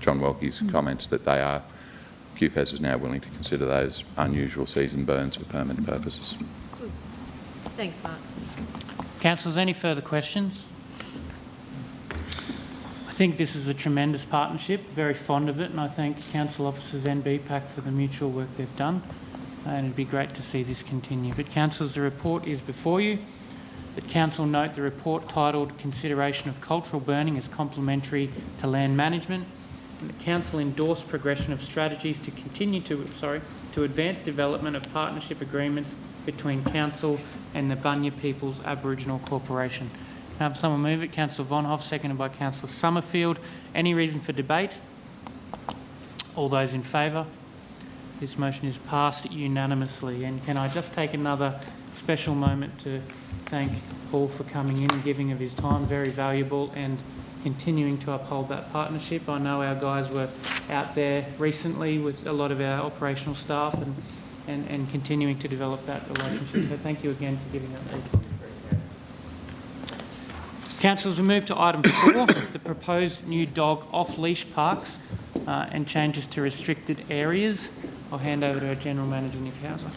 John Welke's comments that QFES is now willing to consider those unusual season burns for permanent purposes. Thanks, Mark. Councillors, any further questions? I think this is a tremendous partnership, very fond of it, and I thank Council Officers and BPAC for the mutual work they've done, and it'd be great to see this continue. But councillors, the report is before you. That Council note the report titled Consideration of Cultural Burning as Complementary to Land Management, and the Council endorsed progression of strategies to continue to advance development of partnership agreements between Council and the Bunya People's Aboriginal Corporation. Can someone move it? Councillor Vonhoff, seconded by Councillor Summerfield. Any reason for debate? All those in favour? This motion is passed unanimously. And can I just take another special moment to thank Paul for coming in and giving of his time, very valuable, and continuing to uphold that partnership. I know our guys were out there recently with a lot of our operational staff and continuing to develop that relationship. So thank you again for giving that detail. Councillors, we move to item 4, the proposed new dog off-leash parks and changes to restricted areas. I'll hand over to our General Manager, Nick Hauser.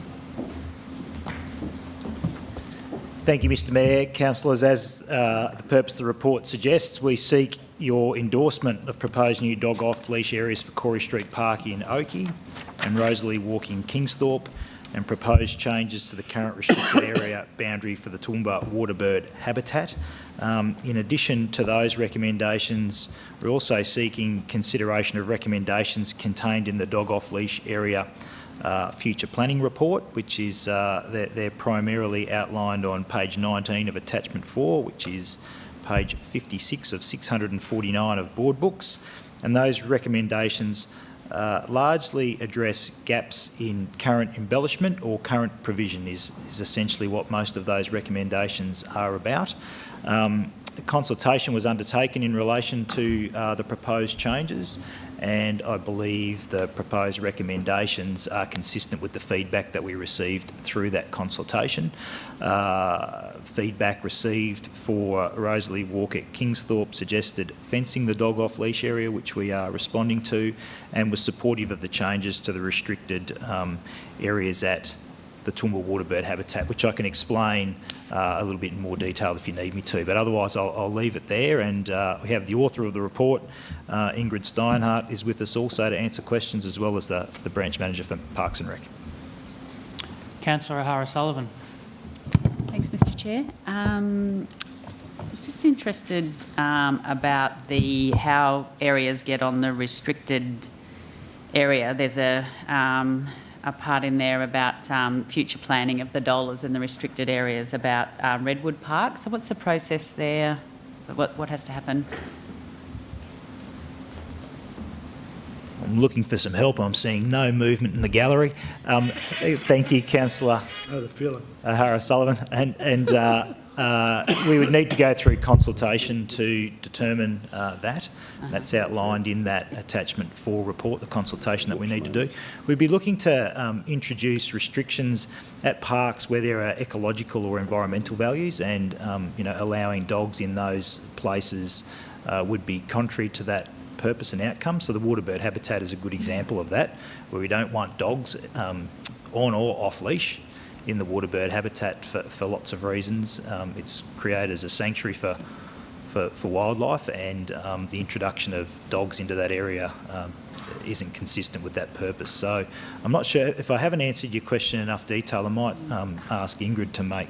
Thank you, Mr Mayor. Councillors, as the purpose of the report suggests, we seek your endorsement of proposed new dog off-leash areas for Corey Street Park in Oakey and Rosalie Walk in Kingsthorpe, and proposed changes to the current restricted area boundary for the Toowoomba waterbird habitat. In addition to those recommendations, we're also seeking consideration of recommendations contained in the dog off-leash area future planning report, which is they're primarily outlined on page 19 of attachment 4, which is page 56 of 649 of board books, and those recommendations largely address gaps in current embellishment or current provision is essentially what most of those recommendations are about. A consultation was undertaken in relation to the proposed changes, and I believe the proposed recommendations are consistent with the feedback that we received through that consultation. Feedback received for Rosalie Walk at Kingsthorpe suggested fencing the dog off-leash area, which we are responding to, and was supportive of the changes to the restricted areas at the Toowoomba waterbird habitat, which I can explain a little bit in more detail if you need me to, but otherwise I'll leave it there. And we have the author of the report, Ingrid Steinhardt, is with us also to answer questions, as well as the branch manager for Parks and Rec. Councillor O'Hara-Sullivan. Thanks, Mr Chair. I was just interested about how areas get on the restricted area. There's a part in there about future planning of the dollars in the restricted areas about Redwood Park. So what's the process there? What has to happen? I'm looking for some help. I'm seeing no movement in the gallery. Thank you, Councillor O'Hara-Sullivan. And we would need to go through consultation to determine that. That's outlined in that attachment 4 report, the consultation that we need to do. We'd be looking to introduce restrictions at parks where there are ecological or environmental values, and allowing dogs in those places would be contrary to that purpose and outcome. So the waterbird habitat is a good example of that, where we don't want dogs on or off leash in the waterbird habitat for lots of reasons. It's created as a sanctuary for wildlife, and the introduction of dogs into that area isn't consistent with that purpose. So I'm not sure if I haven't answered your question in enough detail. I might ask Ingrid to make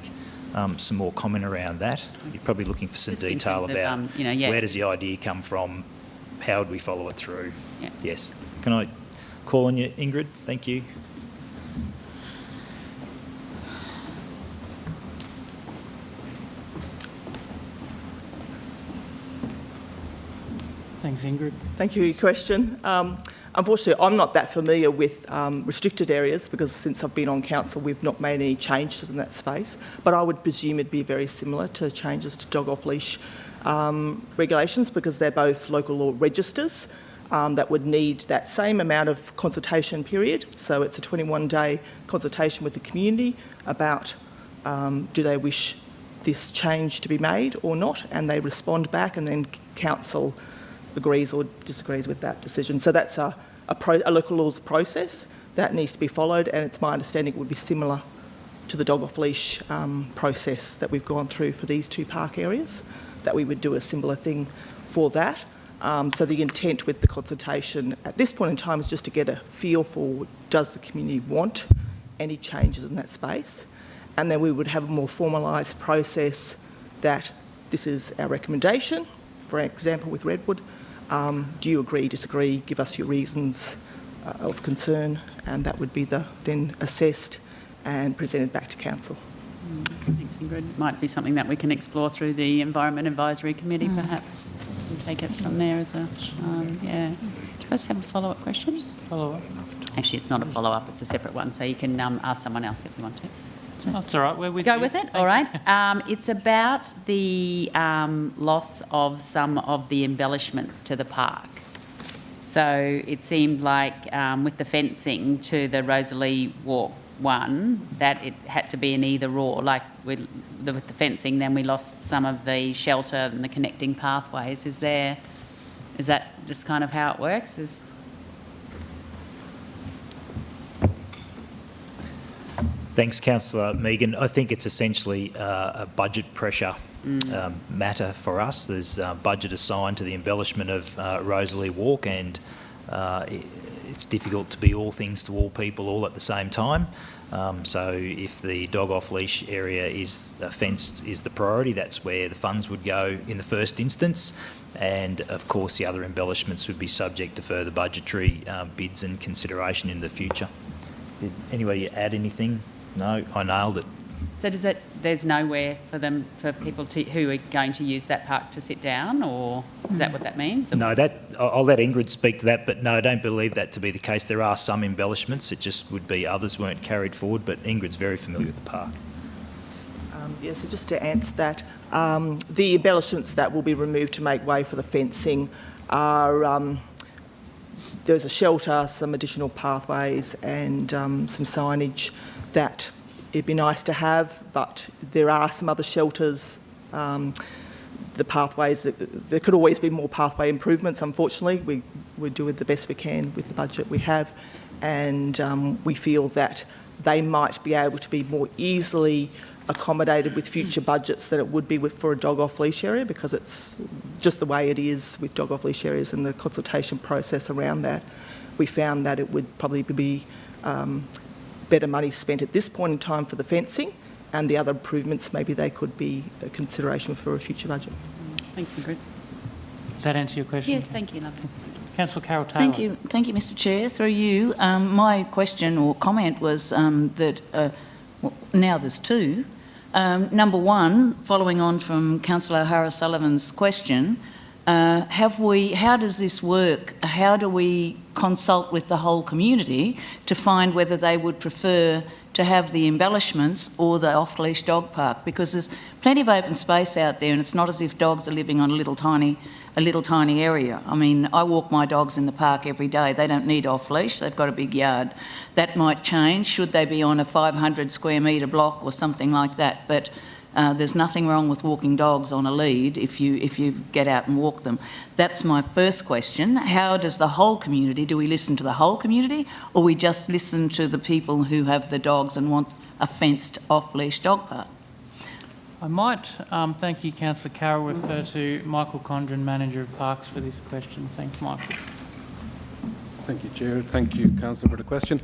some more comment around that. You're probably looking for some detail about where does the idea come from, how would we follow it through? Yeah. Yes. Can I call on you, Ingrid? Thank you. Thanks, Ingrid. Thank you for your question. Unfortunately, I'm not that familiar with restricted areas, because since I've been on council, we've not made any changes in that space. But I would presume it'd be very similar to changes to dog off-leash regulations, because they're both local law registers that would need that same amount of consultation period. So it's a 21-day consultation with the community about do they wish this change to be made or not, and they respond back, and then council agrees or disagrees with that decision. So that's a local laws process that needs to be followed, and it's my understanding it would be similar to the dog off-leash process that we've gone through for these two park areas, that we would do a similar thing for that. So the intent with the consultation at this point in time is just to get a feel for, does the community want any changes in that space? And then we would have a more formalised process that this is our recommendation, for example with Redwood. Do you agree, disagree, give us your reasons of concern, and that would be then assessed and presented back to council. Thanks, Ingrid. Might be something that we can explore through the Environment Advisory Committee, perhaps, and take it from there as a, yeah. Do you guys have a follow-up question? Follow-up. Actually, it's not a follow-up, it's a separate one, so you can ask someone else if you want to. That's all right. We're with Go you. with it, all right. It's about the loss of some of the embellishments to the park. So it seemed like with the fencing to the Rosalie Walk one, that it had to be an either or. Like with the fencing, then we lost some of the shelter and the connecting pathways. Is that just kind of how it works? Thanks, Councillor Megan. I think it's essentially a budget pressure matter for us. There's budget assigned to the embellishment of Rosalie Walk, and it's difficult to be all things to all people all at the same time. So if the dog off-leash area is fenced is the priority, that's where the funds would go in the first instance. And of course the other embellishments would be subject to further budgetary bids and consideration in the future. Did anybody add anything? No, I nailed it. So there's nowhere for people who are going to use that park to sit down, or is that what that means? No, I'll let Ingrid speak to that, but no, I don't believe that to be the case. There are some embellishments, it just would be others weren't carried forward, but Ingrid's very familiar with the park. Yeah, so just to answer that, the embellishments that will be removed to make way for the fencing are there's a shelter, some additional pathways and some signage that it'd be nice to have, but there are some other shelters, the pathways, there could always be more pathway improvements, unfortunately. We're doing the best we can with the budget we have, and we feel that they might be able to be more easily accommodated with future budgets than it would be for a dog off-leash area, because it's just the way it is with dog off-leash areas and the consultation process around that. We found that it would probably be better money spent at this point in time for the fencing, and the other improvements, maybe they could be a consideration for a future budget. Thanks, Ingrid. Does that answer your question? Yes, thank you, lovely. Councillor Carroll Taylor. Thank you, Mr. Chair. Through you, my question or comment was that now there's two. Number one, following on from Councillor O'Hara-Sullivan's question, how does this work? How do we consult with the whole community to find whether they would prefer to have the embellishments or the off-leash dog park? Because there's plenty of open space out there, and it's not as if dogs are living on a little tiny area. I mean, I walk my dogs in the park every day. They don't need off-leash. They've got a big yard. That might change should they be on a 500 square metre block or something like that. But there's nothing wrong with walking dogs on a lead if you get out and walk them. That's my first question. How does the whole community, do we listen to the whole community, or we just listen to the people who have the dogs and want a fenced off-leash dog park? I might, thank you, Councillor Carroll, refer to Michael Condren, Manager of Parks, for this question. Thanks, Michael. Thank you, Chair. Thank you, Councillor, for the question.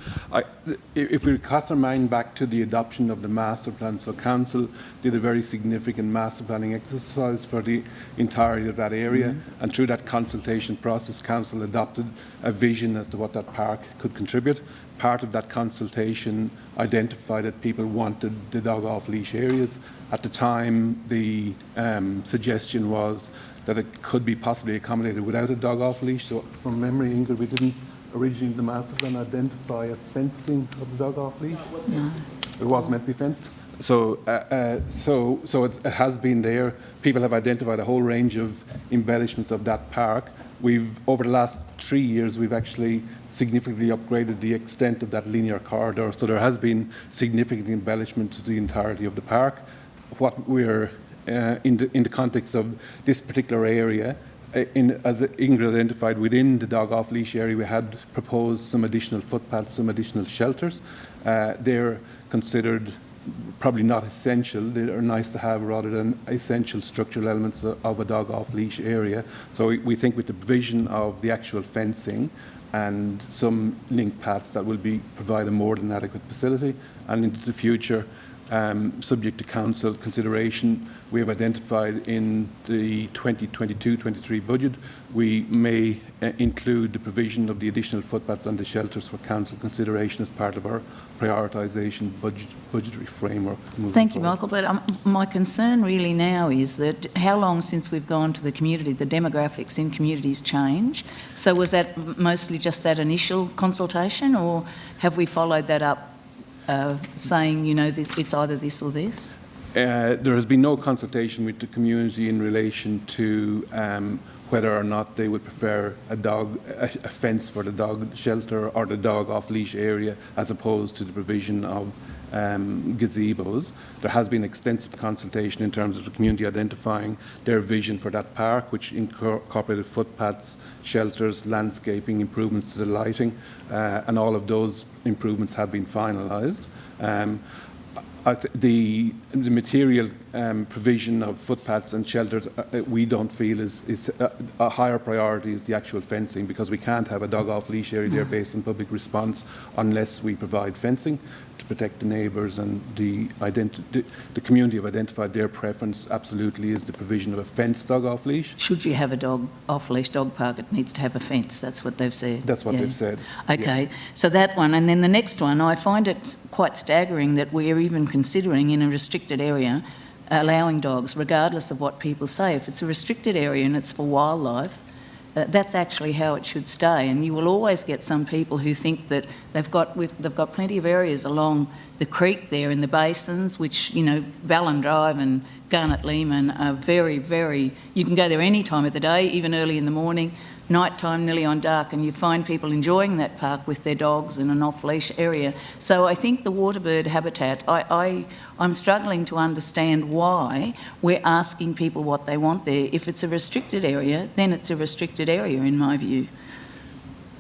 If we cast our mind back to the adoption of the master plan, so Council did a very significant master planning exercise for the entirety of that area, and through that consultation process, Council adopted a vision as to what that park could contribute. Part of that consultation identified that people wanted the dog off-leash areas. At the time, the suggestion was that it could be possibly accommodated without a dog off-leash. So from memory, Ingrid, we didn't originally in the master plan identify a fencing of the dog off-leash. No. It was meant to be fenced. So it has been there. People have identified a whole range of embellishments of that park. Over the last 3 years, we've actually significantly upgraded the extent of that linear corridor. So there has been significant embellishment to the entirety of the park. What we're in the context of this particular area, as Ingrid identified, within the dog off-leash area, we had proposed some additional footpaths, some additional shelters. They're considered probably not essential. They are nice to have rather than essential structural elements of a dog off-leash area. So we think with the provision of the actual fencing and some link paths, that will provide a more than adequate facility. And into the future, subject to council consideration, we have identified in the 2022-23 budget, we may include the provision of the additional footpaths and the shelters for council consideration as part of our prioritisation budgetary framework. Thank you, forward. Michael. But my concern really now is that how long since we've gone to the community, the demographics in communities change. So was that mostly just that initial consultation, or have we followed that up saying, you know, it's either this or this? There has been no consultation with the community in relation to whether or not they would prefer a fence for the dog shelter or the dog off-leash area as opposed to the provision of gazebos. There has been extensive consultation in terms of the community identifying their vision for that park, which incorporated footpaths, shelters, landscaping, improvements to the lighting, and all of those improvements have been finalised. The material provision of footpaths and shelters we don't feel is a higher priority is the actual fencing, because we can't have a dog off-leash area there based on public response unless we provide fencing to protect the neighbours, and the community have identified their preference absolutely is the provision of a fenced dog off-leash. Should you have a dog off-leash dog park, it needs to have a fence. That's what they've said. That's what they've said. Okay, yeah. So that one, and then the next one, I find it quite staggering that we're even considering in a restricted area allowing dogs, regardless of what people say. If it's a restricted area and it's for wildlife, that's actually how it should stay. And you will always get some people who think that they've got plenty of areas along the creek there in the basins, which, you know, Ballon Drive and Garnet Lehman are very, very, you can go there any time of the day, even early in the morning, night time, nearly on dark, and you find people enjoying that park with their dogs in an off-leash area. So I think the waterbird habitat, I'm struggling to understand why we're asking people what they want there. If it's a restricted area, then it's a restricted area in my view.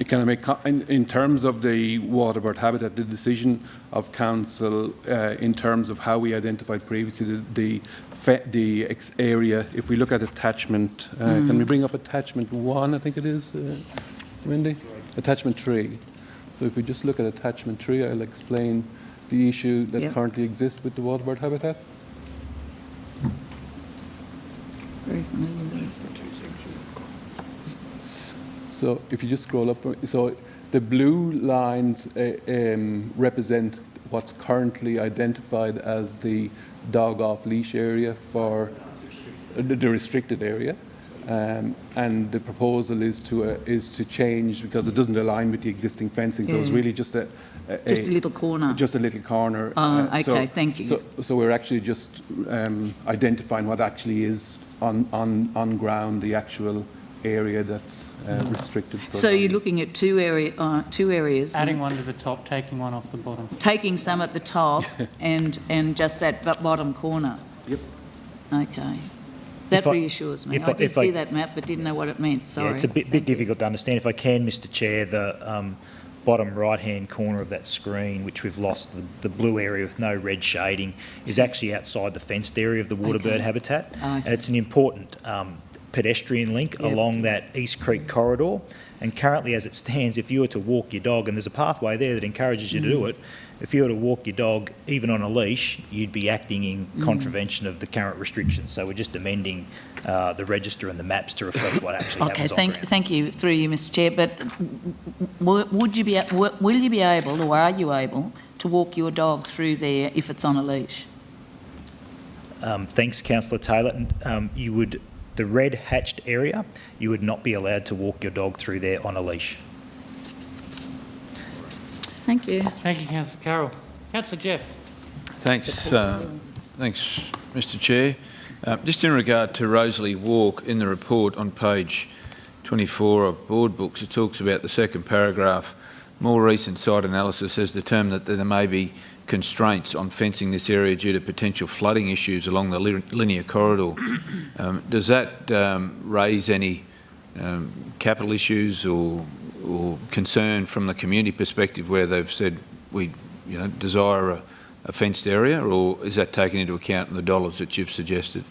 Can I make, in terms of the waterbird habitat, the decision of council in terms of how we identified previously the area, if we look at attachment, can we bring up attachment 1, I think it is, Wendy? Attachment 3. So if we just look at attachment 3, I'll explain the issue that currently exists with the waterbird habitat. Very familiar. So if you just scroll up, so the blue lines represent what's currently identified as the dog off-leash area for the restricted area, and the proposal is to change because it doesn't align with the existing fencing. So it's really just a little corner. Just a little corner. Okay, thank you. So we're actually just identifying what actually is on ground, the actual area that's restricted. So you're looking at two areas. Adding one to the top, taking one off the bottom. Taking some at the top and just that bottom corner. Yep. Okay. That reassures me. I did see that map but didn't know what it meant. Sorry. Yeah, it's a bit difficult to understand. If I can, Mr Chair, the bottom right-hand corner of that screen, which we've lost, the blue area with no red shading, is actually outside the fenced area of the waterbird habitat. And it's an important pedestrian link along that East Creek corridor, and currently as it stands, if you were to walk your dog, and there's a pathway there that encourages you to do it, if you were to walk your dog even on a leash, you'd be acting in contravention of the current restrictions. So we're just amending the register and the maps to reflect what actually happens on ground. Thank you, through you, Mr Chair, but will you be able, or are you able, to walk your dog through there if it's on a leash? Thanks, Councillor Taylor. The red hatched area, you would not be allowed to walk your dog through there on a leash. Thank you. Thank you, Councillor Carroll. Councillor Jeff. Thanks, Mr Chair. Just in regard to Rosalie Walk, in the report on page 24 of Board Books, it talks about the second paragraph. More recent site analysis has determined that there may be constraints on fencing this area due to potential flooding issues along the linear corridor. Does that raise any capital issues or concern from the community perspective where they've said we desire a fenced area, or is that taken into account in the dollars that you've suggested?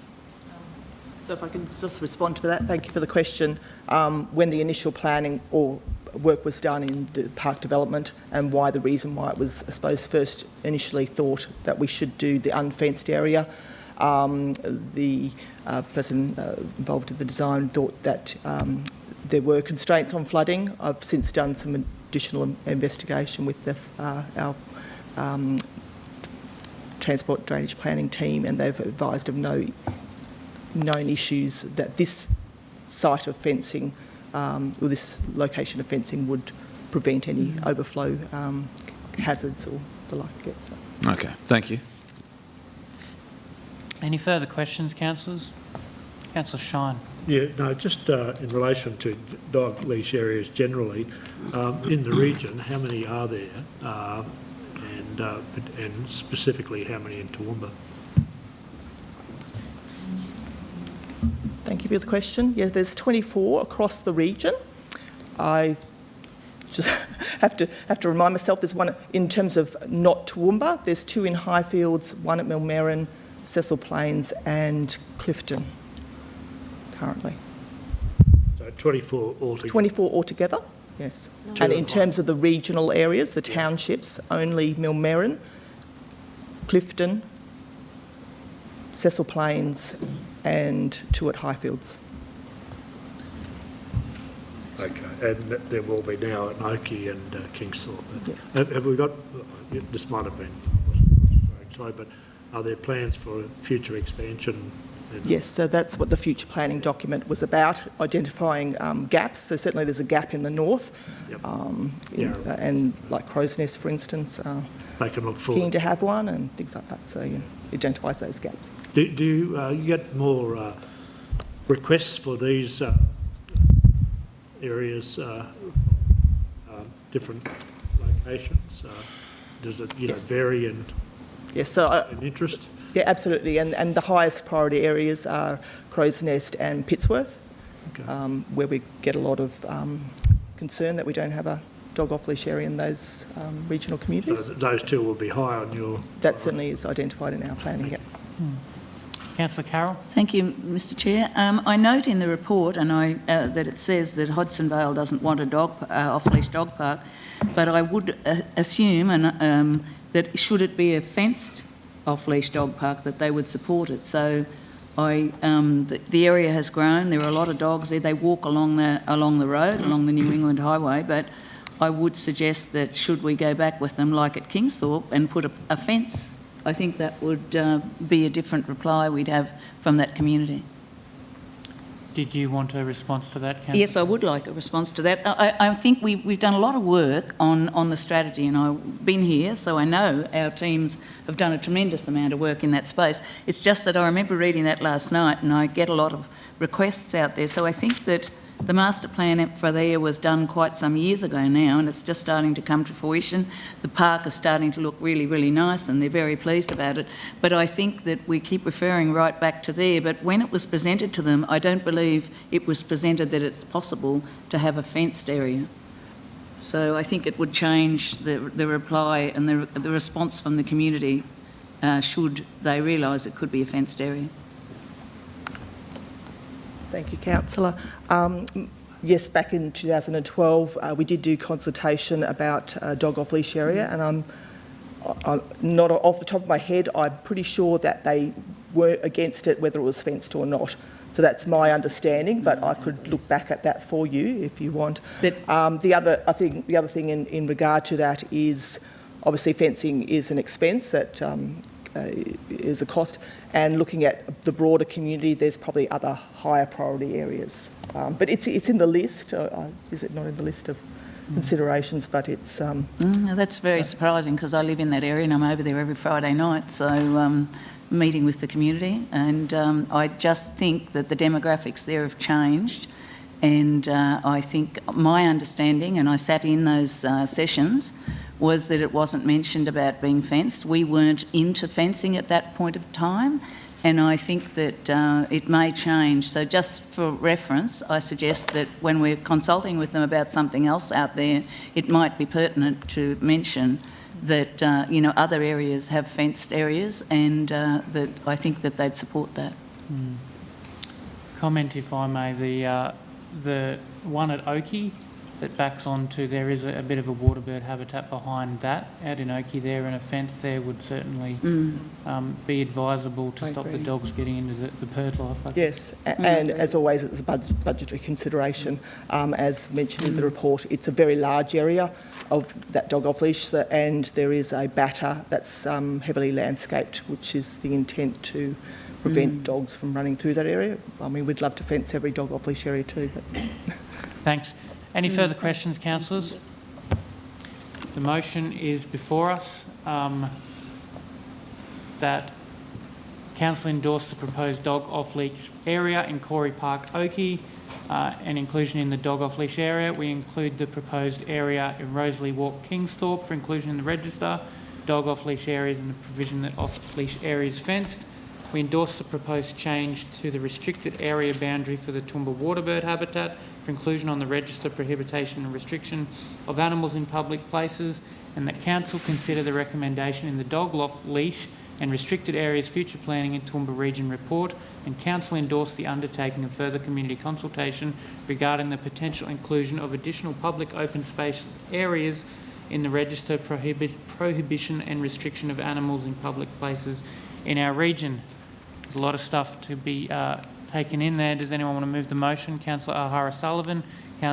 So if I can just respond to that, thank you for the question. When the initial planning or work was done in the park development, and the reason why it was, I suppose, first initially thought that we should do the unfenced area, the person involved in the design thought that there were constraints on flooding. I've since done some additional investigation with our transport drainage planning team, and they've advised of no known issues that this site of fencing or this location of fencing would prevent any overflow hazards or the like. Yeah, so. Okay, thank you. Any further questions, councillors? Councillor Shine. Yeah, no, just in relation to dog leash areas generally, in the region, how many are there, and specifically how many in Toowoomba? Thank you for the question. Yeah, there's 24 across the region. I just have to remind myself, there's one in terms of not Toowoomba, there's 2 in Highfields, 1 at Millmerran, Cecil Plains and Clifton currently. So 24 altogether? 24 altogether, yes. And in terms of the regional areas, the townships, only Millmerran, Clifton, Cecil Plains and 2 at Highfields. Okay, and there will be now at Oakey and Kingsthorpe. Yes. Have we got, this might have been, sorry, but are there plans for future expansion? Yes, so that's what the future planning document was about, identifying gaps. So certainly there's a gap in the north, Yep. And like Crow's Nest, for instance, They can look forward. keen to have one and things like that. So it identifies those gaps. Do you get more requests for these areas, different locations? Does it Yes. vary in Yes, so interest? yeah, absolutely. And the highest priority areas are Crow's Nest and Pittsworth, Okay. where we get a lot of concern that we don't have a dog off-leash area in those regional communities. So those 2 will be high on your... That certainly is identified in our planning. Yep. Councillor Carroll. Thank you, Mr Chair. I note in the report and that it says that Hodson Vale doesn't want a off-leash dog park, but I would assume that should it be a fenced off-leash dog park, that they would support it. So the area has grown. There are a lot of dogs there. They walk along the road, along the New England Highway, but I would suggest that should we go back with them, like at Kingsthorpe, and put a fence, I think that would be a different reply we'd have from that community. Did you want a response to that, Councillor? Yes, I would like a response to that. I think we've done a lot of work on the strategy, and I've been here, so I know our teams have done a tremendous amount of work in that space. It's just that I remember reading that last night, and I get a lot of requests out there. So I think that the master plan for there was done quite some years ago now, and it's just starting to come to fruition. The park is starting to look really, really nice, and they're very pleased about it. But I think that we keep referring right back to there. But when it was presented to them, I don't believe it was presented that it's possible to have a fenced area. So I think it would change the reply and the response from the community should they realise it could be a fenced area. Thank you, Councillor. Yes, back in 2012, we did do consultation about dog off-leash area, and I'm not off the top of my head, I'm pretty sure that they were against it, whether it was fenced or not. So that's my understanding, but I could look back at that for you if you want. But the other thing in regard to that is obviously fencing is an expense that is a cost, and looking at the broader community, there's probably other higher priority areas. But it's in the list. Is it not in the list of considerations? But it's... that's very surprising because I live in that area and I'm over there every Friday night, so meeting with the community, and I just think that the demographics there have changed, and I think my understanding, and I sat in those sessions, was that it wasn't mentioned about being fenced. We weren't into fencing at that point of time, and I think that it may change. So just for reference, I suggest that when we're consulting with them about something else out there, it might be pertinent to mention that, other areas have fenced areas, and that I think that they'd support that. Comment, if I may, the one at Oakey that backs onto, there is a bit of a waterbird habitat behind that out in Oakey there, and a fence there would certainly be advisable to stop the dogs getting into the bird life. Yes, and as always, it's a budgetary consideration. As mentioned in the report, it's a very large area of that dog off-leash, and there is a batter that's heavily landscaped, which is the intent to prevent dogs from running through that area. I mean, we'd love to fence every dog off-leash area too, but... Thanks. Any further questions, councillors? The motion is before us that council endorse the proposed dog off-leash area in Corey Park, Oakey, and inclusion in the dog off-leash area. We include the proposed area in Rosalie Walk, Kingsthorpe for inclusion in the register, dog off-leash areas and the provision that off-leash areas fenced. We endorse the proposed change to the restricted area boundary for the Toowoomba waterbird habitat for inclusion on the register, prohibition and restriction of animals in public places, and that council consider the recommendation in the dog off-leash and restricted areas future planning in Toowoomba region report, and council endorse the undertaking of further community consultation regarding the potential inclusion of additional public open space areas in the register, prohibition and restriction of animals in public places in our region. There's a lot of stuff to be taken in there. Does anyone want to move the motion? Councillor O'Hara-Sullivan,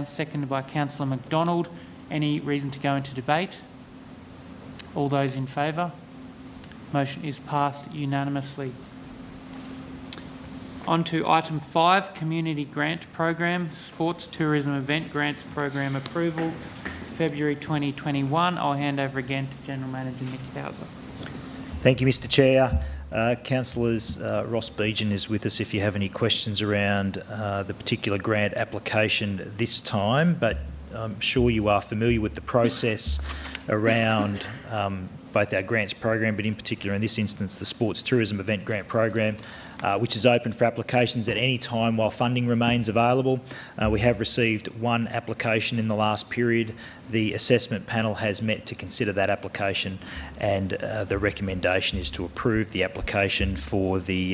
seconded by Councillor McDonald. Any reason to go into debate? All those in favour? Motion is passed unanimously. On to item 5, Community Grant Program, Sports Tourism Event Grants Program Approval, February 2021. I'll hand over again to General Manager Nick Hauser. Thank you, Mr Chair. Councillors, Ross Beejan is with us if you have any questions around the particular grant application this time, but I'm sure you are familiar with the process around both our grants program, but in particular in this instance the Sports Tourism Event Grant Program, which is open for applications at any time while funding remains available. We have received one application in the last period. The assessment panel has met to consider that application, and the recommendation is to approve the application for the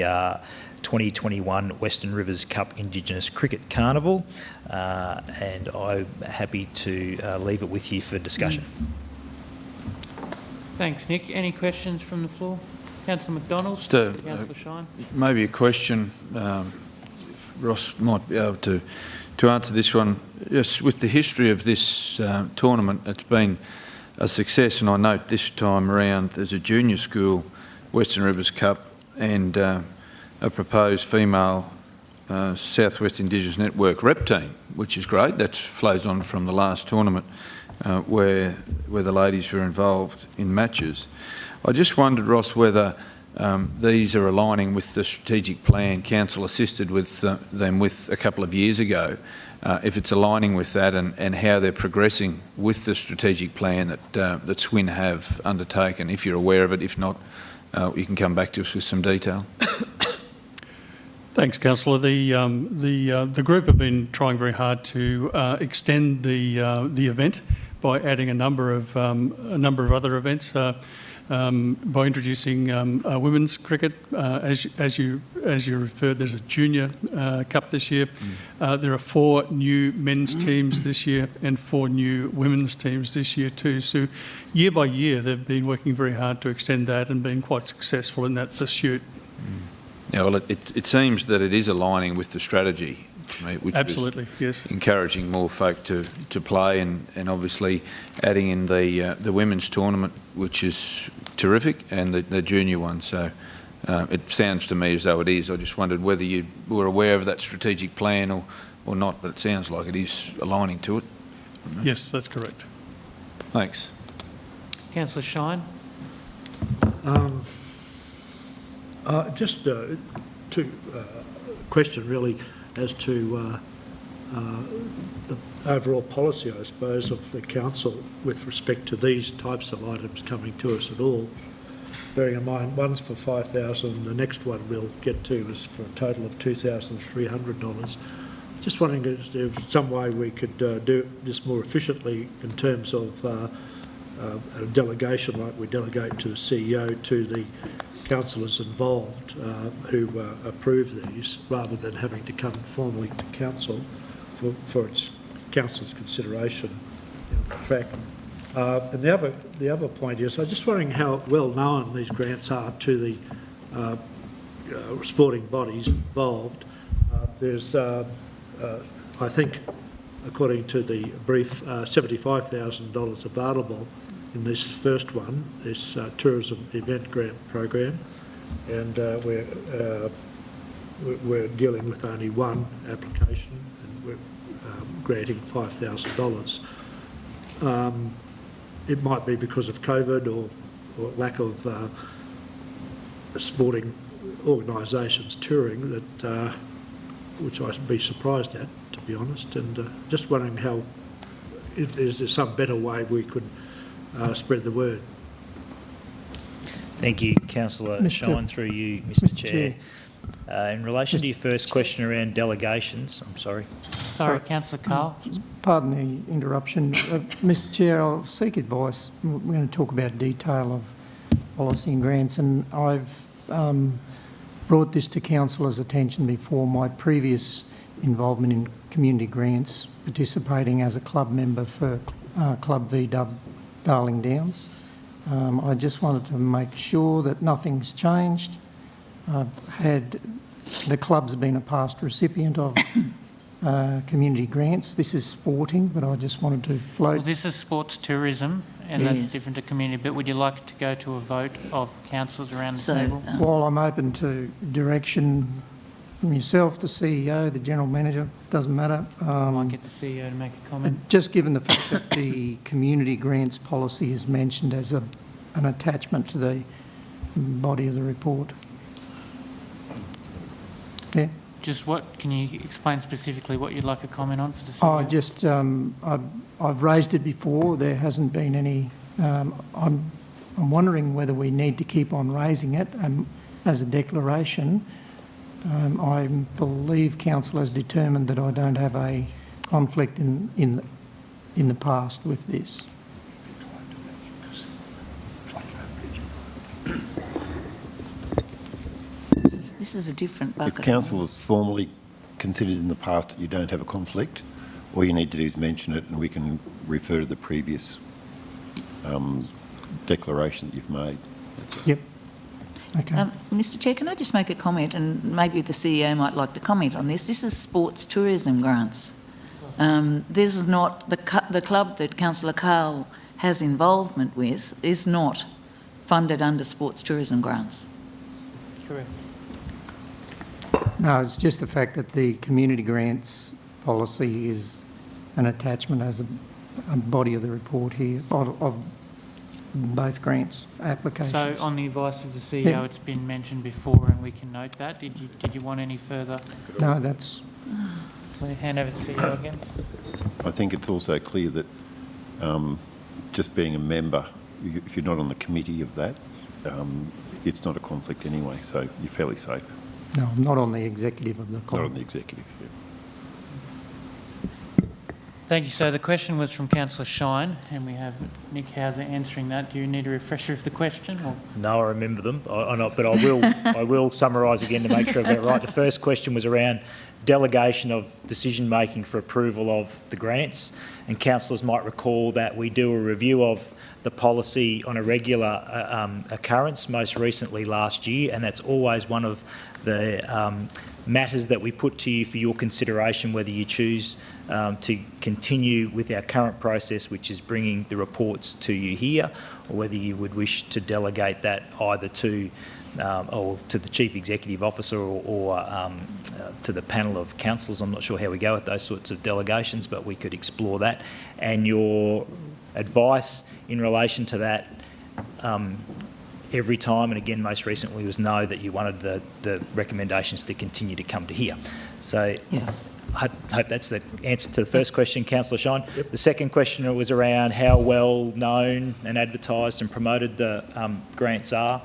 2021 Western Rivers Cup Indigenous Cricket Carnival, and I'm happy to leave it with you for discussion. Thanks, Nick. Any questions from the floor? Councillor McDonald? Councillor Shine? Maybe a question, if Ross might be able to answer this one. Yes, with the history of this tournament, it's been a success, and I note this time around there's a junior school Western Rivers Cup and a proposed female Southwest Indigenous Network rep team, which is great. That flows on from the last tournament where the ladies were involved in matches. I just wondered, Ross, whether these are aligning with the strategic plan Council assisted with them with a couple of years ago, if it's aligning with that and how they're progressing with the strategic plan that SWIN have undertaken, if you're aware of it. If not, you can come back to us with some detail. Thanks, Councillor. The group have been trying very hard to extend the event by adding a number of other events. By introducing women's cricket, as you referred, there's a junior cup this year. There are 4 new men's teams this year and 4 new women's teams this year too. So year by year, they've been working very hard to extend that and been quite successful in that pursuit. Yeah, well, it seems that it is aligning with the strategy, which absolutely, yes, encouraging more folk to play, and obviously adding in the women's tournament, which is terrific, and the junior one. So it sounds to me as though it is. I just wondered whether you were aware of that strategic plan or not, but it sounds like it is aligning to it. Yes, that's correct. Thanks. Councillor Shine? Just to question really as to the overall policy, I suppose, of the council with respect to these types of items coming to us at all. bearing in mind one's for $5,000, the next one we'll get to is for a total of $2,300. Just wondering if there's some way we could do this more efficiently in terms of a delegation, like we delegate to the CEO, to the councillors involved who approve these, rather than having to come formally to council for its council's consideration down the track. And the other point is, I'm just wondering how well known these grants are to the sporting bodies involved. There's, I think, according to the brief, $75,000 available in this first one, this tourism event grant program, and we're dealing with only one application, and we're granting $5,000. It might be because of COVID or lack of sporting organisations touring, that which I'd be surprised at, to be honest, and just wondering how, if there's some better way we could spread the word. Thank you, Councillor Shine, through you, Mr. Chair. In relation to your first question around delegations, I'm sorry. Sorry, Councillor Carl. Pardon the interruption. Mr. Chair, I'll seek advice. We're going to talk about detail of policy and grants, and I've brought this to councillors' attention before. My previous involvement in community grants, participating as a club member for Club VW Darling Downs. I just wanted to make sure that nothing's changed. The club's been a past recipient of community grants. This is sporting, but I just wanted to float. Well, this is sports tourism, and Yes. that's different to community. But would you like to go to a vote of councillors around the table? While I'm open to direction from yourself, the CEO, the general manager, doesn't matter. I might get the CEO to make a comment. Just given the fact that the community grants policy is mentioned as an attachment to the body of the report. Yeah. Just what, can you explain specifically what you'd like a comment on for the CEO? I just, I've raised it before. There hasn't been any. I'm wondering whether we need to keep on raising it as a declaration. I believe council has determined that I don't have a conflict in the past with this. This is a different bucket. If council has formally considered in the past that you don't have a conflict, all you need to do is mention it, and we can refer to the previous declaration that you've made. Yep. Okay. Mr. Chair, can I just make a comment, and maybe the CEO might like to comment on this? This is sports tourism grants. This is not the club that Councillor Carl has involvement with is not funded under sports tourism grants. Correct. No, it's just the fact that the community grants policy is an attachment as a body of the report here of both grants applications. So on the advice of the CEO, Yeah. it's been mentioned before, and we can note that. Did you want any further? No, that's... Hand over to the CEO again. I think it's also clear that just being a member, if you're not on the committee of that, it's not a conflict anyway, so you're fairly safe. No, I'm not on the executive of the club. Not on the executive, yeah. Thank you. So the question was from Councillor Shine, and we have Nick Hauser answering that. Do you need a refresher of the question? Or? No, I remember them, but I will summarise again to make sure I've got it right. The first question was around delegation of decision-making for approval of the grants, and councillors might recall that we do a review of the policy on a regular occurrence, most recently last year, and that's always one of the matters that we put to you for your consideration, whether you choose to continue with our current process, which is bringing the reports to you here, or whether you would wish to delegate that either to or to the Chief Executive Officer or to the panel of councillors. I'm not sure how we go with those sorts of delegations, but we could explore that. And your advice in relation to that every time, and again most recently, was no, that you wanted the recommendations to continue to come to here. So Yeah. I hope that's the answer to the first question, Councillor Shine. Yep. The second question was around how well known and advertised and promoted the grants are.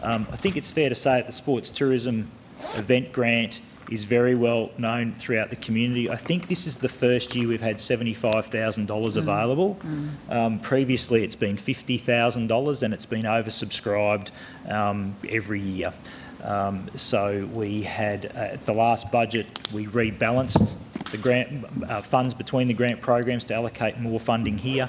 I think it's fair to say that the sports tourism event grant is very well known throughout the community. I think this is the first year we've had $75,000 available. Previously it's been $50,000 and it's been oversubscribed every year. So we had, at the last budget, we rebalanced the grant funds between the grant programs to allocate more funding here.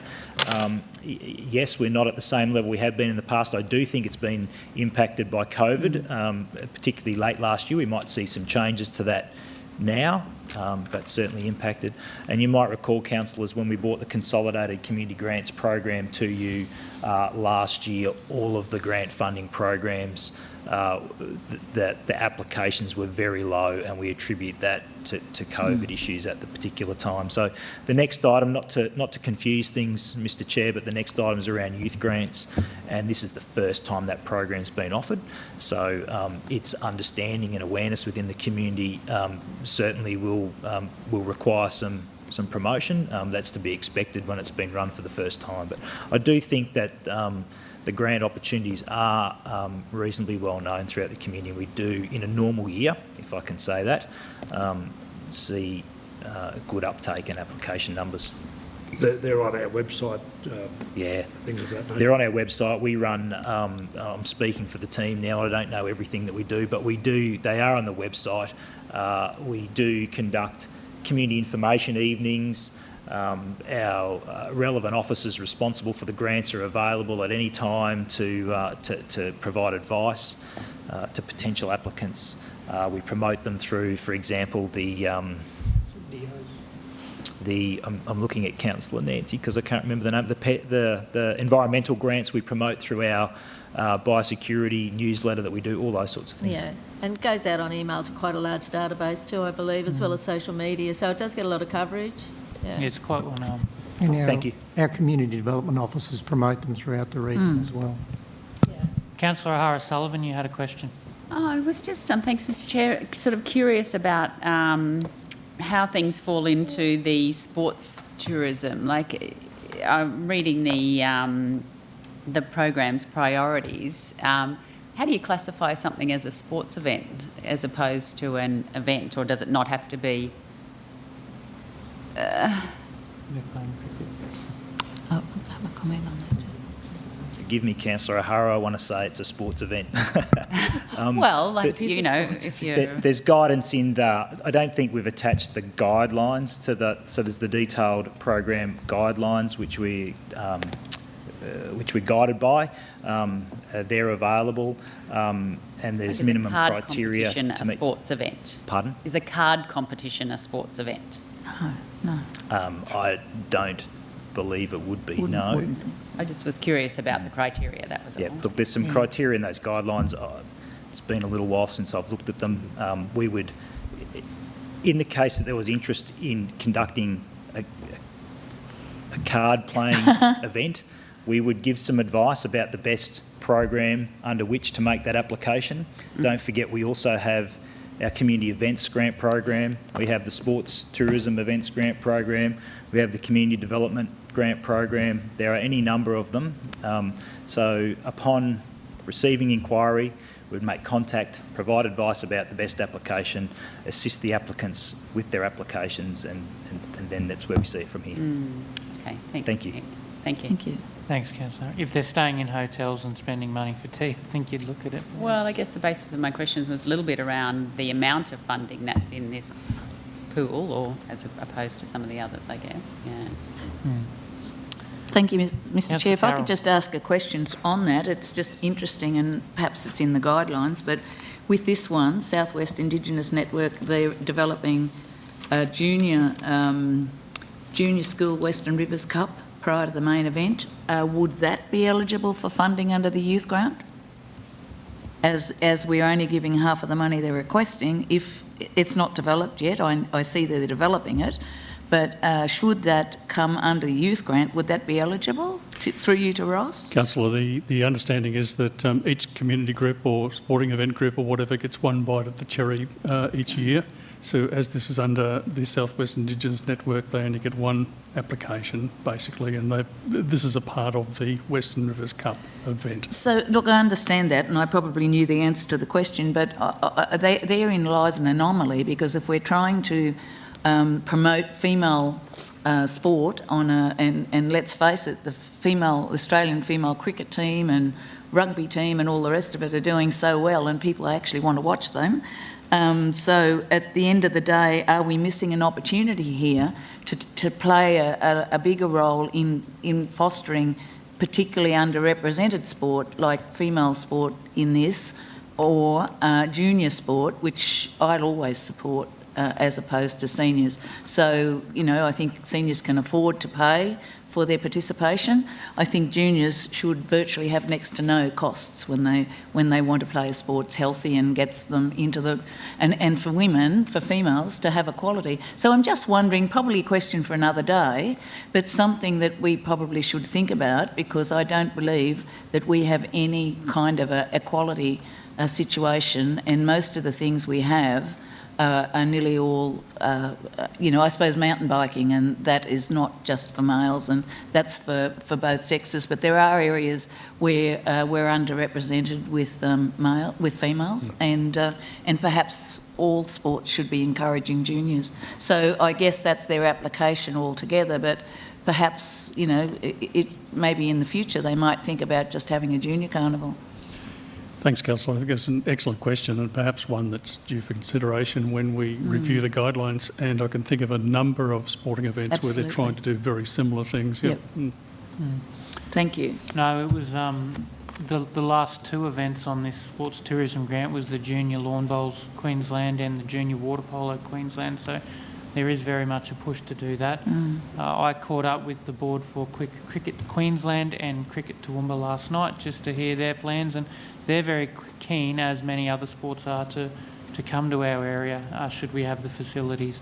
Yes, we're not at the same level we have been in the past. I do think it's been impacted by COVID, particularly late last year. We might see some changes to that now, but certainly impacted. And you might recall, councillors, when we brought the Consolidated Community Grants program to you last year, all of the grant funding programs, the applications were very low, and we attribute that to COVID issues at the particular time. So the next item, not to confuse things, Mr Chair, but the next item is around youth grants, and this is the first time that program's been offered. So its understanding and awareness within the community certainly will require some promotion. That's to be expected when it's been run for the first time. But I do think that the grant opportunities are reasonably well known throughout the community. We do, in a normal year, if I can say that, see good uptake and application numbers. They're on our website. Yeah, things of that nature. They're on our website. We run. I'm speaking for the team now. I don't know everything that we do, but we do. They are on the website. We do conduct community information evenings. Our relevant officers responsible for the grants are available at any time to provide advice to potential applicants. We promote them through, for example, I'm looking at Councillor Nancy because I can't remember the name. The environmental grants we promote through our biosecurity newsletter that we do, all those sorts of things. Yeah, and it goes out on email to quite a large database too, I believe, as well as social media. So it does get a lot of coverage. Yeah. It's quite well known. And Thank you. Our community development officers promote them throughout the region as well. Councillor O'Hara-Sullivan, you had a question. Oh, I was just, thanks, Mr Chair, sort of curious about how things fall into the sports tourism. Like, I'm reading the program's priorities. How do you classify something as a sports event as opposed to an event, or does it not have to be? Have a comment on that. Forgive me, Councillor O'Hara, I want to say it's a sports event. Well, like, you know, if you're... There's guidance in the... I don't think we've attached the guidelines to the... So there's the detailed program guidelines which we're guided by. They're available, and there's Is minimum a card criteria competition to a meet. sports event? Pardon? Is a card competition a sports event? No. I don't believe it would be, no. Wouldn't think so. I just was curious about the criteria, that was all. Yeah, look, there's some criteria in those guidelines. It's been a little while since I've looked at them. We would, in the case that there was interest in conducting a card playing event, we would give some advice about the best program under which to make that application. Don't forget, we also have our community events grant program. We have the sports tourism events grant program. We have the community development grant program. There are any number of them. So upon receiving inquiry, we'd make contact, provide advice about the best application, assist the applicants with their applications, and then that's where we see it from here. Okay, thanks. Thank you. Thank you. Thank you. Thanks, Councillor. If they're staying in hotels and spending money for tea, I think you'd look at it. Well, I guess the basis of my questions was a little bit around the amount of funding that's in this pool, or as opposed to some of the others, I guess. Yeah. Thank you, Mr Councillor Chair. If I Farrell. could just ask a question on that. It's just interesting, and perhaps it's in the guidelines, but with this one, Southwest Indigenous Network, they're developing a junior school Western Rivers Cup prior to the main event. Would that be eligible for funding under the youth grant? As we're only giving half of the money they're requesting, if it's not developed yet, I see that they're developing it, but should that come under the youth grant, would that be eligible through you to Ross? Councillor, the understanding is that each community group or sporting event group or whatever gets one bite at the cherry each year. So as this is under the South West Indigenous Network, they only get one application, basically, and this is a part of the Western Rivers Cup event. So, look, I understand that, and I probably knew the answer to the question, but therein lies an anomaly, because if we're trying to promote female sport and let's face it, the Australian female cricket team and rugby team and all the rest of it are doing so well, and people actually want to watch them. So at the end of the day, are we missing an opportunity here to play a bigger role in fostering particularly underrepresented sport like female sport in this, or junior sport, which I'd always support as opposed to seniors. So, you know, I think seniors can afford to pay for their participation. I think juniors should virtually have next to no costs when they want to play a sport that's healthy and gets them into the... And for women, for females, to have equality. So I'm just wondering, probably a question for another day, but something that we probably should think about, because I don't believe that we have any kind of a equality situation, and most of the things we have are nearly all, I suppose mountain biking, and that is not just for males, and that's for both sexes, but there are areas where we're underrepresented with females, and perhaps all sports should be encouraging juniors. So I guess that's their application altogether, but perhaps, it maybe in the future they might think about just having a junior carnival. Thanks, Councillor. I think it's an excellent question, and perhaps one that's due for consideration when we review the guidelines. And I can think of a number of sporting events where they're trying to do very similar things. Yep. Thank you. No, it was the last two events on this sports tourism grant was the Junior Lawn Bowls Queensland and the Junior Water Polo Queensland. So there is very much a push to do that. I caught up with the board for Cricket Queensland and Cricket Toowoomba last night just to hear their plans, and they're very keen, as many other sports are, to come to our area should we have the facilities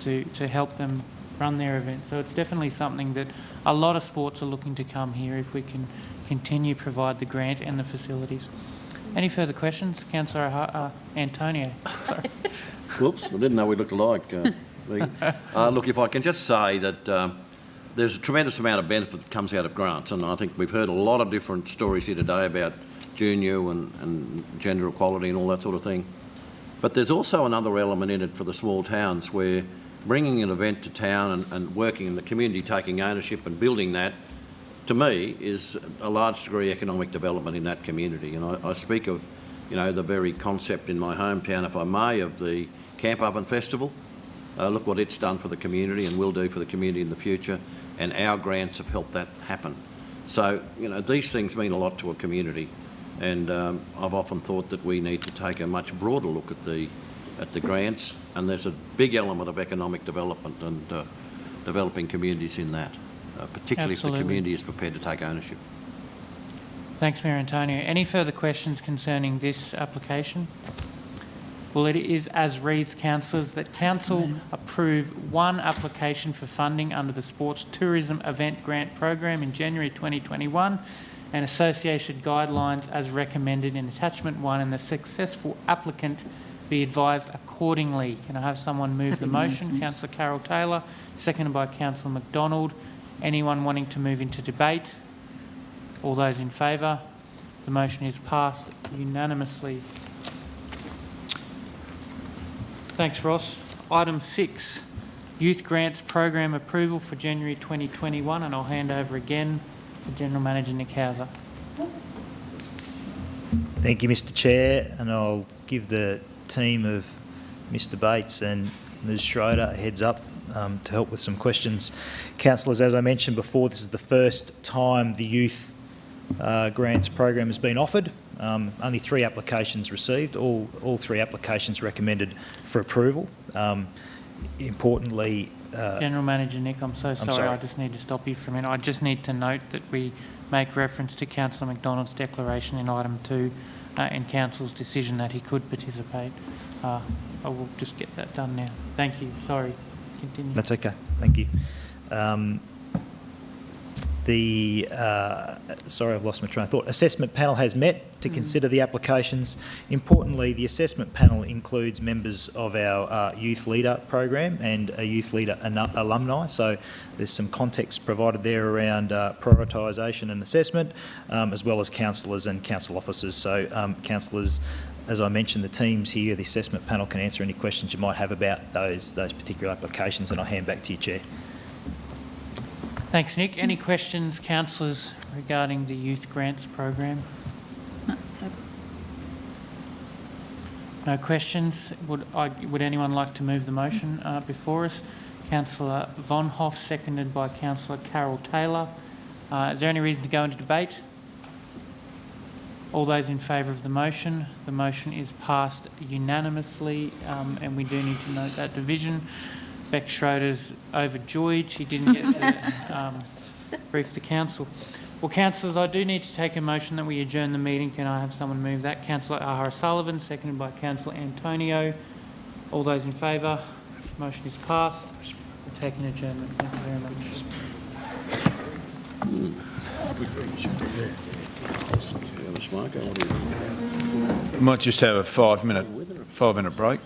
to help them run their events. So it's definitely something that a lot of sports are looking to come here if we can continue to provide the grant and the facilities. Any further questions? Councillor Antonio. Sorry. Whoops, I didn't know we looked alike. Look, if I can just say that there's a tremendous amount of benefit that comes out of grants, and I think we've heard a lot of different stories here today about junior and gender equality and all that sort of thing. But there's also another element in it for the small towns where bringing an event to town and working in the community, taking ownership and building that, to me, is a large degree economic development in that community. And I speak of, the very concept in my hometown, if I may, of the Camp Oven Festival. Look what it's done for the community and will do for the community in the future, and our grants have helped that happen. So, these things mean a lot to a community, and I've often thought that we need to take a much broader look at the grants, and there's a big element of economic development and developing communities in that, particularly if the community is prepared to take ownership. Thanks, Mayor Antonio. Any further questions concerning this application? Well, it is as reads, councillors, that council approve one application for funding under the Sports Tourism Event Grant Program in January 2021 and associated guidelines as recommended in Attachment 1, and the successful applicant be advised accordingly. Can I have someone move the motion? Councillor Carol Taylor, seconded by Councillor McDonald. Anyone wanting to move into debate? All those in favour? The motion is passed unanimously. Thanks, Ross. Item 6, Youth Grants Program Approval for January 2021, and I'll hand over again to General Manager Nick Hauser. Thank you, Mr Chair, and I'll give the team of Mr Bates and Ms Schroeder a heads up to help with some questions. Councillors, as I mentioned before, this is the first time the Youth Grants Program has been offered. Only 3 applications received, all 3 applications recommended for approval. Importantly... General Manager Nick, I'm sorry, I just need to stop you for a minute. I just need to note that we make reference to Councillor McDonald's declaration in item 2 and Council's decision that he could participate. I will just get that done now. Thank you. Sorry. Continue. That's okay. Thank you. sorry, I've lost my train of thought. Assessment panel has met to consider the applications. Importantly, the assessment panel includes members of our youth leader program and a youth leader alumni. So there's some context provided there around prioritisation and assessment, as well as councillors and council officers. So councillors, as I mentioned, the teams here, the assessment panel, can answer any questions you might have about those particular applications, and I'll hand back to you, Chair. Thanks, Nick. Any questions, councillors, regarding the youth grants program? No questions. Would anyone like to move the motion before us? Councillor Von Hoff, seconded by Councillor Carol Taylor. Is there any reason to go into debate? All those in favour of the motion is passed unanimously, and we do need to note that division. Beck Schroeder's overjoyed. She didn't get to brief the council. Well, councillors, I do need to take a motion that we adjourn the meeting. Can I have someone move that? Councillor O'Hara-Sullivan, seconded by Councillor Antonio. All those in favour? Motion is passed. We're taking adjournment. Thank you very much. We might just have a 5-minute break.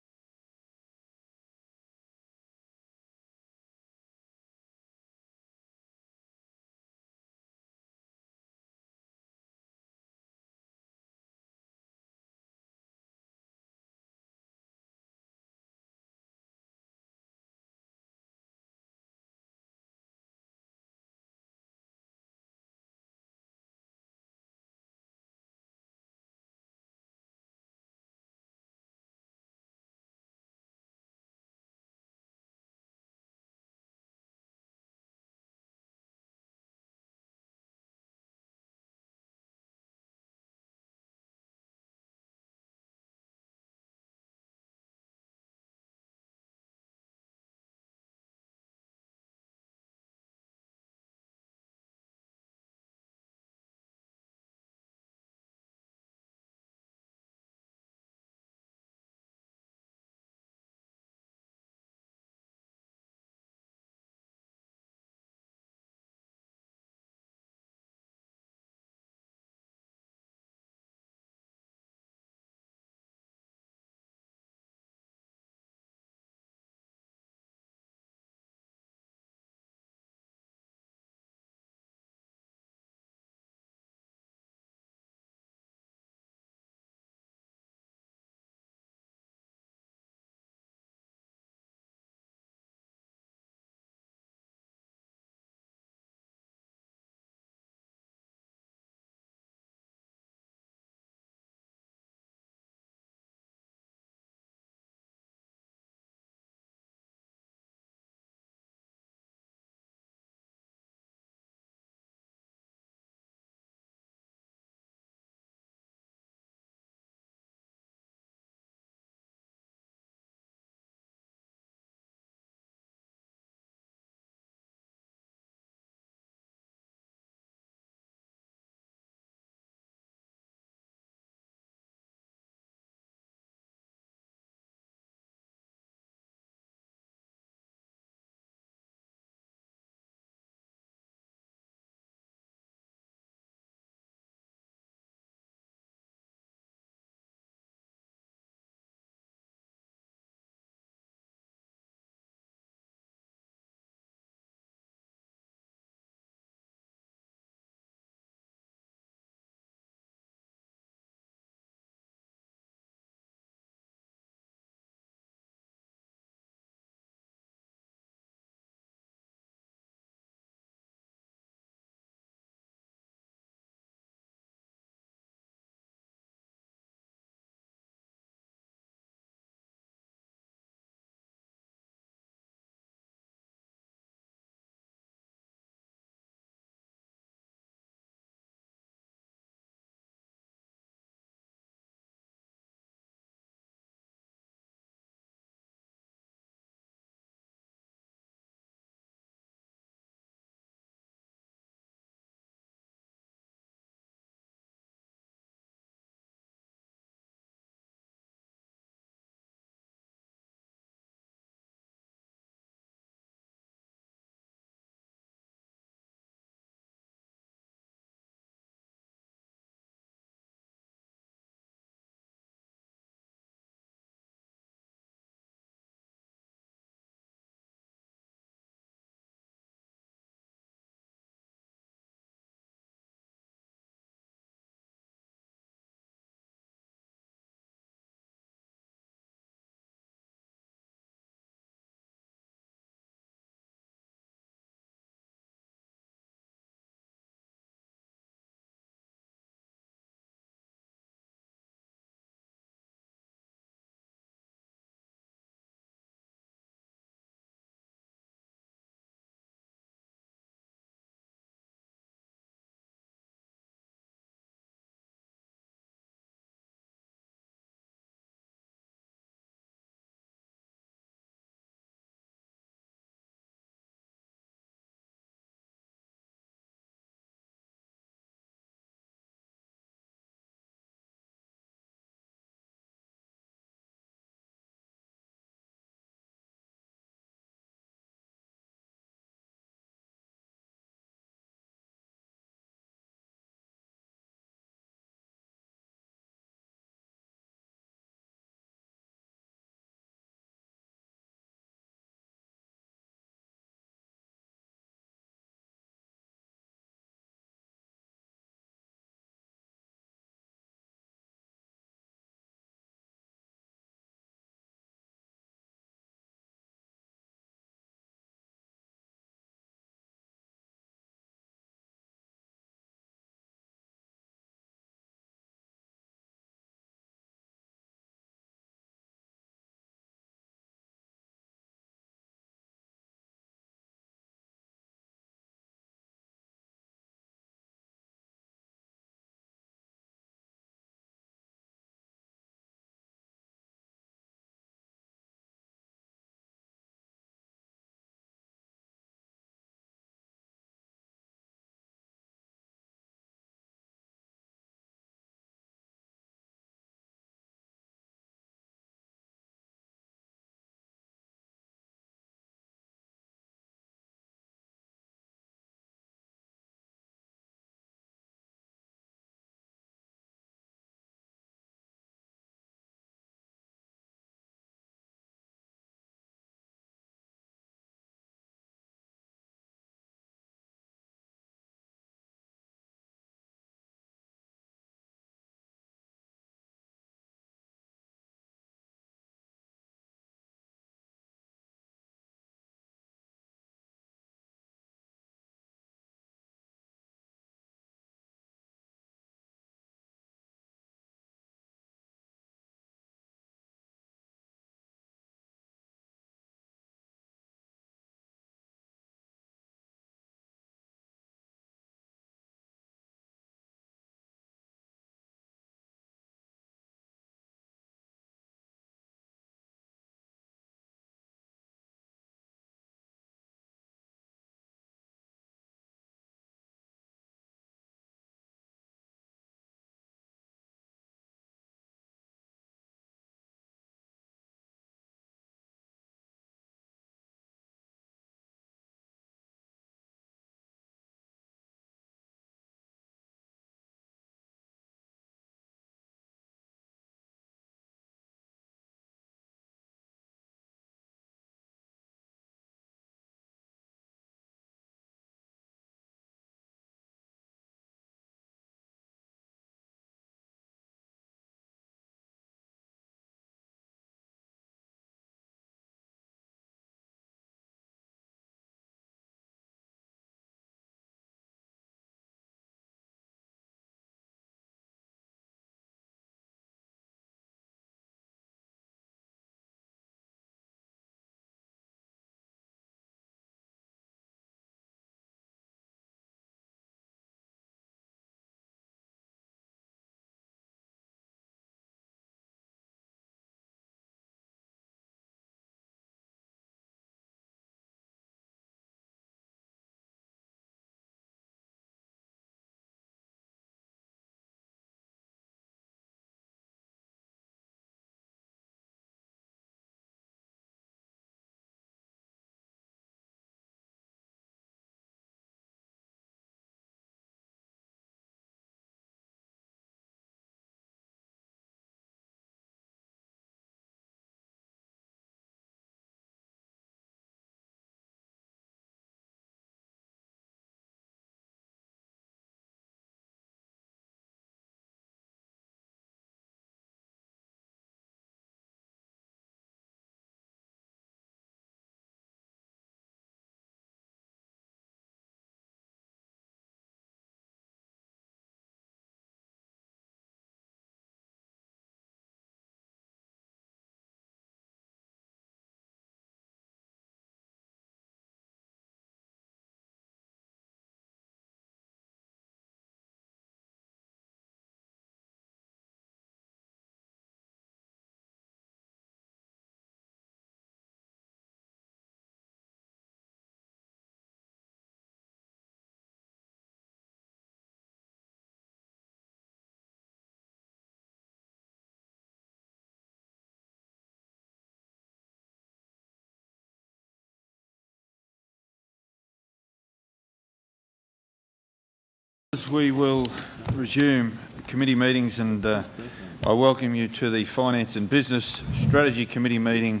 Councillors, we will resume committee meetings, and I welcome you to the Finance and Business Strategy Committee meeting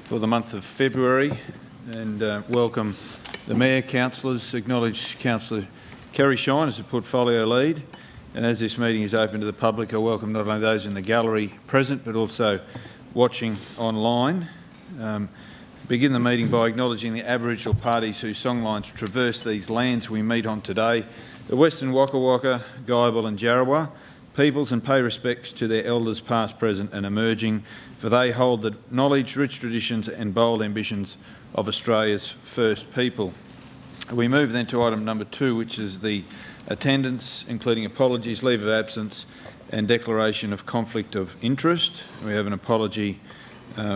for the month of February, and welcome the Mayor, councillors, acknowledge Councillor Kerry Shine as the portfolio lead. And as this meeting is open to the public, I welcome not only those in the gallery present but also watching online. Begin the meeting by acknowledging the Aboriginal parties whose songlines traverse these lands we meet on today, the Western Waka Waka, Guyabal and Jarrawa peoples, and pay respects to their elders past, present and emerging, for they hold the knowledge, rich traditions and bold ambitions of Australia's first people. We move then to item number 2, which is the attendance, including apologies, leave of absence and declaration of conflict of interest. We have an apology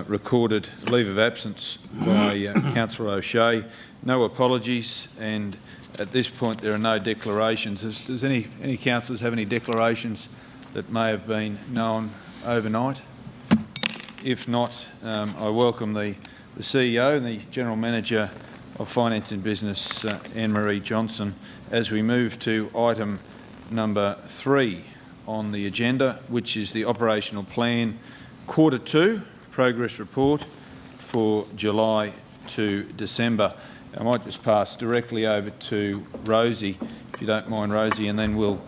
recorded, leave of absence by Councillor O'Shea. No apologies, and at this point there are no declarations. Does any councillors have any declarations that may have been known overnight? If not, I welcome the CEO and the General Manager of Finance and Business, Anne-Marie Johnson, as we move to item number 3 on the agenda, which is the Operational Plan Quarter 2 Progress Report for July to December. I might just pass directly over to Rosie, if you don't mind, Rosie, and then we'll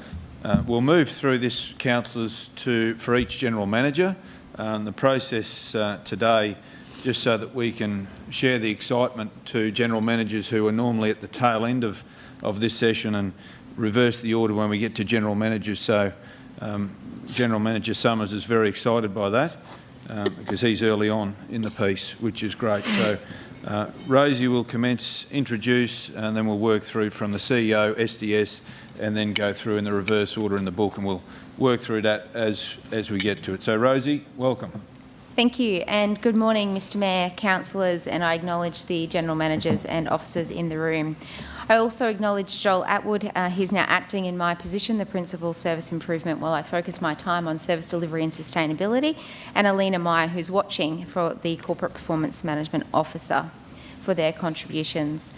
move through this, councillors, for each General Manager. The process today, just so that we can share the excitement to General Managers who are normally at the tail end of this session, and reverse the order when we get to General Managers. So General Manager Summers is very excited by that because he's early on in the piece, which is great. So Rosie will introduce, and then we'll work through from the CEO, SDS, and then go through in the reverse order in the book, and we'll work through that as we get to it. So Rosie, welcome. Thank you, and good morning, Mr Mayor, councillors, and I acknowledge the General Managers and officers in the room. I also acknowledge Joel Atwood. He's now acting in my position, the Principal Service Improvement, while I focus my time on service delivery and sustainability, and Alina Meyer, who's watching, for the Corporate Performance Management Officer, for their contributions.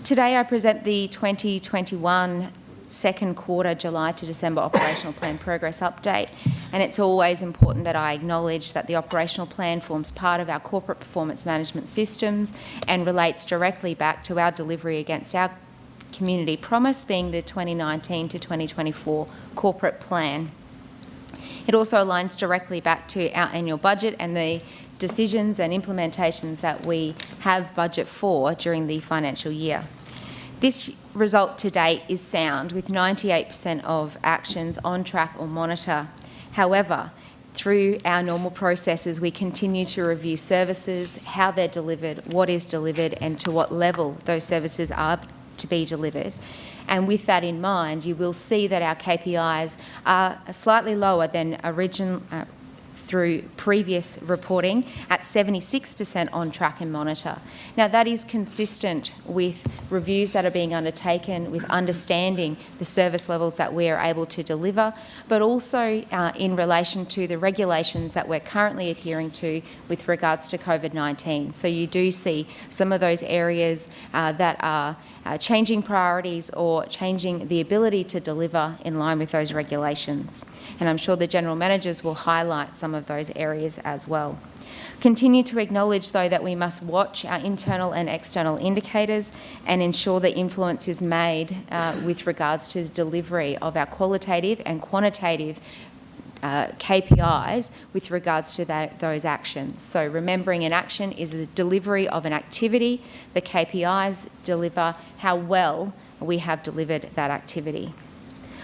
Today I present the 2021 second quarter, July to December Operational Plan Progress Update, and it's always important that I acknowledge that the Operational Plan forms part of our corporate performance management systems and relates directly back to our delivery against our community promise, being the 2019 to 2024 Corporate Plan. It also aligns directly back to our annual budget and the decisions and implementations that we have budget for during the financial year. This result to date is sound, with 98% of actions on track or monitor. However, through our normal processes, we continue to review services, how they're delivered, what is delivered, and to what level those services are to be delivered. And with that in mind, you will see that our KPIs are slightly lower than through previous reporting, at 76% on track and monitor. Now, that is consistent with reviews that are being undertaken, with understanding the service levels that we are able to deliver, but also in relation to the regulations that we're currently adhering to with regards to COVID-19. So you do see some of those areas that are changing priorities or changing the ability to deliver in line with those regulations. And I'm sure the General Managers will highlight some of those areas as well. Continue to acknowledge, though, that we must watch our internal and external indicators and ensure that influence is made with regards to the delivery of our qualitative and quantitative KPIs with regards to those actions. So remembering an action is the delivery of an activity. The KPIs deliver how well we have delivered that activity.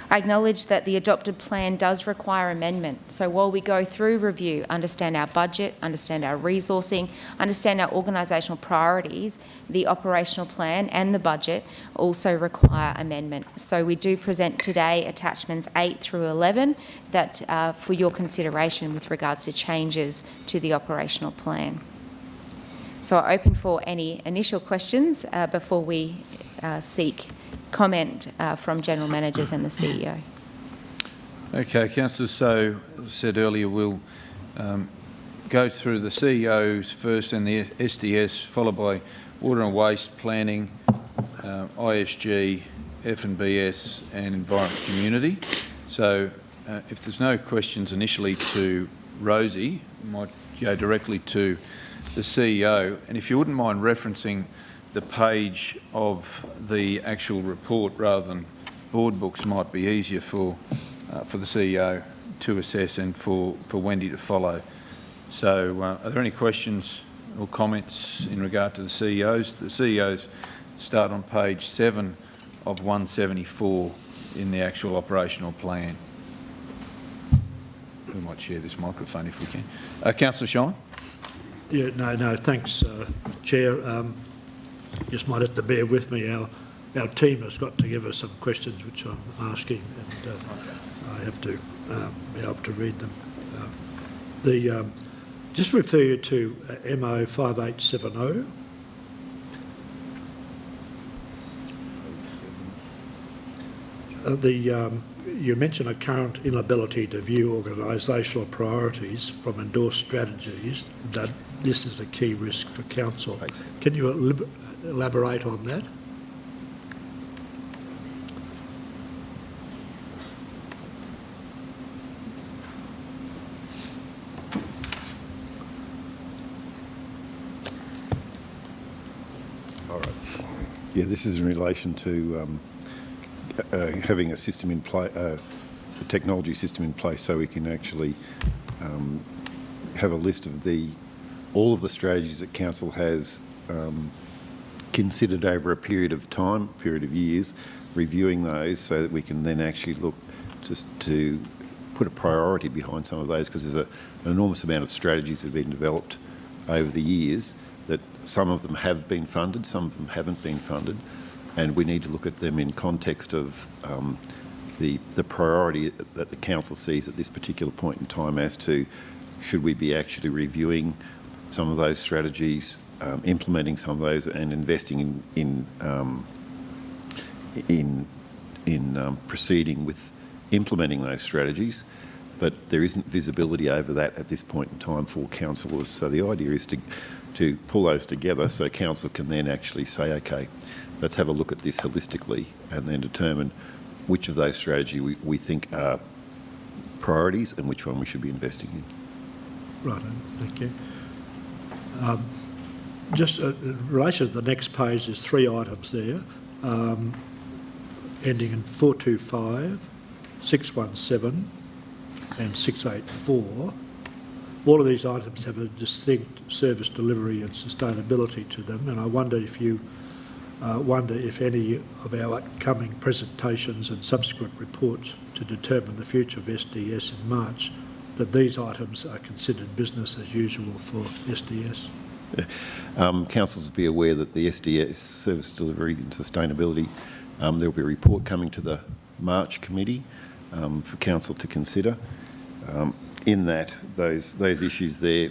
I acknowledge that the adopted plan does require amendment. So while we go through review, understand our budget, understand our resourcing, understand our organisational priorities, the operational plan and the budget also require amendment. So we do present today attachments 8 through 11 that for your consideration with regards to changes to the operational plan. So I open for any initial questions before we seek comment from General Managers and the CEO. Okay, Councillor, so as I said earlier, we'll go through the CEOs first and the SDS, followed by Water and Waste Planning, ISG, F&BS and Environment Community. So if there's no questions initially to Rosie, we might go directly to the CEO. And if you wouldn't mind referencing the page of the actual report rather than board books, might be easier for the CEO to assess and for Wendy to follow. So are there any questions or comments in regard to the CEOs? The CEOs start on page 7 of 174 in the actual operational plan. We might share this microphone if we can. Councillor Shine? Yeah, no, thanks, Chair. Just might have to bear with me. Our team has got to give us some questions which I'm asking, and I have to be able to read them. Just refer you to MO 5870. You mention a current inability to view organisational priorities from endorsed strategies, that this is a key risk for council. Can you elaborate on that? All right. Yeah, this is in relation to having a system in place, a technology system in place, so we can actually have a list of all of the strategies that council has considered over a period of time, period of years, reviewing those so that we can then actually look just to put a priority behind some of those, because there's an enormous amount of strategies that have been developed over the years that some of them have been funded, some of them haven't been funded, and we need to look at them in context of the priority that the council sees at this particular point in time as to should we be actually reviewing some of those strategies, implementing some of those, and investing in proceeding with implementing those strategies. But there isn't visibility over that at this point in time for councillors. So the idea is to pull those together so council can then actually say, okay, let's have a look at this holistically and then determine which of those strategies we think are priorities and which one we should be investing in. Right, thank you. Just in relation to the next page, there's 3 items there, ending in 425, 617 and 684. All of these items have a distinct service delivery and sustainability to them, and I wonder if you wonder if any of our upcoming presentations and subsequent reports to determine the future of SDS in March, that these items are considered business as usual for SDS. Councils will be aware that the SDS, Service Delivery and Sustainability, there will be a report coming to the March committee for council to consider. In that, those issues there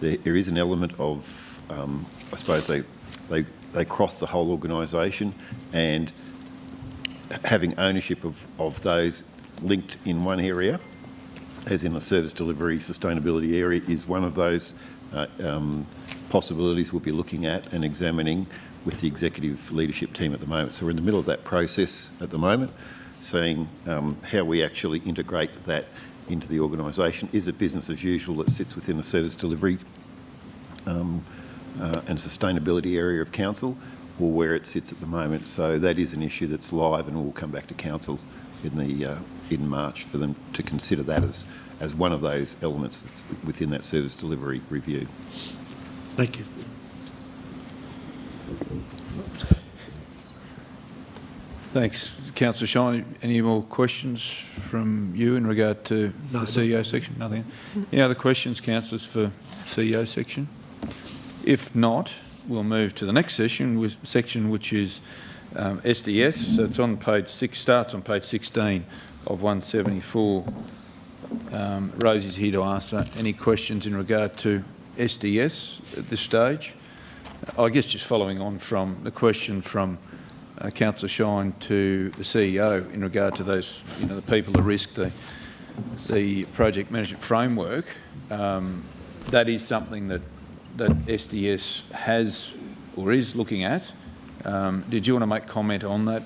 is an element of, I suppose they cross the whole organisation, and having ownership of those linked in one area, as in the service delivery sustainability area, is one of those possibilities we'll be looking at and examining with the executive leadership team at the moment. So we're in the middle of that process at the moment, seeing how we actually integrate that into the organisation. Is it business as usual that sits within the service delivery and sustainability area of council, or where it sits at the moment? So that is an issue that's live, and we'll come back to council in March for them to consider that as one of those elements that's within that service delivery review. Thank you. Thanks. Councillor Shine, any more questions from you in regard to the CEO section? Nothing. Any other questions, councillors, for CEO section? If not, we'll move to the next section, which is SDS. So it's on page 6, starts on page 16 of 174. Rosie's here to answer any questions in regard to SDS at this stage. I guess just following on from the question from Councillor Shine to the CEO in regard to those, the people at risk, the project management framework, that is something that SDS has or is looking at Did you want to make comment on that,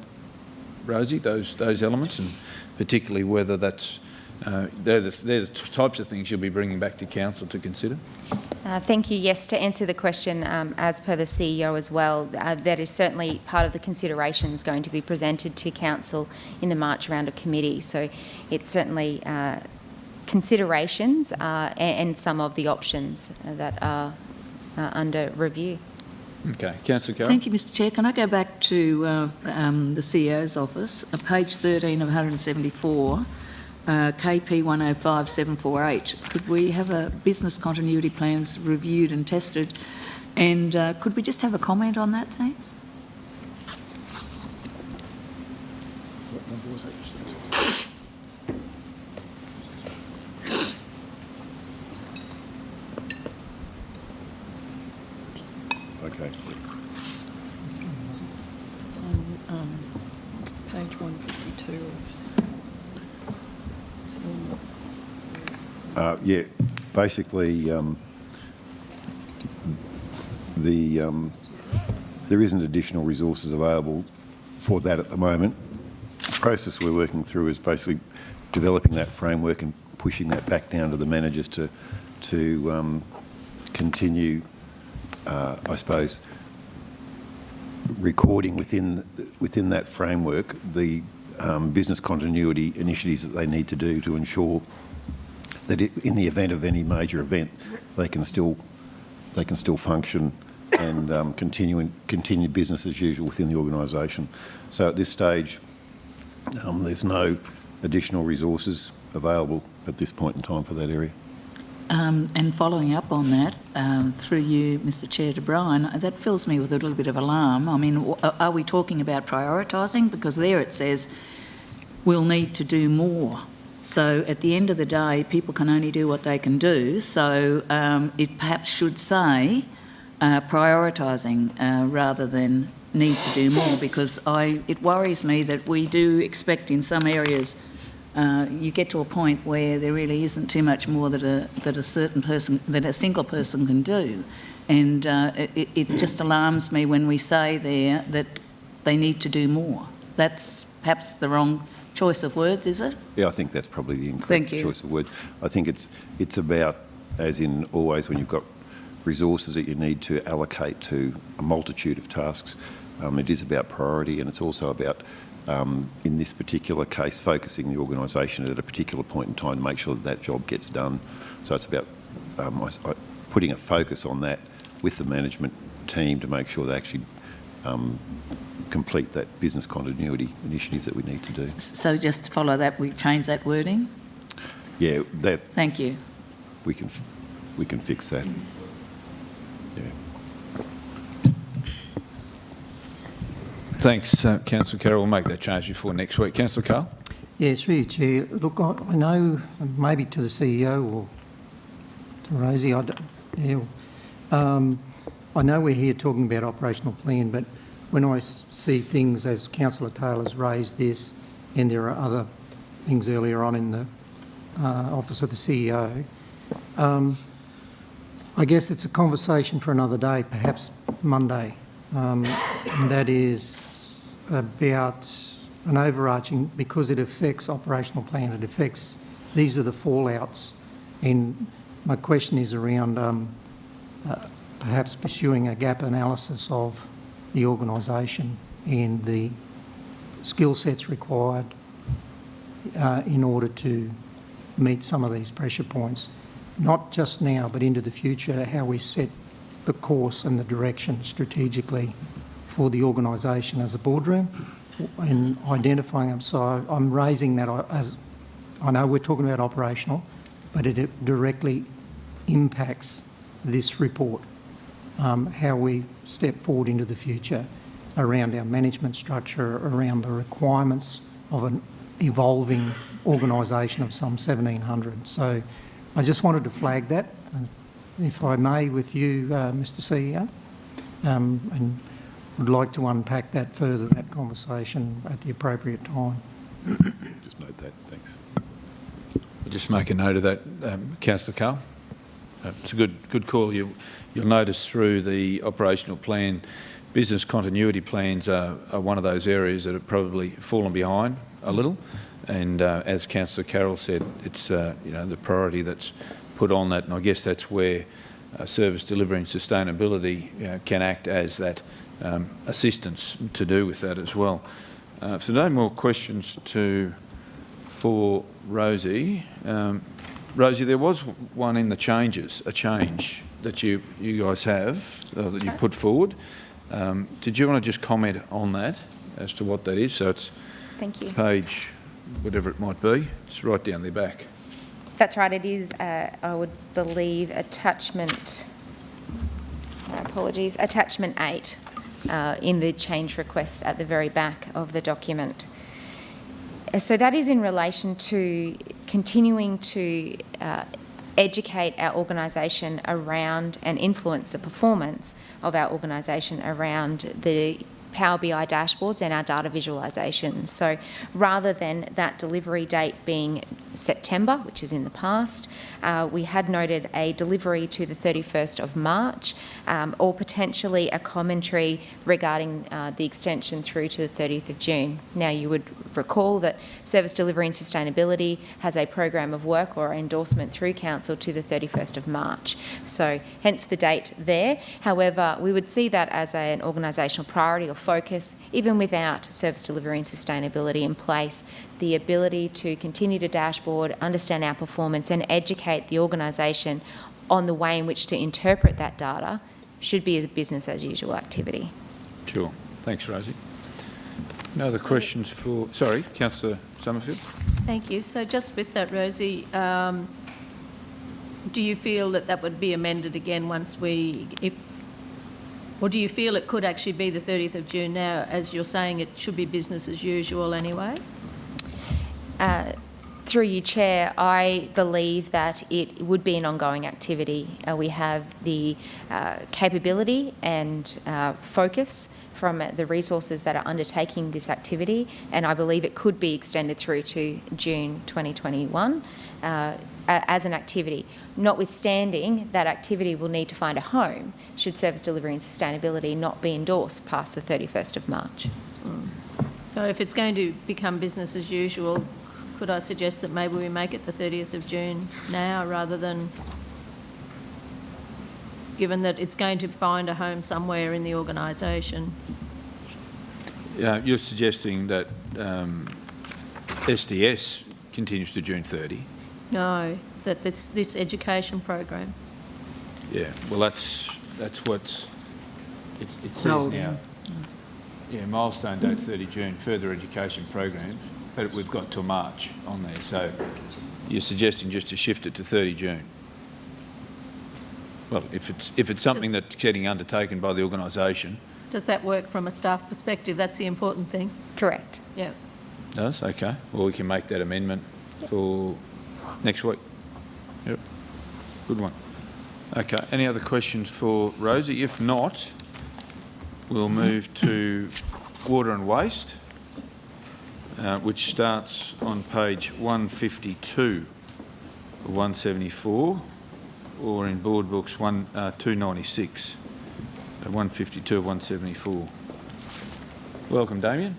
Rosie, those elements, and particularly whether that's they're the types of things you'll be bringing back to council to consider? Thank you. Yes, to answer the question, as per the CEO as well, that is certainly part of the considerations going to be presented to council in the March round of committee. So it's certainly considerations and some of the options that are under review. Okay. Councillor Carroll. Thank you, Mr Chair. Can I go back to the CEO's office, page 13 of 174, KP 105748. Could we have a business continuity plans reviewed and tested? And could we just have a comment on that, thanks? Okay. It's on page 152 Yeah, basically, there isn't additional resources available for that at the moment. The process we're working through is basically developing that framework and pushing that back down to the managers to continue, I suppose, recording within that framework the business continuity initiatives that they need to do to ensure that in the event of any major event, they can still function and continue business as usual within the organisation. So at this stage, there's no additional resources available at this point in time for that area. And following up on that, through you, Mr Chair, to Brian, that fills me with a little bit of alarm. I mean, are we talking about prioritising? Because there it says we'll need to do more. So at the end of the day, people can only do what they can do. So it perhaps should say prioritising rather than need to do more, because it worries me that we do expect in some areas you get to a point where there really isn't too much more that a single person can do, and it just alarms me when we say there that they need to do more. That's perhaps the wrong choice of words, is it? Yeah, I think that's probably the incorrect choice of words. I think it's about, as in always when you've got resources that you need to allocate to a multitude of tasks, it is about priority, and it's also about in this particular case, focusing the organisation at a particular point in time to make sure that job gets done. So it's about putting a focus on that with the management team to make sure they actually complete that business continuity initiatives that we need to do. So just to follow that, we change that wording? Yeah, Thank you. We can fix that. Yeah. Thanks, Councillor Carroll. We'll make that change before next week. Councillor Carl? Yeah, through you, Chair. Look, I know, maybe to the CEO or to Rosie, I know we're here talking about operational plan, but when I see things, as Councillor Taylor's raised this, and there are other things earlier on in the office of the CEO, I guess it's a conversation for another day, perhaps Monday, and that is about an overarching, because it affects operational plan, it affects, these are the fallouts, and my question is around perhaps pursuing a gap analysis of the organisation and the skill sets required in order to meet some of these pressure points, not just now but into the future, how we set the course and the direction strategically for the organisation as a boardroom and identifying them. So I'm raising that as, I know we're talking about operational, but it directly impacts this report, how we step forward into the future around our management structure, around the requirements of an evolving organisation of some 1,700. So I just wanted to flag that, if I may, with you, Mr CEO, and would like to unpack that further, that conversation at the appropriate time. Just note that, thanks. I'll just make a note of that, Councillor Carl. It's a good call. You'll notice through the operational plan business continuity plans are one of those areas that have probably fallen behind a little. And as Councillor Carroll said, it's the priority that's put on that, and I guess that's where service delivery and sustainability can act as that assistance to do with that as well. So no more questions for Rosie. Rosie, there was one in the changes, a change that you guys have that you put forward. Did you want to just comment on that as to what that is? So it's Thank you. page, whatever it might be, it's right down the back. That's right, it is, I would believe, attachment 8 in the change request at the very back of the document. So that is in relation to continuing to educate our organisation around and influence the performance of our organisation around the Power BI dashboards and our data visualisations. So rather than that delivery date being September, which is in the past, we had noted a delivery to the 31st of March or potentially a commentary regarding the extension through to the 30th of June. Now, you would recall that Service Delivery and Sustainability has a program of work or endorsement through Council to the 31st of March. So hence the date there. However, we would see that as an organisational priority or focus, even without Service Delivery and Sustainability in place. The ability to continue to dashboard, understand our performance and educate the organisation on the way in which to interpret that data should be a business as usual activity. Sure. Thanks, Rosie. No other questions for... Sorry, Councillor Summerfield. Thank you. So just with that, Rosie, do you feel that that would be amended again once or do you feel it could actually be the 30th of June now, as you're saying it should be business as usual anyway? Through you, Chair, I believe that it would be an ongoing activity. We have the capability and focus from the resources that are undertaking this activity, and I believe it could be extended through to June 2021 as an activity. Notwithstanding, that activity will need to find a home should Service Delivery and Sustainability not be endorsed past the 31st of March. So if it's going to become business as usual, could I suggest that maybe we make it the 30th of June now rather than, given that it's going to find a home somewhere in the organisation? You're suggesting that SDS continues to June 30? No, that this education program. Yeah, well, that's what's... It says now. Yeah, milestone date 30 June, further education programs, but we've got till March on there. So you're suggesting just to shift it to 30 June? Well, if it's something that's getting undertaken by the organisation. Does that work from a staff perspective? That's the important thing. Correct. Yeah. Does? Okay. Well, we can make that amendment for next week. Yep. Good one. Okay. Any other questions for Rosie? If not, we'll move to water and waste, which starts on page 152 or 174, or in board books 296, 152 or 174. Welcome, Damien.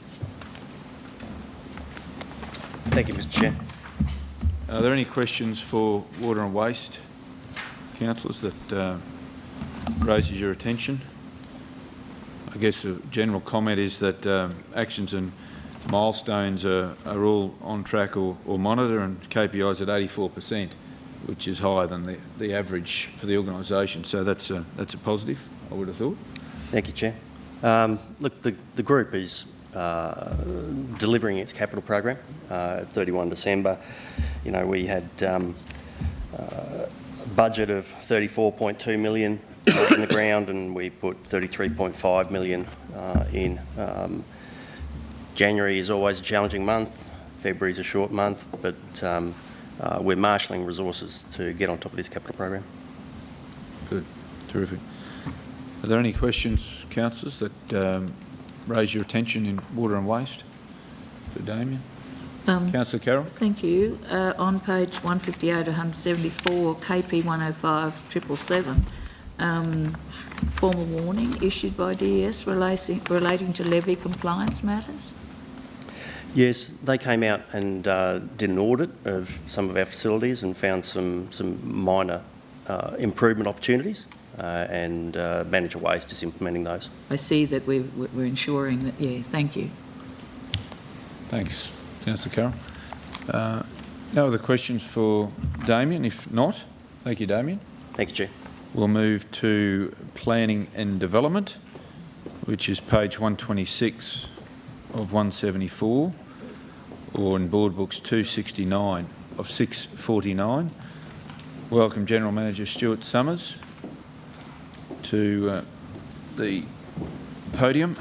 Thank you, Mr. Chair. Are there any questions for water and waste, councillors, that raises your attention? I guess the general comment is that actions and milestones are all on track or monitor, and KPIs at 84%, which is higher than the average for the organisation. So that's a positive, I would have thought. Thank you, Chair. Look, the group is delivering its capital program. 31 December, you know, we had a budget of 34.2 million in the ground, and we put 33.5 million in. January is always a challenging month. February is a short month, but we're marshalling resources to get on top of this capital program. Good, terrific. Are there any questions, councillors, that raise your attention in water and waste for Damien? Councillor Carroll. Thank you. On page 158, 174, KP 105 777, formal warning issued by DES relating to levy compliance matters? Yes, they came out and did an audit of some of our facilities and found some minor improvement opportunities and manager ways just implementing those. I see that we're ensuring that, yeah, thank you. Thanks, Councillor Carroll. No other questions for Damien? If not, thank you, Damien. Thank you, Chair. We'll move to Planning and Development, which is page 126 of 174, or in Board Books 269 of 649. Welcome General Manager Stuart Summers to the podium.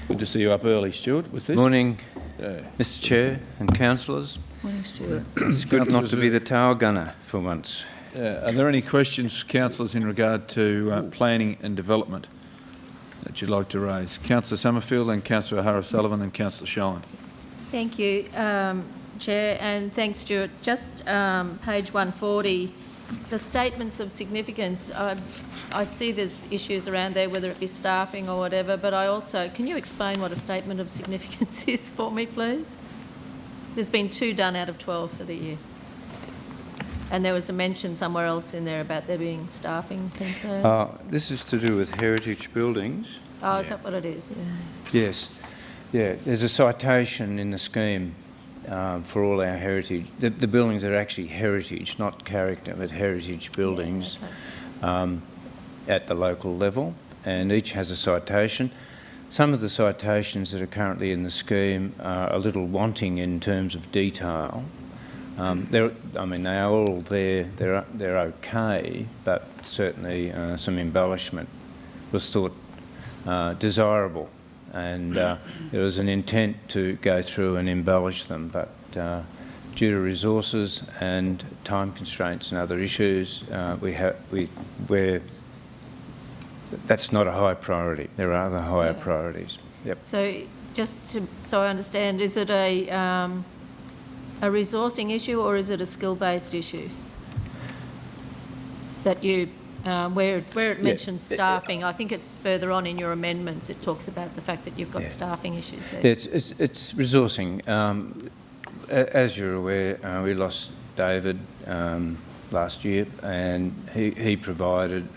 Good to see you up early, Stuart, with this. Morning, Mr Chair and councillors. Morning, Stuart. It's good not to be the tower gunner for once. Are there any questions, councillors, in regard to planning and development that you'd like to raise? Councillor Summerfield, and Councillor O'Hara-Sullivan, and Councillor Shine. Thank you, Chair, and thanks, Stuart. Just page 140, the statements of significance, I see there's issues around there, whether it be staffing or whatever, but I also, can you explain what a statement of significance is for me, please? There's been 2 done out of 12 for the year. And there was a mention somewhere else in there about there being staffing concerns. This is to do with heritage buildings. Oh, is that what it is? Yes. Yeah, there's a citation in the scheme for all our heritage. The buildings are actually heritage, not character, but heritage buildings at the local level, and each has a citation. Some of the citations that are currently in the scheme are a little wanting in terms of detail. They are all there. They're okay, but certainly some embellishment was thought desirable, and there was an intent to go through and embellish them, but due to resources and time constraints and other issues, that's not a high priority. There are other higher priorities. Yep. So just so I understand, is it a resourcing issue or is it a skill-based issue? That you, where it mentions staffing, I think it's further on in your amendments, it talks about the fact that you've got staffing issues there. It's resourcing. As you're aware, we lost David last year, and he provided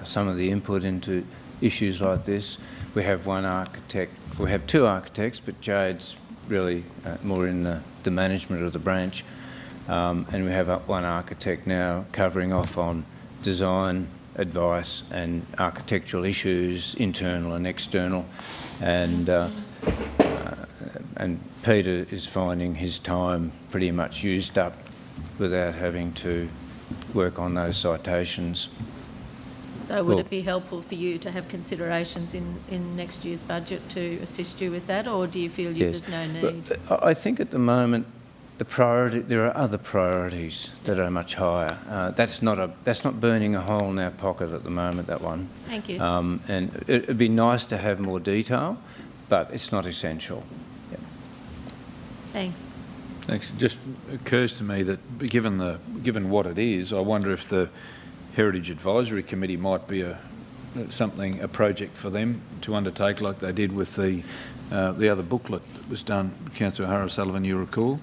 some of the input into issues like this. We have one architect, we have 2 architects, but Jade's really more in the management of the branch, and we have one architect now covering off on design advice and architectural issues, internal and external, and Peter is finding his time pretty much used up without having to work on those citations. So would it be helpful for you to have considerations in next year's budget to assist you with that, or do you feel there's no need? But I think at the moment there are other priorities that are much higher. That's not burning a hole in our pocket at the moment, that one. Thank you. And it'd be nice to have more detail, but it's not essential. Yep. Thanks. Thanks. It just occurs to me that given what it is, I wonder if the Heritage Advisory Committee might be a project for them to undertake, like they did with the other booklet that was done. Councillor O'Hara-Sullivan, you recall?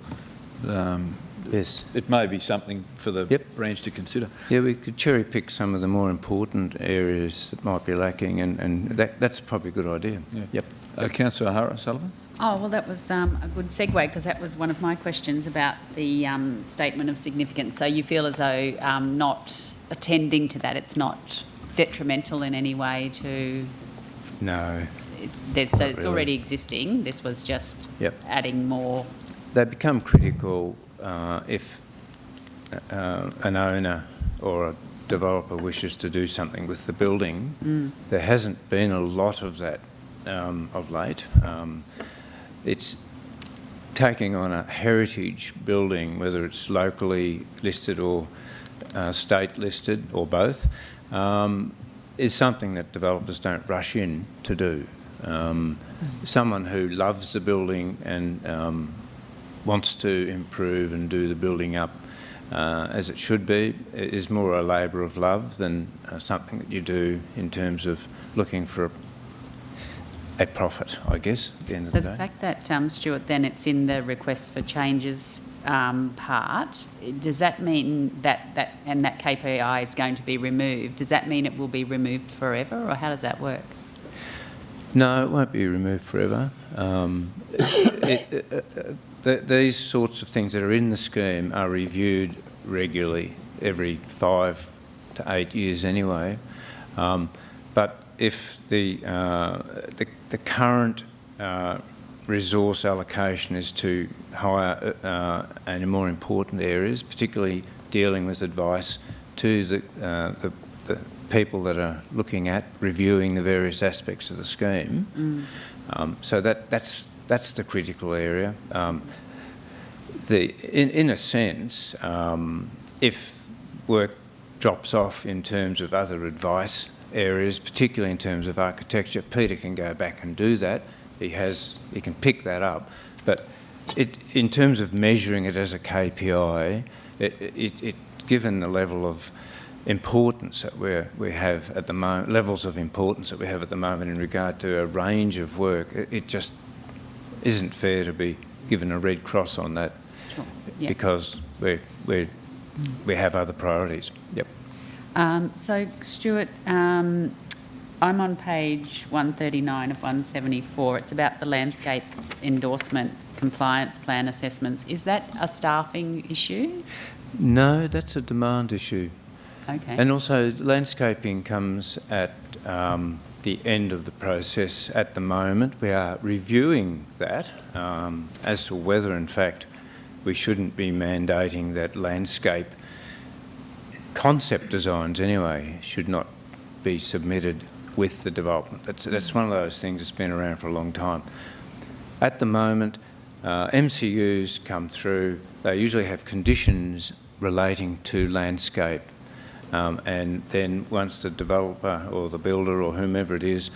Yes. It may be something for the branch to consider. Yeah, we could cherry pick some of the more important areas that might be lacking, and that's probably a good idea. Yeah. Yep. Councillor O'Hara-Sullivan? Oh, well, that was a good segue, because that was one of my questions about the statement of significance. So you feel as though not attending to that, it's not detrimental in any way to... No. So it's already existing. This was just adding more... They become critical if an owner or a developer wishes to do something with the building. There hasn't been a lot of that of late. It's taking on a heritage building, whether it's locally listed or state listed or both, is something that developers don't rush in to do. Someone who loves the building and wants to improve and do the building up as it should be. It is more a labour of love than something that you do in terms of looking for a profit, I guess, at the end of So the the day. fact that, Stuart, then it's in the request for changes part, does that mean that KPI is going to be removed? Does that mean it will be removed forever, or how does that work? No, it won't be removed forever. These sorts of things that are in the scheme are reviewed regularly, every 5 to 8 years anyway. But if the current resource allocation is to higher and more important areas, particularly dealing with advice to the people that are looking at reviewing the various aspects of the scheme. So that's the critical area. In a sense, if work drops off in terms of other advice areas, particularly in terms of architecture, Peter can go back and do that. He can pick that up, but in terms of measuring it as a KPI, given the level of importance that we have at the moment, levels of importance that we have at the moment in regard to a range of work, it just isn't fair to be given a red cross on that. Sure. Yep. Because we have other priorities. Yep. So, Stuart, I'm on page 139 of 174. It's about the landscape endorsement compliance plan assessments. Is that a staffing issue? No, that's a demand issue. Okay. And also, landscaping comes at the end of the process at the moment. We are reviewing that as to whether, in fact, we shouldn't be mandating that landscape concept designs anyway should not be submitted with the development. That's one of those things that's been around for a long time. At the moment, MCUs come through. They usually have conditions relating to landscape. And then once the developer or the builder or whomever it is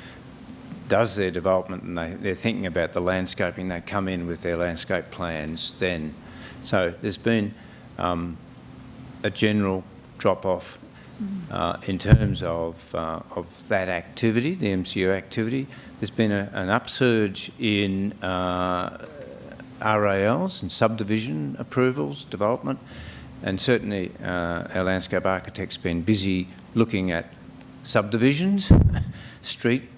does their development and they're thinking about the landscaping, they come in with their landscape plans then. So there's been a general drop-off in terms of that activity, the MCU activity. There's been an upsurge in RALs and subdivision approvals, development, and certainly our landscape architect's been busy looking at subdivisions, street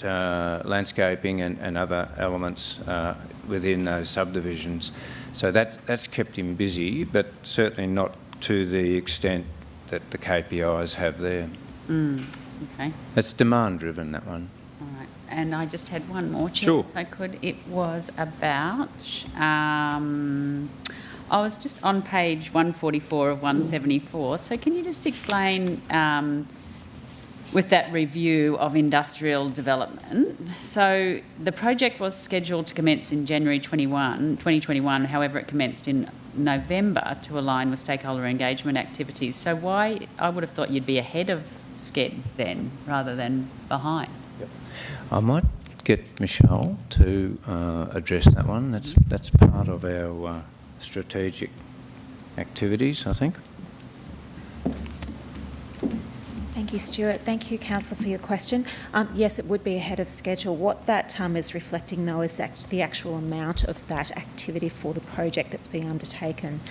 landscaping and other elements within those subdivisions. So that's kept him busy, but certainly not to the extent that the KPIs have there. Okay. It's demand-driven, that one. All right. And I just had one more, Chair, Sure. if I could. It was about... I was just on page 144 of 174. So can you just explain, with that review of industrial development, so the project was scheduled to commence in January 2021, however it commenced in November to align with stakeholder engagement activities. So why, I would have thought you'd be ahead of sched then, rather than behind. Yep. I might get Michelle to address that one. That's part of our strategic activities, I think. Thank you, Stuart. Thank you, Councillor, for your question. Yes, it would be ahead of schedule. What that is reflecting, though, is that the actual amount of that activity for the project that's being undertaken.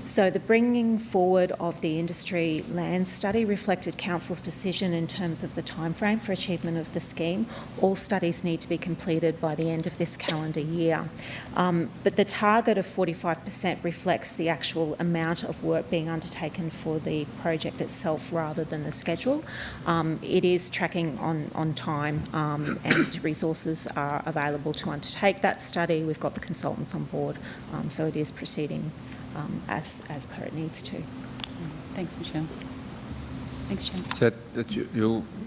So the bringing forward of the industry land study reflected Council's decision in terms of the timeframe for achievement of the scheme. All studies need to be completed by the end of this calendar year. But the target of 45% reflects the actual amount of work being undertaken for the project itself rather than the schedule. It is tracking on time and resources are available to undertake that study. We've got the consultants on board, so it is proceeding as per it needs to. Thanks, Michelle. Thanks, Chair.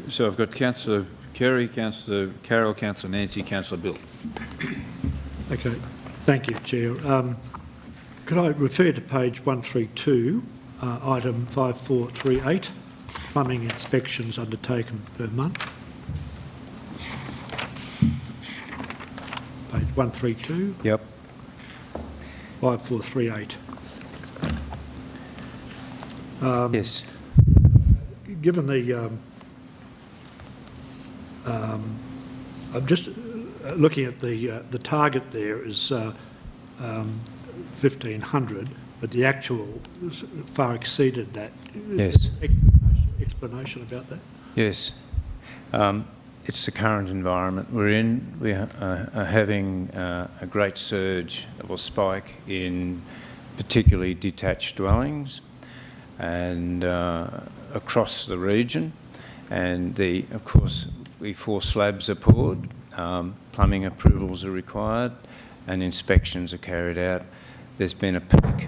So I've got Councillor Kerry, Councillor Carroll, Councillor Nancy, Councillor Bill. Okay, thank you, Chair. Could I refer to page 132, item 5438, plumbing inspections undertaken per month? Page 132. Yep. 5438. Yes. Given the, I'm just looking at the target there is 1,500, but the actual far exceeded that. Yes. Explanation about that? Yes. It's the current environment we're in. We are having a great surge or spike in particularly detached dwellings and across the region. And of course, before slabs are poured, plumbing approvals are required and inspections are carried out. There's been a peak.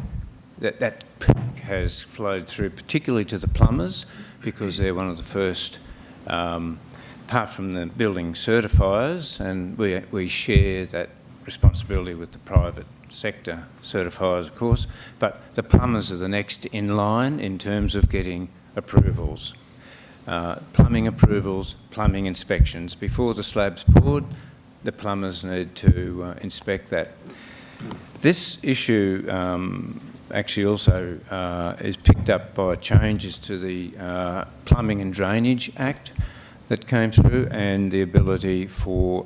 That peak has flowed through, particularly to the plumbers, because they're one of the first, apart from the building certifiers, and we share that responsibility with the private sector certifiers, of course, but the plumbers are the next in line in terms of getting approvals. Plumbing approvals, plumbing inspections. Before the slab's poured, the plumbers need to inspect that. This issue actually also is picked up by changes to the Plumbing and Drainage Act that came through, and the ability for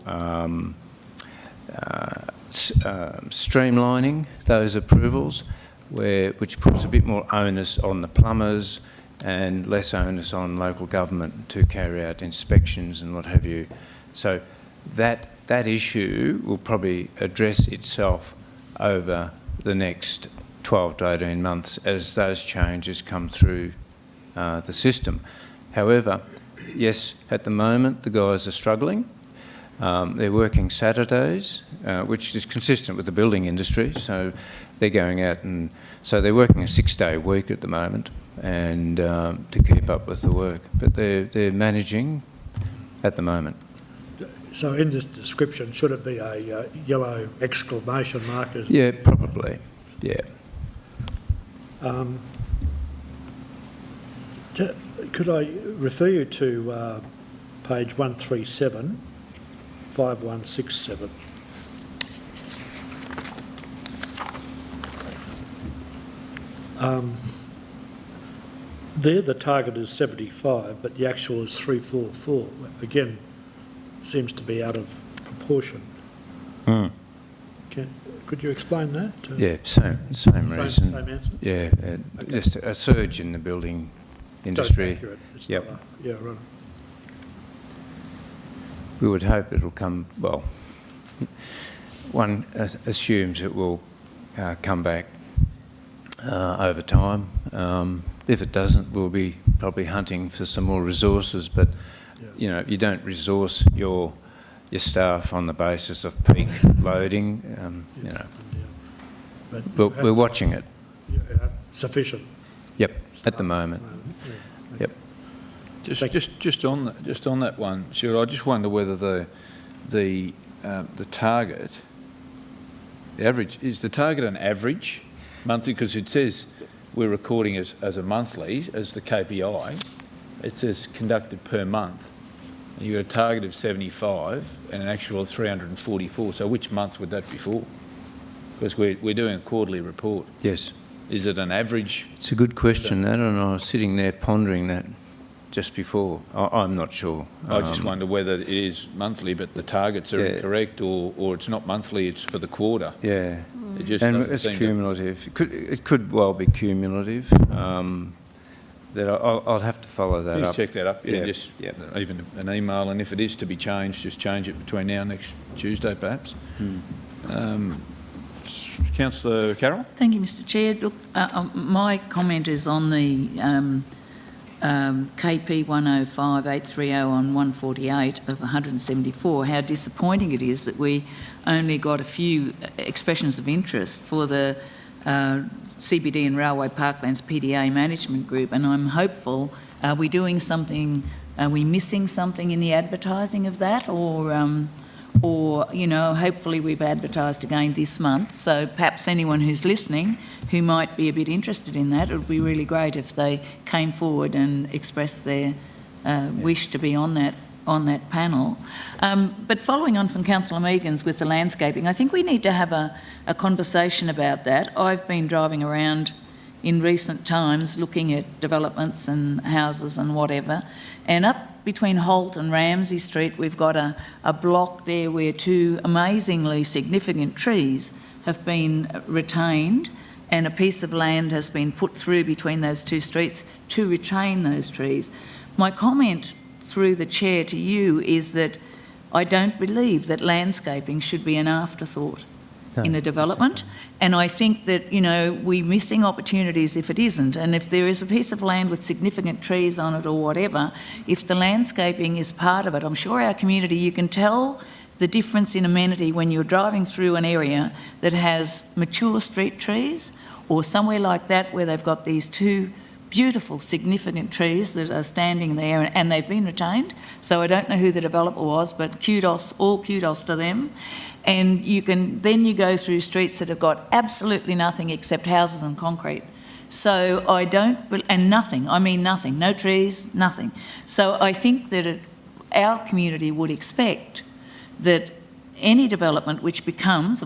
streamlining those approvals, which puts a bit more onus on the plumbers and less onus on local government to carry out inspections and what have you. So that issue will probably address itself over the next 12 to 18 months as those changes come through the system. However, yes, at the moment the guys are struggling. They're working Saturdays, which is consistent with the building industry, so they're going out and so they're working a 6-day week at the moment and to keep up with the work, but they're managing at the moment. So in this description, should it be a yellow exclamation mark? Yeah, probably, yeah. Could I refer you to page 137, 5167? There the target is 75, but the actual is 344. Again, seems to be out of proportion. Mm. Could you explain that? Yeah, same reason. Same answer? Yeah, just a surge in the building industry. Accurate. It's yep. not yeah, right. We would hope it'll come, well, one assumes it will come back over time. If it doesn't, we'll be probably hunting for some more resources, but you know, you don't resource your staff on the basis of peak loading, you know. But we're watching it. Sufficient. Yep, at the moment. Yep. Just on that one, Stuart, I just wonder whether the target, the average, is the target an average monthly? Because it says we're recording as a monthly as the KPI. It says conducted per month. And you've got a target of 75 and an actual of 344. So which month would that be for? Because we're doing a quarterly report. Yes. Is it an average? It's a good question, that, and I was sitting there pondering that just before. I'm not sure. I just wonder whether it is monthly, but the targets are incorrect, or it's not monthly, it's for the quarter. Yeah. It just and doesn't it's seem cumulative. It could well be cumulative. That I'll have to follow that up. Check that up. Yeah, just yeah. Even an email, and if it is to be changed, just change it between now and next Tuesday, perhaps. Councillor Carroll. Thank you, Mr Chair. Look, my comment is on the KP 105830 on 148 of 174, how disappointing it is that we only got a few expressions of interest for the CBD and Railway Parklands PDA Management Group, and I'm hopeful, are we doing something, are we missing something in the advertising of that, or, you know, hopefully we've advertised again this month, so perhaps anyone who's listening who might be a bit interested in that, it would be really great if they came forward and expressed their wish to be on that panel. But following on from Councillor Megan's with the landscaping, I think we need to have a conversation about that. I've been driving around in recent times looking at developments and houses and whatever. And up between Holt and Ramsay Street, we've got a block there where two amazingly significant trees have been retained, and a piece of land has been put through between those two streets to retain those trees. My comment through the chair to you is that I don't believe that landscaping should be an afterthought in a development. And I think that, you know, we're missing opportunities if it isn't. And if there is a piece of land with significant trees on it or whatever, if the landscaping is part of it, I'm sure our community, you can tell the difference in amenity when you're driving through an area that has mature street trees, or somewhere like that where they've got these two beautiful, significant trees that are standing there and they've been retained. So I don't know who the developer was, but kudos, all kudos to them. And you go through streets that have got absolutely nothing except houses and concrete. So nothing, no trees, nothing. So I think that our community would expect that any development which becomes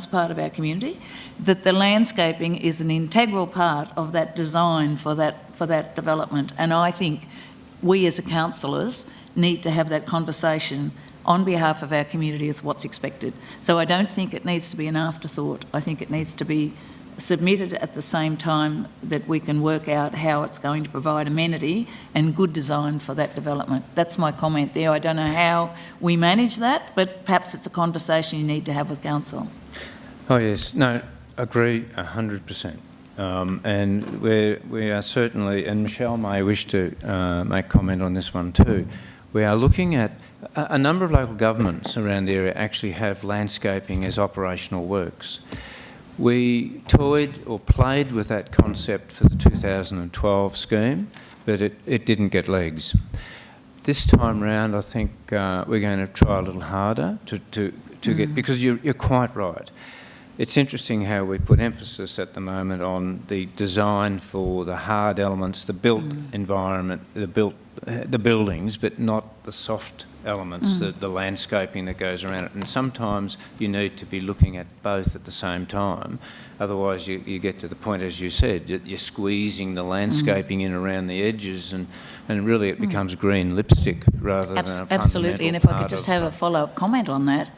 part of our community, that the landscaping is an integral part of that design for that development. And I think we as councillors need to have that conversation on behalf of our community with what's expected. So I don't think it needs to be an afterthought. I think it needs to be submitted at the same time that we can work out how it's going to provide amenity and good design for that development. That's my comment there. I don't know how we manage that, but perhaps it's a conversation you need to have with council. Oh yes, no, agree 100%. And we are certainly, and Michelle may wish to make comment on this one too, we are looking at a number of local governments around the area actually have landscaping as operational works. We toyed or played with that concept for the 2012 scheme, but it didn't get legs. This time round, I think we're going to try a little harder to get, because you're quite right. It's interesting how we put emphasis at the moment on the design for the hard elements, the built environment, the buildings, but not the soft elements, the landscaping that goes around it. And sometimes you need to be looking at both at the same time. Otherwise you get to the point, as you said, you're squeezing the landscaping in around the edges, and really it becomes green lipstick rather than a fundamental Absolutely, and if I could just part have a follow-up comment on that.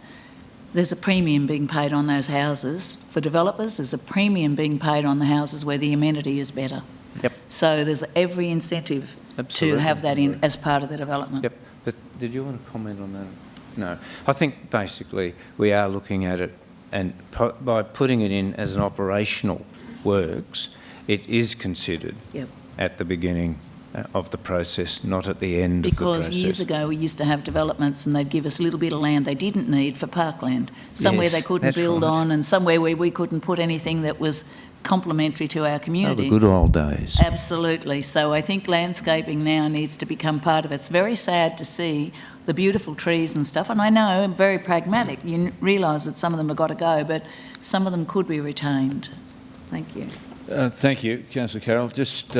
There's a premium being paid on those houses. For developers, there's a premium being paid on the houses where the amenity is better. Yep. So there's every incentive to have that in as part of the development. Yep. But did you want to comment on that? No. I think basically we are looking at it, and by putting it in as an operational works, it is considered at the beginning of the process, not at the end of the process. Because years ago we used to have developments and they'd give us a little bit of land they didn't need for parkland, somewhere they couldn't build on, and somewhere where we couldn't put anything that was complementary to our community. Oh, the good old days. Absolutely. So I think landscaping now needs to become part of it. It's very sad to see the beautiful trees and stuff, and I know I'm very pragmatic. You realise that some of them have got to go, but some of them could be retained. Thank you. Thank you, Councillor Carroll. Just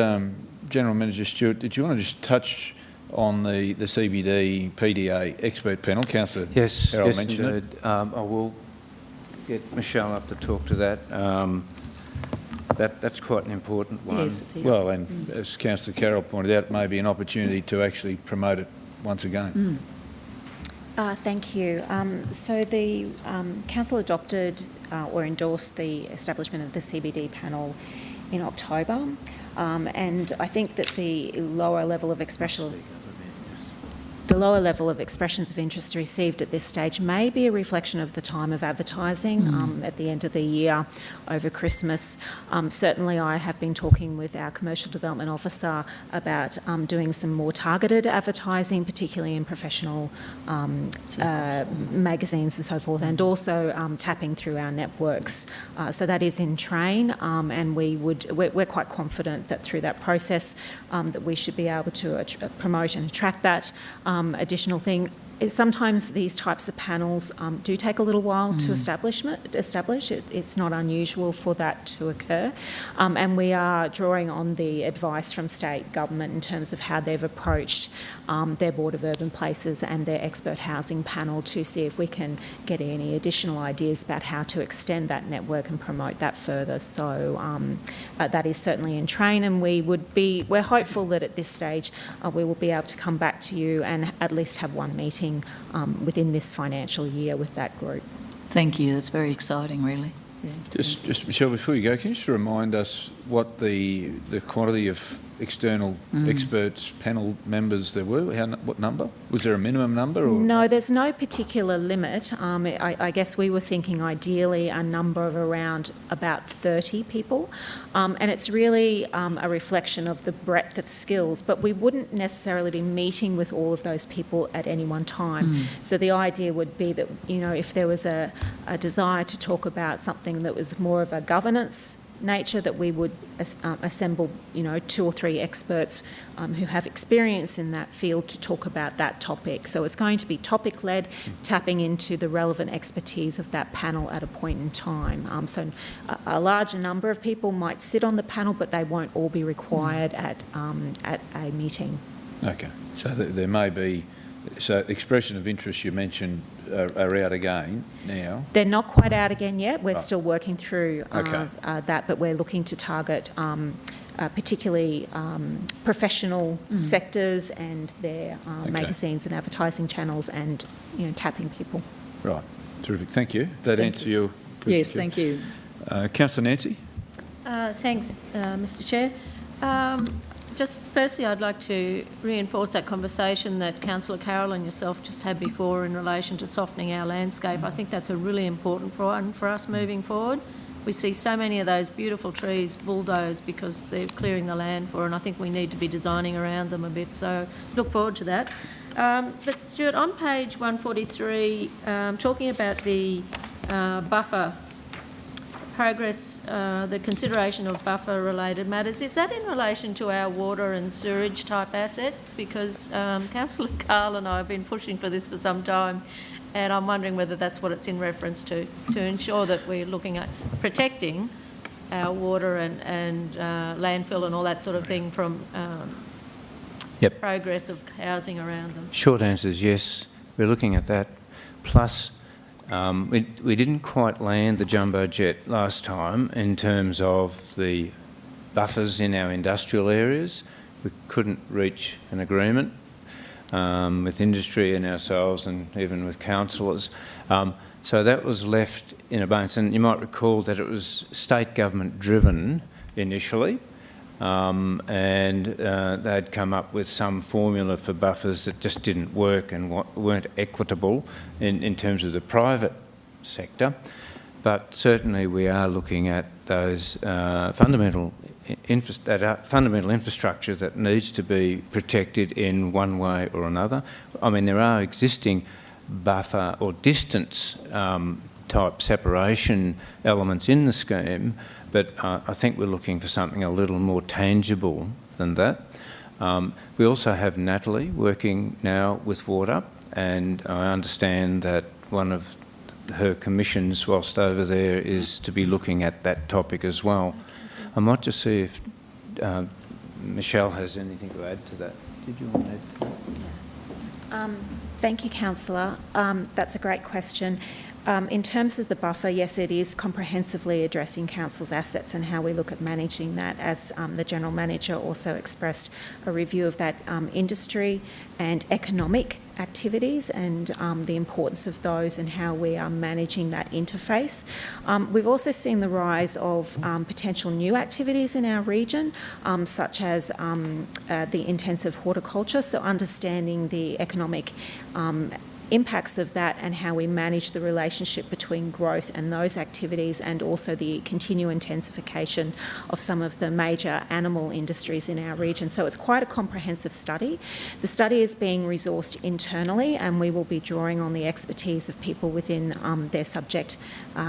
General Manager Stewart, did you want to just touch on the CBD PDA expert panel? Councillor Carroll mentioned it. I will get Michelle up to talk to that. That's quite an important one. Yes, it is. Well, and as Councillor Carroll pointed out, maybe an opportunity to actually promote it once again. Thank you. So the Council adopted or endorsed the establishment of the CBD panel in October, and I think that the lower level of expressions of interest received at this stage may be a reflection of the time of advertising at the end of the year over Christmas. Certainly I have been talking with our Commercial Development Officer about doing some more targeted advertising, particularly in professional magazines and so forth, and also tapping through our networks. So that is in train, and we're quite confident that through that process that we should be able to promote and attract that. Additional thing, Sometimes these types of panels do take a little while to establish. It's not unusual for that to occur. And we are drawing on the advice from state government in terms of how they've approached their Board of Urban Places and their expert housing panel to see if we can get any additional ideas about how to extend that network and promote that further. So that is certainly in train, and we're hopeful that at this stage we will be able to come back to you and at least have one meeting within this financial year with that group. Thank you. That's very exciting, really. Yeah. Just Michelle, before you go, can you just remind us what the quantity of external experts, panel members there were? What number? Was there a minimum number? Or? No, there's no particular limit. I guess we were thinking ideally a number of around about 30 people. And it's really a reflection of the breadth of skills, but we wouldn't necessarily be meeting with all of those people at any one time. So the idea would be that, if there was a desire to talk about something that was more of a governance nature, that we would assemble, 2 or 3 experts who have experience in that field to talk about that topic. So it's going to be topic-led, tapping into the relevant expertise of that panel at a point in time. So a larger number of people might sit on the panel, but they won't all be required at a meeting. Okay, so there may be. So expression of interest you mentioned are out again now? They're not quite out again yet. We're still working through that, but we're looking to target particularly professional sectors and their magazines and advertising channels, and tapping people. Right, terrific. Thank you. That answer your question? Yes, thank you. Councillor Nancy? Thanks, Mr Chair. Just firstly, I'd like to reinforce that conversation that Councillor Carroll and yourself just had before in relation to softening our landscape. I think that's a really important one for us moving forward. We see so many of those beautiful trees bulldozed because they're clearing the land for, and I think we need to be designing around them a bit. So look forward to that. But Stuart, on page 143, talking about the buffer progress, the consideration of buffer-related matters, is that in relation to our water and sewerage type assets? Because Councillor Carl and I have been pushing for this for some time, and I'm wondering whether that's what it's in reference to ensure that we're looking at protecting our water and landfill and all that sort of thing from progress of housing around them. Short answer is yes. We're looking at that. Plus, we didn't quite land the jumbo jet last time in terms of the buffers in our industrial areas. We couldn't reach an agreement with industry and ourselves, and even with councillors. So that was left in abeyance. And you might recall that it was state government driven initially, and they'd come up with some formula for buffers that just didn't work and weren't equitable in terms of the private sector. But certainly we are looking at those fundamental infrastructure that needs to be protected in one way or another. I mean, there are existing buffer or distance type separation elements in the scheme, but I think we're looking for something a little more tangible than that. We also have Natalie working now with water, and I understand that one of her commissions whilst over there is to be looking at that topic as well. I might just see if Michelle has anything to add to that. Did you want to add to that? Thank you, Councillor. That's a great question. In terms of the buffer, yes, it is comprehensively addressing council's assets and how we look at managing that, as the General Manager also expressed a review of that industry and economic activities and the importance of those and how we are managing that interface. We've also seen the rise of potential new activities in our region, such as the intensive horticulture, so understanding the economic impacts of that and how we manage the relationship between growth and those activities, and also the continued intensification of some of the major animal industries in our region. So it's quite a comprehensive study. The study is being resourced internally, and we will be drawing on the expertise of people within their subject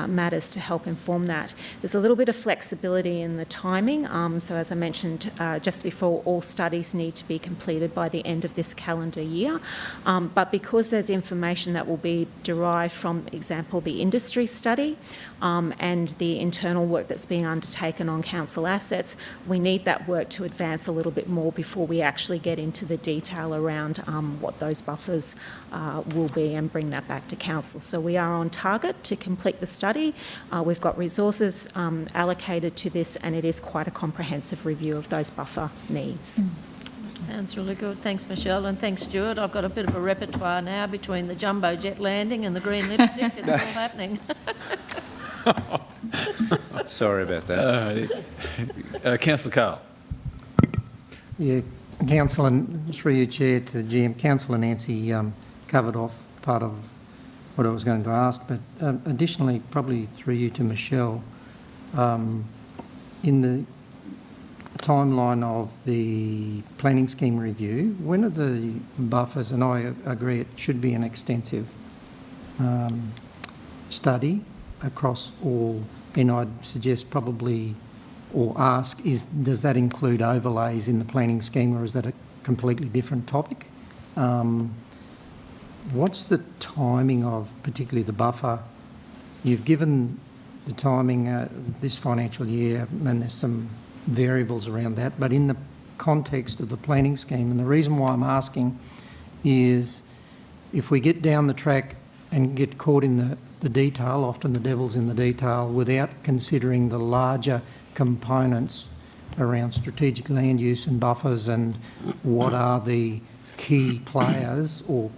matters to help inform that. There's a little bit of flexibility in the timing. So as I mentioned just before, all studies need to be completed by the end of this calendar year. But because there's information that will be derived from, example, the industry study and the internal work that's being undertaken on council assets, we need that work to advance a little bit more before we actually get into the detail around what those buffers will be and bring that back to council. So we are on target to complete the study. We've got resources allocated to this, and it is quite a comprehensive review of those buffer needs. Sounds really good. Thanks, Michelle, and thanks, Stuart. I've got a bit of a repertoire now between the jumbo jet landing and the green lipstick. It's all happening. Sorry about that. Councillor Carl. Yeah, Councillor, through you, Chair, to GM, Councillor Nancy covered off part of what I was going to ask, but additionally, probably through you to Michelle, in the timeline of the planning scheme review, when are the buffers, and I agree it should be an extensive study across all, and I'd suggest probably, or ask, does that include overlays in the planning scheme, or is that a completely different topic? What's the timing of particularly the buffer? You've given the timing this financial year, and there's some variables around that, but in the context of the planning scheme, and the reason why I'm asking is if we get down the track and get caught in the detail, often the devil's in the detail, without considering the larger components around strategic land use and buffers and what are the key players, or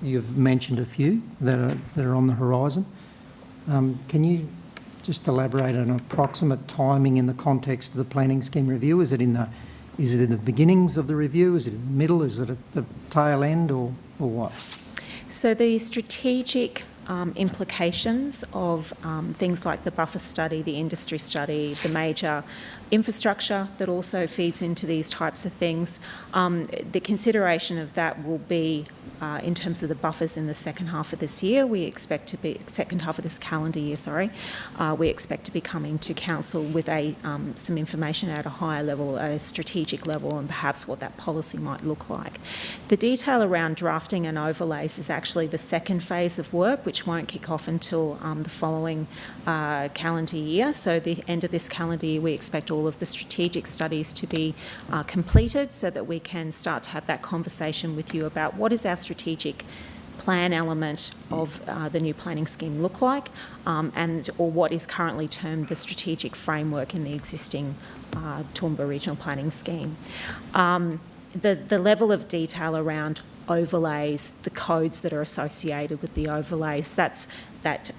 you've mentioned a few that are on the horizon. Can you just elaborate on approximate timing in the context of the planning scheme review? Is it in the beginnings of the review? Is it in the middle? Is it at the tail end, or what? So the strategic implications of things like the buffer study, the industry study, the major infrastructure that also feeds into these types of things, the consideration of that will be in terms of the buffers in the second half of this year. We expect to be, second half of this calendar year, sorry, we expect to be coming to council with some information at a higher level, a strategic level, and perhaps what that policy might look like. The detail around drafting and overlays is actually the second phase of work, which won't kick off until the following calendar year. So the end of this calendar year, we expect all of the strategic studies to be completed so that we can start to have that conversation with you about what is our strategic plan element of the new planning scheme look like, or what is currently termed the strategic framework in the existing Toowoomba Regional Planning Scheme. The level of detail around overlays, the codes that are associated with the overlays, that's that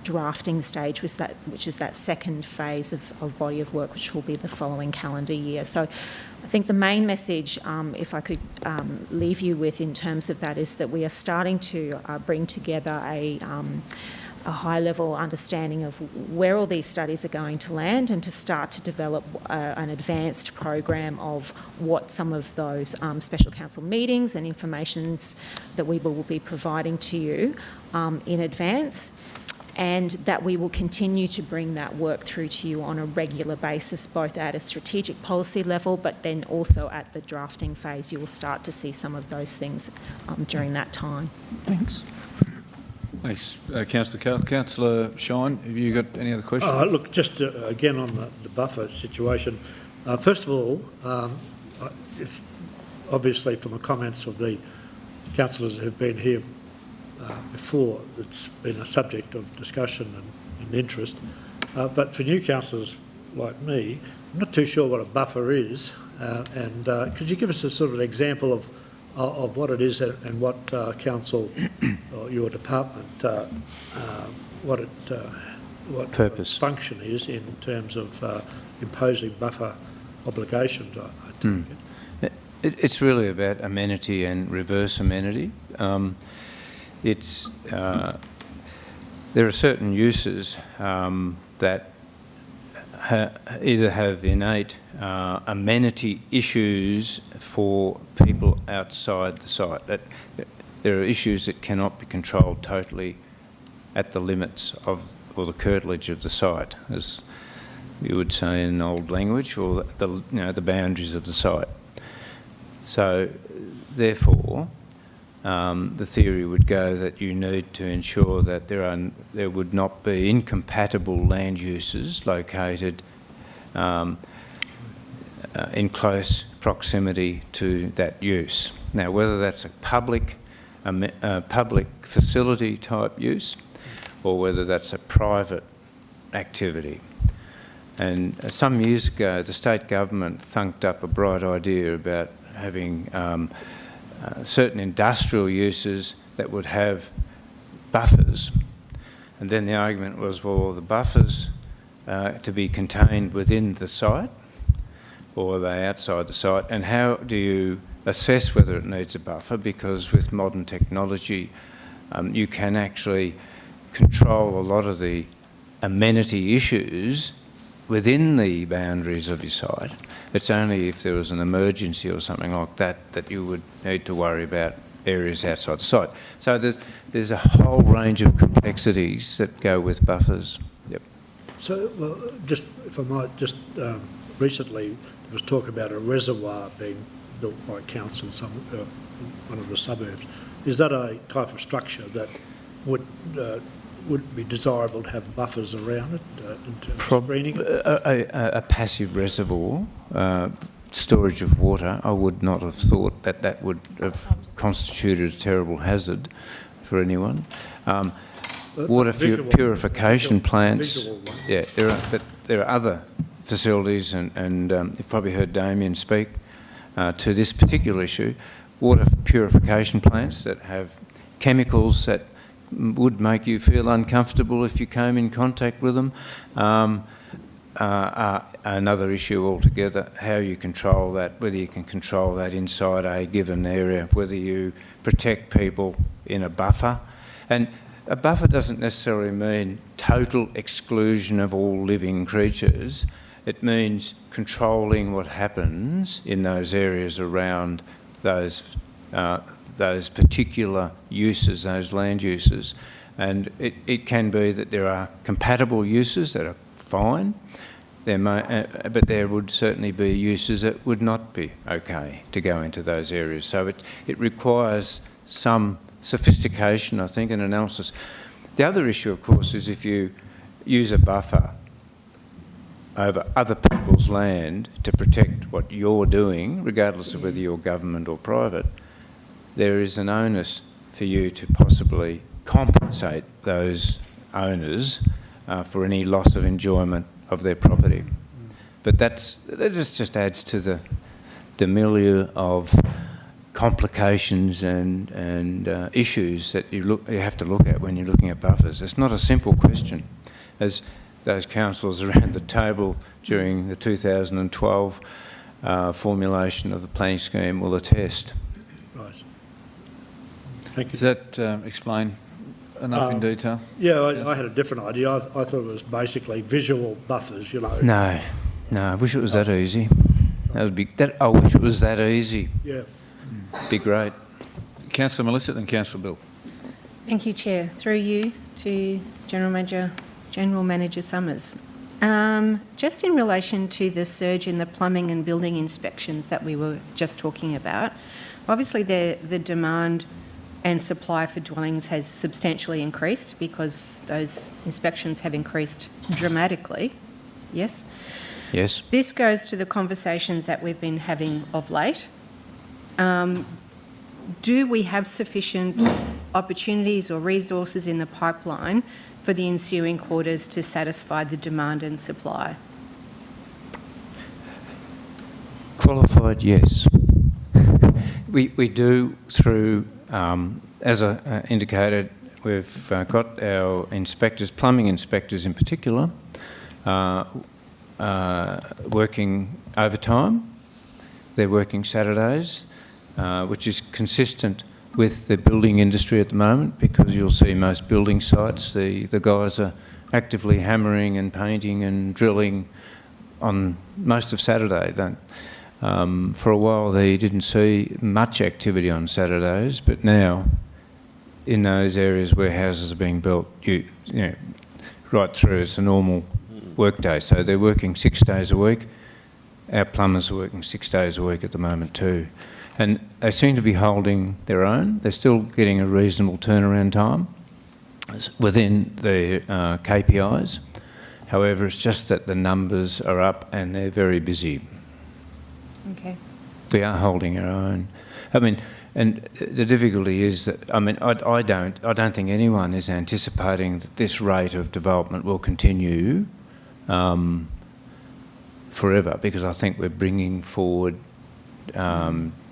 drafting stage, which is that second phase of body of work, which will be the following calendar year. So I think the main message, if I could leave you with in terms of that, is that we are starting to bring together a high-level understanding of where all these studies are going to land, and to start to develop an advanced program of what some of those special council meetings and informations that we will be providing to you in advance, and that we will continue to bring that work through to you on a regular basis, both at a strategic policy level, but then also at the drafting phase. You will start to see some of those things during that time. Thanks. Thanks, Councillor Carl. Councillor Shine, have you got any other questions? Look, just again on the buffer situation. First of all, it's obviously from the comments of the councillors who have been here before, it's been a subject of discussion and interest. But for new councillors like me, I'm not too sure what a buffer is. And could you give us a sort of an example of what it is and what council or your department, what purpose function is in terms of imposing buffer obligations, I take it. It's really about amenity and reverse amenity. it's there are certain uses that either have innate amenity issues for people outside the site. That there are issues that cannot be controlled totally at the limits of or the curtilage of the site, as you would say in old language, or the boundaries of the site. So, therefore, the theory would go that you need to ensure that there would not be incompatible land uses located in close proximity to that use. Now, whether that's a public facility type use or whether that's a private activity. And some years ago, the state government thunked up a bright idea about having certain industrial uses that would have buffers. And then the argument was, well, the buffers to be contained within the site, or are they outside the site? And how do you assess whether it needs a buffer? Because with modern technology, you can actually control a lot of the amenity issues within the boundaries of your site. It's only if there was an emergency or something like that that you would need to worry about areas outside the site. So there's a whole range of complexities that go with buffers. Yep. So, well, just if I might, just recently there was talk about a reservoir being built by council in one of the suburbs. Is that a type of structure that would be desirable to have buffers around it in terms of screening? A passive reservoir, storage of water, I would not have thought that would have constituted a terrible hazard for anyone. Water purification plants, yeah, there are other facilities, and you've probably heard Damien speak to this particular issue. Water purification plants that have chemicals that would make you feel uncomfortable if you came in contact with them. Another issue altogether, how you control that, whether you can control that inside a given area, whether you protect people in a buffer. And a buffer doesn't necessarily mean total exclusion of all living creatures. It means controlling what happens in those areas around those particular uses, those land uses. And it can be that there are compatible uses that are fine, but there would certainly be uses that would not be okay to go into those areas. So it requires some sophistication, I think, and analysis. The other issue, of course, is if you use a buffer over other people's land to protect what you're doing, regardless of whether you're government or private, there is an onus for you to possibly compensate those owners for any loss of enjoyment of their property. But that just adds to the milieu of complications and issues that you have to look at when you're looking at buffers. It's not a simple question, as those councillors around the table during the 2012 formulation of the planning scheme will attest. Right. Thank you. Does that explain enough in detail? Yeah, I had a different idea. I thought it was basically visual buffers, you know. No, I wish it was that easy. I wish it was that easy. Yeah. Be great. Councillor Melissa, then Councillor Bill. Thank you, Chair. Through you to General Manager Summers. Just in relation to the surge in the plumbing and building inspections that we were just talking about, obviously the demand and supply for dwellings has substantially increased because those inspections have increased dramatically. Yes? Yes. This goes to the conversations that we've been having of late. Do we have sufficient opportunities or resources in the pipeline for the ensuing quarters to satisfy the demand and supply? Qualified, yes. We do through, as I indicated, we've got our inspectors, plumbing inspectors in particular, working overtime. They're working Saturdays, which is consistent with the building industry at the moment, because you'll see most building sites, the guys are actively hammering and painting and drilling on most of Saturday. For a while there you didn't see much activity on Saturdays, but now in those areas where houses are being built, you know, right through, it's a normal work day. So they're working 6 days a week. Our plumbers are working 6 days a week at the moment too. And they seem to be holding their own. They're still getting a reasonable turnaround time within the KPIs. However, it's just that the numbers are up and they're very busy. Okay. We are holding our own. I mean, and the difficulty is that, I mean, I don't think anyone is anticipating that this rate of development will continue forever, because I think we're bringing forward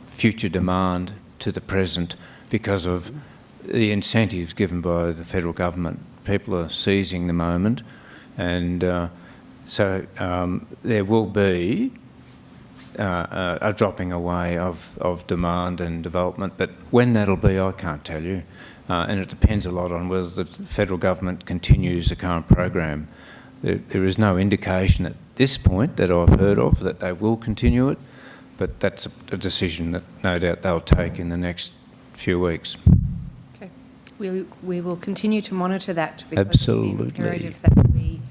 future demand to the present because of the incentives given by the federal government. People are seizing the moment, and so there will be a dropping away of demand and development, but when that'll be, I can't tell you. And it depends a lot on whether the federal government continues the current program. There is no indication at this point that I've heard of that they will continue it, but that's a decision that no doubt they'll take in the next few weeks. Okay. We will continue to monitor that, because Absolutely. It's imperative that we,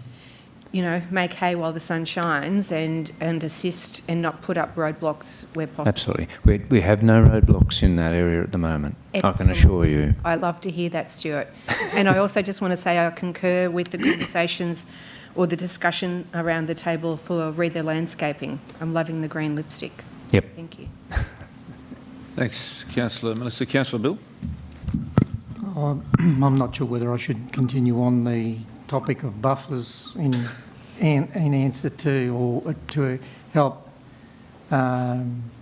you know, make hay while the sun shines and assist and not put up roadblocks where possible. Absolutely. We have no roadblocks in that area at the moment, Excellent. I can assure you. I love to hear that, Stuart. And I also just want to say I concur with the conversations or the discussion around the table for Read the Landscaping. I'm loving the green lipstick. Yep. Thank you. Thanks, Councillor Melissa. Councillor Bill? I'm not sure whether I should continue on the topic of buffers in answer to, or to help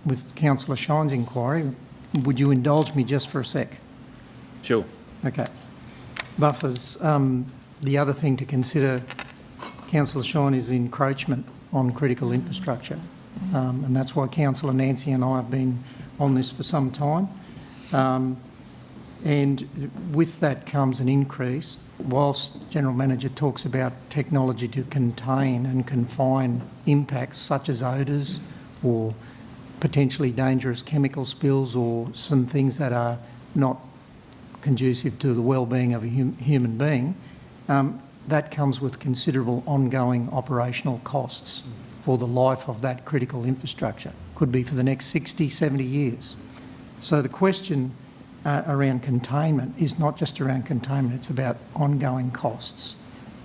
with Councillor Shine's inquiry. Would you indulge me just for a sec? Sure. Okay. Buffers. The other thing to consider, Councillor Shine, is encroachment on critical infrastructure. And that's why Councillor Nancy and I have been on this for some time. And with that comes an increase. Whilst General Manager talks about technology to contain and confine impacts such as odours or potentially dangerous chemical spills or some things that are not conducive to the well-being of a human being, that comes with considerable ongoing operational costs for the life of that critical infrastructure. Could be for the next 60, 70 years. So the question around containment is not just around containment, it's about ongoing costs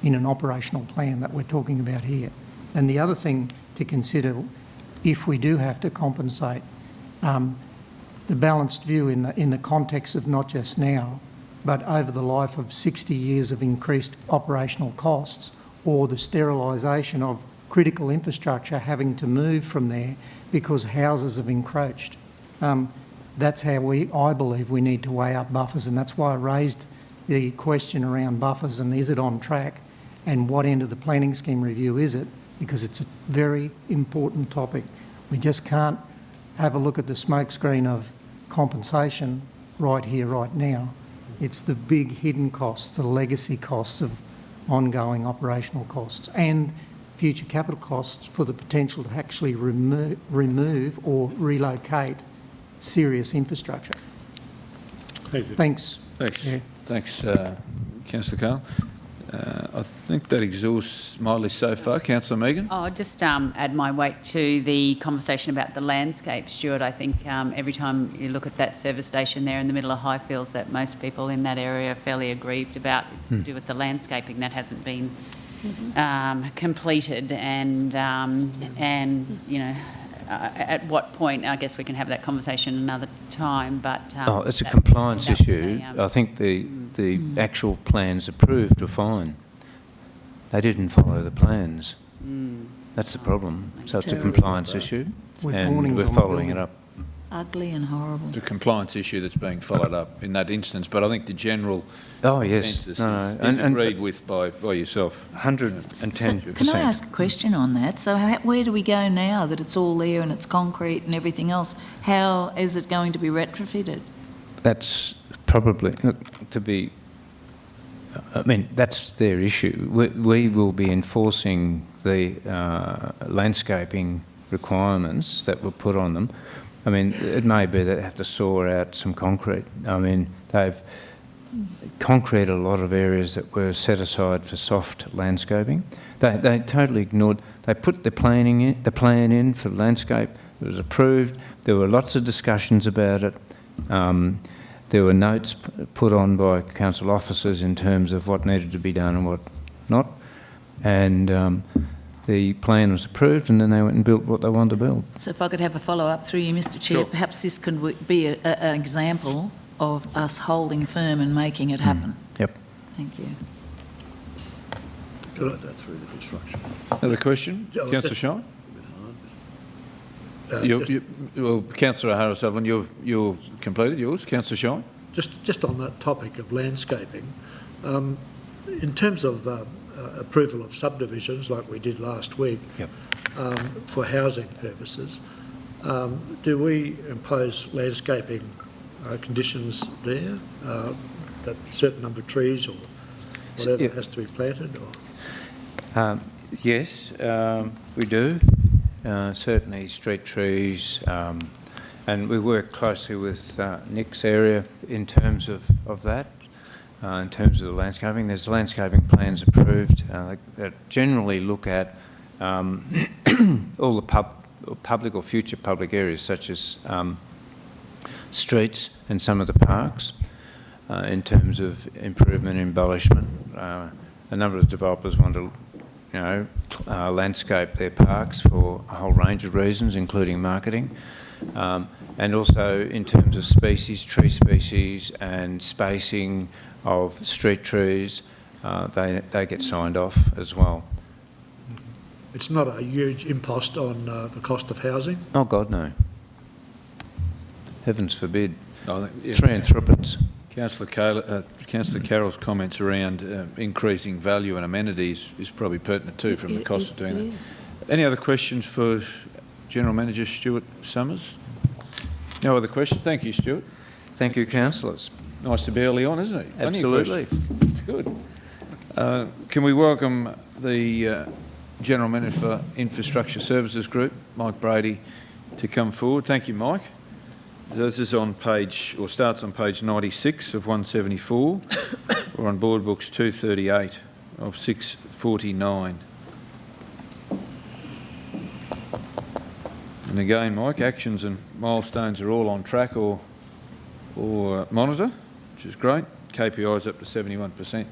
in an operational plan that we're talking about here. And the other thing to consider, if we do have to compensate, the balanced view in the context of not just now, but over the life of 60 years of increased operational costs, or the sterilisation of critical infrastructure having to move from there because houses have encroached. That's how I believe we need to weigh up buffers, and that's why I raised the question around buffers and is it on track and what end of the planning scheme review is it, because it's a very important topic. We just can't have a look at the smokescreen of compensation right here, right now. It's the big hidden costs, the legacy costs of ongoing operational costs and future capital costs for the potential to actually remove or relocate serious infrastructure. Thank you. Thanks. Thanks. Yeah. Thanks, Councillor Carl. I think that exhausts my list so far. Councillor Megan? I'll just add my weight to the conversation about the landscape, Stuart. I think every time you look at that service station there in the middle of Highfields, that most people in that area are fairly aggrieved about. It's to do with the landscaping that hasn't been completed, and you know, at what point, I guess we can have that conversation another time, but... it's a compliance issue. I think the actual plans approved were fine. They didn't follow the plans. That's the problem. So it's a compliance issue, and we're following it up. Ugly and horrible. It's a compliance issue that's being followed up in that instance, but I think the general consensus is agreed with by yourself. 110%. Can I ask a question on that? So where do we go now that it's all there and it's concrete and everything else? How is it going to be retrofitted? that's probably, to be, I mean, that's their issue. We will be enforcing the landscaping requirements that were put on them. I mean, it may be that they have to saw out some concrete. I mean, they've concreted a lot of areas that were set aside for soft landscaping. They totally ignored. They put the plan in for landscape. It was approved. There were lots of discussions about it. There were notes put on by council officers in terms of what needed to be done and what not. And the plan was approved, and then they went and built what they wanted to build. So if I could have a follow-up through you, Mr Chair, perhaps this could be an example of us holding firm and making it happen. Yep. Thank you. Got that through the construction. Another question? Councillor Shine? Well, Councillor O'Hara-Sullivan, you're completed yours. Councillor Shine? Just on that topic of landscaping, in terms of approval of subdivisions like we did last week, yep. For housing purposes, do we impose landscaping conditions there, that a certain number of trees or whatever has to be planted? Or? Yes, we do. Certainly street trees, and we work closely with Nick's area in terms of that, in terms of the landscaping. There's landscaping plans approved that generally look at all the public or future public areas such as streets and some of the parks in terms of improvement, embellishment. A number of developers want to landscape their parks for a whole range of reasons, including marketing, and also in terms of species, tree species and spacing of street trees, they get signed off as well. It's not a huge impost on the cost of housing? Oh God, no. Heavens forbid. Three and threepence. Councillor Carroll's comments around increasing value and amenities is probably pertinent too from the cost of doing that. Any other questions for General Manager Stuart Summers? No other questions? Thank you, Stuart. Thank you, councillors. Nice to be early on, isn't it? Absolutely. Good. Can we welcome the General Manager for Infrastructure Services Group, Mike Brady, to come forward? Thank you, Mike. This is on page, or starts on page 96 of 174, or on board books 238 of 649. And again, Mike, actions and milestones are all on track or monitor, which is great. KPI's up to 71%.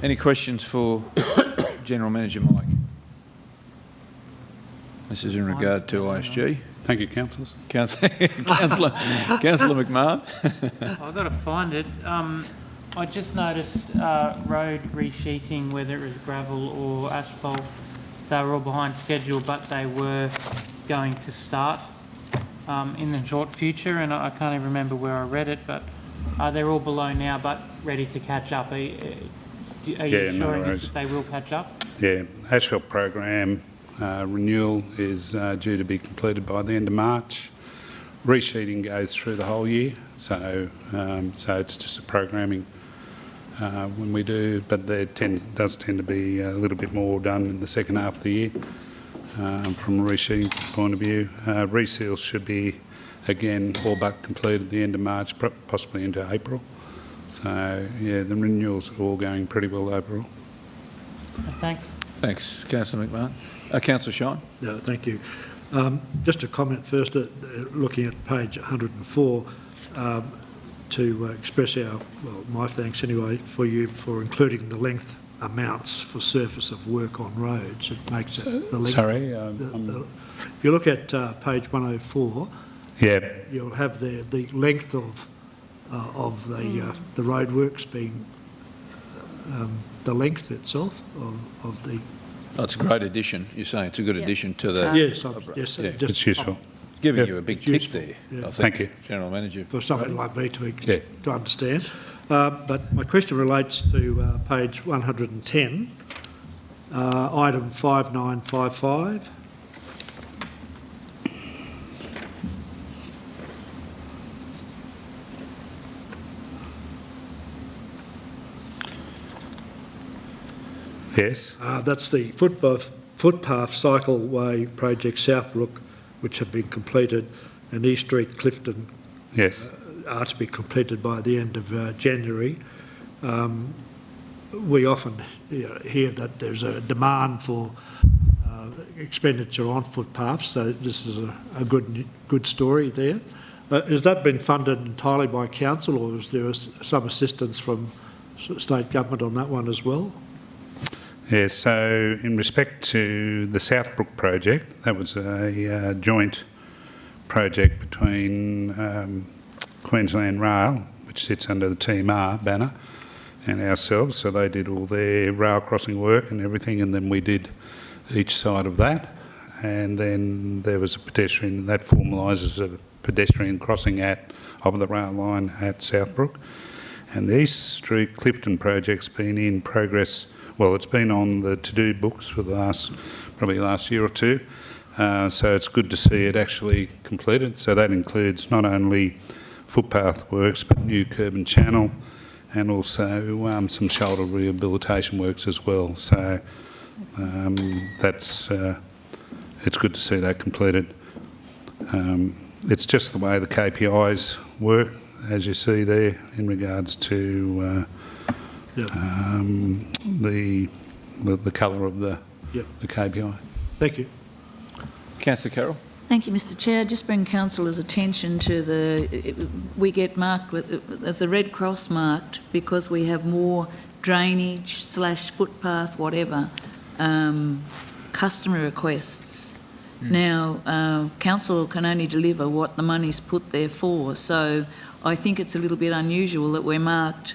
Any questions for General Manager Mike? This is in regard to ISG. Thank you, councillors. Councillor McMahon. I've got to find it. I just noticed road resheeting, whether it was gravel or asphalt, they were all behind schedule, but they were going to start in the short future, and I can't even remember where I read it, but they're all below now, but ready to catch up. Are you assuring us that they will catch up? Yeah, asphalt program renewal is due to be completed by the end of March. Resheeting goes through the whole year, so it's just a programming when we do, but there does tend to be a little bit more done in the second half of the year from a resheeting point of view. Reseals should be, again, all but completed at the end of March, possibly into April. So, yeah, the renewals are all going pretty well overall. Thanks. Thanks, Councillor McMahon. Councillor Shine. No, thank you. Just a comment first, looking at page 104, to express my thanks anyway for you for including the length amounts for surface of work on roads. It makes it the length. Sorry? If you look at page 104, you'll have the length of the roadworks being the length itself of the. Oh, it's a great addition. You're saying it's a good addition to the... Yes, it's useful. Giving you a big tick there, yeah. I think, Thank you. General Manager. For something like me to understand. But my question relates to page 110, item 5955. Yes. That's the footpath cycleway project Southbrook, which have been completed, and East Street Clifton Yes. Are to be completed by the end of January. We often hear that there's a demand for expenditure on footpaths, so this is a good story there. Has that been funded entirely by council, or is there some assistance from state government on that one as well? Yes, so in respect to the Southbrook project, that was a joint project between Queensland Rail, which sits under the TMR banner, and ourselves. So they did all their rail crossing work and everything, and then we did each side of that. And then there was a pedestrian, that formalises a pedestrian crossing of the rail line at Southbrook. And the East Street Clifton project's been in progress. Well, it's been on the to-do books for the probably last year or two. So it's good to see it actually completed. So that includes not only footpath works, but new curb and channel, and also some shoulder rehabilitation works as well. So it's good to see that completed. It's just the way the KPIs work, as you see there, in regards to the colour of the KPI. Thank you. Councillor Carroll. Thank you, Mr Chair. Just bring councillors' attention to we get marked as a red cross marked because we have more drainage / footpath, whatever, customer requests. Now, council can only deliver what the money's put there for, so I think it's a little bit unusual that we're marked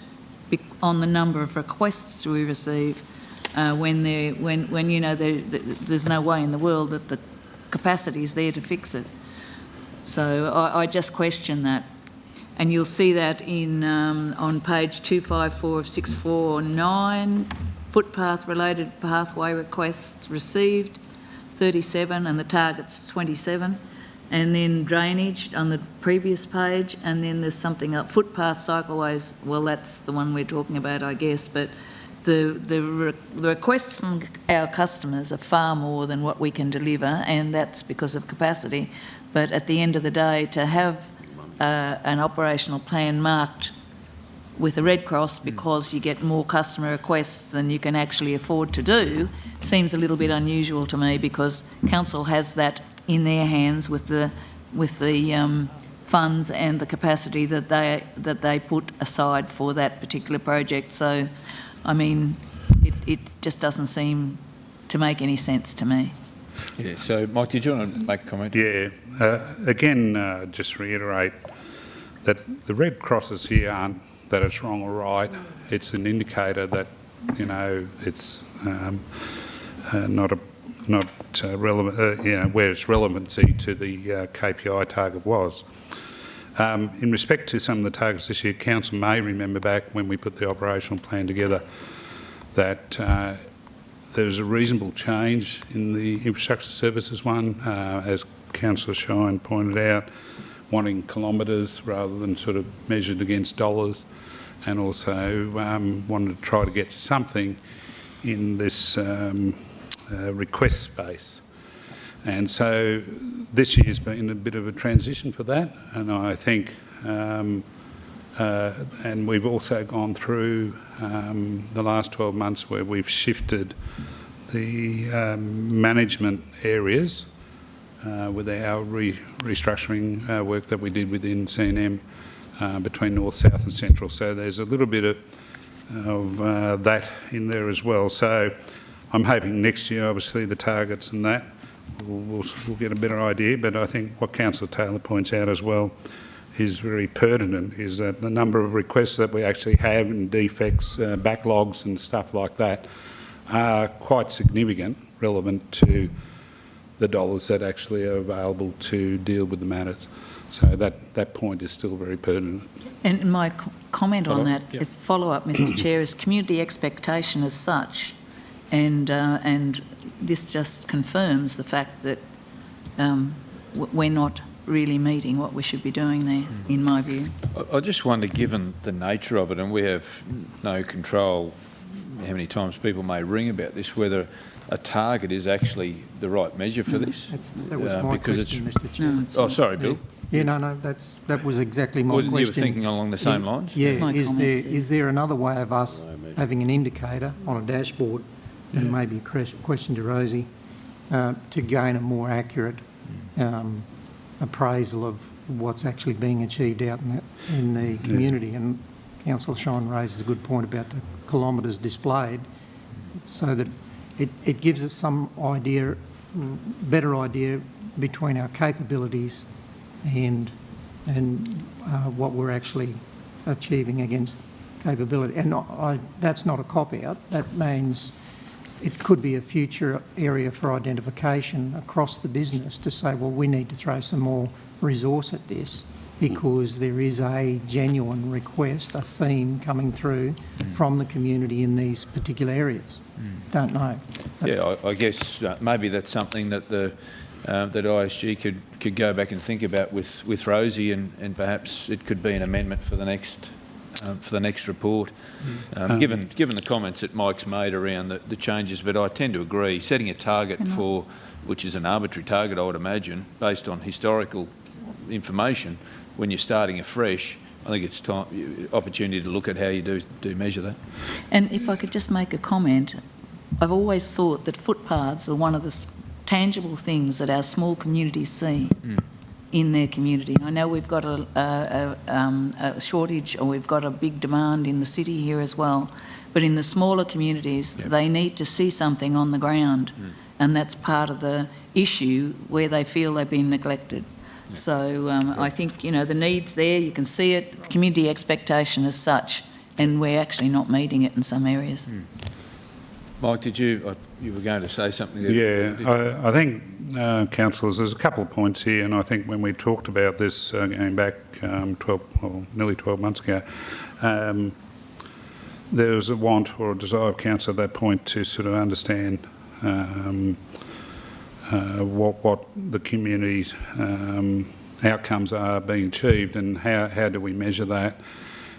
on the number of requests we receive when you know there's no way in the world that the capacity is there to fix it. So I just question that. And you'll see that in on page 254 of 649, footpath-related pathway requests received, 37, and the target's 27. And then drainage on the previous page, and then there's something up, footpath cycleways, well, that's the one we're talking about, I guess, but the requests from our customers are far more than what we can deliver, and that's because of capacity. But at the end of the day, to have an operational plan marked with a red cross because you get more customer requests than you can actually afford to do seems a little bit unusual to me, because council has that in their hands with the funds and the capacity that they put aside for that particular project. So, I mean, it just doesn't seem to make any sense to me. Yeah. So, Mike, did you want to make a comment? Yeah. Again, just reiterate that the red crosses here aren't that it's wrong or right. It's an indicator that, you know, it's not relevant, you know, where its relevancy to the KPI target was. In respect to some of the targets this year, council may remember back when we put the operational plan together that there was a reasonable change in the infrastructure services one, as Councillor Shine pointed out, wanting kilometres rather than sort of measured against dollars, and also wanted to try to get something in this request space. And so this year's been a bit of a transition for that, and I think, and we've also gone through the last 12 months where we've shifted the management areas with our restructuring work that we did within C&M between North, South and Central. So there's a little bit of that in there as well. So I'm hoping next year, obviously, the targets and that, we'll get a better idea. But I think what Councillor Taylor points out as well is very pertinent, is that the number of requests that we actually have and defects, backlogs and stuff like that are quite significant, relevant to the dollars that actually are available to deal with the matters. So that point is still very pertinent. And my comment on that, if follow-up, Mr Chair, is community expectation as such, and this just confirms the fact that we're not really meeting what we should be doing there, in my view. I just wonder, given the nature of it, and we have no control how many times people may ring about this, whether a target is actually the right measure for this. That was my question, Mr Chairman. Oh, sorry, Bill. Yeah, no, that was exactly my question. You were thinking along the same lines? Yeah, is there another way of us having an indicator on a dashboard, and maybe a question to Rosie, to gain a more accurate appraisal of what's actually being achieved out in the community? And Councillor Shine raises a good point about the kilometres displayed, so that it gives us some idea, better idea between our capabilities and what we're actually achieving against capability. And that's not a cop-out. That means it could be a future area for identification across the business to say, well, we need to throw some more resource at this because there is a genuine request, a theme coming through from the community in these particular areas. Don't know. Yeah, I guess maybe that's something that that ISG could go back and think about with Rosie, and perhaps it could be an amendment for the next report. Given the comments that Mike's made around the changes, but I tend to agree, setting a target which is an arbitrary target, I would imagine, based on historical information, when you're starting afresh, I think it's time, opportunity to look at how you do measure that. And if I could just make a comment, I've always thought that footpaths are one of the tangible things that our small communities see in their community. I know we've got a shortage, or we've got a big demand in the city here as well, but in the smaller communities, they need to see something on the ground, and that's part of the issue where they feel they've been neglected. So I think, the need's there, you can see it, community expectation as such, and we're actually not meeting it in some areas. Mike, you were going to say something there? Yeah, I think, councillors, there's a couple of points here, and I think when we talked about this going back nearly 12 months ago, there was a want or a desire of council at that point to sort of understand what the community outcomes are being achieved, and how do we measure that.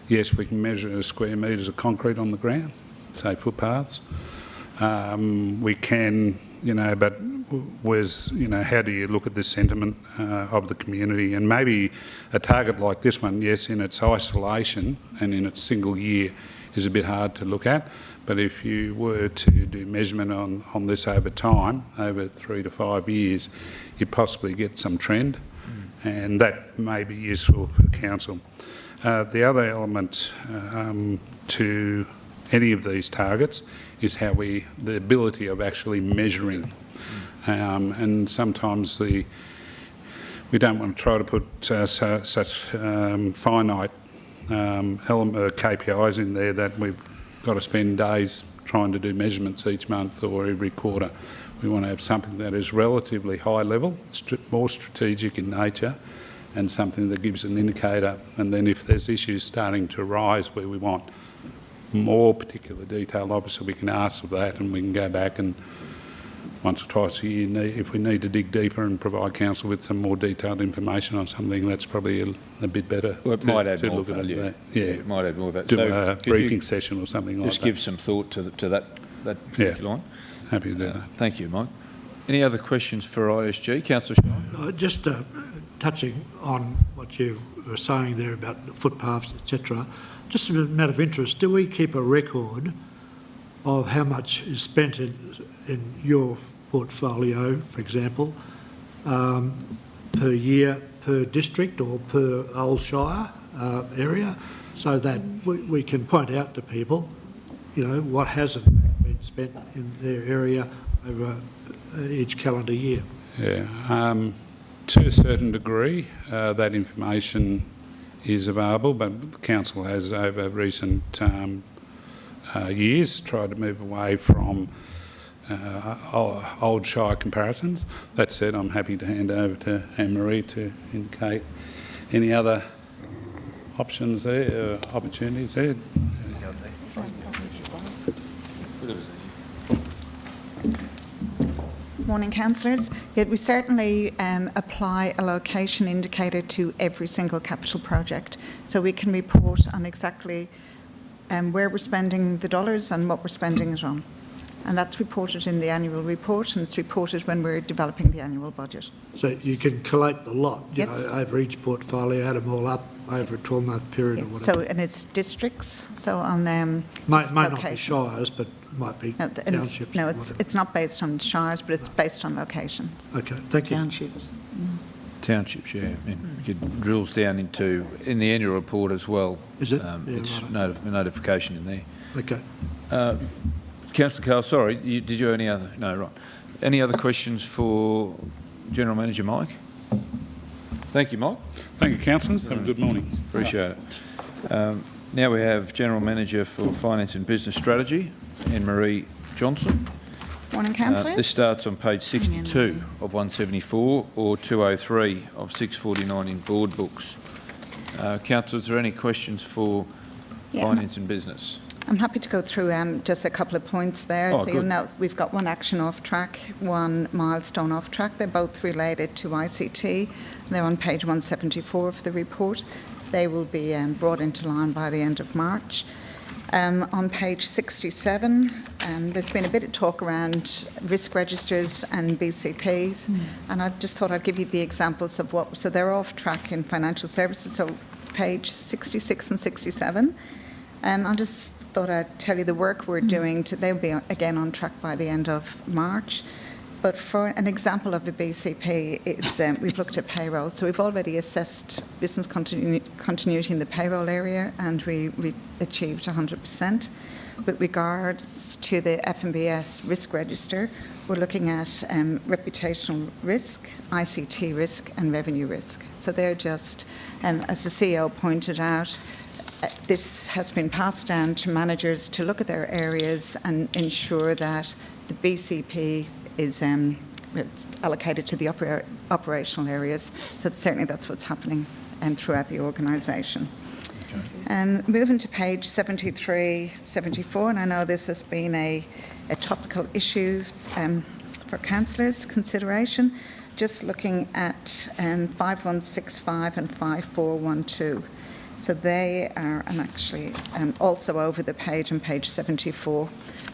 Yes, we can measure square metres of concrete on the ground, say footpaths. We can, but how do you look at the sentiment of the community? And maybe a target like this one, yes, in its isolation and in its single year is a bit hard to look at. But if you were to do measurement on this over time, over 3 to 5 years, you possibly get some trend, and that may be useful for council. The other element to any of these targets is the ability of actually measuring, and sometimes we don't want to try to put such finite KPIs in there that we've got to spend days trying to do measurements each month or every quarter. We want to have something that is relatively high level, more strategic in nature, and something that gives an indicator. And then if there's issues starting to arise where we want more particular detail, obviously we can ask for that, and we can go back and once or twice a year, if we need to dig deeper and provide council with some more detailed information on something, that's probably a bit better. Well, it might add more value. Yeah, it might add more value. Do a briefing session or something like that. Just give some thought to that particular one. Happy to do that. Thank you, Mike. Any other questions for ISG? Councillor Shine? Just touching on what you were saying there about the footpaths, etc. Just a matter of interest, do we keep a record of how much is spent in your portfolio, for example, per year, per district or per Old Shire area, so that we can point out to people, what hasn't been spent in their area over each calendar year? Yeah, to a certain degree, that information is available, but the council has over recent years tried to move away from old Shire comparisons. That said, I'm happy to hand over to Anne-Marie to indicate any other options there, opportunities there. Morning, councillors. We certainly apply a location indicator to every single capital project, so we can report on exactly where we're spending the dollars and what we're spending it on. And that's reported in the annual report, and it's reported when we're developing the annual budget. So you can collate the lot, you Yes. know, over each portfolio, add them all up over a 12-month period or whatever. So, and it's districts, so on Might not be location. shires, but might be No, and it's, townships. no, or it's, whatever. it's not based on shires, but it's based on locations. Okay, thank you. Townships. Townships, yeah. It drills down into, in the annual report as well. Is it? It's right. notification in there. Okay. Councillor Carl, sorry, did you have any other? No, right. Any other questions for General Manager Mike? Thank you, Mike. Thank you, councillors. Have a good morning. Appreciate it. Now we have General Manager for Finance and Business Strategy, Anne-Marie Johnson. Morning, councillors. This starts on page 62 of 174 or 203 of 649 in board books. Councillors, are there any questions for Finance and Business? I'm happy to go through just a couple of points there. Oh, so you'll good. note we've got one action off track, one milestone off track. They're both related to ICT. They're on page 174 of the report. They will be brought into line by the end of March. On page 67, there's been a bit of talk around risk registers and BCPs, and I just thought I'd give you the examples of what, so they're off track in financial services, so page 66 and 67. I just thought I'd tell you the work we're doing, they'll be again on track by the end of March. But for an example of a BCP, it's, we've looked at payroll. So we've already assessed business continuity in the payroll area, and we achieved 100%. With regards to the FMBS risk register, we're looking at reputational risk, ICT risk, and revenue risk. So they're just, as the CEO pointed out, this has been passed down to managers to look at their areas and ensure that the BCP is allocated to the operational areas. So certainly that's what's happening throughout the organisation. Moving to page 73, 74, and I know this has been a topical issue for councillors' consideration, just looking at 5165 and 5412. So they are, and actually also over the page on page 74.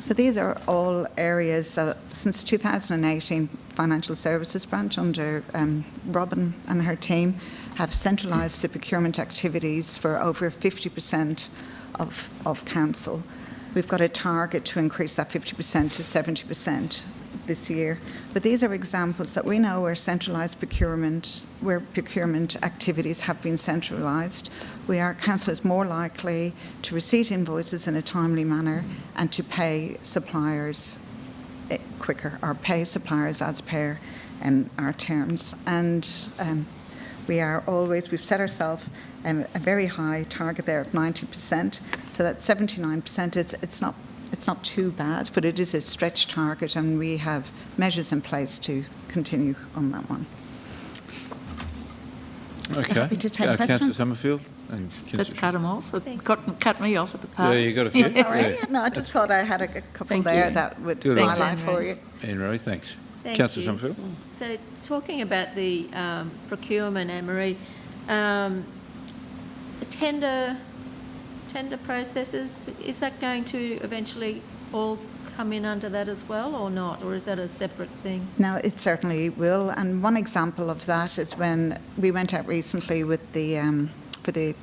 So these are all areas since 2018, Financial Services Branch under Robin and her team have centralised the procurement activities for over 50% of council. We've got a target to increase that 50% to 70% this year. But these are examples that we know where centralised procurement, where procurement activities have been centralised. Council is more likely to receive invoices in a timely manner and to pay suppliers quicker, or pay suppliers as per our terms. And we've set ourselves a very high target there of 90%, so that 79%, it's not too bad, but it is a stretch target, and we have measures in place to continue on that one. Okay. Happy to take questions. Councillor Summerfield. Let's cut them off. Cut me off at the pass. Yeah, you got a few. Sorry. No, I just thought I had a couple Thank there you. that would Good. highlight for you. Anne-Marie, thanks. Thank Councillor you. Summerfield. So talking about the procurement, Anne-Marie, tender processes, is that going to eventually all come in under that as well, or not, or is that a separate thing? No, it certainly will. And one example of that is when we went out recently with for the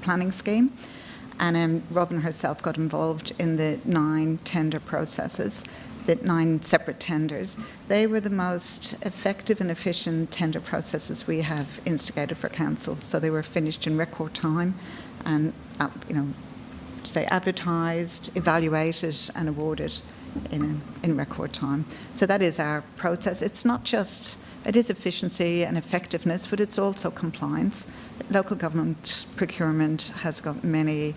planning scheme, and Robin herself got involved in the 9 tender processes, the 9 separate tenders. They were the most effective and efficient tender processes we have instigated for council. So they were finished in record time, and advertised, evaluated and awarded in record time. So that is our process. It's not just, it is efficiency and effectiveness, but it's also compliance. Local government procurement has got many,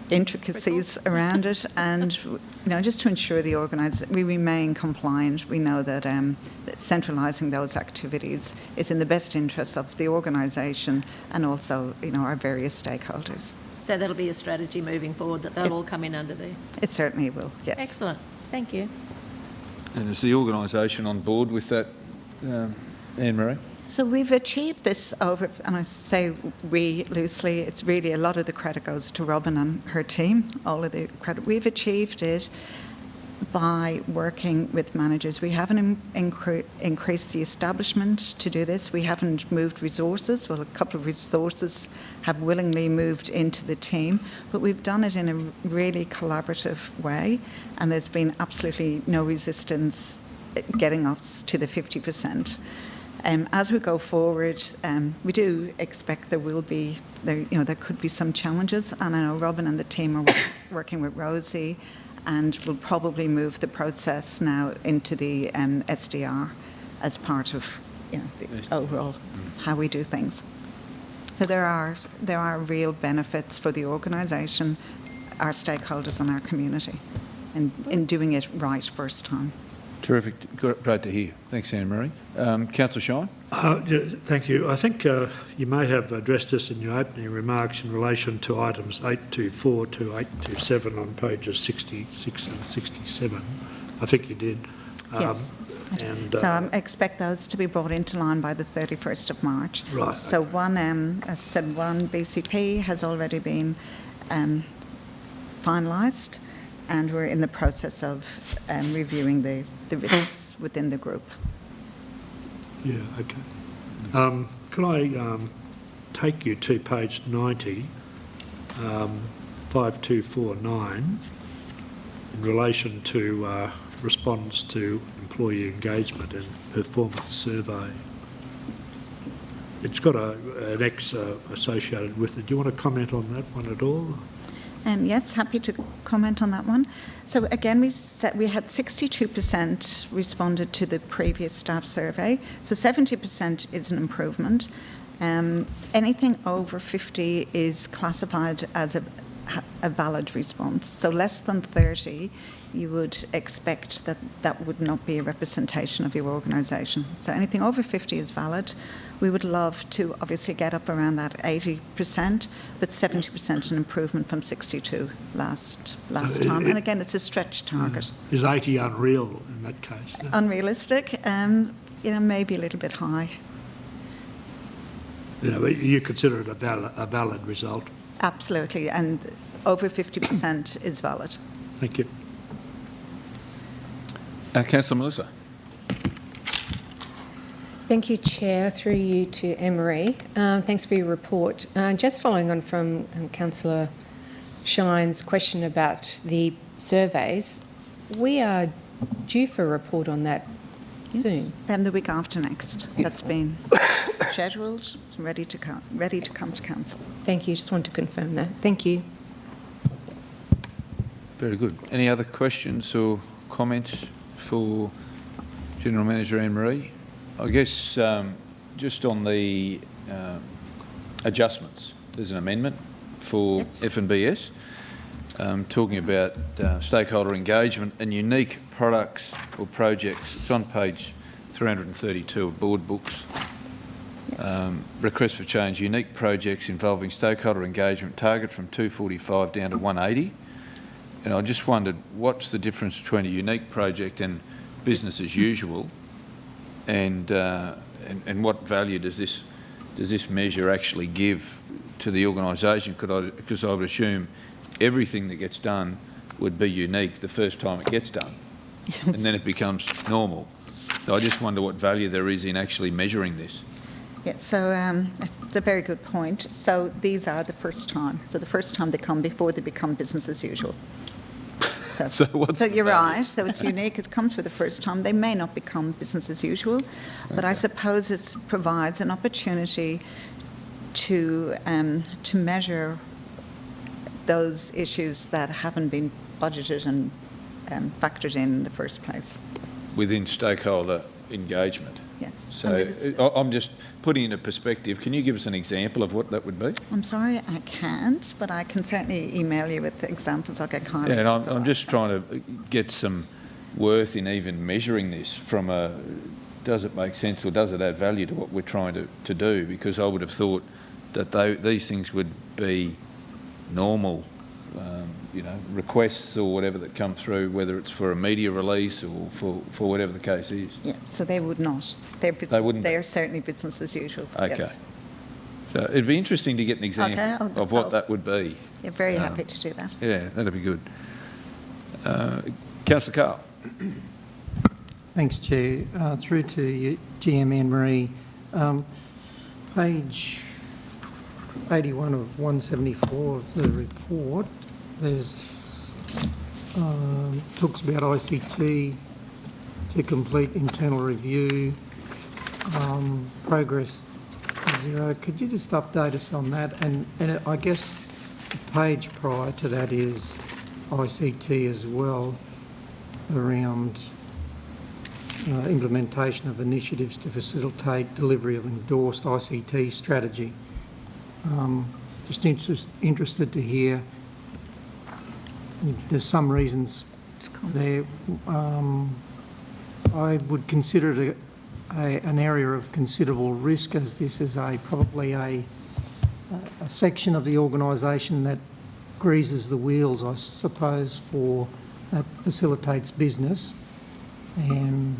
intricacies around it, and just to ensure the we remain compliant. We know that centralising those activities is in the best interest of the organisation and also our various stakeholders. So that'll be a strategy moving forward, that they'll all come in under there? It certainly will, yes. Excellent. Thank you. And is the organisation on board with that, Anne-Marie? So we've achieved this over, and I say we loosely, it's really a lot of the credit goes to Robin and her team, all of the credit. We've achieved it by working with managers. We haven't increased the establishment to do this. We haven't moved resources. Well, a couple of resources have willingly moved into the team, but we've done it in a really collaborative way, and there's been absolutely no resistance getting us to the 50%. As we go forward, we do expect there will be, there could be some challenges, and I know Robin and the team are working with Rosie, and will probably move the process now into the SDR as part of the overall how we do things. So there are real benefits for the organisation, our stakeholders, and our community in doing it right first time. Terrific. Great to hear. Thanks, Anne-Marie. Councillor Shine? Thank you. I think you may have addressed this in your opening remarks in relation to items 824 to 827 on pages 66 and 67. I think you did. Yes. So I expect those to be brought into line by the 31st of March. Right. So one, as I said, one BCP has already been finalised, and we're in the process of reviewing the risks within the group. Yeah, okay. Can I take you to page 90, 5249, in relation to response to employee engagement and performance survey? It's got an X associated with it. Do you want to comment on that one at all? Yes, happy to comment on that one. So again, we had 62% responded to the previous staff survey. So 70% is an improvement. Anything over 50 is classified as a valid response. So less than 30, you would expect that would not be a representation of your organisation. So anything over 50 is valid. We would love to obviously get up around that 80%, but 70% an improvement from 62 last time. And again, it's a stretch target. Is 80 unreal in that case? Unrealistic, maybe a little bit high. You consider it a valid result? Absolutely, and over 50% is valid. Thank you. Councillor Melissa. Thank you, Chair. Through you to Anne-Marie. Thanks for your report. Just following on from Councillor Shine's question about the surveys, we are due for a report on that soon. The week after next. That's been scheduled, it's ready to come to council. Thank you. Just want to confirm that. Thank you. Very good. Any other questions or comments for General Manager Anne-Marie? I guess just on the adjustments, there's an amendment for F&BS talking about stakeholder engagement and unique products or projects. It's on page 332 of board books. Request for change, unique projects involving stakeholder engagement, target from 245 down to 180. And I just wondered, what's the difference between a unique project and business as usual? And what value does this measure actually give to the organisation? Because I would assume everything that gets done would be unique the first time it gets done, and then it becomes normal. So I just wonder what value there is in actually measuring this. Yeah, so it's a very good point. So these are the first time. So the first time they come before they become business as usual. So you're right. So it's unique. It comes for the first time. They may not become business as usual, but I suppose it provides an opportunity to measure those issues that haven't been budgeted and factored in the first place. Within stakeholder engagement. Yes. So I'm just putting into perspective. Can you give us an example of what that would be? I'm sorry, I can't, but I can certainly email you with the examples. I'll get Kylie. Yeah, and I'm just trying to get some worth in even measuring this from a, does it make sense or does it add value to what we're trying to do? Because I would have thought that these things would be normal requests or whatever that come through, whether it's for a media release or for whatever the case is? Yeah, so they would not. They wouldn't. They are certainly business as usual. Okay. Yes. So it'd be interesting to get an example of what that would be. Yeah, very happy to do that. Yeah, that'd be good. Councillor Carl. Thanks, Chair. Through to you, GM Anne-Marie. Page 81 of 174 of the report, there's talks about ICT to complete internal review, progress 0. Could you just update us on that? And I guess the page prior to that is ICT as well, around implementation of initiatives to facilitate delivery of endorsed ICT strategy. Just interested to hear, there's some reasons there. I would consider it an area of considerable risk, as this is probably a section of the organisation that greases the wheels, I suppose, that facilitates business and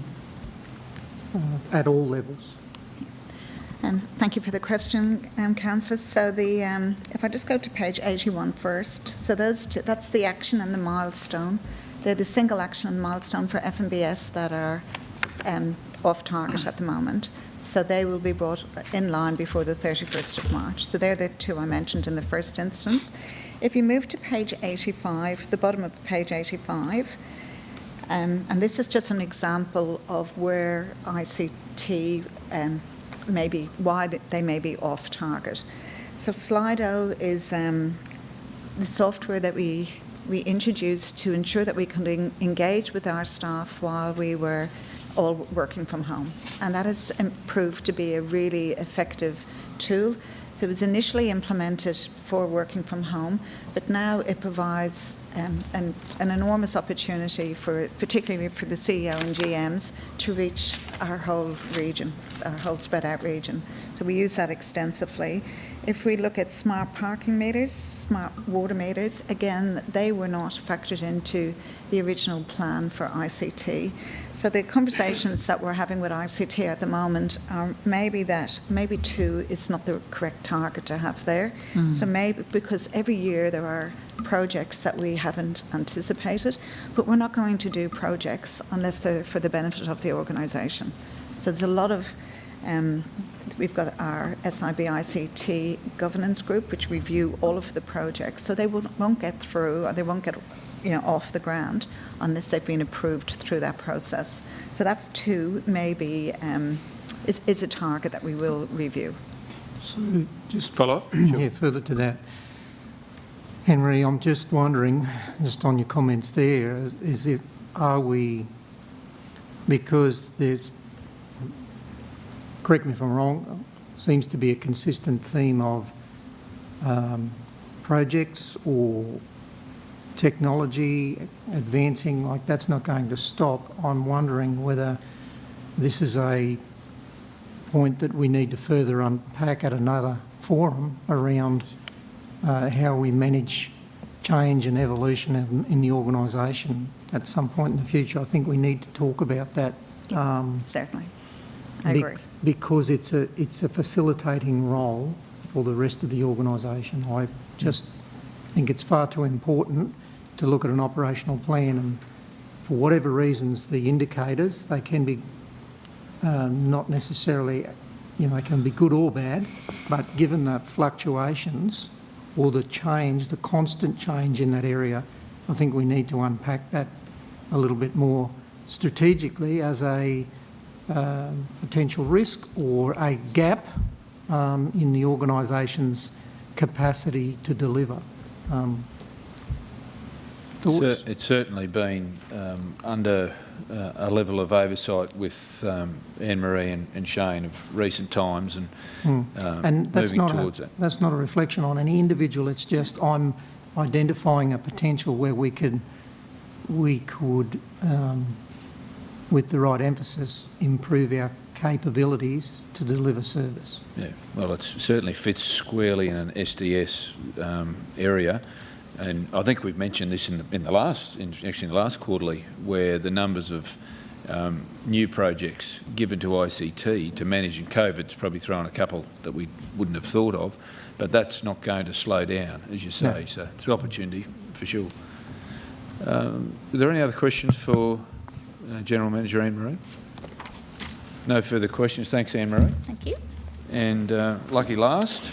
at all levels. Thank you for the question, Councillor. So if I just go to page 81 first, so that's the action and the milestone. They're the single action and milestone for FMBS that are off target at the moment. So they will be brought in line before the 31st of March. So they're the two I mentioned in the first instance. If you move to page 85, the bottom of page 85, and this is just an example of where ICT maybe why they may be off target. So Slido is the software that we introduced to ensure that we could engage with our staff while we were all working from home. And that has proved to be a really effective tool. So it was initially implemented for working from home, but now it provides an enormous opportunity particularly for the CEO and GMs to reach our whole region, our whole spread out region. So we use that extensively. If we look at smart parking meters, smart water meters, again, they were not factored into the original plan for ICT. So the conversations that we're having with ICT at the moment are maybe 2 is not the correct target to have there. So maybe, because every year there are projects that we haven't anticipated, but we're not going to do projects unless they're for the benefit of the organisation. So there's a lot of we've got our SIB ICT governance group, which review all of the projects. So they won't get through, or they won't get off the ground unless they've been approved through that process. So that too may be is a target that we will review. So just follow up. Yeah, further to that, Henry, I'm just wondering, just on your comments there, is if because there's, correct me if I'm wrong, seems to be a consistent theme of projects or technology advancing, like that's not going to stop. I'm wondering whether this is a point that we need to further unpack at another forum around how we manage change and evolution in the organisation at some point in the future. I think we need to talk about that. Certainly. I agree. Because it's a facilitating role for the rest of the organisation. I just think it's far too important to look at an operational plan, and for whatever reasons, the indicators, they can be not necessarily, they can be good or bad, but given the fluctuations or the change, the constant change in that area, I think we need to unpack that a little bit more strategically as a potential risk or a gap in the organisation's capacity to deliver. It's certainly been under a level of oversight with Anne-Marie and Shane of recent times, and that's moving towards that. That's not a reflection on any individual. It's just I'm identifying a potential where we could, with the right emphasis, improve our capabilities to deliver service. Yeah, well, it certainly fits squarely in an SDS area. and I think we've mentioned this in the last quarterly, where the numbers of new projects given to ICT to managing COVID's probably thrown a couple that we wouldn't have thought of, but that's not going to slow down, as you say. No. So it's an opportunity for sure. Are there any other questions for General Manager Anne-Marie? No further questions. Thanks, Anne-Marie. Thank you. And lucky last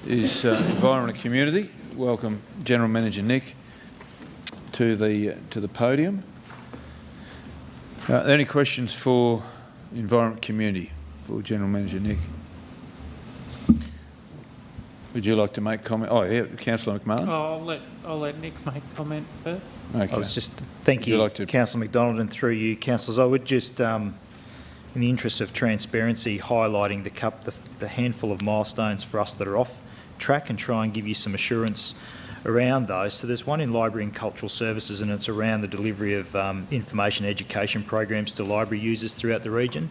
is Environment and Community. Welcome General Manager Nick to the podium. Are there any questions for Environment Community for General Manager Nick? Would you like to make comment? Oh, yeah, Councillor McMahon. Oh, I'll let Nick make comment first. Okay. I was just thank you, Councillor McDonald, and through you, councillors. I would just, in the interest of transparency, highlighting the handful of milestones for us that are off track and try and give you some assurance around those. So there's one in library and cultural services, and it's around the delivery of information education programs to library users throughout the region.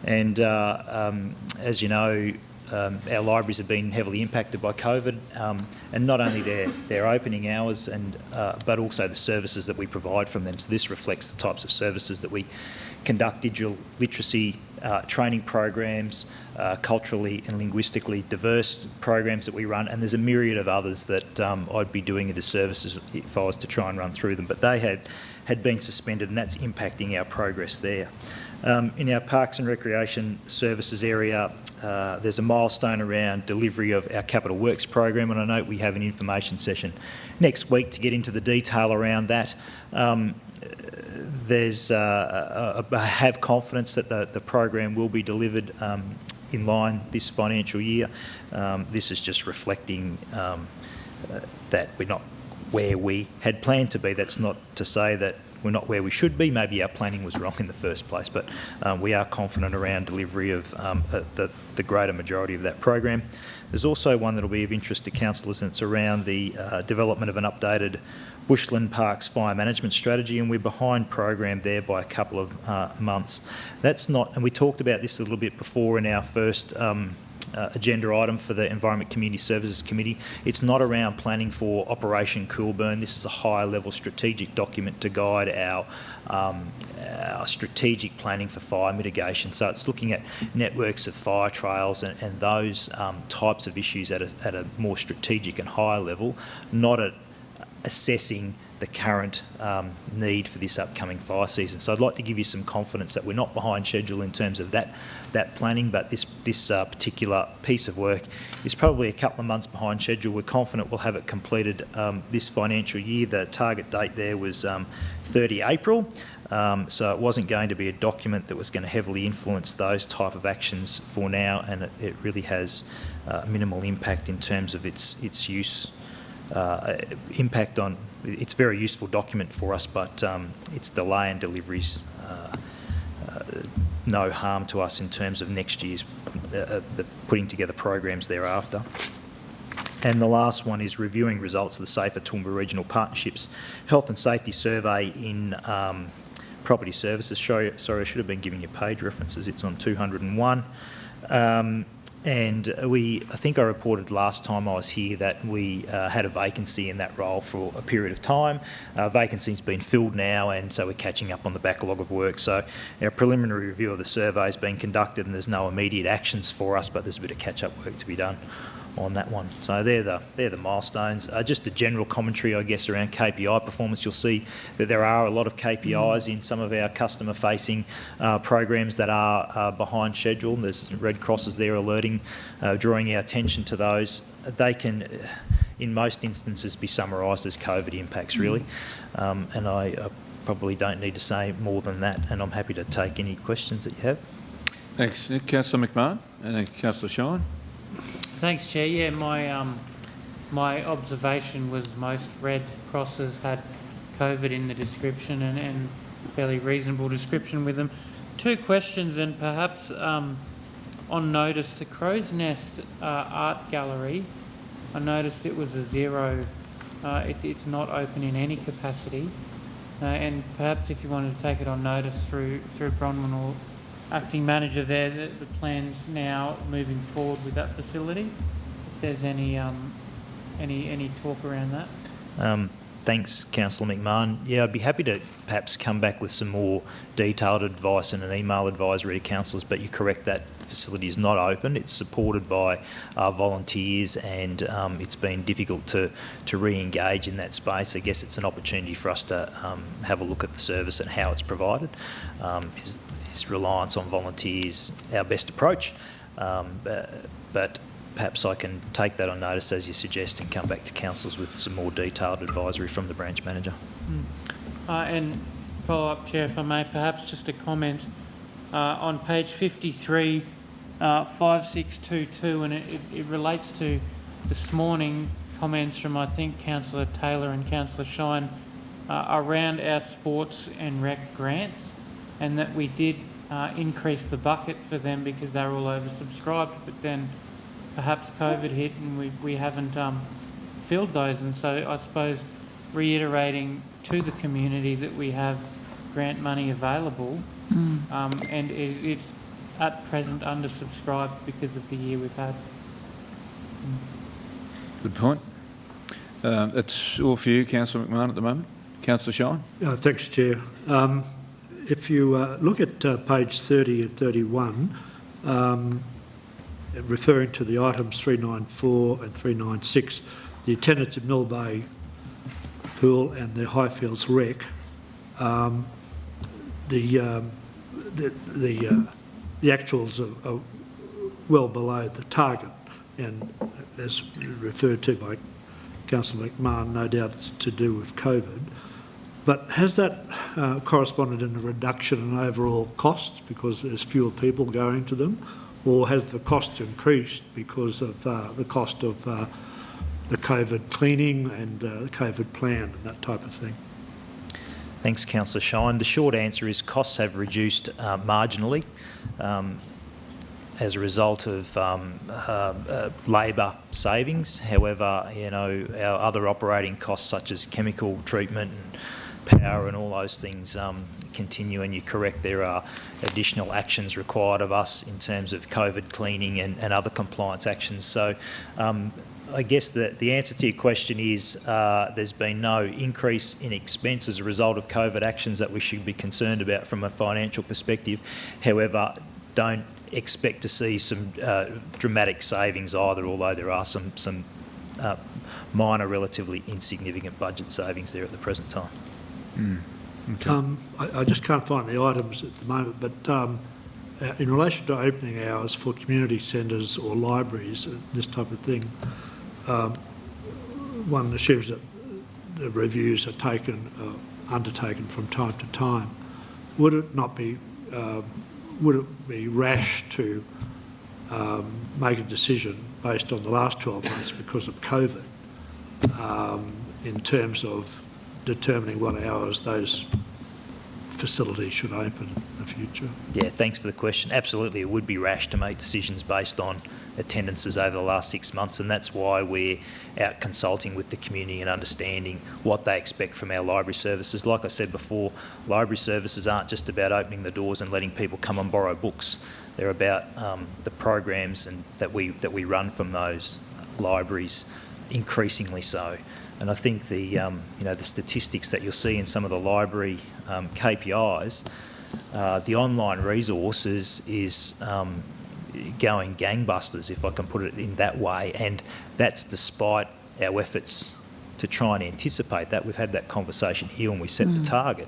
And as you know, our libraries have been heavily impacted by COVID, and not only their opening hours, but also the services that we provide from them. So this reflects the types of services that we conduct: digital literacy training programs, culturally and linguistically diverse programs that we run, and there's a myriad of others that I'd be doing in the services if I was to try and run through them. But they had been suspended, and that's impacting our progress there. In our Parks and Recreation Services area, there's a milestone around delivery of our Capital Works program, and I know we have an information session next week to get into the detail around that. I have confidence that the program will be delivered in line this financial year. This is just reflecting that we're not where we had planned to be. That's not to say that we're not where we should be. Maybe our planning was wrong in the first place, but we are confident around delivery of the greater majority of that program. There's also one that will be of interest to councillors, and it's around the development of an updated Bushland Parks fire management strategy, and we're behind program there by a couple of months. That's not, and we talked about this a little bit before in our first agenda item for the Environment Community Services Committee. It's not around planning for Operation Coolburn. This is a higher level strategic document to guide our strategic planning for fire mitigation. So it's looking at networks of fire trails and those types of issues at a more strategic and higher level, not at assessing the current need for this upcoming fire season. So I'd like to give you some confidence that we're not behind schedule in terms of that planning, but this particular piece of work is probably a couple of months behind schedule. We're confident we'll have it completed this financial year. The target date there was 30 April. So it wasn't going to be a document that was going to heavily influence those type of actions for now, and it really has minimal impact in terms of its use, impact on. It's a very useful document for us, but its delay in deliveries no harm to us in terms of next year's the putting together programs thereafter. And the last one is reviewing results of the Safer Toowoomba Regional Partnerships Health and Safety Survey in Property Services. Sorry, I should have been giving you page references. It's on 201. And I think I reported last time I was here that we had a vacancy in that role for a period of time. Vacancy's been filled now, and so we're catching up on the backlog of work. So our preliminary review of the survey has been conducted, and there's no immediate actions for us, but there's a bit of catch-up work to be done on that one. So they're the milestones. Just a general commentary, I guess, around KPI performance. You'll see that there are a lot of KPIs in some of our customer-facing programs that are behind schedule. There's red crosses there alerting, drawing our attention to those. They can, in most instances, be summarised as COVID impacts, really. And I probably don't need to say more than that, and I'm happy to take any questions that you have. Thanks, Nick. Councillor McMahon, and then Councillor Shine. Thanks, Chair. Yeah, my observation was most red crosses had COVID in the description and fairly reasonable description with them. Two questions, and perhaps on notice, the Crow's Nest Art Gallery, I noticed it was a zero. It's not open in any capacity. And perhaps if you wanted to take it on notice through Bronwyn or Acting Manager there, the plans now moving forward with that facility, if there's any talk around that. Thanks, Councillor McMahon. Yeah, I'd be happy to perhaps come back with some more detailed advice and an email advisory to councillors, but you're correct, that facility is not open. It's supported by volunteers, and it's been difficult to re-engage in that space. I guess it's an opportunity for us to have a look at the service and how it's provided. Is reliance on volunteers our best approach? But perhaps I can take that on notice as you suggest and come back to councillors with some more detailed advisory from the branch manager. And follow up, Chair, if I may, perhaps just a comment on page 53, 5622, and it relates to this morning comments from, I think, Councillor Taylor and Councillor Shine around our sports and rec grants, and that we did increase the bucket for them because they were all oversubscribed, but then perhaps COVID hit and we haven't filled those. And so I suppose reiterating to the community that we have grant money available, and it's at present undersubscribed because of the year we've had. Good point. That's all for you, Councillor McMahon, at the moment. Councillor Shine. Thanks, Chair. If you look at page 30 and 31, referring to the items 394 and 396, the attendance at Mill Bay Pool and the Highfields Rec, the actuals are well below the target, and as referred to by Councillor McMahon, no doubt it's to do with COVID. But has that corresponded in a reduction in overall costs because there's fewer people going to them, or has the costs increased because of the cost of the COVID cleaning and the COVID plan and that type of thing? Thanks, Councillor Shine. The short answer is costs have reduced marginally as a result of labour savings. However, you know, our other operating costs such as chemical treatment and power and all those things continue, and you're correct, there are additional actions required of us in terms of COVID cleaning and other compliance actions. So I guess the answer to your question is there's been no increase in expense as a result of COVID actions that we should be concerned about from a financial perspective. However, don't expect to see some dramatic savings either, although there are some minor, relatively insignificant budget savings there at the present time. Okay. I just can't find the items at the moment, but in relation to opening hours for community centres or libraries, this type of thing, one assumes that the reviews are undertaken from time to time. Would it be rash to make a decision based on the last 12 months because of COVID in terms of determining what hours those facilities should open in the future? Yeah, thanks for the question. Absolutely, it would be rash to make decisions based on attendances over the last 6 months, and that's why we're out consulting with the community and understanding what they expect from our library services. Like I said before, library services aren't just about opening the doors and letting people come and borrow books. They're about the programs that we run from those libraries, increasingly so. And I think the statistics that you'll see in some of the library KPIs, the online resources is going gangbusters, if I can put it in that way, and that's despite our efforts to try and anticipate that. We've had that conversation here when we set the target,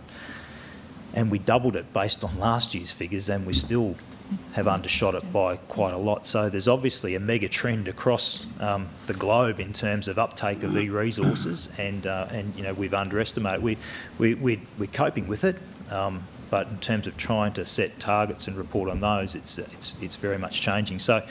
and we doubled it based on last year's figures, and we still have undershot it by quite a lot. So there's obviously a mega trend across the globe in terms of uptake of e-resources, and you know, we've underestimated. We're coping with it, but in terms of trying to set targets and report on those, it's very much changing. So,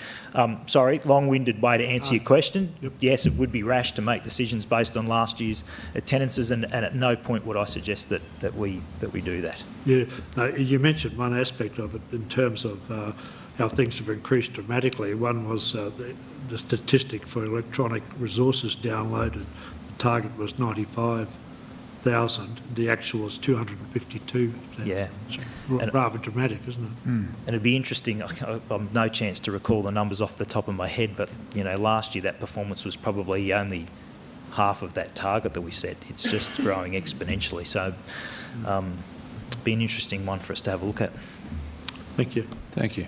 sorry, long-winded way to answer your question. Yep. Yes, it would be rash to make decisions based on last year's attendances, and at no point would I suggest that we do that. Yeah, no, you mentioned one aspect of it in terms of how things have increased dramatically. One was the statistic for electronic resources downloaded. The target was 95,000. The actual was 252. Yeah. Rather dramatic, isn't it? And it'd be interesting, I've no chance to recall the numbers off the top of my head, but you know, last year that performance was probably only half of that target that we set. It's just growing exponentially. So be an interesting one for us to have a look at. Thank you. Thank you.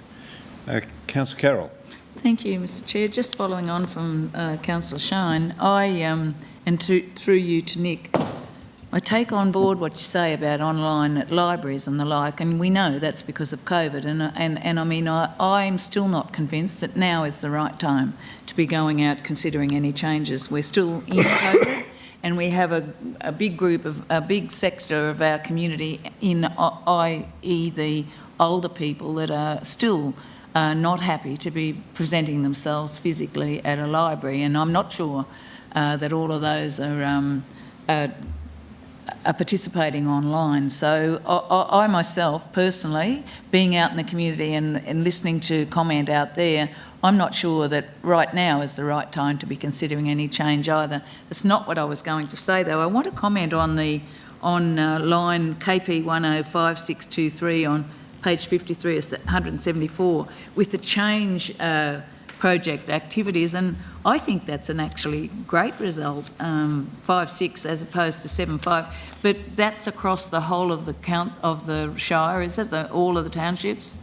Councillor Carroll. Thank you, Mr Chair. Just following on from Councillor Shine, through you to Nick, I take on board what you say about online libraries and the like, and we know that's because of COVID. And I mean, I'm still not convinced that now is the right time to be going out considering any changes. We're still in COVID, and we have a big sector of our community, i.e. the older people that are still not happy to be presenting themselves physically at a library, and I'm not sure that all of those are participating online. So I myself, personally, being out in the community and listening to comment out there, I'm not sure that right now is the right time to be considering any change either. It's not what I was going to say, though. I want to comment on line KP 105623 on page 53, 174, with the change project activities, and I think that's an actually great result, 5.6 as opposed to 7.5. But that's across the whole of the Shire, is it? All of the townships,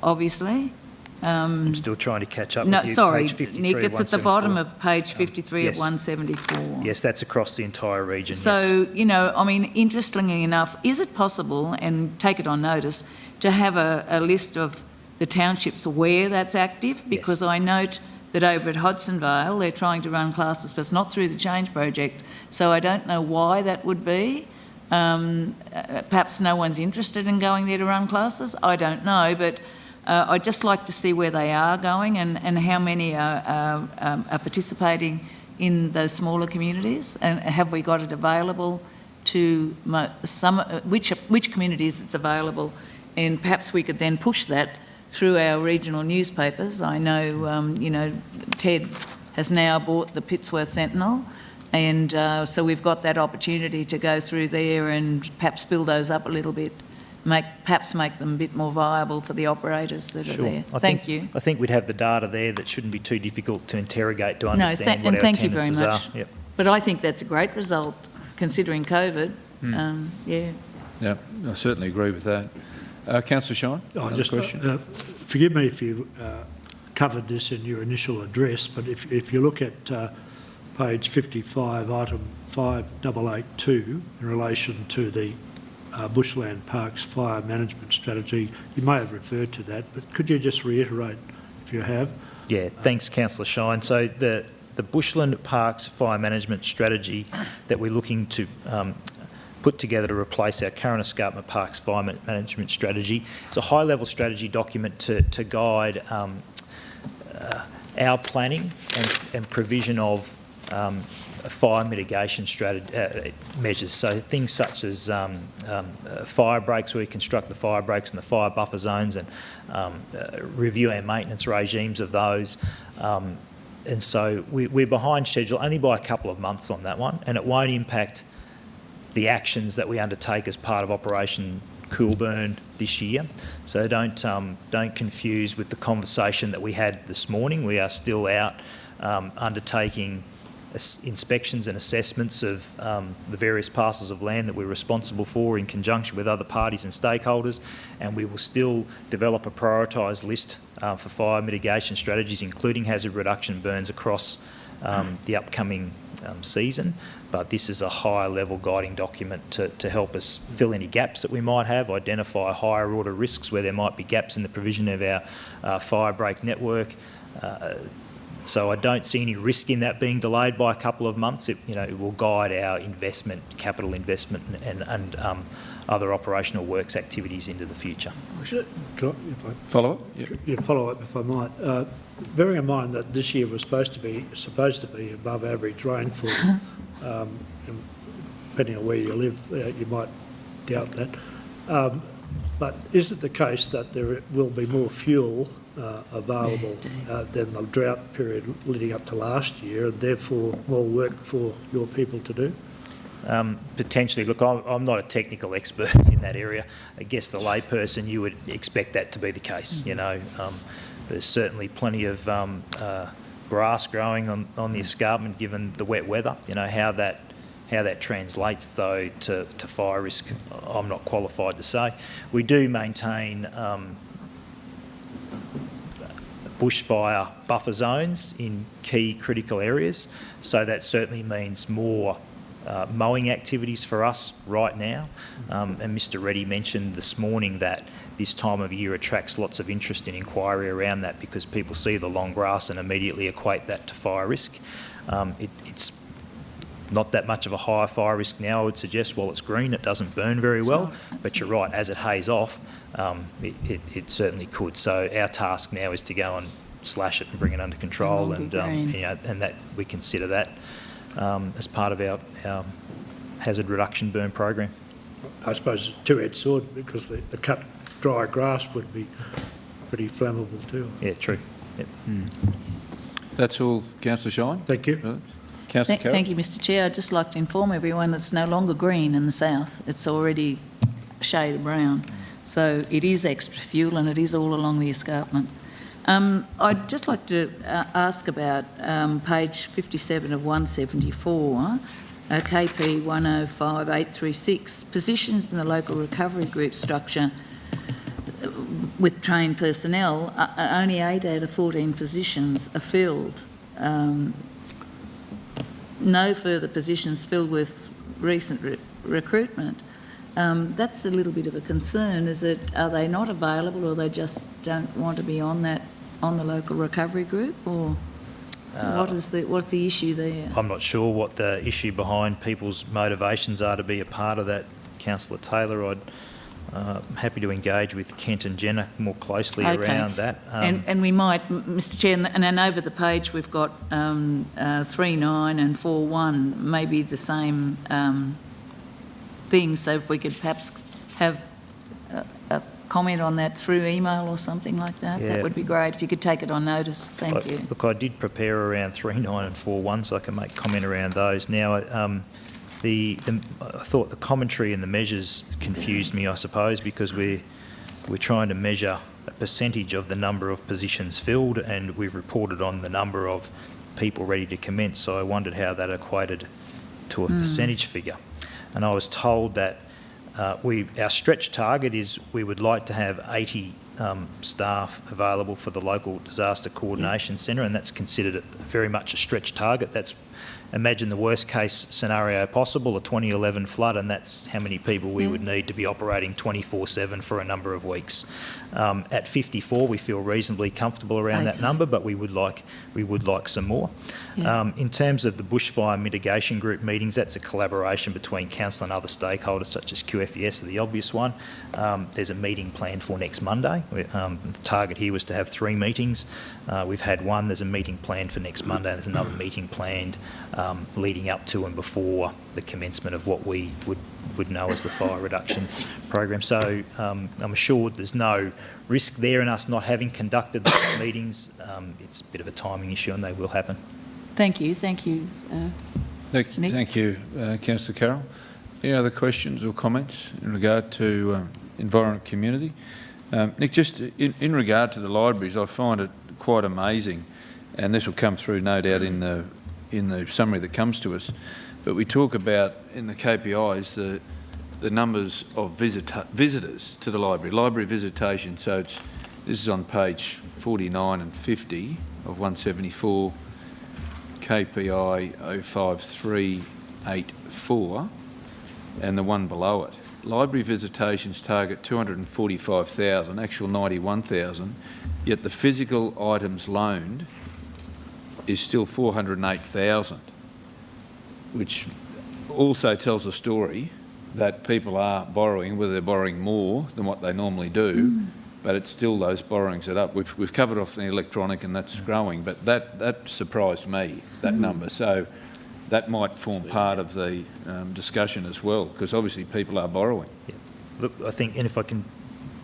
obviously. I'm still trying to catch up No, with you. sorry, Page 53 Nick, it's at the 174. bottom of page 53 yes. of 174. Yes, that's across the entire region. So, yes. you know, I mean, interestingly enough, is it possible, and take it on notice, to have a list of the townships where that's active? Because I note that over at Hodsonvale, they're trying to run classes, but it's not through the Change Project. So I don't know why that would be. Perhaps no one's interested in going there to run classes. I don't know, but I'd just like to see where they are going and how many are participating in those smaller communities, and have we got it available to which communities it's available, and perhaps we could then push that through our regional newspapers. I know, you know, Ted has now bought the Pittsworth Sentinel, and so we've got that opportunity to go through there and perhaps build those up a little bit, perhaps make them a bit more viable for the operators that are there. Thank you. I think we'd have the data there that shouldn't be too difficult to interrogate to understand what our thank you very tendencies much. are. Yep. But I think that's a great result considering COVID. Yeah. Yeah, I certainly agree with that. Councillor Shine, just question. Forgive me if you covered this in your initial address, but if you look at page 55, item 5882, in relation to the Bushland Parks Fire Management Strategy, you may have referred to that, but could you just reiterate if you have? Yeah, thanks, Councillor Shine. So the Bushland Parks Fire Management Strategy that we're looking to put together to replace our current Escarpment Parks Fire Management Strategy. It's a high-level strategy document to guide our planning and provision of fire mitigation measures. So things such as fire breaks, where we construct the fire breaks and the fire buffer zones, and review our maintenance regimes of those. And so we're behind schedule only by a couple of months on that one, and it won't impact the actions that we undertake as part of Operation Coolburn this year. So don't confuse with the conversation that we had this morning. We are still out undertaking inspections and assessments of the various parcels of land that we're responsible for in conjunction with other parties and stakeholders, and we will still develop a prioritised list for fire mitigation strategies, including hazard reduction burns across the upcoming season. But this is a higher level guiding document to help us fill any gaps that we might have, identify higher order risks where there might be gaps in the provision of our fire break network. So I don't see any risk in that being delayed by a couple of months. It will guide our investment, capital investment, and other operational works activities into the future. Follow up? Yeah, follow up if I might. Bearing in mind that this year was supposed to be above average rainfall, depending on where you live, you might doubt that. But is it the case that there will be more fuel available than the drought period leading up to last year, and therefore more work for your people to do? Potentially. Look, I'm not a technical expert in that area. I guess the layperson, you would expect that to be the case. There's certainly plenty of grass growing on the escarpment given the wet weather. You know, how that translates though to fire risk, I'm not qualified to say. We do maintain bushfire buffer zones in key critical areas, so that certainly means more mowing activities for us right now. And Mr Reddy mentioned this morning that this time of year attracts lots of interest and inquiry around that because people see the long grass and immediately equate that to fire risk. It's not that much of a higher fire risk now, I would suggest. While it's green, it doesn't burn very well, but you're right, as it haze off, it certainly could. So our task now is to go and slash it and bring it under control, and you know, and that we consider that as part of our hazard reduction burn program. I suppose it's a two-edged sword because the cut dry grass would be pretty flammable too. Yeah, true. Yep. That's all, Councillor Shine. Thank you. Councillor Carroll. Thank you, Mr Chair. I'd just like to inform everyone it's no longer green in the south. It's already a shade of brown. So it is extra fuel and it is all along the escarpment. I'd just like to ask about page 57 of 174, KP 105836, positions in the local recovery group structure with trained personnel. Only 8 out of 14 positions are filled. No further positions filled with recent recruitment. That's a little bit of a concern. Are they not available, or they just don't want to be on the local recovery group, or what's the issue there? I'm not sure what the issue behind people's motivations are to be a part of that, Councillor Taylor. I'd happy to engage with Kent and Jenna more closely around that. And we might, Mr Chair, and then over the page we've got 3.9 and 4.1, maybe the same thing, so if we could perhaps have a comment on that through email or something like that, that would be great. If you could take it on notice, thank you. Look, I did prepare around 3.9 and 4.1, so I can make comment around those. Now, I thought the commentary and the measures confused me, I suppose, because we're trying to measure a percentage of the number of positions filled, and we've reported on the number of people ready to commence, so I wondered how that equated to a percentage figure. And I was told that our stretch target is we would like to have 80 staff available for the local disaster coordination centre, and that's considered very much a stretch target. That's, imagine the worst case scenario possible, a 2011 flood, and that's how many people we would need to be operating 24/7 for a number of weeks. At 54, we feel reasonably comfortable around that number, but we would like some more. In terms of the bushfire mitigation group meetings, that's a collaboration between council and other stakeholders, such as QFES, are the obvious one. There's a meeting planned for next Monday. The target here was to have 3 meetings. We've had one. There's a meeting planned for next Monday. There's another meeting planned leading up to and before the commencement of what we would know as the fire reduction program. So I'm assured there's no risk there in us not having conducted those meetings. It's a bit of a timing issue, and they will happen. Thank you. Nick? Thank you, Councillor Carroll. Any other questions or comments in regard to environment community? Nick, just in regard to the libraries, I find it quite amazing, and this will come through no doubt in the summary that comes to us, but we talk about in the KPIs the numbers of visitors to the library visitation. So this is on page 49 and 50 of 174, KPI 05384, and the one below it. Library visitations target 245,000, actual 91,000, yet the physical items loaned is still 408,000, which also tells a story that people are borrowing, whether they're borrowing more than what they normally do, but it's still those borrowings that up. We've covered off the electronic, and that's growing, but that surprised me, that number. So that might form part of the discussion as well, because obviously people are borrowing. Yeah. Look, I think, and if I can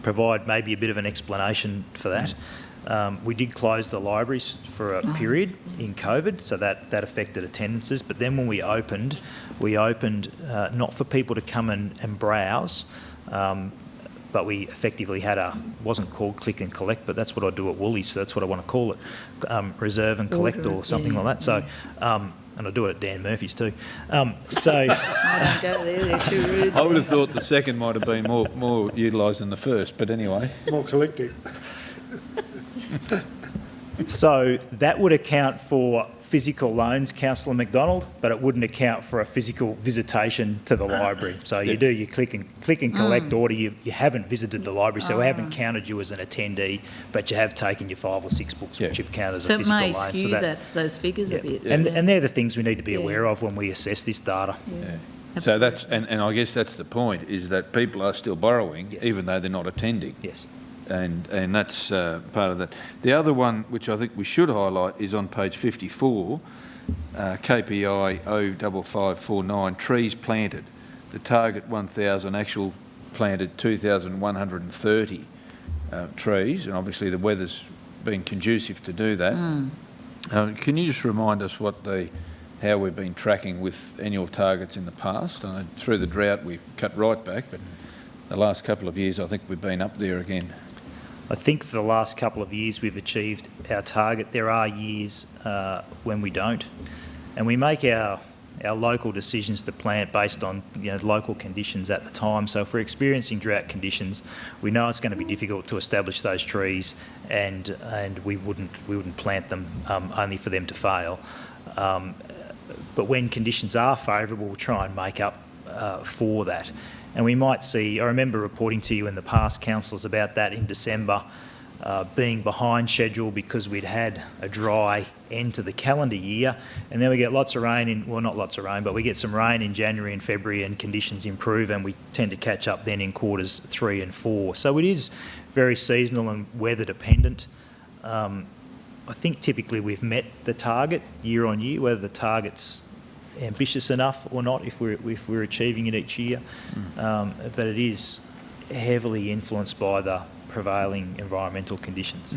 provide maybe a bit of an explanation for that, we did close the libraries for a period in COVID, so that affected attendances. But then when we opened not for people to come and browse, but we effectively had wasn't called click and collect, but that's what I do at Woolies, so that's what I want to call it, reserve and collect or something like that. So, and I do it at Dan Murphy's too. I don't go there, they're too rude. I would have thought the second might have been more utilised than the first, but anyway. More collective. So that would account for physical loans, Councillor McDonald, but it wouldn't account for a physical visitation to the library. So you do your click and collect order, you haven't visited the library, so we haven't counted you as an attendee, but you have taken your 5 or 6 books, which you've counted as a physical loan. So it may skew those figures a bit. And they're the things we need to be aware of when we assess this data. So that's, and I guess that's the point, is that people are still borrowing, even though they're not attending. Yes. And that's part of that. The other one, which I think we should highlight, is on page 54, KPI 05549, trees planted. The target 1,000, actual planted 2,130 trees, and obviously the weather's been conducive to do that. Can you just remind us how we've been tracking with annual targets in the past? Through the drought we cut right back, but the last couple of years I think we've been up there again. I think for the last couple of years we've achieved our target. There are years when we don't, and we make our local decisions to plant based on local conditions at the time. So if we're experiencing drought conditions, we know it's going to be difficult to establish those trees, and we wouldn't plant them only for them to fail. But when conditions are favourable, we'll try and make up for that. And we might see, I remember reporting to you in the past, councillors, about that in December, being behind schedule because we'd had a dry end to the calendar year, and then we get lots of rain not lots of rain, but we get some rain in January and February and conditions improve, and we tend to catch up then in quarters 3 and 4. So it is very seasonal and weather dependent. I think typically we've met the target year on year, whether the target's ambitious enough or not, if we're achieving it each year, but it is heavily influenced by the prevailing environmental conditions.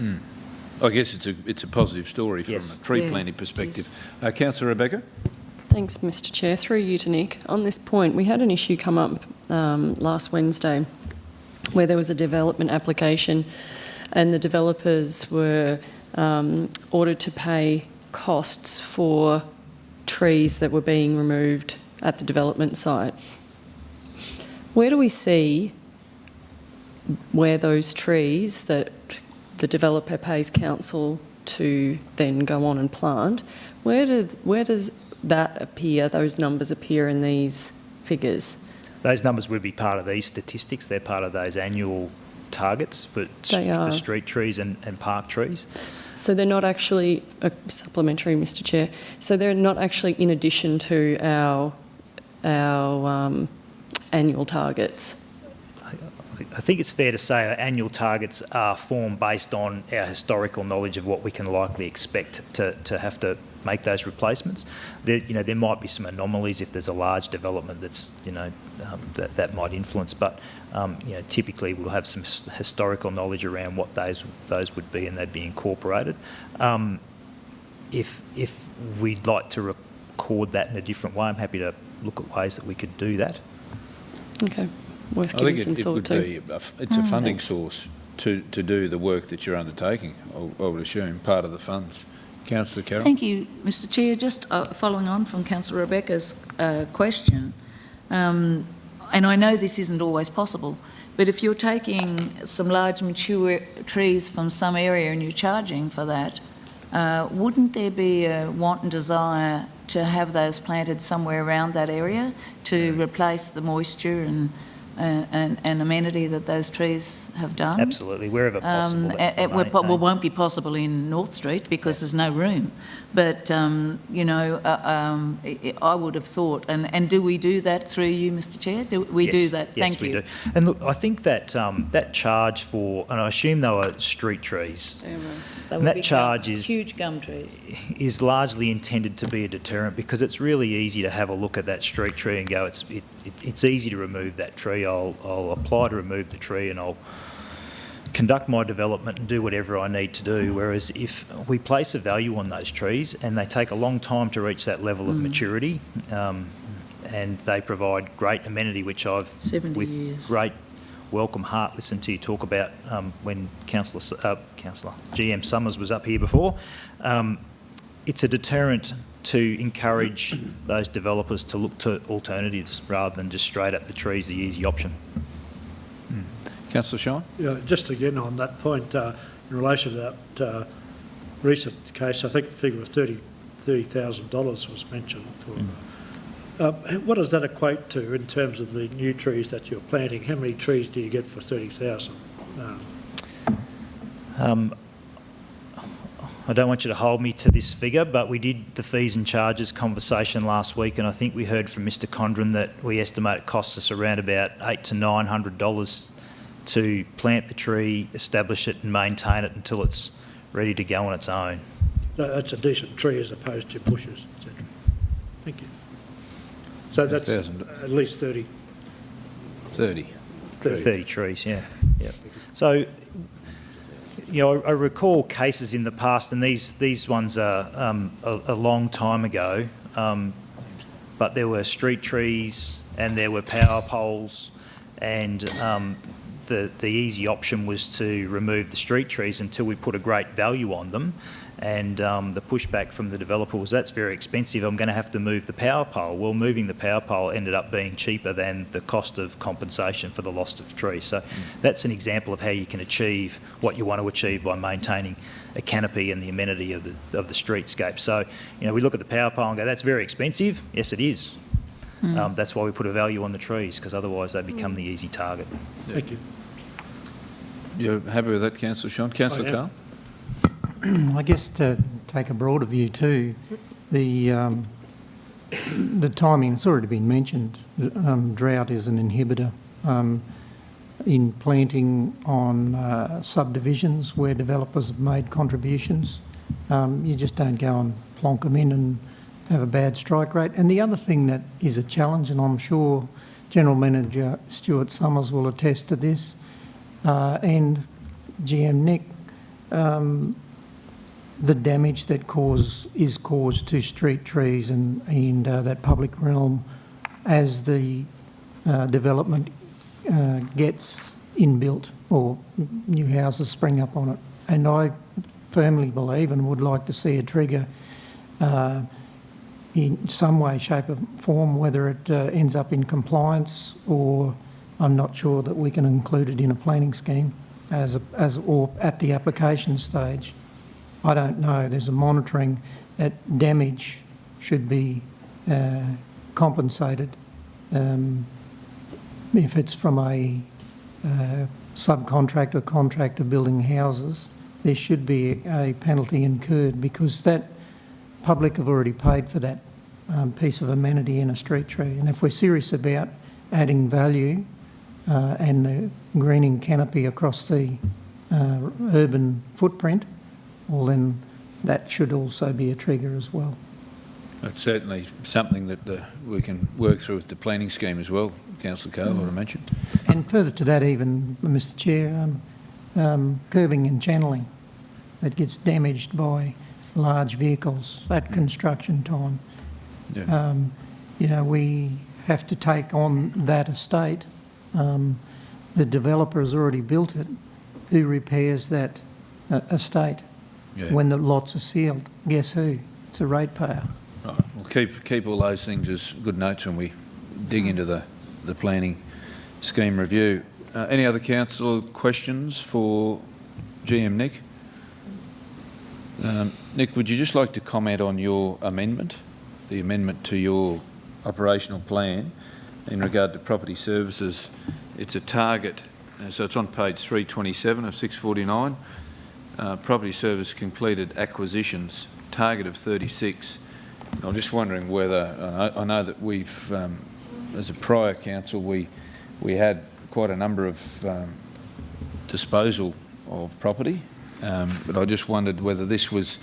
I guess it's a positive story from a tree planting perspective. Councillor Rebecca? Thanks, Mr Chair. Through you to Nick. On this point, we had an issue come up last Wednesday where there was a development application and the developers were ordered to pay costs for trees that were being removed at the development site. Where do we see where those trees that the developer pays council to then go on and plant, where does that appear, those numbers appear in these figures? Those numbers would be part of these statistics. They're part of those annual targets for street trees and park trees. So they're not actually, supplementary, Mr Chair, so they're not actually in addition to our annual targets? I think it's fair to say our annual targets are formed based on our historical knowledge of what we can likely expect to have to make those replacements. There might be some anomalies if there's a large development that's that might influence, but typically we'll have some historical knowledge around what those would be, and they'd be incorporated. If we'd like to record that in a different way, I'm happy to look at ways that we could do that. Okay, worth giving some thought to. It's a funding source to do the work that you're undertaking, I would assume, part of the funds. Councillor Carroll. Thank you, Mr Chair. Just following on from Councillor Rebecca's question, and I know this isn't always possible, but if you're taking some large mature trees from some area and you're charging for that, wouldn't there be a want and desire to have those planted somewhere around that area to replace the moisture and amenity that those trees have done? Absolutely, wherever possible. It won't be possible in North Street because there's no room. But, I would have thought, and do we do that through you, Mr Chair? Do we do that? Thank you. Yes, we do. And look, I think that that charge for, and I assume they were street trees, and that charge is huge gum trees, is largely intended to be a deterrent, because it's really easy to have a look at that street tree and go, it's easy to remove that tree. I'll apply to remove the tree and I'll conduct my development and do whatever I need to do. Whereas if we place a value on those trees and they take a long time to reach that level of maturity, and they provide great amenity, which I've, 70 with years. great welcome heart listened to you talk about when GM Summers was up here before. It's a deterrent to encourage those developers to look to alternatives rather than just straight up the trees, the easy option. Councillor Shine? Yeah, just again on that point, in relation to that recent case, I think the figure of $30,000 was mentioned for. What does that equate to in terms of the new trees that you're planting? How many trees do you get for $30,000? I don't want you to hold me to this figure, but we did the fees and charges conversation last week, and I think we heard from Mr Condren that we estimate it costs us around about $800 to $900 to plant the tree, establish it and maintain it until it's ready to go on its own. That's a decent tree as opposed to bushes, etc. Thank you. So that's at least 30. 30 trees, yeah. So, you know, I recall cases in the past, and these ones are a long time ago, but there were street trees and there were power poles, and the easy option was to remove the street trees until we put a great value on them. And the pushback from the developer was, that's very expensive, I'm going to have to move the power pole. Well, moving the power pole ended up being cheaper than the cost of compensation for the loss of trees. So that's an example of how you can achieve what you want to achieve by maintaining a canopy and the amenity of the streetscape. So, you know, we look at the power pole and go, that's very expensive. Yes, it is. That's why we put a value on the trees, because otherwise they become the easy target. Thank you. You're happy with that, Councillor Shine? Councillor Carl? I guess to take a broader view too, the timing, it's already been mentioned, drought is an inhibitor in planting on subdivisions where developers have made contributions. You just don't go and plonk them in and have a bad strike rate. And the other thing that is a challenge, and I'm sure General Manager Stuart Summers will attest to this, and GM Nick, the damage that is caused to street trees and that public realm as the development gets inbuilt or new houses spring up on it. And I firmly believe and would like to see a trigger in some way, shape or form, whether it ends up in compliance, or I'm not sure that we can include it in a planning scheme or at the application stage. I don't know. There's a monitoring that damage should be compensated. If it's from a subcontractor, contractor building houses, there should be a penalty incurred, because that public have already paid for that piece of amenity in a street tree. And if we're serious about adding value and the greening canopy across the urban footprint, well then that should also be a trigger as well. That's certainly something that we can work through with the planning scheme as well, Councillor Cole, I mentioned. And further to that even, Mr Chair, curbing and channelling that gets damaged by large vehicles at construction time. Yeah. You know, we have to take on that estate. The developer has already built it. Who repairs that estate? Yeah. When the lots are sealed? Guess who? It's a ratepayer. Right. We'll keep all those things as good notes when we dig into the planning scheme review. Any other council questions for GM Nick? Nick, would you just like to comment on your amendment, the amendment to your operational plan in regard to property services? It's a target, so it's on page 327 of 649. Property service completed acquisitions, target of 36. I'm just wondering whether, I know that we've, as a prior council, we had quite a number of disposal of property, but I just wondered whether this was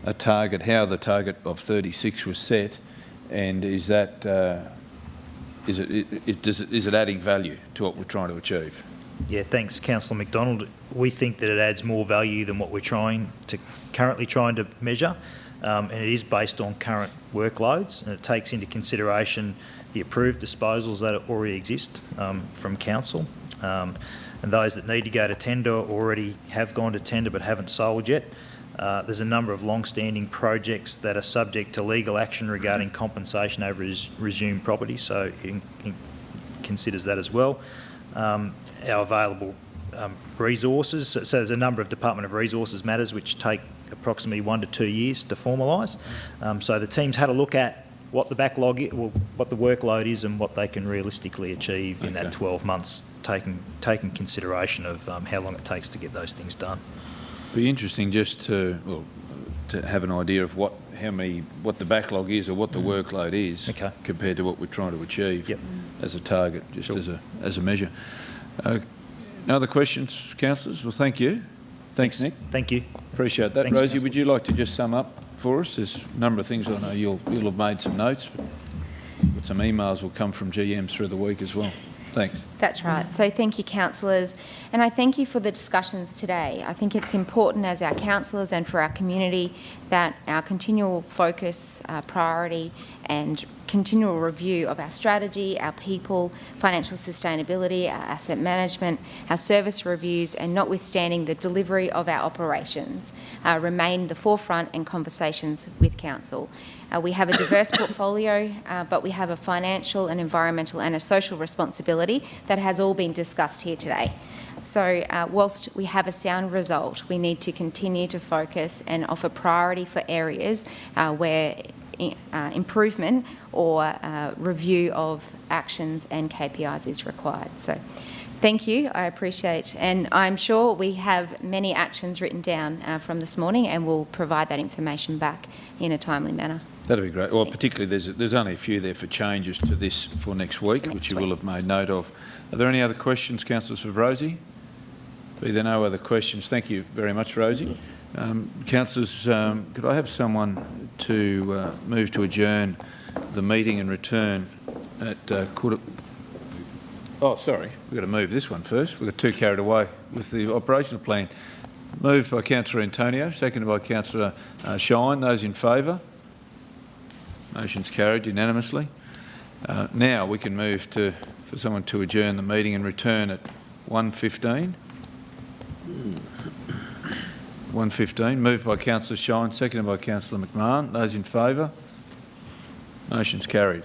a target, how the target of 36 was set, and is that, is it adding value to what we're trying to achieve? Yeah, thanks, Councillor McDonald. We think that it adds more value than what we're currently trying to measure, and it is based on current workloads, and it takes into consideration the approved disposals that already exist from council, and those that need to go to tender already have gone to tender but haven't sold yet. There's a number of long-standing projects that are subject to legal action regarding compensation over resumed property, so it considers that as well. Our available resources, so there's a number of Department of Resources matters which take approximately 1 to 2 years to formalise. So the team's had a look at what the backlog is, well, what the workload is and what they can realistically achieve in that 12 months, taking consideration of how long it takes to get those things done. Be interesting just to have an idea of what the backlog is or what the workload is compared to what we're trying to achieve as a target, just as a measure. No other questions, councillors? Well, thank you. Thanks, Nick. Thank you. Appreciate that. Thanks, Rosie, Councillor. would you like to just sum up for us? There's a number of things I know you'll have made some notes, but some emails will come from GMs through the week as well. Thanks. That's right. So thank you, councillors, and I thank you for the discussions today. I think it's important as our councillors and for our community that our continual focus, priority and continual review of our strategy, our people, financial sustainability, our asset management, our service reviews, and notwithstanding the delivery of our operations, remain the forefront in conversations with council. We have a diverse portfolio, but we have a financial, an environmental and a social responsibility that has all been discussed here today. So whilst we have a sound result, we need to continue to focus and offer priority for areas where improvement or review of actions and KPIs is required. So thank you, I appreciate, and I'm sure we have many actions written down from this morning and we'll provide that information back in a timely manner. That'd be great. Well, particularly there's only a few there for changes to this for next week, which you will have made note of. Are there any other questions, councillors, for Rosie? Be there no other questions? Thank you very much, Rosie. Councillors, could I have someone to move to adjourn the meeting and return at quarter... Oh, sorry, we've got to move this one first. We got too carried away with the operational plan. Moved by Councillor Antonio, seconded by Councillor Shine. Those in favour? Motion's carried unanimously. Now we can move for someone to adjourn the meeting and return at 1:15. 1:15. Moved by Councillor Shine, seconded by Councillor McMahon. Those in favour? Motion's carried.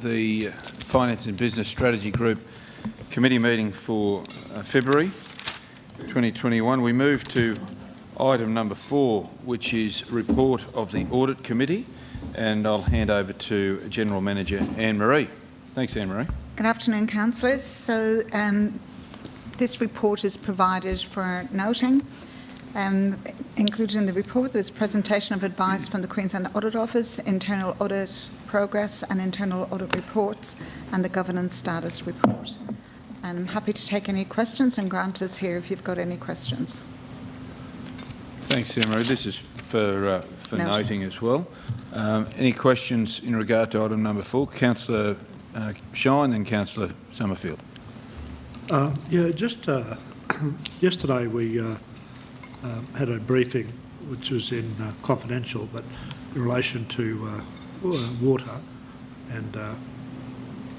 The Finance and Business Strategy Group Committee meeting for February 2021. We move to item number 4, which is report of the Audit Committee, and I'll hand over to General Manager Anne-Marie. Thanks, Anne-Marie. Good afternoon, councillors. So this report is provided for noting. Included in the report, there's presentation of advice from the Queensland Audit Office, internal audit progress and internal audit reports, and the governance status report. And I'm happy to take any questions, and Grant is here if you've got any questions. Thanks, Anne-Marie. This is for noting as well. Any questions in regard to item number 4? Councillor Shine and Councillor Summerfield. Yeah, just yesterday we had a briefing which was in confidential, but in relation to water and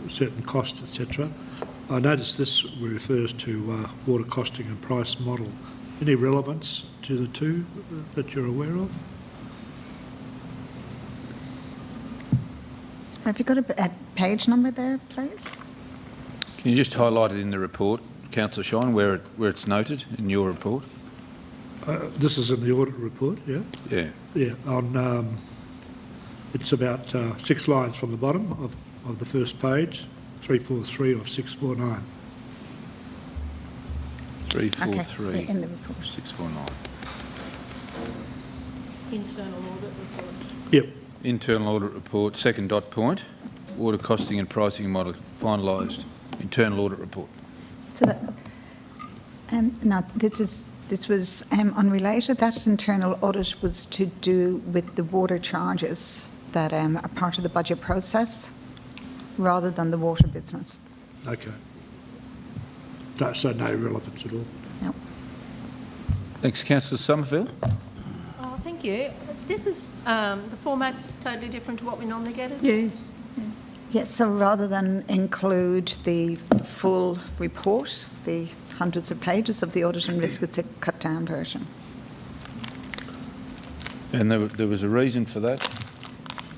certain costs, etc. I noticed this refers to water costing and price model. Any relevance to the two that you're aware of? Have you got a page number there, please? Can you just highlight it in the report, Councillor Shine, where it's noted in your report? This is in the audit report, yeah? Yeah. Yeah, on, it's about 6 lines from the bottom of the first page, 343 of 649. 343. Okay, in the report. 649. Internal audit report. Yep. Internal audit report, second dot point, water costing and pricing model finalised. Internal audit report. So that, now this was unrelated. That internal audit was to do with the water charges that are part of the budget process, rather than the water business. Okay. So no relevance at all? No. Thanks, Councillor Summerfield. Oh, thank you. This is, the format's totally different to what we normally get, isn't it? Yes. Yes, so rather than include the full report, the hundreds of pages of the audit and risk, it's a cut-down version. And there was a reason for that?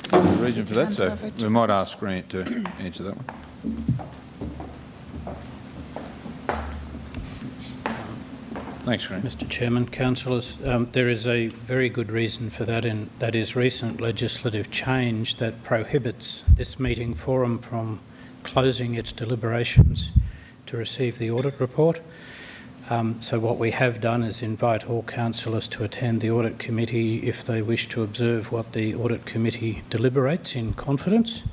There was a reason for that, so we might ask Grant to answer that one. Thanks, Grant. Mr Chairman, councillors, there is a very good reason for that, and that is recent legislative change that prohibits this meeting forum from closing its deliberations to receive the audit report. So what we have done is invite all councillors to attend the audit committee if they wish to observe what the audit committee deliberates in confidence.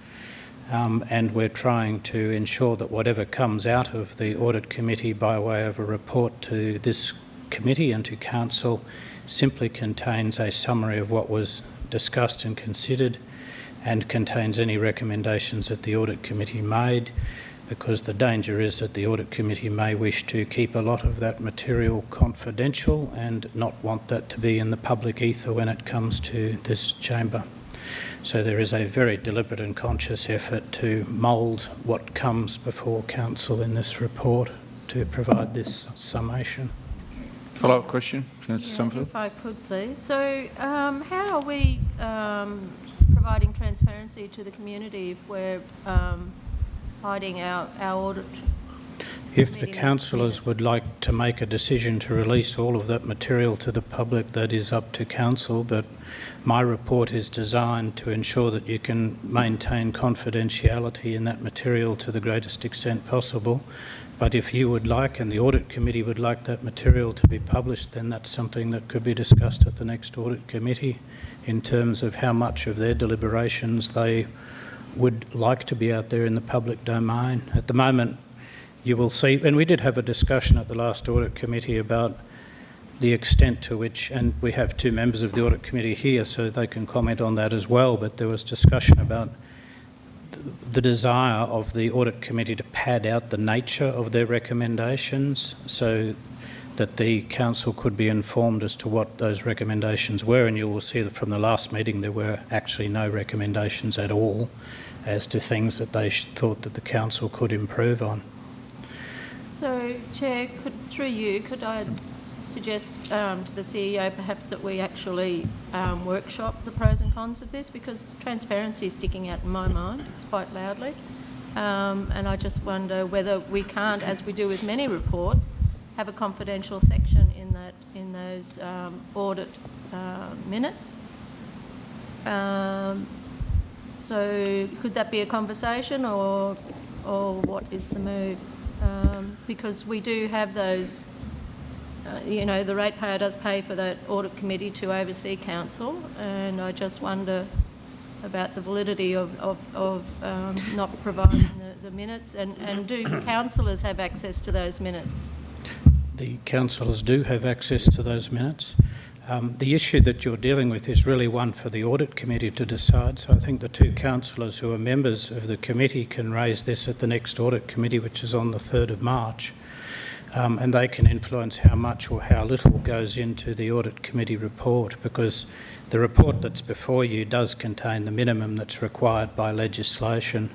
And we're trying to ensure that whatever comes out of the audit committee by way of a report to this committee and to council simply contains a summary of what was discussed and considered, and contains any recommendations that the audit committee made, because the danger is that the audit committee may wish to keep a lot of that material confidential and not want that to be in the public ether when it comes to this chamber. So there is a very deliberate and conscious effort to mould what comes before council in this report to provide this summation. Follow-up question, Councillor Summerfield. If I could, please. So how are we providing transparency to the community if we're hiding our audit? If the councillors would like to make a decision to release all of that material to the public, that is up to council, but my report is designed to ensure that you can maintain confidentiality in that material to the greatest extent possible. But if you would like, and the audit committee would like that material to be published, then that's something that could be discussed at the next audit committee in terms of how much of their deliberations they would like to be out there in the public domain. At the moment, you will see, and we did have a discussion at the last audit committee about the extent to which, and we have 2 members of the audit committee here so they can comment on that as well, but there was discussion about the desire of the audit committee to pad out the nature of their recommendations so that the council could be informed as to what those recommendations were, and you will see that from the last meeting there were actually no recommendations at all as to things that they thought that the council could improve on. So, Chair, through you, could I suggest to the CEO perhaps that we actually workshop the pros and cons of this, because transparency is sticking out in my mind quite loudly. And I just wonder whether we can't, as we do with many reports, have a confidential section in those audit minutes. So could that be a conversation, or what is the move? Because we do have those, you know, the ratepayer does pay for that audit committee to oversee council, and I just wonder about the validity of not providing the minutes, and do councillors have access to those minutes? The councillors do have access to those minutes. The issue that you're dealing with is really one for the audit committee to decide, so I think the two councillors who are members of the committee can raise this at the next audit committee, which is on the 3rd of March, and they can influence how much or how little goes into the audit committee report, because the report that's before you does contain the minimum that's required by legislation.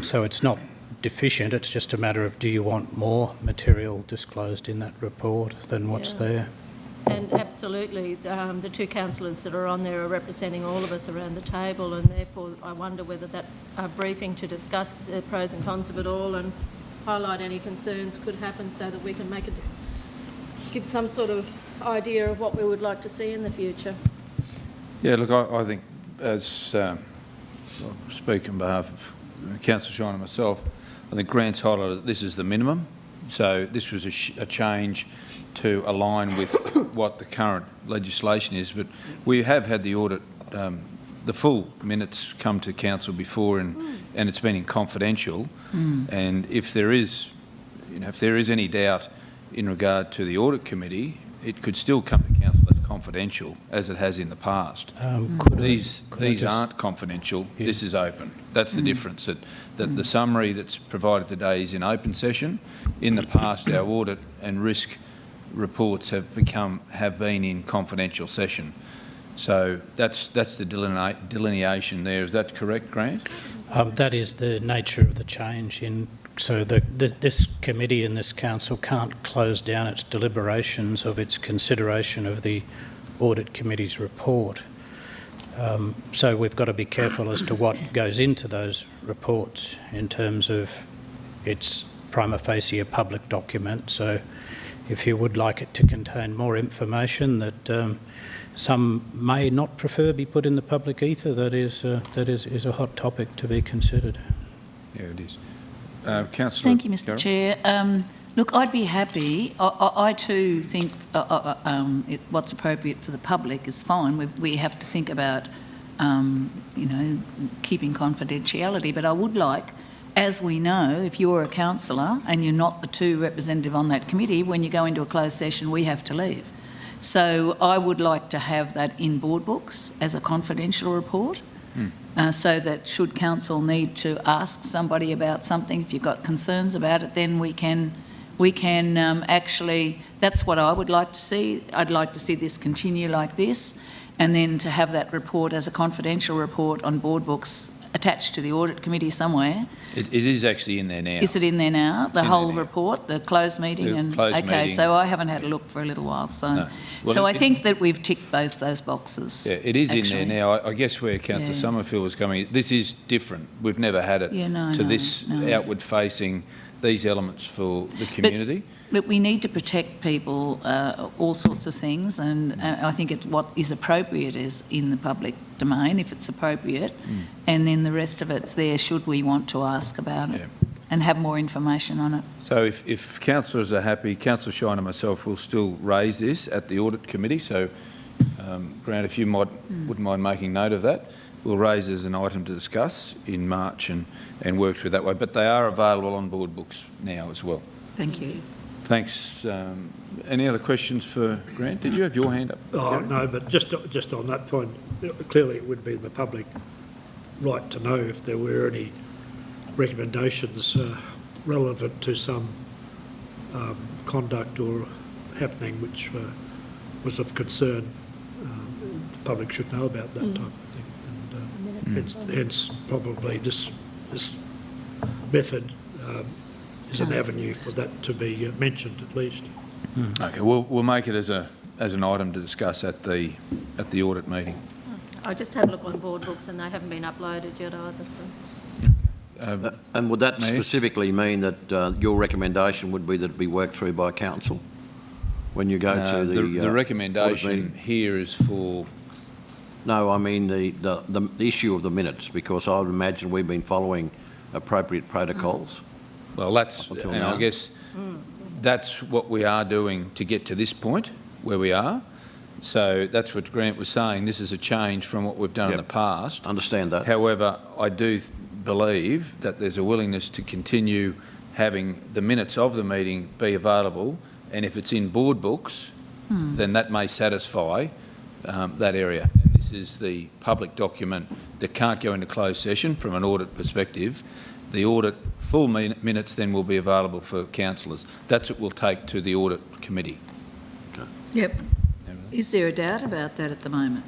So it's not deficient, it's just a matter of, do you want more material disclosed in that report than what's there? And absolutely, the two councillors that are on there are representing all of us around the table, and therefore I wonder whether that briefing to discuss the pros and cons of it all and highlight any concerns could happen, so that we can give some sort of idea of what we would like to see in the future. Yeah, look, I think, as I speak on behalf of Councillor Shine and myself, I think Grant's highlighted that this is the minimum. So this was a change to align with what the current legislation is. But we have had the audit, the full minutes come to council before, and it's been in confidential. And if there is, if there is any doubt in regard to the audit committee, it could still come to council as confidential, as it has in the past. These aren't confidential. Yeah. This is open. That's the difference. That the summary that's provided today is in open session. In the past, our audit and risk reports have been in confidential session. So that's the delineation there. Is that correct, Grant? That is the nature of the change. So this committee and this council can't close down its deliberations of its consideration of the audit committee's report. So we've got to be careful as to what goes into those reports in terms of its prima facie a public document. So if you would like it to contain more information that some may not prefer be put in the public ether, that is a hot topic to be considered. Yeah, it is. Councillor Thank you, Mr. Chair. Look, I'd be happy. I too think what's appropriate for the public is fine. We have to think about, keeping confidentiality. But I would like, as we know, if you're a councillor and you're not the two representative on that committee, when you go into a closed session, we have to leave. So I would like to have that in board books as a confidential report. So that should council need to ask somebody about something, if you've got concerns about it, then we can actually, that's what I would like to see. I'd like to see this continue like this, and then to have that report as a confidential report on board books attached to the audit committee somewhere. It is actually in there now. Is it in there now? The whole report, the closed meeting? Okay, so I haven't had a look for a little while. So, no. Well, I think that we've ticked both those boxes. Yeah, it is actually in there now. I guess where Councillor Summerfield was coming, this is different. We've never had it outward-facing, these elements for the community. But we need to protect people, all sorts of things, and I think what is appropriate is in the public domain, if it's appropriate, and then the rest of it's there should we want to ask about it and have more information on it. So if councillors are happy, Councillor Shine and myself will still raise this at the audit committee. So, Grant, if you wouldn't mind making note of that, we'll raise as an item to discuss in March and work through that way. But they are available on board books now as well. Thank you. Thanks. Any other questions for Grant? Did you have your hand up? Oh, no, but just on that point, clearly it would be in the public right to know if there were any recommendations relevant to some conduct or happening which was of concern. The public should know about that type of thing. And hence probably this method is an avenue for that to be mentioned at least. Okay, we'll make it as an item to discuss at the audit meeting. I just had a look on board books and they haven't been uploaded yet either, so. And would that Mayor? specifically mean that your recommendation would be that it be worked through by council when you go to The recommendation audit meeting? here is for... No, I mean the issue of the minutes, because I would imagine we've been following appropriate protocols. Well, that's, and now. I guess that's what we are doing to get to this point where we are. So that's what Grant was saying. This is a change from what we've done in the past. Understand that. However, I do believe that there's a willingness to continue having the minutes of the meeting be available, and if it's in board books, then that may satisfy that area. And this is the public document that can't go into closed session from an audit perspective. The audit full minutes then will be available for councillors. That's what we'll take to the audit committee. Yep. Is there a doubt about that at the moment?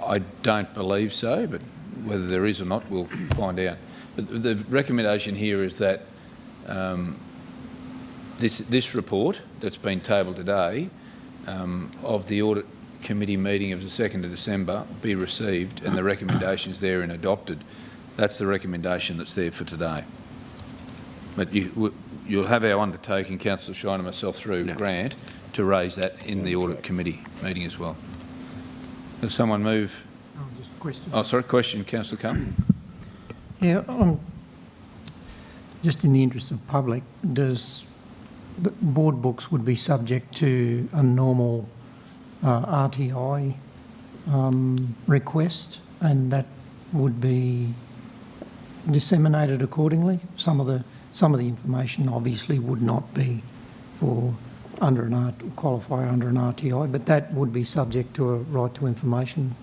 I don't believe so, but whether there is or not, we'll find out. But the recommendation here is that this report that's been tabled today of the audit committee meeting of the 2nd of December be received and the recommendations therein adopted. That's the recommendation that's there for today. But you'll have our undertaking, Councillor Shine and myself through Grant, to raise that in the audit committee meeting as well. Does someone move? Just a question. Oh, sorry, question, Councillor Cumming. Yeah, just in the interest of public, does the board books would be subject to a normal RTI request, and that would be disseminated accordingly? Some of the information obviously would not be for qualify under an RTI, but that would be subject to a right to information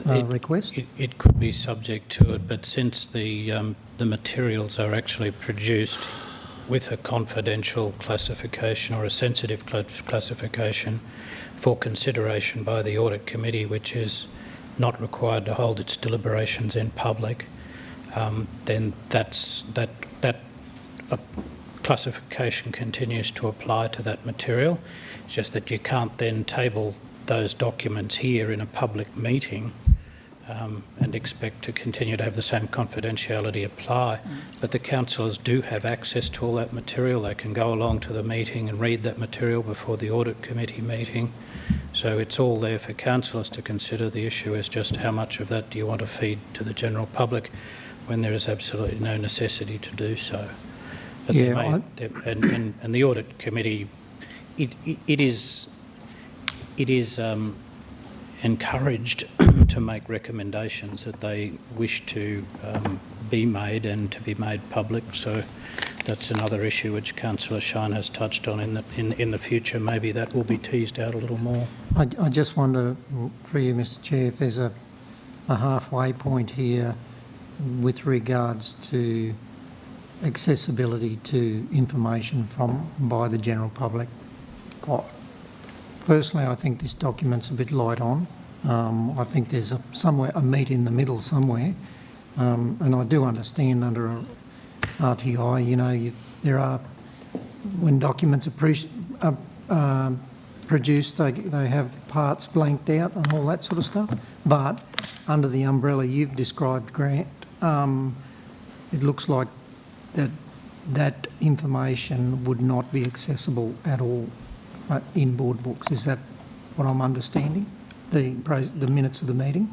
request. It could be subject to it, but since the materials are actually produced with a confidential classification or a sensitive classification for consideration by the audit committee, which is not required to hold its deliberations in public, then that classification continues to apply to that material. It's just that you can't then table those documents here in a public meeting and expect to continue to have the same confidentiality apply. But the councillors do have access to all that material. They can go along to the meeting and read that material before the audit committee meeting. So it's all there for councillors to consider. The issue is just how much of that do you want to feed to the general public when there is absolutely no necessity to do so. But and the audit committee, it is encouraged to make recommendations that they wish to be made and to be made public. So that's another issue which Councillor Shine has touched on. In the future, maybe that will be teased out a little more. I just wonder, through you, Mr. Chair, if there's a halfway point here with regards to accessibility to information by the general public. Personally, I think this document's a bit light on. I think there's a meet in the middle somewhere, and I do understand under a RTI, there are, when documents are produced, they have parts blanked out and all that sort of stuff. But under the umbrella you've described, Grant, it looks like that information would not be accessible at all in board books. Is that what I'm understanding? The minutes of the meeting?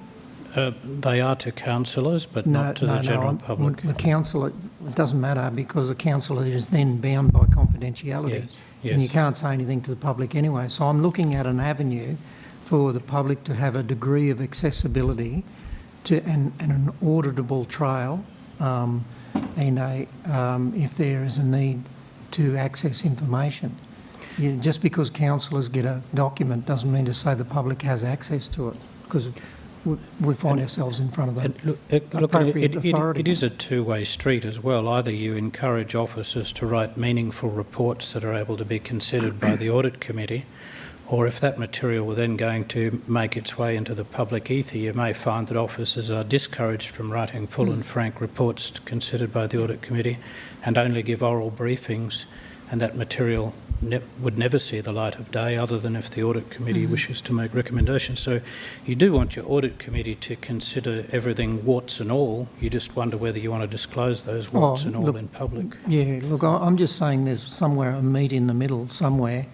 They are to councillors, but not to the general public. The councillor, it doesn't matter because the councillor is then bound by confidentiality. Yes. And you can't say anything to the public anyway. So I'm looking at an avenue for the public to have a degree of accessibility to and an auditable trail, if there is a need to access information. Just because councillors get a document doesn't mean to say the public has access to it, because we find ourselves in front of the appropriate authority. It is a two-way street as well. Either you encourage officers to write meaningful reports that are able to be considered by the audit committee, or if that material were then going to make its way into the public ether, you may find that officers are discouraged from writing full and frank reports considered by the audit committee and only give oral briefings, and that material would never see the light of day other than if the Audit Committee wishes to make recommendations. So you do want your Audit Committee to consider everything warts and all. You just wonder whether you want to disclose those warts and all in public. Yeah, look, I'm just saying there's somewhere a meet in the middle somewhere.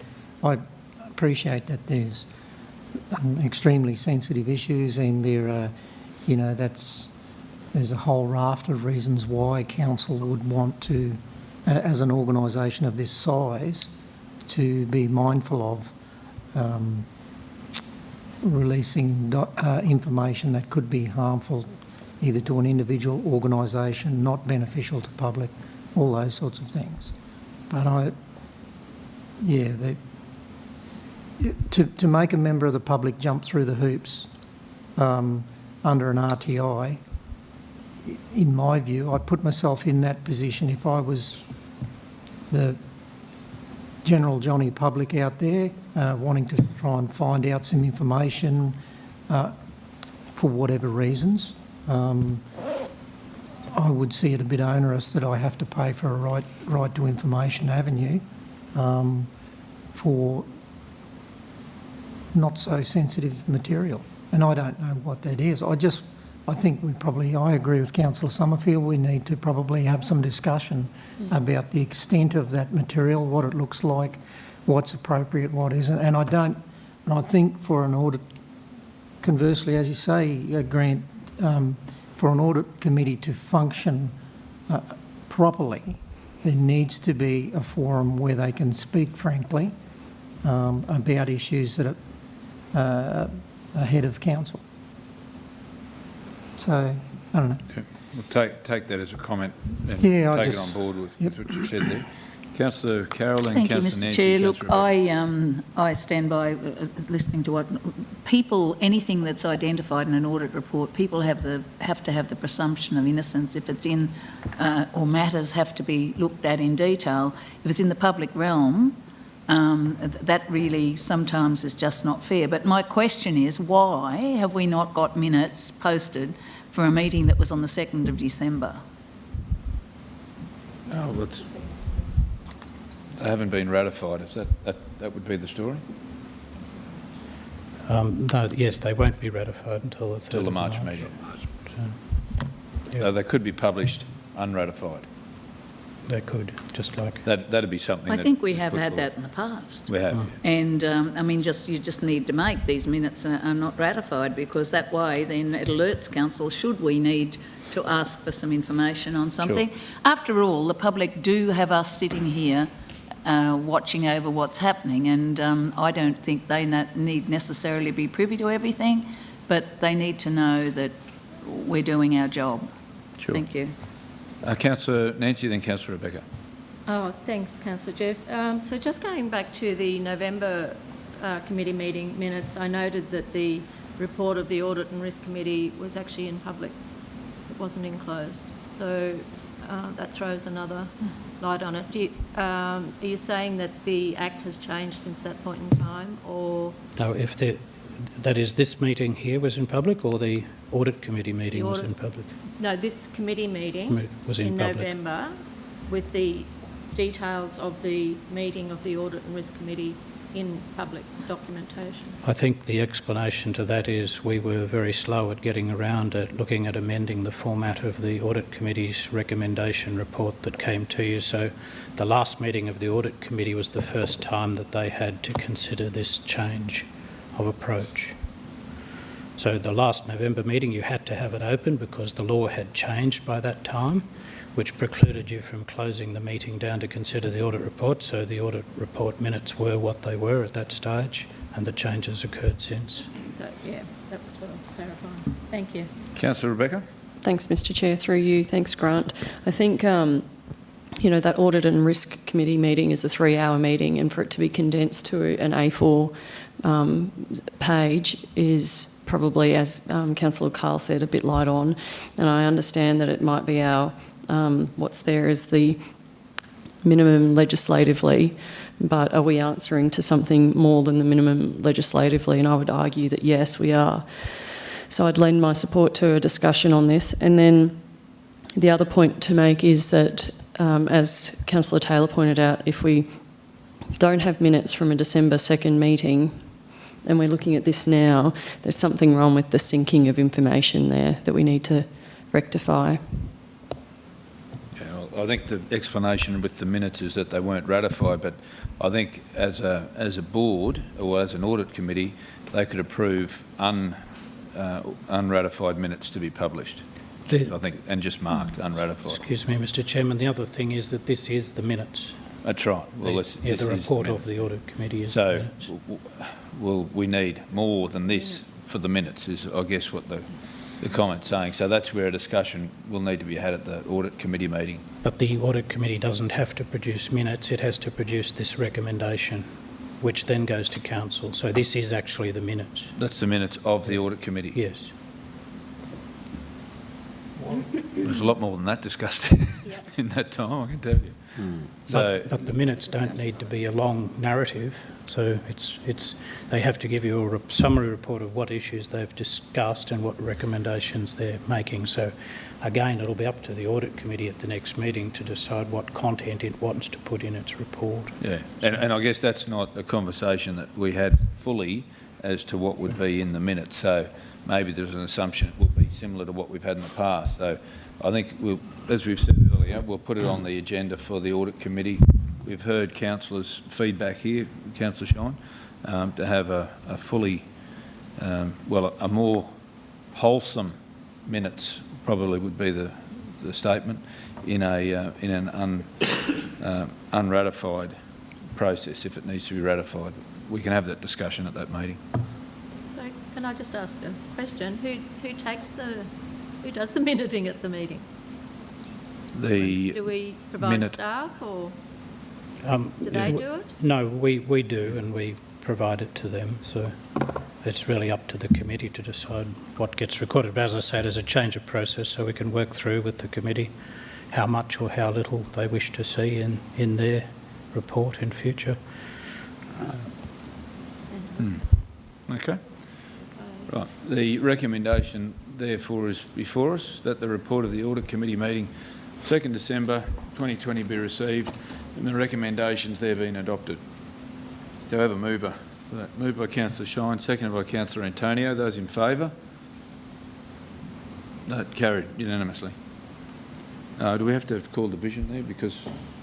I appreciate that there's extremely sensitive issues and there are, you know, there's a whole raft of reasons why council would want to, as an organisation of this size, to be mindful of releasing information that could be harmful either to an individual, organisation, not beneficial to public, all those sorts of things. But to make a member of the public jump through the hoops under an RTI, in my view, I'd put myself in that position if I was the general Johnny public out there wanting to try and find out some information for whatever reasons. I would see it a bit onerous that I have to pay for a right to information avenue for not so sensitive material. And I don't know what that is. I think I agree with Councillor Summerfield, we need to probably have some discussion about the extent of that material, what it looks like, what's appropriate, what isn't. And I think for an audit, conversely, as you say, Grant, for an audit committee to function properly, there needs to be a forum where they can speak frankly about issues that are ahead of council. So, I don't know. Okay. We'll take that as a comment and take it on board with what you said there. Councillor Carroll and Thank you, Councillor Mr. Nancy. Chair. Look, I stand by listening to what people, anything that's identified in an audit report, people have to have the presumption of innocence if it's in, or matters have to be looked at in detail. If it's in the public realm, that really sometimes is just not fair. But my question is, why have we not got minutes posted for a meeting that was on the 2nd of December? Oh, well, they haven't been ratified. Is that would be the story? No, yes, they won't be ratified until the 3rd Till the March meeting. So they could be published unratified. They could, just like... That'd be something I think we have had that in the past. We have. And, I mean, you just need to make these minutes are not ratified, because that way then it alerts council should we need to ask for some information on something. Sure. After all, the public do have us sitting here watching over what's happening, and I don't think they need necessarily be privy to everything, but they need to know that we're doing our job. Sure. Thank you. Councillor Nancy, then Councillor Rebecca. Oh, thanks, Councillor Jeff. So just going back to the November committee meeting minutes, I noted that the report of the Audit and Risk Committee was actually in public. It wasn't enclosed. So that throws another light on it. Are you saying that the Act has changed since that point in time, or...? No, that is, this meeting here was in public, or the Audit Committee meeting was in public? No, this committee meeting was in November, with the details of the meeting of the Audit and Risk Committee in public documentation. I think the explanation to that is we were very slow at getting around at looking at amending the format of the Audit Committee's recommendation report that came to you. So the last meeting of the Audit Committee was the first time that they had to consider this change of approach. So the last November meeting, you had to have it open because the law had changed by that time, which precluded you from closing the meeting down to consider the audit report. So the audit report minutes were what they were at that stage, and the changes occurred since. So, yeah, that was what I was clarifying. Thank you. Councillor Rebecca. Thanks, Mr. Chair. Through you. Thanks, Grant. I think, you know, that Audit and Risk Committee meeting is a 3-hour meeting, and for it to be condensed to an A4 page is probably, as Councillor Carl said, a bit light on. And I understand that it might be our, what's there is the minimum legislatively, but are we answering to something more than the minimum legislatively? And I would argue that yes, we are. So I'd lend my support to a discussion on this. And then the other point to make is that, as Councillor Taylor pointed out, if we don't have minutes from a December 2nd meeting, and we're looking at this now, there's something wrong with the syncing of information there that we need to rectify. Yeah, well, I think the explanation with the minutes is that they weren't ratified, but I think as a board or as an audit committee, they could approve unratified minutes to be published. I think, and just marked unratified. Excuse me, Mr. Chairman. The other thing is that this is the minutes. That's right. Well, the report of the audit committee is the minutes. Well, we need more than this for the minutes, is I guess what the comment's saying. So that's where a discussion will need to be had at the audit committee meeting. But the audit committee doesn't have to produce minutes. It has to produce this recommendation, which then goes to council. So this is actually the minutes. That's the minutes of the audit committee? Yes. There's a lot more than that discussed in that time, I can tell you. So, but the minutes don't need to be a long narrative. So they have to give you a summary report of what issues they've discussed and what recommendations they're making. So again, it'll be up to the audit committee at the next meeting to decide what content it wants to put in its report. Yeah, and I guess that's not a conversation that we had fully as to what would be in the minutes. So maybe there's an assumption it will be similar to what we've had in the past. So I think, as we've said earlier, we'll put it on the agenda for the audit committee. We've heard councillors' feedback here, Councillor Shine, to have a fully, a more wholesome minutes probably would be the statement in an unratified process if it needs to be ratified. We can have that discussion at that meeting. So can I just ask a question? Who does the minuting at the meeting? Do we provide staff or do they do it? No, we do, and we provide it to them. So it's really up to the committee to decide what gets recorded. But as I say, there's a change of process, so we can work through with the committee how much or how little they wish to see in their report in future. Okay. Right. The recommendation, therefore, is before us that the report of the Audit Committee meeting 2nd December 2020 be received and the recommendations there being adopted. Do I have a mover for that? Moved by Councillor Shine, seconded by Councillor Antonio. Those in favour? That carried unanimously. Do we have to call division there because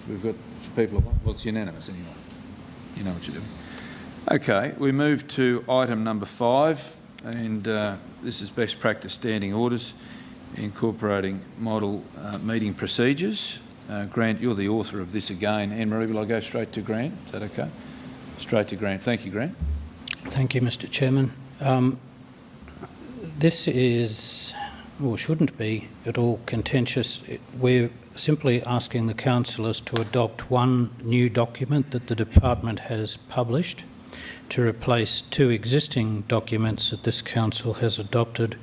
we've got people? Well, it's unanimous anyway. You know what you're doing. Okay, we move to item number 5, and this is best practice standing orders incorporating model meeting procedures. Grant, you're the author of this again. Anne-Marie, will I go straight to Grant? Is that okay? Straight to Grant. Thank you, Grant. Thank you, Mr. Chairman. This is, or shouldn't be at all contentious. We're simply asking the councillors to adopt one new document that the department has published to replace 2 existing documents that this council has adopted,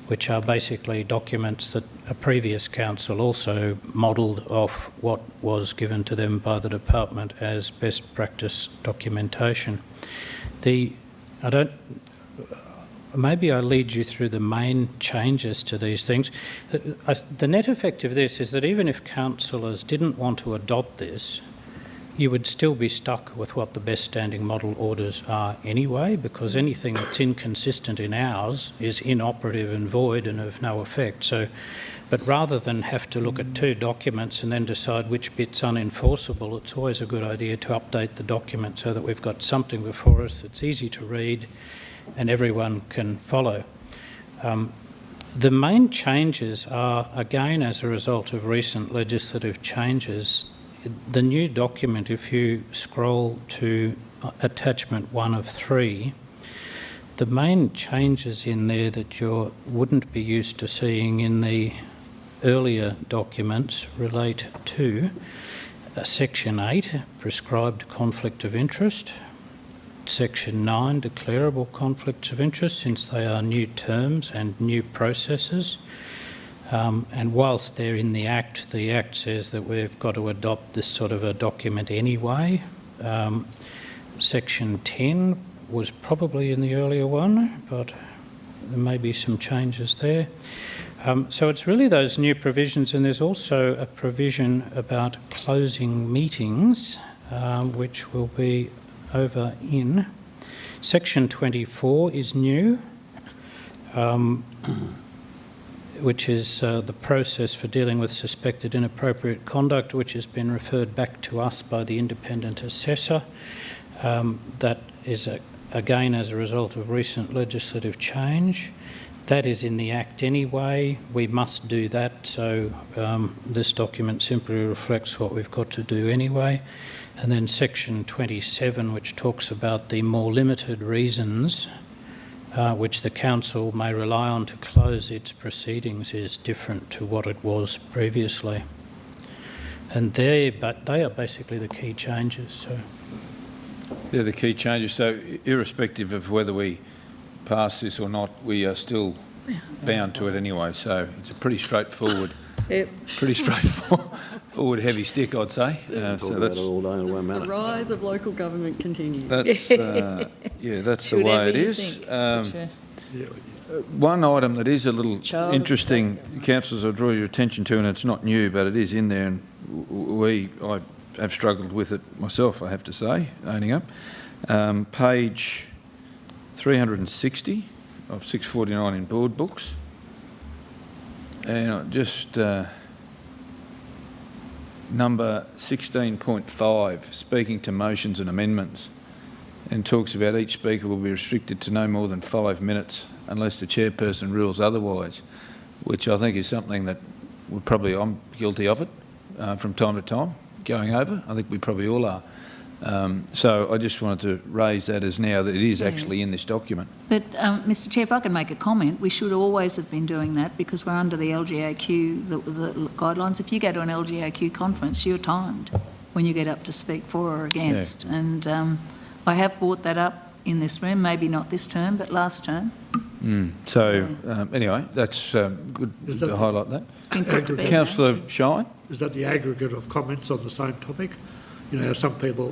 which are basically documents that a previous council also modelled off what was given to them by the department as best practice documentation. Maybe I lead you through the main changes to these things. The net effect of this is that even if councillors didn't want to adopt this, you would still be stuck with what the best standing model orders are anyway, because anything that's inconsistent in ours is inoperative and void and of no effect. So, but rather than have to look at 2 documents and then decide which bit's unenforceable, it's always a good idea to update the document so that we've got something before us that's easy to read and everyone can follow. The main changes are, again, as a result of recent legislative changes. The new document, if you scroll to attachment 1 of 3, the main changes in there that you wouldn't be used to seeing in the earlier documents relate to Section 8, prescribed conflict of interest, Section 9, declarable conflicts of interest, since they are new terms and new processes. And whilst they're in the Act says that we've got to adopt this sort of a document anyway. Section 10 was probably in the earlier one, but there may be some changes there. So it's really those new provisions, and there's also a provision about closing meetings which will be over in section 24 is new, which is the process for dealing with suspected inappropriate conduct, which has been referred back to us by the independent assessor. That is, again, as a result of recent legislative change. That is in the Act anyway. We must do that, so this document simply reflects what we've got to do anyway. And then section 27, which talks about the more limited reasons which the council may rely on to close its proceedings, is different to what it was previously. And they are basically the key changes. So. They're the key changes. So irrespective of whether we pass this or not, we are still bound to it anyway. So it's a pretty straightforward, forward heavy stick, I'd say. So that's all day and it won't matter. The rise of local government continues. That's yeah, that's the way it is. One item that is a little interesting, councillors, I'll draw your attention to, and it's not new, but it is in there, and I have struggled with it myself, I have to say, owning up. Page 360 of 649 in board books, and just number 16.5, speaking to motions and amendments, and talks about each speaker will be restricted to no more than 5 minutes unless the chairperson rules otherwise, which I think is something that I'm guilty of it from time to time, going over. I think we probably all are. So I just wanted to raise that as now that it is actually in this document. But, Mr Chair, if I can make a comment, we should always have been doing that because we're under the LGAQ, the guidelines. If you go to an LGAQ conference, you're timed when you get up to speak for or against. Yeah. And I have brought that up in this room, maybe not this term, but last term. Anyway, that's good to highlight that. Councillor Shine? Is that the aggregate of comments on the same topic? You know, some people,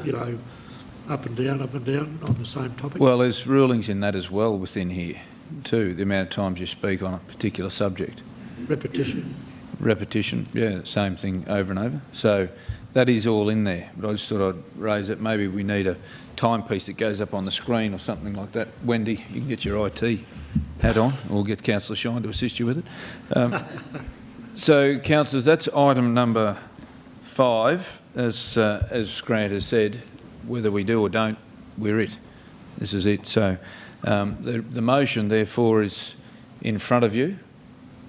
up and down on the same topic. Well, there's rulings in that as well within here, too, the amount of times you speak on a particular subject. Repetition, yeah, same thing over and over. So that is all in there, but I just thought I'd raise it. Maybe we need a timepiece that goes up on the screen or something like that. Wendy, you can get your IT hat on, or get Councillor Shine to assist you with it. So, councillors, that's item number 5. As Grant has said, whether we do or don't, we're it. This is it. So the motion, therefore, is in front of you,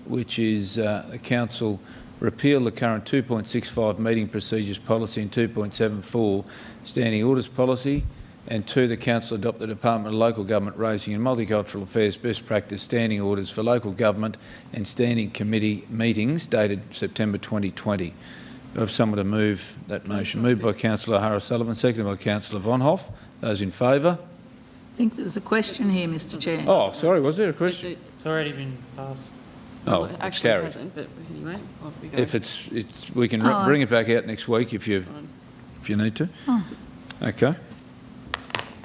which is the council repeal the current 2.65 meeting procedures policy and 2.74 standing orders policy, and 2, the council adopt the Department of Local Government Raising and Multicultural Affairs best practice standing orders for local government and standing committee meetings dated September 2020. I have someone to move that motion. Moved by Councillor O'Hara-Sullivan, seconded by Councillor Von Hoff. Those in favour? I think there's a question here, Mr Chair. Oh, sorry, was there a question? It's already been passed. Well, it actually hasn't, but anyway, off we go. If we can bring it back out next week if you need to. Oh. Okay.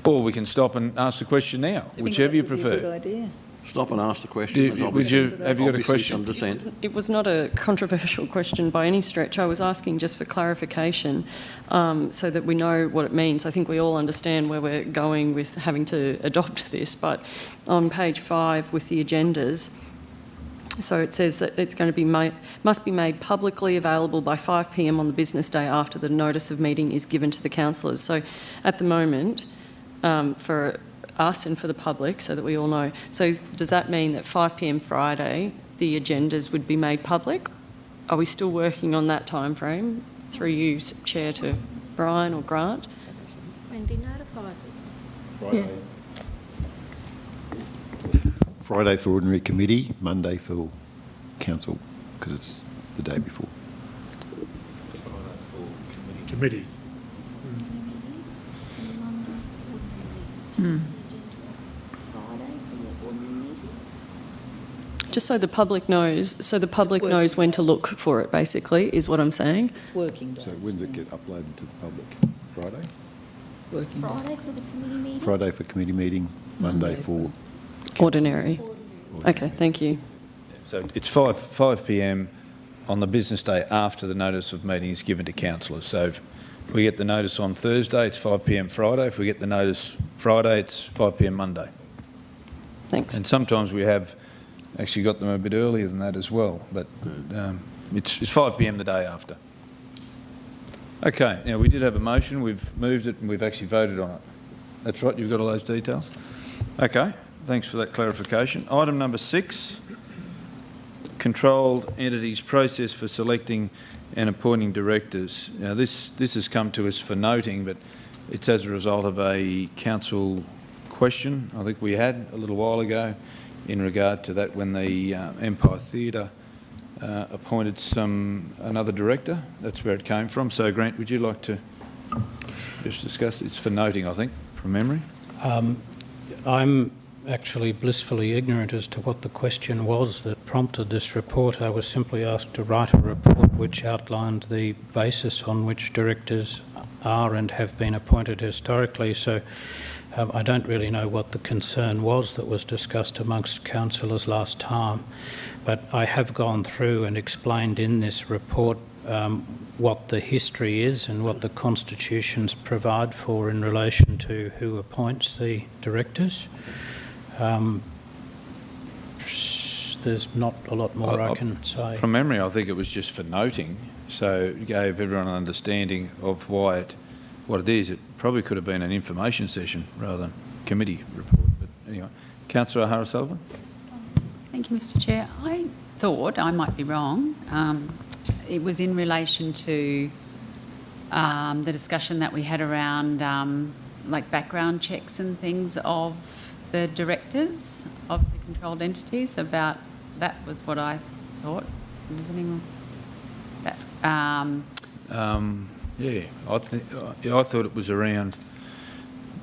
Or we can stop and ask the question now, whichever you prefer. Good idea. Stop and ask the question. Have you got a question? Some dissent. It was not a controversial question by any stretch. I was asking just for clarification so that we know what it means. I think we all understand where we're going with having to adopt this, but on page 5 with the agendas, so it says that it's going to be must be made publicly available by 5 p.m. on the business day after the notice of meeting is given to the councillors. So at the moment, for us and for the public, so that we all know. So does that mean that 5 p.m. Friday, the agendas would be made public? Are we still working on that time frame? Through you, Chair, to Brian or Grant? Wendy notifies us. Friday. Friday for ordinary committee, Monday for council, because it's the day before. Friday for committee. Just so the public knows, when to look for it, basically, is what I'm saying. It's working days. So when does it get uploaded to the public? Friday? Working Friday for the committee meeting? Friday for committee meeting, Monday for Ordinary. Okay, thank you. So it's 5 p.m. on the business day after the notice of meeting is given to councillors. So If we get the notice on Thursday, it's 5 p.m. Friday. If we get the notice Friday, it's 5 p.m. Monday. Thanks. And sometimes we have actually got them a bit earlier than that as well, but it's 5 p.m. the day after. Okay, now we did have a motion, we've moved it and we've actually voted on it. That's right, you've got all those details? Okay, thanks for that clarification. Item number 6, controlled entities process for selecting and appointing directors. Now this has come to us for noting, but it's as a result of a council question I think we had a little while ago in regard to that when the Empire Theatre appointed another director. That's where it came from. So Grant, would you like to just discuss? It's for noting, I think, from memory. I'm actually blissfully ignorant as to what the question was that prompted this report. I was simply asked to write a report which outlined the basis on which directors are and have been appointed historically. So I don't really know what the concern was that was discussed amongst councillors last time, but I have gone through and explained in this report what the history is and what the constitutions provide for in relation to who appoints the directors. There's not a lot more I can say. From memory, I think it was just for noting, so it gave everyone an understanding of what it is. It probably could have been an information session rather than committee report. But anyway, Councillor O'Hara-Sullivan. Thank you, Mr. Chair. I thought, I might be wrong, it was in relation to the discussion that we had around like background checks and things of the directors of the controlled entities. About that was what I thought. Yeah, I thought it was around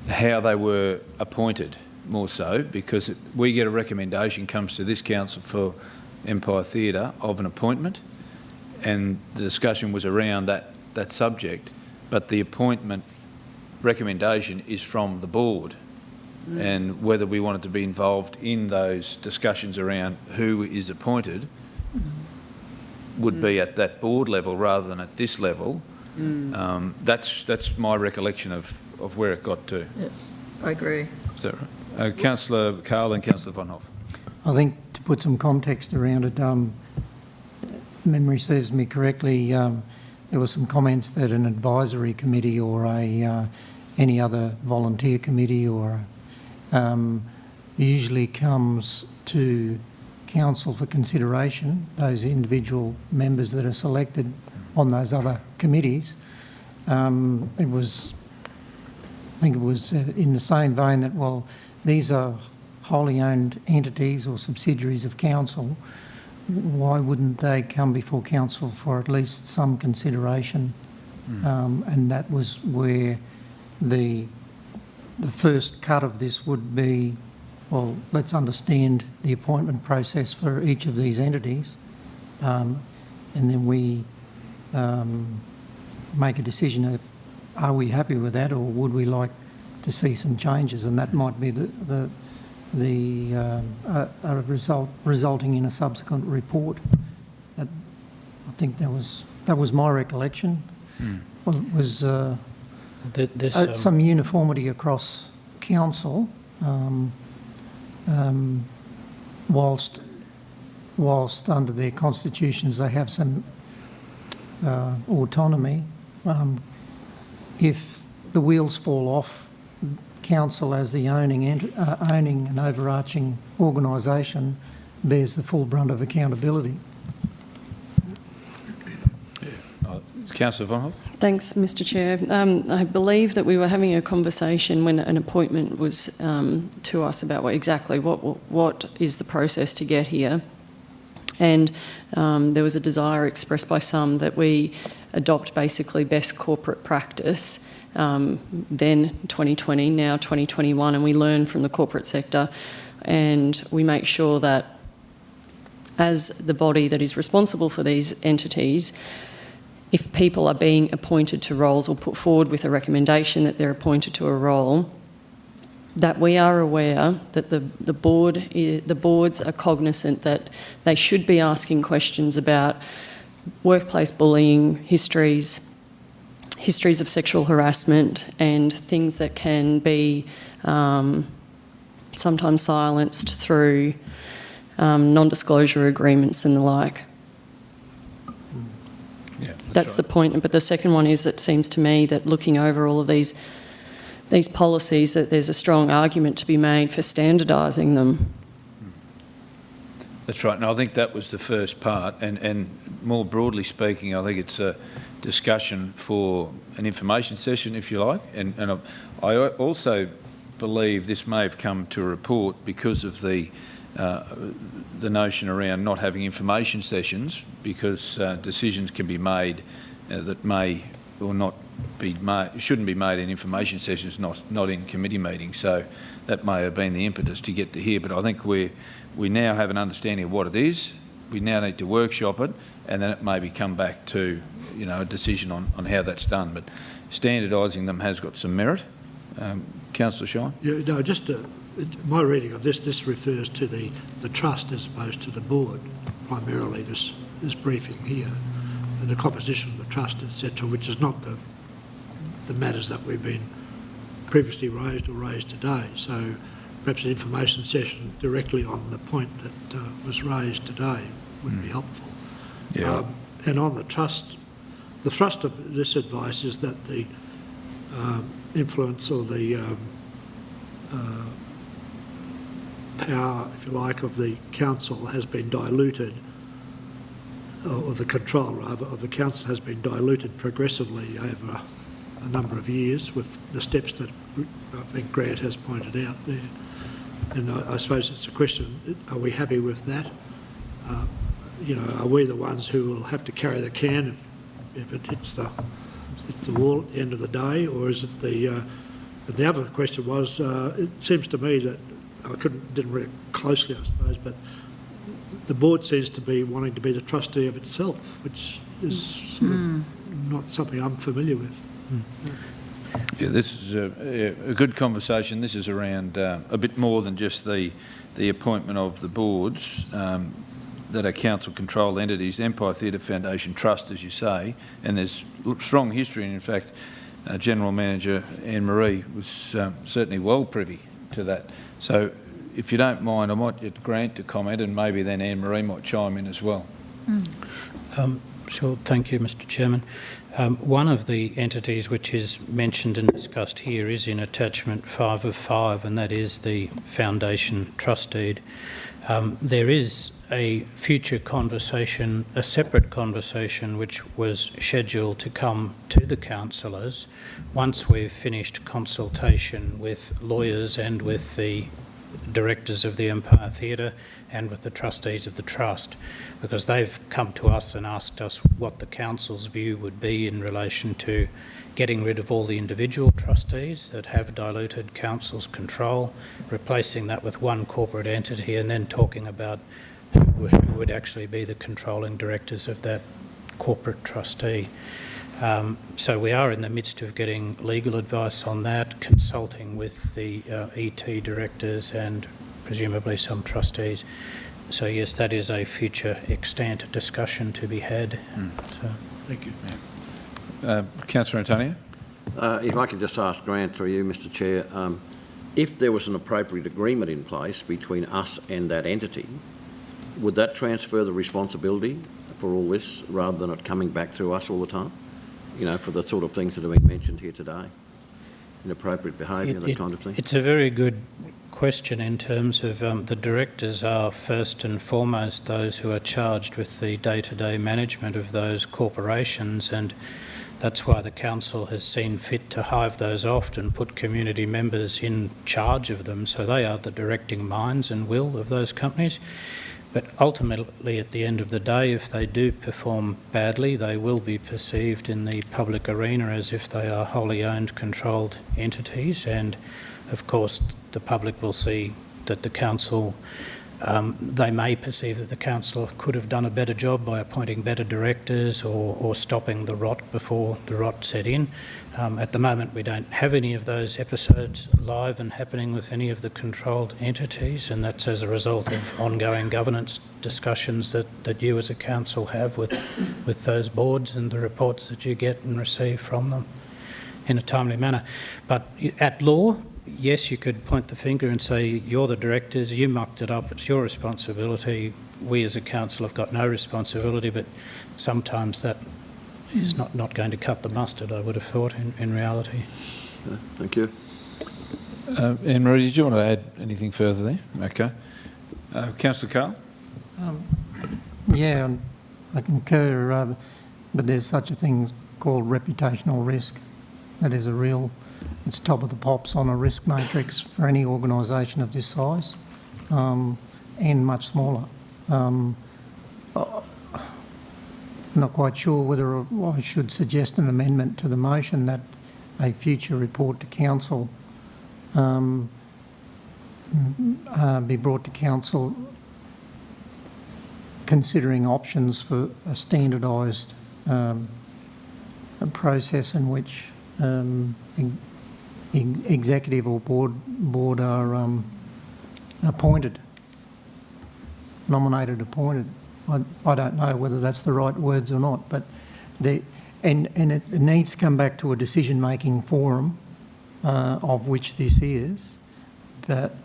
how they were appointed more so, because we get a recommendation comes to this council for Empire Theatre of an appointment, and the discussion was around that subject, but the appointment recommendation is from the board, and whether we wanted to be involved in those discussions around who is appointed would be at that board level rather than at this level. That's my recollection of where it got to. Yeah, I agree. Is that right? Councillor Carl and Councillor Von Hoff. I think to put some context around it, memory serves me correctly, there were some comments that an advisory committee or any other volunteer committee or usually comes to council for consideration, those individual members that are selected on those other committees. I think it was in the same vein that, well, these are wholly owned entities or subsidiaries of council. Why wouldn't they come before council for at least some consideration? And that was where the first cut of this would be, well, let's understand the appointment process for each of these entities, and then we make a decision of, are we happy with that, or would we like to see some changes? And that might be a result resulting in a subsequent report. I think that was my recollection. Well, it was some uniformity across council, whilst under their constitutions they have some autonomy. If the wheels fall off, council as the owning and overarching organisation bears the full brunt of accountability. Councillor Von Hoff. Thanks, Mr. Chair. I believe that we were having a conversation when an appointment was to us about what is the process to get here, and there was a desire expressed by some that we adopt basically best corporate practice. Then 2020, now 2021, and we learn from the corporate sector, and we make sure that as the body that is responsible for these entities, if people are being appointed to roles or put forward with a recommendation that they're appointed to a role, that we are aware that the boards are cognisant that they should be asking questions about workplace bullying histories, histories of sexual harassment and things that can be sometimes silenced through non-disclosure agreements and the like. Yeah, that's the point. But the second one is, it seems to me that looking over all of these policies, that there's a strong argument to be made for standardising them. That's right, and I think that was the first part, and more broadly speaking, I think it's a discussion for an information session, if you like, and I also believe this may have come to a report because of the notion around not having information sessions, because decisions can be made that may or not be made, shouldn't be made in information sessions, not in committee meetings. So that may have been the impetus to get to here. But I think we now have an understanding of what it is. We now need to workshop it, and then it maybe come back to a decision on how that's done. But standardising them has got some merit. Councillor Shine? Yeah, no, just my reading of this refers to the trust as opposed to the board, primarily this briefing here, and the composition of the trust, etc., which is not the matters that we've been previously raised or raised today. So perhaps an information session directly on the point that was raised today would be helpful. Yeah. And on the trust, the thrust of this advice is that the influence or the power, if you like, of the council has been diluted, or the control, rather, of the council has been diluted progressively over a number of years with the steps that I think Grant has pointed out there. And I suppose it's a question, are we happy with that? Are we the ones who will have to carry the can if it hits the wall at the end of the day, or is it the other question was, it seems to me that didn't read it closely, I suppose, but the board seems to be wanting to be the trustee of itself, which is sort of not something I'm familiar with. Yeah, this is a good conversation. This is around a bit more than just the appointment of the boards that are council-controlled entities. Empire Theatre Foundation Trust, as you say, and there's strong history, and in fact, General Manager Anne-Marie was certainly well privy to that. So if you don't mind, I might get Grant to comment, and maybe then Anne-Marie might chime in as well. Sure, thank you, Mr Chairman. One of the entities which is mentioned and discussed here is in attachment 5 of 5, and that is the Foundation Trust Deed. There is a future conversation, a separate conversation, which was scheduled to come to the councillors once we've finished consultation with lawyers and with the directors of the Empire Theatre and with the trustees of the Trust, because they've come to us and asked us what the council's view would be in relation to getting rid of all the individual trustees that have diluted council's control, replacing that with one corporate entity, and then talking about who would actually be the controlling directors of that corporate trustee. So we are in the midst of getting legal advice on that, consulting with the ET directors and presumably some trustees. So yes, that is a future extant discussion to be had. So. Thank you. Councillor Antonio? If I could just ask Grant through you, Mr Chair, if there was an appropriate agreement in place between us and that entity, would that transfer the responsibility for all this rather than it coming back through us all the time? For the sort of things that have been mentioned here today, inappropriate behaviour, that kind of thing? It's a very good question in terms of the directors are first and foremost those who are charged with the day-to-day management of those corporations, and that's why the council has seen fit to hive those off and put community members in charge of them, so they are the directing minds and will of those companies. But ultimately, at the end of the day, if they do perform badly, they will be perceived in the public arena as if they are wholly owned, controlled entities. And of course, the public will see that the council they may perceive that the council could have done a better job by appointing better directors or stopping the rot before the rot set in. At the moment, we don't have any of those episodes live and happening with any of the controlled entities, and that's as a result of ongoing governance discussions that you as a council have with those boards and the reports that you get and receive from them in a timely manner. But at law, yes, you could point the finger and say, you're the directors, you mucked it up, it's your responsibility. We as a council have got no responsibility, but sometimes that is not going to cut the mustard, I would have thought, in reality. Thank you. Anne-Marie, did you want to add anything further there? Okay. Councillor Carl? Yeah, I concur, but there's such a thing called reputational risk. That is it's top of the pops on a risk matrix for any organisation of this size, and much smaller. Not quite sure whether I should suggest an amendment to the motion that a future report to council be brought to council considering options for a standardised process in which executive or board are nominated, appointed. I don't know whether that's the right words or not, but it needs to come back to a decision-making forum, of which this is. But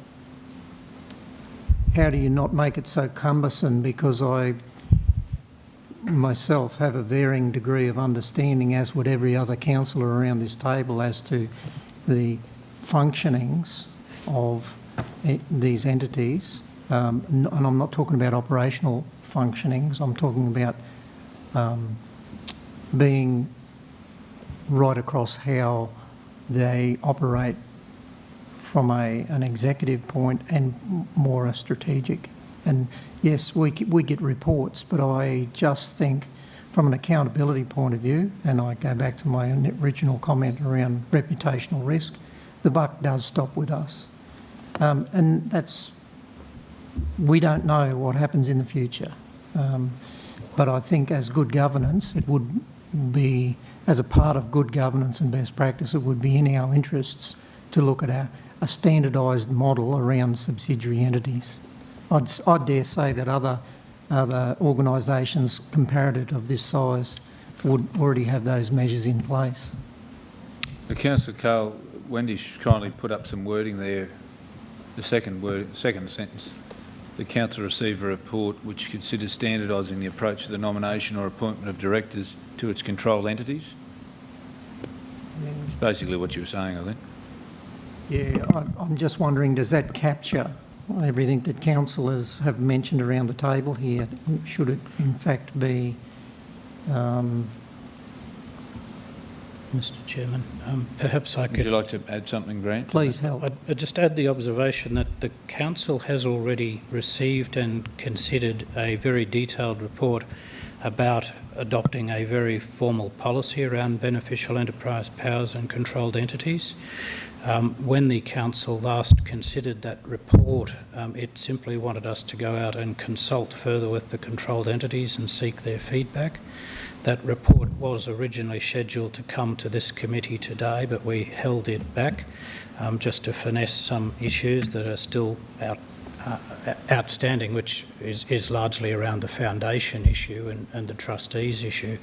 how do you not make it so cumbersome? Because I myself have a varying degree of understanding, as would every other councillor around this table, as to the functionings of these entities. And I'm not talking about operational functionings, I'm talking about being right across how they operate from an executive point and more a strategic. And yes, we get reports, but I just think from an accountability point of view, and I go back to my original comment around reputational risk, the buck does stop with us. And we don't know what happens in the future. But I think as good governance, it would be, as a part of good governance and best practice, it would be in our interests to look at a standardised model around subsidiary entities. I'd dare say that other organisations comparative of this size would already have those measures in place. Councillor Carl, Wendy's kindly put up some wording there, the second sentence. The council receive a report which considers standardising the approach to the nomination or appointment of directors to its controlled entities. It's basically what you were saying, I think. Yeah, I'm just wondering, does that capture everything that councillors have mentioned around the table here? Should it in fact be... Mr Chairman, perhaps I could... Would you like to add something, Grant? Please help. I'd just add the observation that the council has already received and considered a very detailed report about adopting a very formal policy around beneficial enterprise powers and controlled entities. When the council last considered that report, it simply wanted us to go out and consult further with the controlled entities and seek their feedback. That report was originally scheduled to come to this committee today, but we held it back just to finesse some issues that are still outstanding, which is largely around the foundation issue and the trustees issue.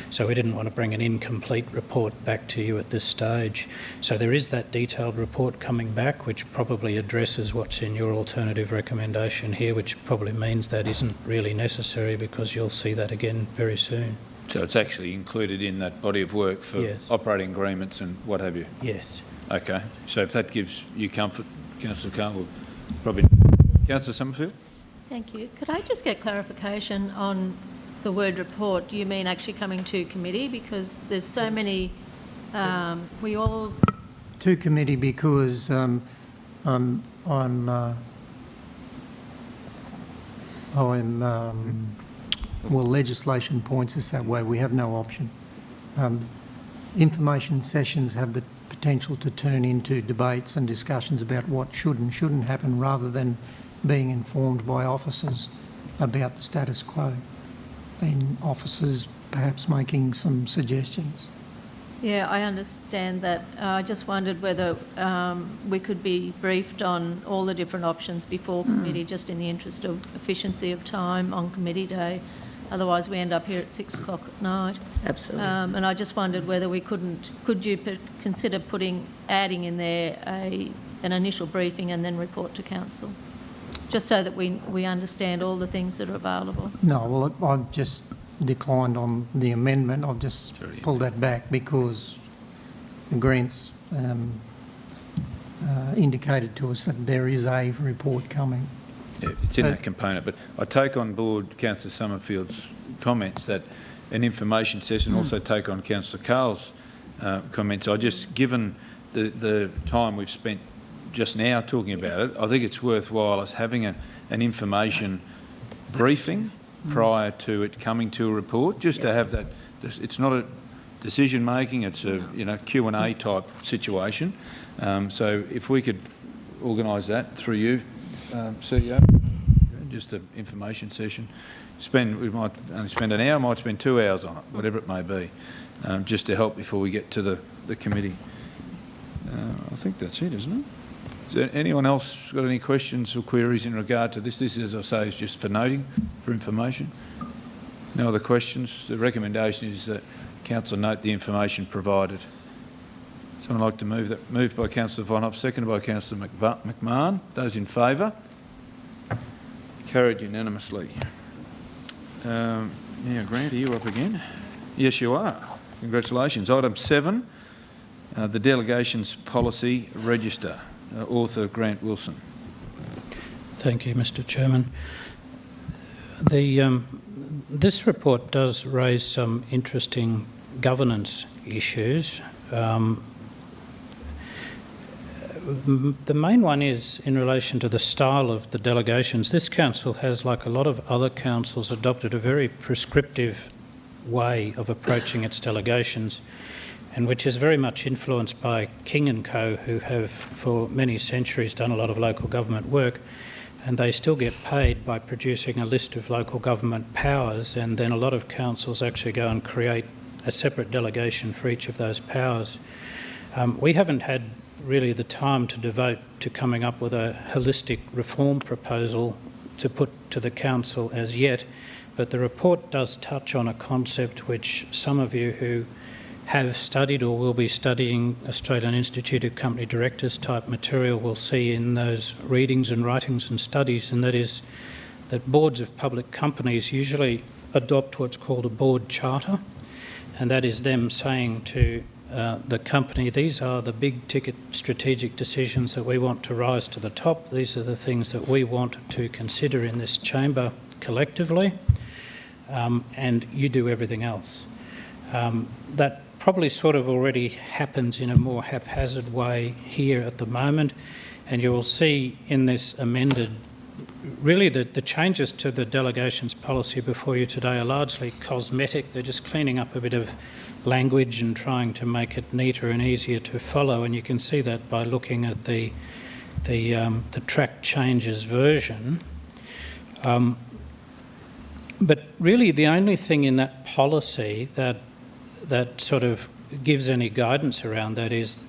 So we didn't want to bring an incomplete report back to you at this stage. So there is that detailed report coming back, which probably addresses what's in your alternative recommendation here, which probably means that isn't really necessary because you'll see that again very soon. So it's actually included in that body of work for operating agreements and what have you? Yes. Okay. So if that gives you comfort, Councillor Carl, will probably... Councillor Summerfield? Thank you. Could I just get clarification on the word report? Do you mean actually coming to committee? Because there's so many... we all... To committee because well, legislation points us that way. We have no option. Information sessions have the potential to turn into debates and discussions about what should and shouldn't happen rather than being informed by officers about the status quo, and officers perhaps making some suggestions. Yeah, I understand that. I just wondered whether we could be briefed on all the different options before committee, just in the interest of efficiency of time on committee day. Otherwise, we end up here at 6 o'clock at night. Absolutely. And I just wondered whether we could you consider adding in there an initial briefing and then report to council, just so that we understand all the things that are available. No, well, I've just declined on the amendment. I've just pulled that back because the grants indicated to us that there is a report coming. Yeah, it's in that component, but I take on board Councillor Summerfield's comments that an information session, also take on Councillor Carl's comments. Given the time we've spent just now talking about it, I think it's worthwhile us having an information briefing prior to it coming to a report, just to have that. It's not a decision making, it's a Q&A type situation. So if we could organise that through you, CEO, just an information session. We might only spend an hour, might spend 2 hours on it, whatever it may be, just to help before we get to the committee. I think that's it, isn't it? Is there anyone else got any questions or queries in regard to this? This, as I say, is just for noting, for information. No other questions? The recommendation is that Council note the information provided. Someone like to move that? Moved by Councillor Vonhoff, seconded by Councillor McMahon. Those in favour? Carried unanimously. Now, Grant, are you up again? Yes, you are. Congratulations. Item 7, the Delegations Policy Register. Author Grant Wilson. Thank you, Mr. Chairman. This report does raise some interesting governance issues. The main one is in relation to the style of the delegations. This council has, like a lot of other councils, adopted a very prescriptive way of approaching its delegations, and which is very much influenced by King & Co, who have for many centuries done a lot of local government work, and they still get paid by producing a list of local government powers, and then a lot of councils actually go and create a separate delegation for each of those powers. We haven't had really the time to devote to coming up with a holistic reform proposal to put to the council as yet, but the report does touch on a concept which some of you who have studied or will be studying Australian Institute of Company Directors type material will see in those readings and writings and studies, and that is that boards of public companies usually adopt what's called a board charter, and that is them saying to the company, these are the big ticket strategic decisions that we want to rise to the top, these are the things that we want to consider in this chamber collectively, and you do everything else. That probably sort of already happens in a more haphazard way here at the moment, and you will see in this amended, really the changes to the delegations policy before you today are largely cosmetic. They're just cleaning up a bit of language and trying to make it neater and easier to follow, and you can see that by looking at the track changes version. But really the only thing in that policy that sort of gives any guidance around that is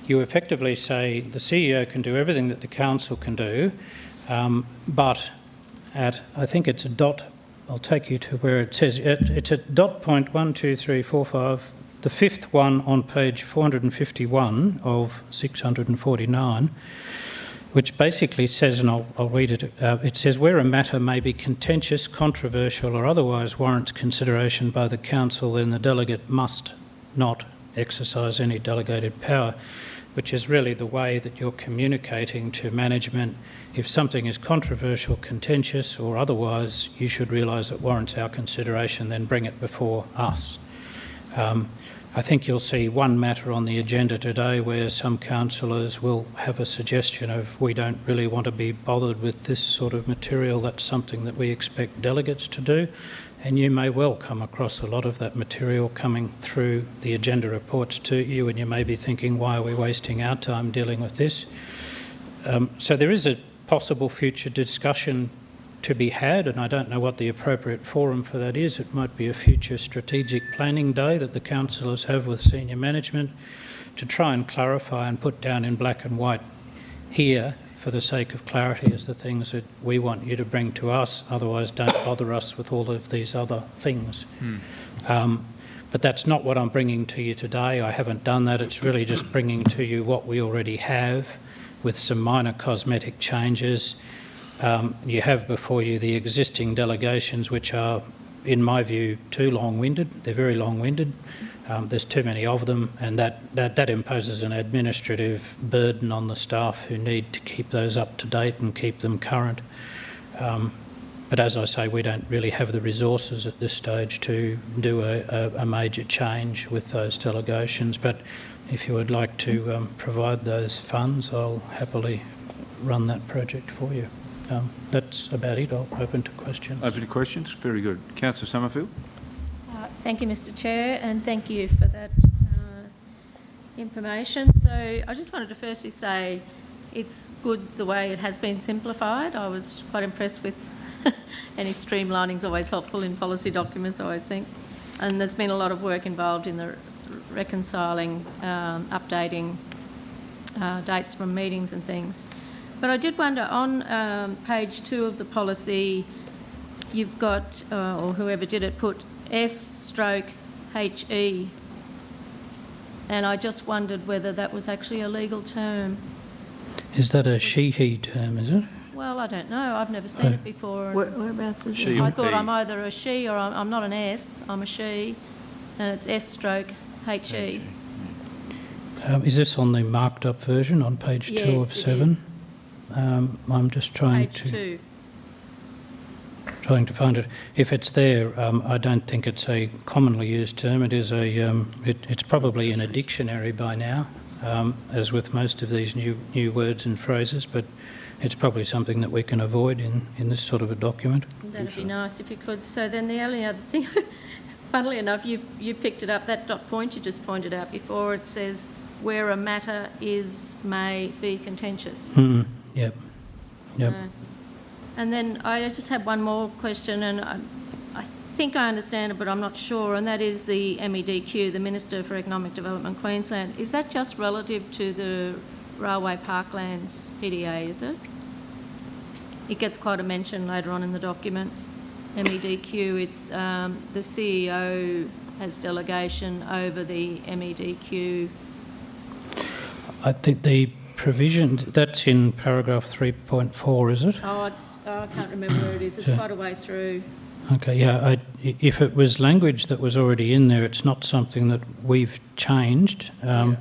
you effectively say the CEO can do everything that the council can do, but at, I think it's a dot, I'll take you to where it says, it's at dot point 1, 2, 3, 4, 5, the fifth one on page 451 of 649, which basically says, and I'll read it, it says, where a matter may be contentious, controversial or otherwise warrants consideration by the council, then the delegate must not exercise any delegated power, which is really the way that you're communicating to management. If something is controversial, contentious or otherwise, you should realise it warrants our consideration, then bring it before us. I think you'll see one matter on the agenda today where some councillors will have a suggestion of we don't really want to be bothered with this sort of material. That's something that we expect delegates to do. And you may well come across a lot of that material coming through the agenda reports to you, and you may be thinking, why are we wasting our time dealing with this? So there is possible future discussion to be had, and I don't know what the appropriate forum for that is. It might be a future strategic planning day that the councillors have with senior management to try and clarify and put down in black and white here, for the sake of clarity, as the things that we want you to bring to us. Otherwise, don't bother us with all of these other things. But that's not what I'm bringing to you today. I haven't done that. It's really just bringing to you what we already have with some minor cosmetic changes. You have before you the existing delegations, which are, in my view, too long-winded. They're very long-winded. There's too many of them, and that imposes an administrative burden on the staff who need to keep those up to date and keep them current. But as I say, we don't really have the resources at this stage to do a major change with those delegations. But if you would like to provide those funds, I'll happily run that project for you. That's about it. I'll open to questions. Open to questions. Very good. Councillor Summerfield. Thank you, Mr Chair, and thank you for that information. So I just wanted to firstly say it's good the way it has been simplified. I was quite impressed with any streamlining is always helpful in policy documents, I always think. And there's been a lot of work involved in the reconciling, updating dates from meetings and things. But I did wonder, on page 2 of the policy, you've got, or whoever did it, put S/HE, and I just wondered whether that was actually a legal term. Is that a she/he term, is it? Well, I don't know. I've never seen it before. Whereabouts is I thought I'm either a she or I'm not an S, I'm a she, and it's S/HE. Is this on the marked up version on page 2 of 7? I'm just trying to find it. If it's there, I don't think it's a commonly used term. It is it's probably in a dictionary by now, as with most of these new words and phrases, but it's probably something that we can avoid in this sort of a document. That'd be nice if you could. So then the only other thing, funnily enough, you picked it up, that dot point you just pointed out before, it says where a matter may be contentious. Yep. And then I just had one more question, and I think I understand it, but I'm not sure, and that is the MEDQ, the Minister for Economic Development Queensland. Is that just relative to the Railway Parklands PDA, is it? It gets quite a mention later on in the document. MEDQ, it's the CEO has delegation over the MEDQ. I think the provision, that's in paragraph 3.4, is it? Oh, I can't remember where it is. It's quite a way through. Okay, yeah. If it was language that was already in there, it's not something that we've changed. And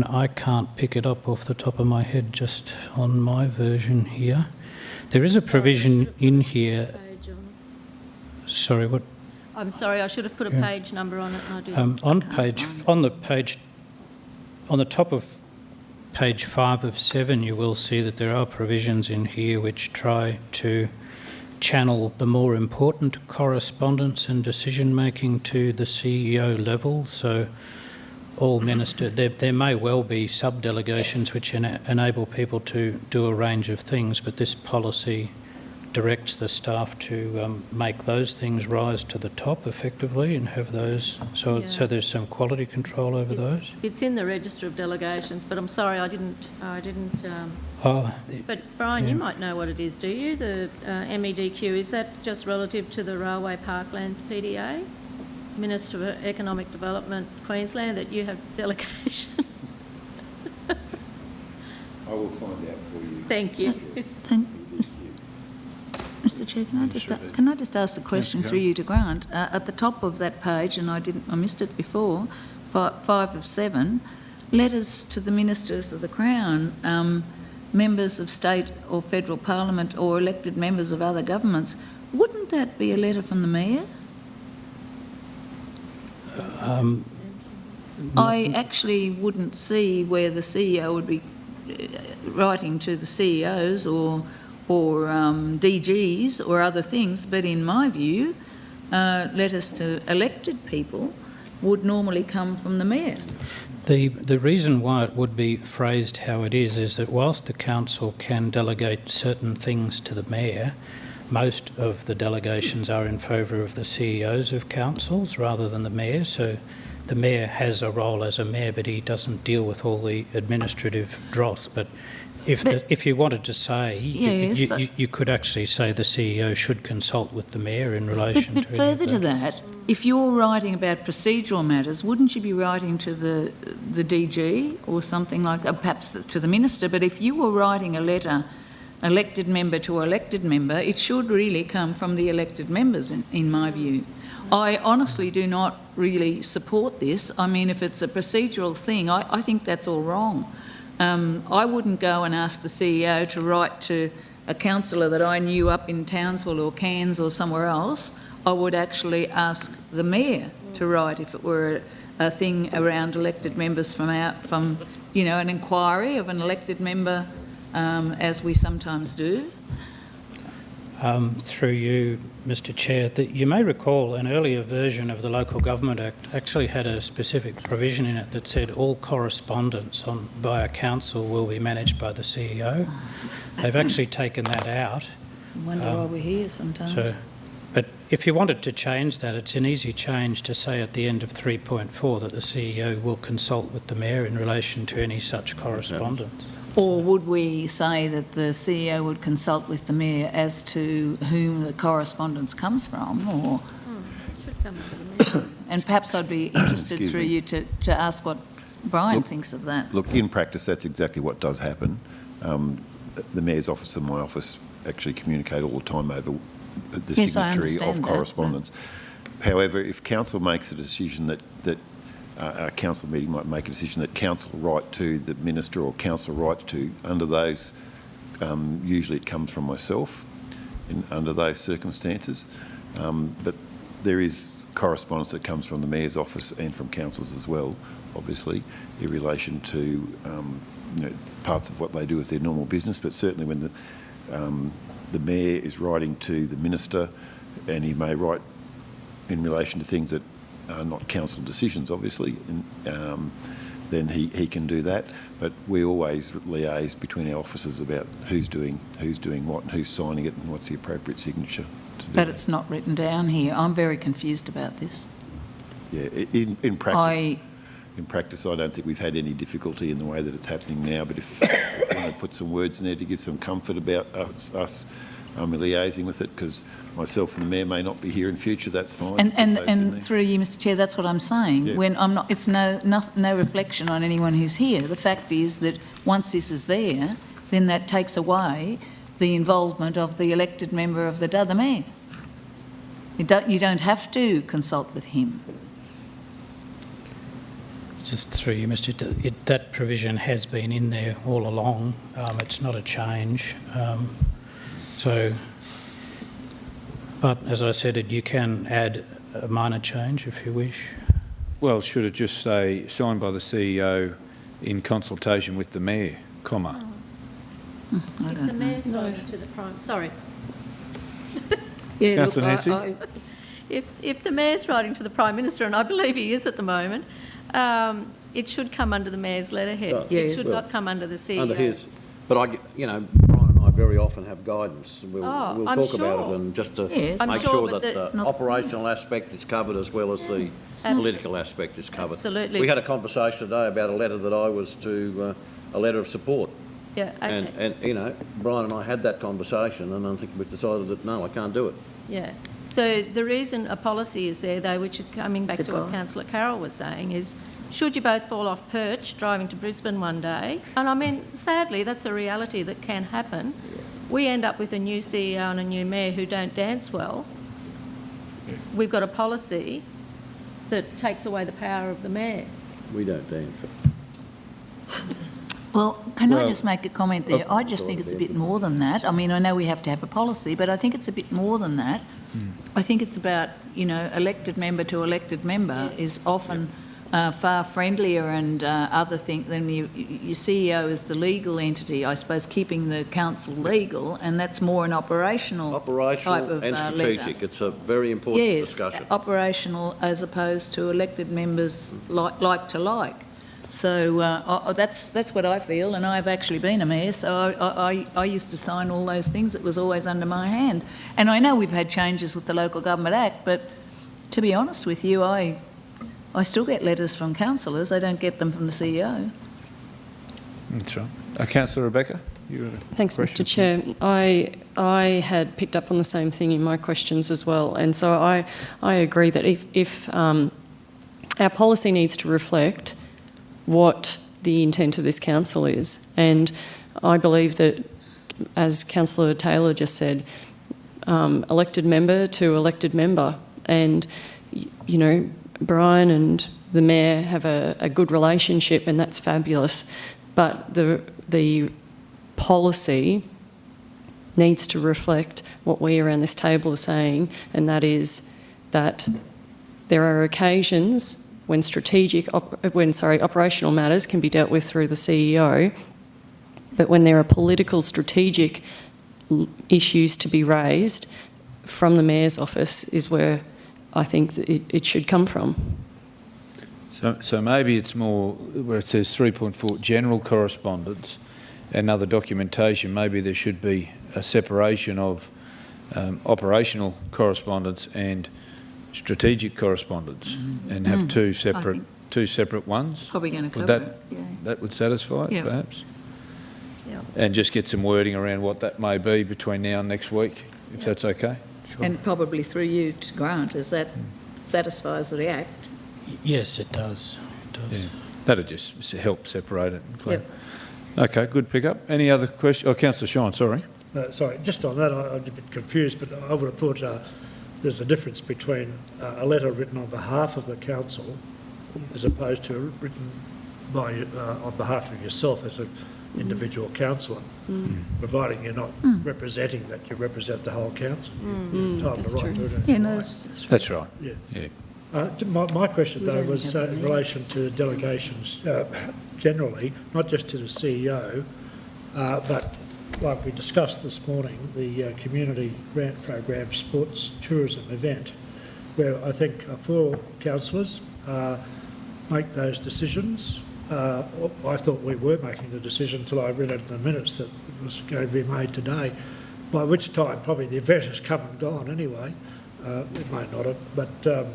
I can't pick it up off the top of my head just on my version here. There is a provision in here. Sorry, what? I'm sorry, I should have put a page number on it, and I didn't. On the top of page 5 of 7, you will see that there are provisions in here which try to channel the more important correspondence and decision-making to the CEO level. So all ministers, there may well be sub-delegations which enable people to do a range of things, but this policy directs the staff to make those things rise to the top effectively and have those, so there's some quality control over those. It's in the register of delegations, but I'm sorry, I didn't. But Brian, you might know what it is, do you? The MEDQ, is that just relative to the Railway Parklands PDA? Minister for Economic Development Queensland, that you have delegation? I will find out for you. Thank you. Mr Chair, can I just ask the question through you to Grant? At the top of that page, and I missed it before, 5 of 7, letters to the ministers of the Crown, members of state or federal parliament or elected members of other governments. Wouldn't that be a letter from the Mayor? I actually wouldn't see where the CEO would be writing to the CEOs or DGs or other things, but in my view, letters to elected people would normally come from the mayor. The reason why it would be phrased how it is that whilst the council can delegate certain things to the mayor, most of the delegations are in favour of the CEOs of councils rather than the mayor. So the mayor has a role as a mayor, but he doesn't deal with all the administrative dross. But if you wanted to say, Yes. you could actually say the CEO should consult with the mayor in relation But to further to that, if you're writing about procedural matters, wouldn't you be writing to the DG or something like that, perhaps to the minister? But if you were writing a letter, elected member to elected member, it should really come from the elected members, in my view. I honestly do not really support this. I mean, if it's a procedural thing, I think that's all wrong. I wouldn't go and ask the CEO to write to a councillor that I knew up in Townsville or Cairns or somewhere else. I would actually ask the mayor to write if it were a thing around elected members from an inquiry of an elected member, as we sometimes do. Through you, Mr Chair, that you may recall an earlier version of the Local Government Act actually had a specific provision in it that said all correspondence by a council will be managed by the CEO. They've actually taken that out. I wonder why we're here sometimes. But if you wanted to change that, it's an easy change to say at the end of 3.4 that the CEO will consult with the mayor in relation to any such correspondence. Or would we say that the CEO would consult with the mayor as to whom the correspondence comes from? Or and perhaps I'd be interested through you to ask what Brian thinks of that. Look, in practice, that's exactly what does happen. The Mayor's office and my office actually communicate all the time over the signatory of correspondence. However, if council makes a decision that a council meeting might make a decision that council write to the minister or council write to, under those, usually it comes from myself under those circumstances. But there is correspondence that comes from the Mayor's office and from councils as well, obviously, in relation to parts of what they do with their normal business. But certainly when the Mayor is writing to the minister, and he may write in relation to things that are not council decisions, obviously, then he can do that. But we always liaise between our officers about who's doing what and who's signing it and what's the appropriate signature to do. But it's not written down here. I'm very confused about this. Yeah, in practice, I don't think we've had any difficulty in the way that it's happening now. But if you want to put some words in there to give some comfort about us liaising with it, because myself and the Mayor may not be here in future, that's fine. And through you, Mr Chair, that's what I'm saying. Yeah. When I'm not, it's no reflection on anyone who's here. The fact is that once this is there, then that takes away the involvement of the elected member of the Mayor. You don't have to consult with him. Just through you, Mr Chair, that provision has been in there all along. It's not a change. But as I said, you can add a minor change if you wish. Well, should it just say signed by the CEO in consultation with the Mayor, comma? If the Mayor's writing to the Prime... Sorry. Yeah, Councillor Nancy? If the Mayor's writing to the Prime Minister, and I believe he is at the moment, it should come under the Mayor's letterhead. It should not come under the CEO. Under his. But Brian and I very often have guidance. We'll talk about it, and just to make sure that the operational aspect is covered as well as the political aspect is covered. Absolutely. We had a conversation today about a letter that I was to, a letter of support. Yeah, okay. And Brian and I had that conversation, and I think we've decided that, no, I can't do it. Yeah. So the reason a policy is there, though, which is coming back to what Councillor Carroll was saying, is should you both fall off perch driving to Brisbane one day, and I mean, sadly, that's a reality that can happen, we end up with a new CEO and a new Mayor who don't dance well. We've got a policy that takes away the power of the Mayor. We don't dance. Well, can I just make a comment there? I just think it's a bit more than that. I mean, I know we have to have a policy, but I think it's a bit more than that. I think it's about, elected member to elected member is often far friendlier and other things than your CEO is the legal entity, I suppose, keeping the council legal, and that's more an operational type of and strategic. letter. It's a very important Yes, discussion. operational as opposed to elected members like to like. So that's what I feel, and I've actually been a mayor, so I used to sign all those things. It was always under my hand. And I know we've had changes with the Local Government Act, but to be honest with you, I still get letters from councillors. I don't get them from the CEO. That's right. Councillor Rebecca, you had a Thanks, question? Mr Chair. I had picked up on the same thing in my questions as well, and so I agree that if our policy needs to reflect what the intent of this council is, and I believe that, as Councillor Taylor just said, elected member to elected member, and you know, Brian and the Mayor have a good relationship, and that's fabulous, but the policy needs to reflect what we around this table are saying, and that is that there are occasions when operational matters can be dealt with through the CEO, but when there are political strategic issues to be raised from the Mayor's office is where I think that it should come from. So maybe it's more where it says 3.4 general correspondence and other documentation. Maybe there should be a separation of operational correspondence and strategic correspondence, and have two separate ones. Probably going to cover it. That would satisfy it, Yeah. perhaps. Yeah. And just get some wording around what that may be between now and next week, if that's okay. Sure. And probably through you to Grant, as that satisfies the Act. Yes, it does. It does. Yeah. That'd just help separate it. And clear. Yep. Okay, good pick up. Any other questions? Oh, Councillor Shine, sorry. Sorry, just on that, I'm a bit confused, but I would have thought there's a difference between a letter written on behalf of the council as opposed to written by on behalf of yourself as an individual councillor, providing you're not representing that, you represent the whole council. That's true. Yeah, no, that's true. That's right. Yeah. My question, though, was in relation to delegations generally, not just to the CEO, but like we discussed this morning, the community grant program sports tourism event, where I think 4 councillors make those decisions. I thought we were making the decision until I read it in the minutes that it was going to be made today, by which time probably the event has come and gone anyway. It may not have, but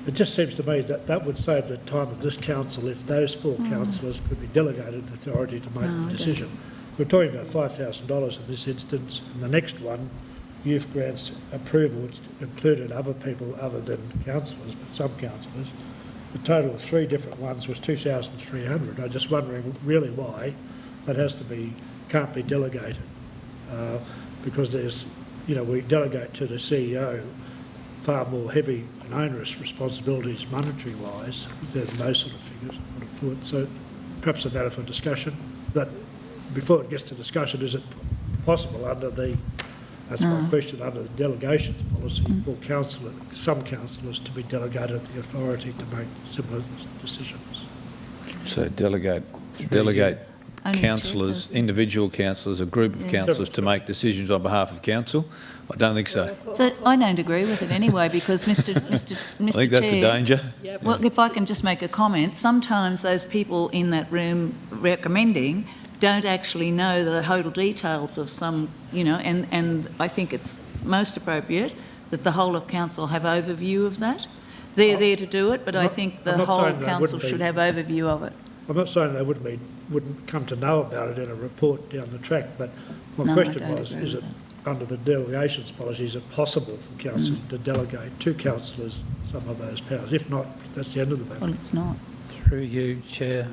it just seems to me that that would save the time of this council if those 4 councillors could be delegated authority to make the decision. We're talking about $5,000 in this instance, and the next one, youth grants approval, which included other people other than councillors, but some councillors. The total of 3 different ones was $2,300. I'm just wondering really why that can't be delegated, because there's, we delegate to the CEO far more heavy and onerous responsibilities monetary-wise than those sort of figures, I would have thought. So perhaps a matter for discussion. But before it gets to discussion, is it possible under that's my question, under the delegations policy for some councillors to be delegated the authority to make similar decisions? So delegate councillors, individual councillors, a group of councillors to make decisions on behalf of council? I don't think so. So I don't agree with it anyway, because Mr. I think that's a danger. Well, if I can just make a comment, sometimes those people in that room recommending don't actually know the total details of some, and I think it's most appropriate that the whole of council have overview of that. They're there to do it, but I think the whole council should have overview of it. I'm not saying they wouldn't come to know about it in a report down the track, but my question was, is it under the delegations policy, is it possible for council to delegate to councillors some of those powers? If not, that's the end of the matter. Well, it's not. Through you, Chair,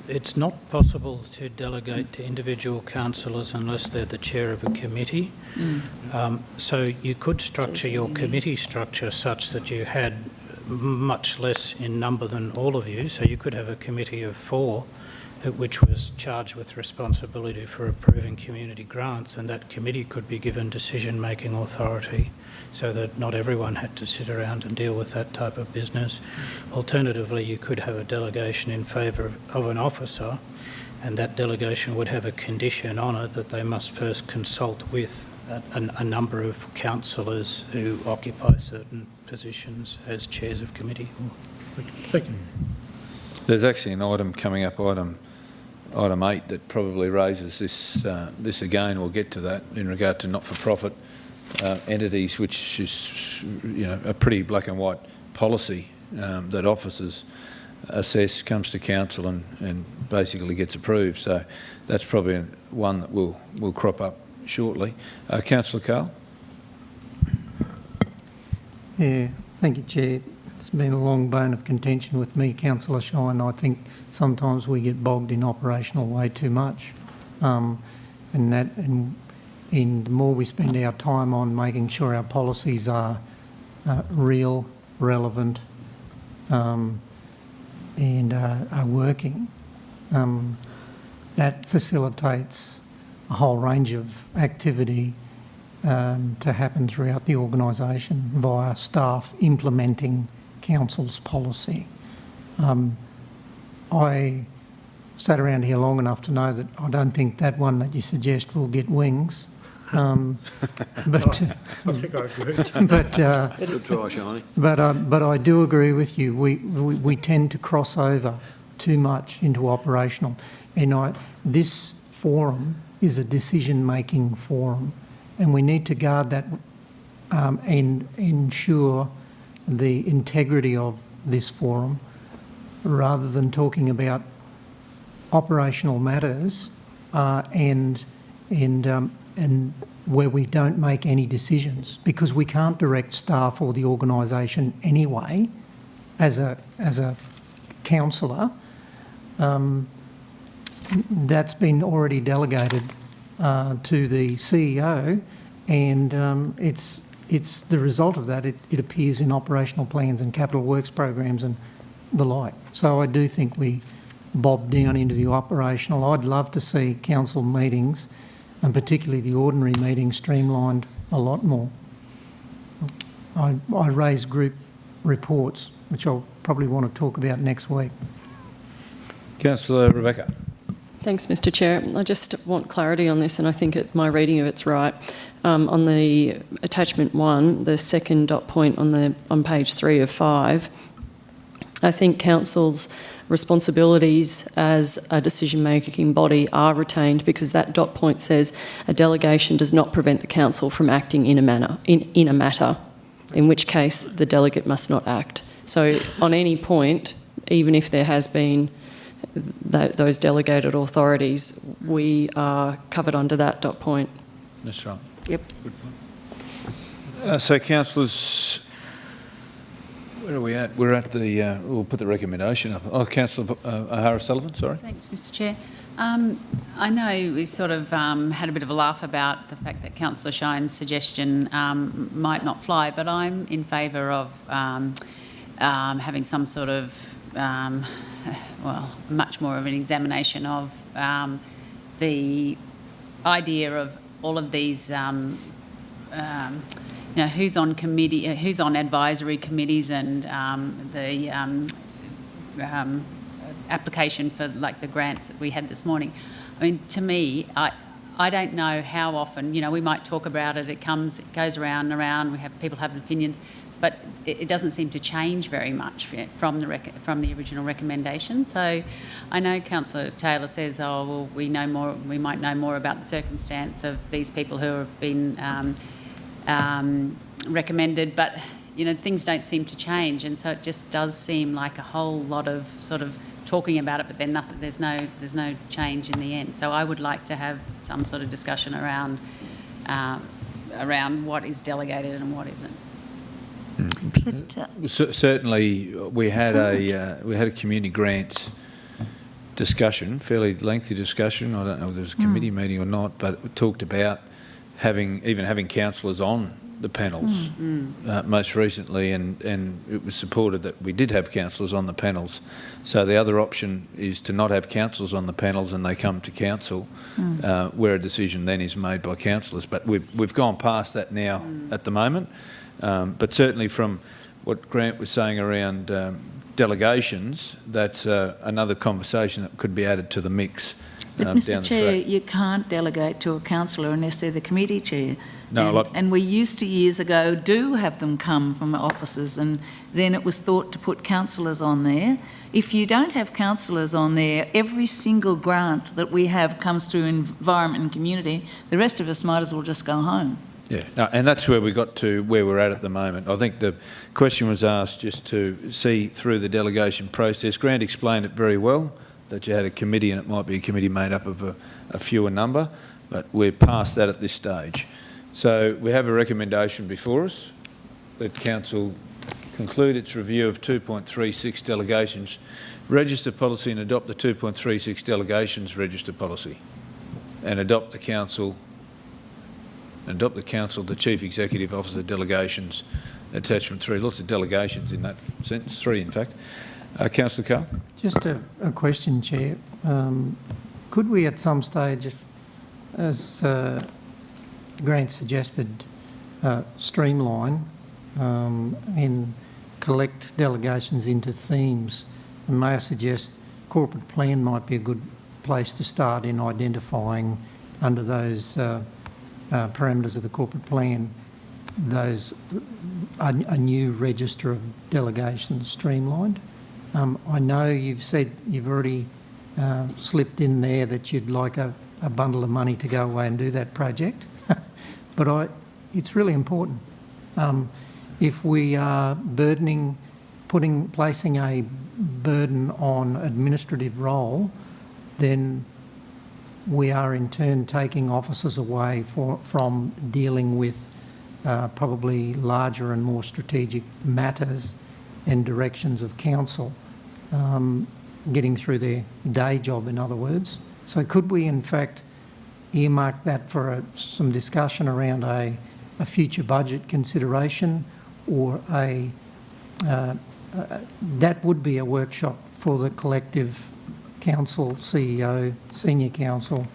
it's not possible to delegate to individual councillors unless they're the chair of a committee. So you could structure your committee structure such that you had much less in number than all of you. So you could have a committee of 4 which was charged with responsibility for approving community grants, and that committee could be given decision-making authority so that not everyone had to sit around and deal with that type of business. Alternatively, you could have a delegation in favour of an officer, and that delegation would have a condition on it that they must first consult with a number of councillors who occupy certain positions as chairs of committee. Thank you. There's actually an item coming up, item 8, that probably raises this again. We'll get to that in regard to not-for-profit entities, which is, a pretty black and white policy that officers assess, comes to council and basically gets approved. So that's probably one that will crop up shortly. Councillor Carl? Yeah, thank you, Chair. It's been a long bone of contention with me, Councillor Shine. I think sometimes we get bogged in operational way too much, and the more we spend our time on making sure our policies are real, relevant, and are working, that facilitates a whole range of activity to happen throughout the organisation via staff implementing council's policy. I sat around here long enough to know that I don't think that one that you suggest will get wings. But I think I agree. Good try, Shiny. But I do agree with you. We tend to cross over too much into operational, and this forum is a decision-making forum, and we need to guard that and ensure the integrity of this forum, rather than talking about operational matters and where we don't make any decisions, because we can't direct staff or the organisation anyway as a councillor. That's been already delegated to the CEO, and it's the result of that. It appears in operational plans and capital works programs and the like. So I do think we bob down into the operational. I'd love to see council meetings, and particularly the ordinary meetings, streamlined a lot more. I raise group reports, which I'll probably want to talk about next week. Councillor Rebecca. Thanks, Mr Chair. I just want clarity on this, and I think my reading of it's right. On the attachment 1, the second dot point on page 3 of 5, I think council's responsibilities as a decision-making body are retained, because that dot point says a delegation does not prevent the council from acting in a matter, in which case the delegate must not act. So on any point, even if there has been those delegated authorities, we are covered under that dot point. That's right. Yep. So, councillors, where are we at? We're at the, we'll put the recommendation up. Oh, Councillor O'Hara-Sullivan, sorry. Thanks, Mr Chair. I know we sort of had a bit of a laugh about the fact that Councillor Shine's suggestion might not fly, but I'm in favour of having some sort of, much more of an examination of the idea of all of these, who's on committee, who's on advisory committees, and the application for like the grants that we had this morning. I mean, to me, I don't know how often, we might talk about it, it goes around and around, people have opinions, but it doesn't seem to change very much from the original recommendation. So I know Councillor Taylor says, oh, well, we might know more about the circumstance of these people who have been recommended, but, things don't seem to change, and so it just does seem like a whole lot of sort of talking about it, but then there's no change in the end. So I would like to have some sort of discussion around what is delegated and what isn't. Certainly, we had a community grants discussion, fairly lengthy discussion. I don't know whether it was a committee meeting or not, but we talked about having councillors on the panels most recently, and it was supported that we did have councillors on the panels. So the other option is to not have councillors on the panels and they come to council, where a decision then is made by councillors. But we've gone past that now at the moment. But certainly from what Grant was saying around delegations, that's another conversation that could be added to the mix. But Mr. Chair, you can't delegate to a councillor unless they're the committee chair. No, and we used to years ago do have them come from offices, and then it was thought to put councillors on there. If you don't have councillors on there, every single grant that we have comes through environment and community. The rest of us might as well just go home. Yeah, no, and that's where we got to where we're at the moment. I think the question was asked just to see through the delegation process. Grant explained it very well, that you had a committee and it might be a committee made up of a fewer number, but we're past that at this stage. So we have a recommendation before us that Council conclude its review of 2.36 delegations register policy and adopt the 2.36 delegations register policy, and adopt the Council, the Chief Executive Officer delegations, attachment 3. Lots of delegations in that sentence, 3 in fact. Councillor Carr? Just a question, Chair. Could we at some stage, as Grant suggested, streamline and collect delegations into themes? And may I suggest corporate plan might be a good place to start in identifying under those parameters of the corporate plan those a new register of delegations streamlined. I know you've said you've already slipped in there that you'd like a bundle of money to go away and do that project, but it's really important. If we are placing a burden on administrative role, then we are in turn taking officers away from dealing with probably larger and more strategic matters and directions of council, getting through their day job, in other words. So could we in fact earmark that for some discussion around a future budget consideration, or that would be a workshop for the collective council, CEO, senior council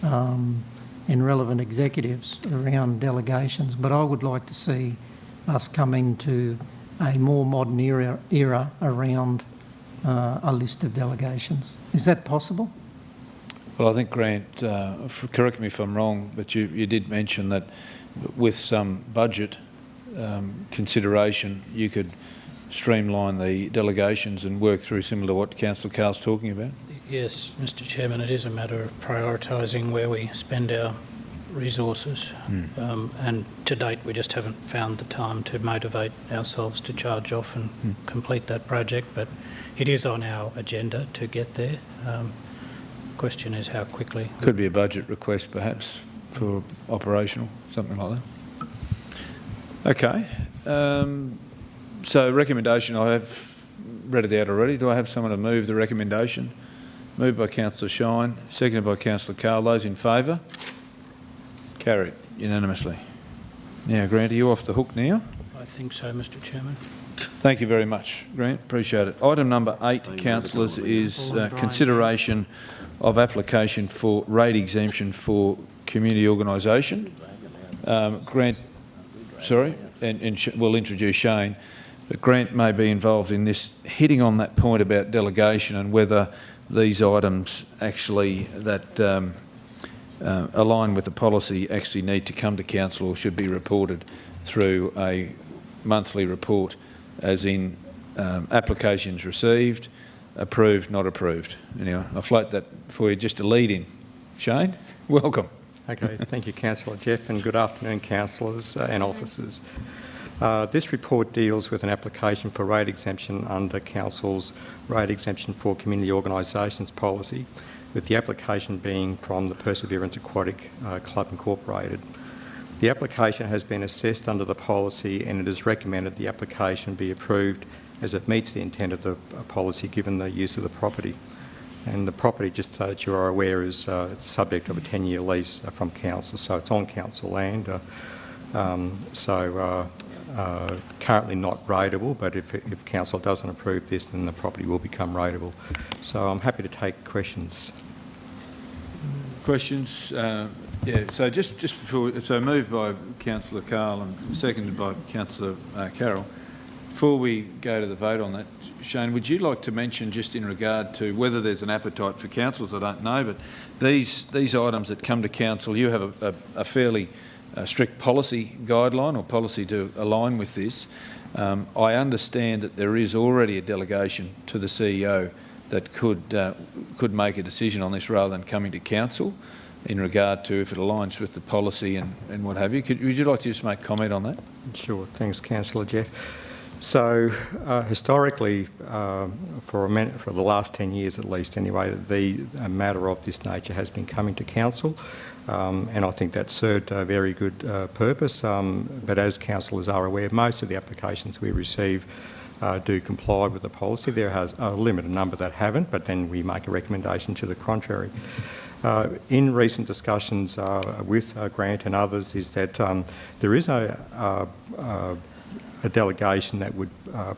and relevant executives around delegations. But I would like to see us come into a more modern era around a list of delegations. Is that possible? Well, I think, Grant, correct me if I'm wrong, but you did mention that with some budget consideration, you could streamline the delegations and work through similar to what Councillor Carr's talking about? Yes, Mr Chairman, it is a matter of prioritising where we spend our resources, and to date we just haven't found the time to motivate ourselves to charge off and complete that project, but it is on our agenda to get there. Question is how quickly. Could be a budget request perhaps for operational, something like that. Okay, so recommendation, I have read it out already. Do I have someone to move the recommendation? Moved by Councillor Shine, seconded by Councillor Carr. Those in favour? Carried unanimously. Now, Grant, are you off the hook now? I think so, Mr Chairman. Thank you very much, Grant. Appreciate it. Item number 8, councillors, is consideration of application for rate exemption for community organisation. Grant, sorry, and we'll introduce Shane, but Grant may be involved in this, hitting on that point about delegation and whether these items actually that align with the policy actually need to come to council or should be reported through a monthly report, as in applications received, approved, not approved. Anyway, I'll float that for you just to lead in. Shane, welcome. Okay, thank you, Councillor Jeff, and good afternoon, councillors and officers. This report deals with an application for rate exemption under Council's rate exemption for community organisations policy, with the application being from the Perseverance Aquatic Club Incorporated. The application has been assessed under the policy, and it is recommended the application be approved as it meets the intent of the policy given the use of the property. And the property, just so that you are aware, is it's subject of a 10-year lease from council, so it's on council land. Currently not rateable, but if council doesn't approve this, then the property will become rateable. So I'm happy to take questions. Questions? Yeah, so just before, so moved by Councillor Carl and seconded by Councillor Carroll. Before we go to the vote on that, Shane, would you like to mention just in regard to whether there's an appetite for councils? I don't know, but these items that come to council, you have a fairly strict policy guideline or policy to align with this. I understand that there is already a delegation to the CEO that could make a decision on this rather than coming to council in regard to if it aligns with the policy and what have you. Would you like to just make comment on that? Sure. Thanks, Councillor Jeff. So historically, for the last 10 years at least anyway, a matter of this nature has been coming to council, and I think that served a very good purpose. But as councillors are aware, most of the applications we receive do comply with the policy. There has a limited number that haven't, but then we make a recommendation to the contrary. In recent discussions with Grant and others is that there is a delegation that would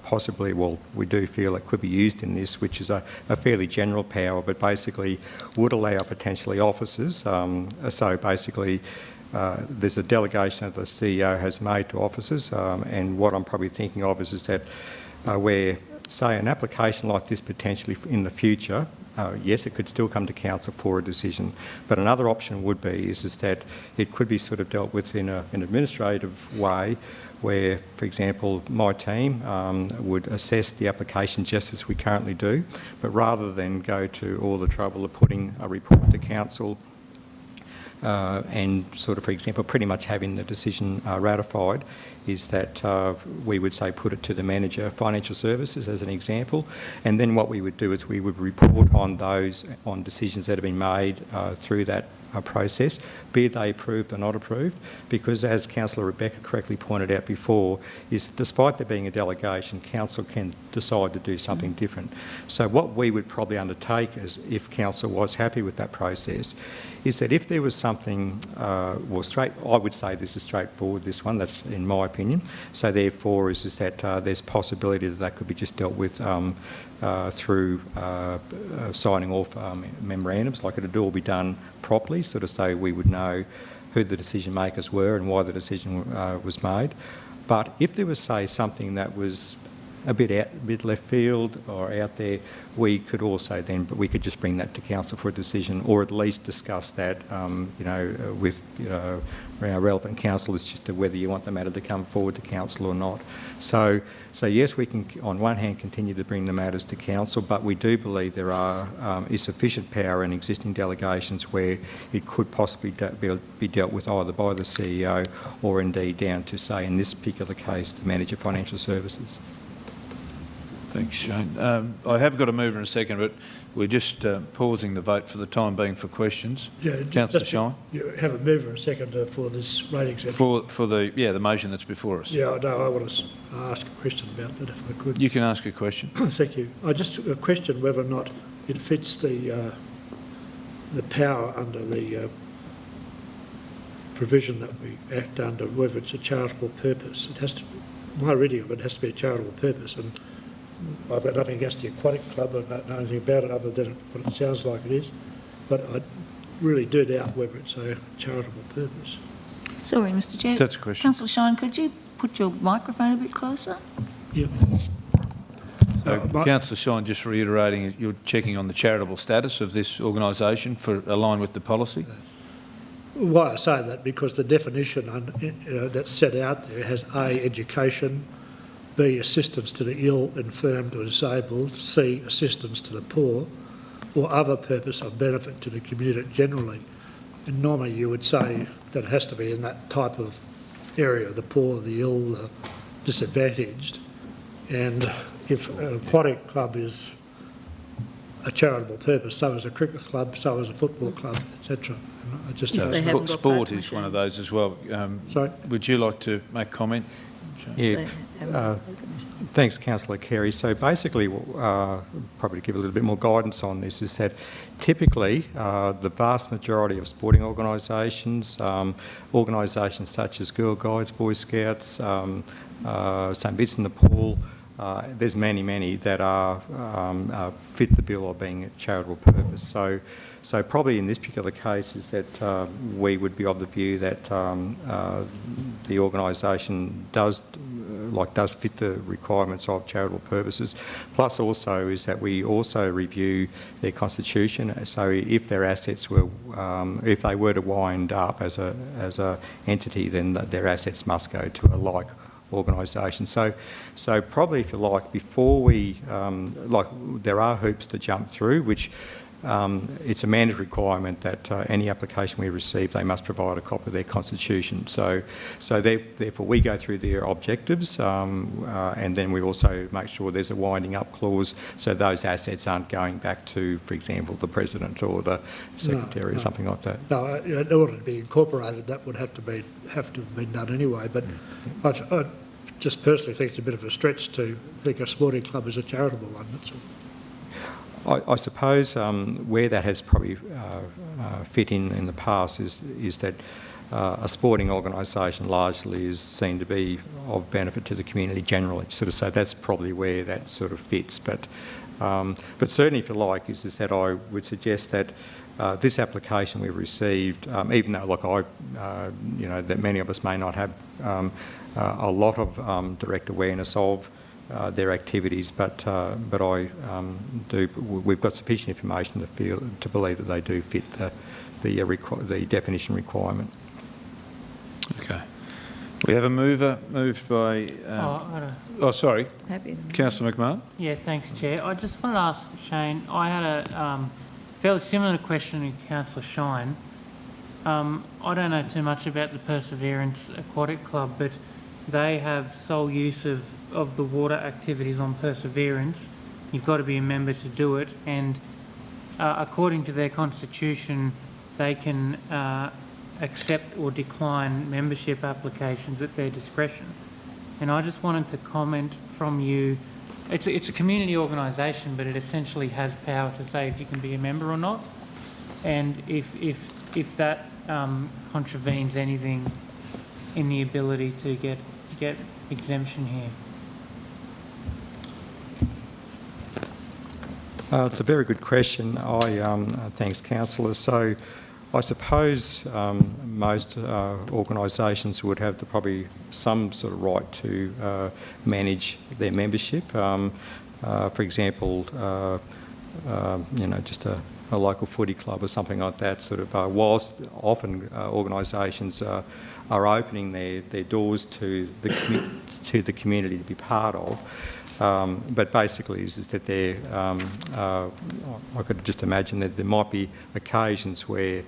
possibly, well, we do feel it could be used in this, which is a fairly general power, but basically would allow potentially officers. So basically, there's a delegation that the CEO has made to officers, and what I'm probably thinking of is that where, say, an application like this potentially in the future, yes, it could still come to council for a decision, but another option would be is that it could be sort of dealt with in an administrative way, where, for example, my team would assess the application just as we currently do, but rather than go to all the trouble of putting a report to council and sort of, for example, pretty much having the decision ratified, is that we would say put it to the manager of financial services as an example, and then what we would do is we would report on decisions that have been made through that process, be they approved or not approved, because as Councillor Rebecca correctly pointed out before, is despite there being a delegation, council can decide to do something different. So what we would probably undertake is, if council was happy with that process, is that if there was something, I would say this is straightforward, this one, that's in my opinion, so therefore is that there's possibility that could be just dealt with through signing off memorandums, like it'd all be done properly, sort of so we would know who the decision makers were and why the decision was made. But if there was, say, something that was a bit left field or out there, we could also then, but we could just bring that to council for a decision, or at least discuss that, with our relevant councillors, just to whether you want the matter to come forward to council or not. So yes, we can on one hand continue to bring the matters to council, but we do believe there is sufficient power in existing delegations where it could possibly be dealt with either by the CEO or indeed down to, say, in this particular case, the manager of financial services. Thanks, Shane. I have got a mover and a second, but we're just pausing the vote for the time being for questions. Yeah, Councillor Shine. You have a mover and a second for this rate exemption. For the motion that's before us. Yeah, no, I want to ask a question about that if I could. You can ask a question. Thank you. I just question whether or not it fits the power under the provision that we act under, whether it's a charitable purpose. It has to. My reading of it has to be a charitable purpose, and I've got nothing against the aquatic club. I don't know anything about it other than what it sounds like it is, but I really do doubt whether it's a charitable purpose. Sorry, Mr Chair. That's a question. Councillor Shine, could you put your microphone a bit closer? Yeah. Councillor Shine, just reiterating, you're checking on the charitable status of this organisation for align with the policy? Why I say that, because the definition that's set out there has A, education, B, assistance to the ill, infirmed or disabled, C, assistance to the poor, or other purpose of benefit to the community generally. And normally you would say that it has to be in that type of area, the poor, the ill, the disadvantaged. And if an aquatic club is a charitable purpose, so is a cricket club, so is a football club, etc. Sport is one of those as well. Sorry? Would you like to make comment? Yeah. Thanks, Councillor Carey. So basically, probably to give a little bit more guidance on this, is that typically the vast majority of sporting organisations, organisations such as Girl Guides, Boy Scouts, St Vincent de Paul, there's many that are fit the bill of being a charitable purpose. So probably in this particular case is that we would be of the view that the organisation does fit the requirements of charitable purposes. Plus also is that we also review their constitution. So if their assets were, if they were to wind up as a entity, then their assets must go to a like organisation. So probably, if you like, before we, there are hoops to jump through, which it's a mandatory requirement that any application we receive, they must provide a copy of their constitution. So therefore we go through their objectives and then we also make sure there's a winding up clause so those assets aren't going back to, for example, the President or the Secretary or something like that. No, in order to be incorporated, that would have to have been done anyway. But I just personally think it's a bit of a stretch to think a sporting club is a charitable one. That's all. I suppose where that has probably fit in the past is that a sporting organisation largely is seen to be of benefit to the community generally. So that's probably where that sort of fits. But certainly, if you like, is that I would suggest that this application we've received, even though that many of us may not have a lot of direct awareness of their activities, but we've got sufficient information to believe that they do fit the definition requirement. Okay. We have a moved by... sorry. Councillor McMahon. Yeah, thanks, Chair. I just wanted to ask Shane, I had a fairly similar question to Councillor Shine. I don't know too much about the Perseverance Aquatic Club, but they have sole use of the water activities on Perseverance. You've got to be a member to do it, and according to their constitution, they can accept or decline membership applications at their discretion. And I just wanted to comment from you, it's a community organisation, but it essentially has power to say if you can be a member or not, and if that contravenes anything in the ability to get exemption here. It's a very good question. Thanks, councillor. So I suppose most organisations would have probably some sort of right to manage their membership. For example, just a local footy club or something like that. Sort of, whilst often organisations are opening their doors to the community to be part of. But basically is that I could just imagine that there might be occasions where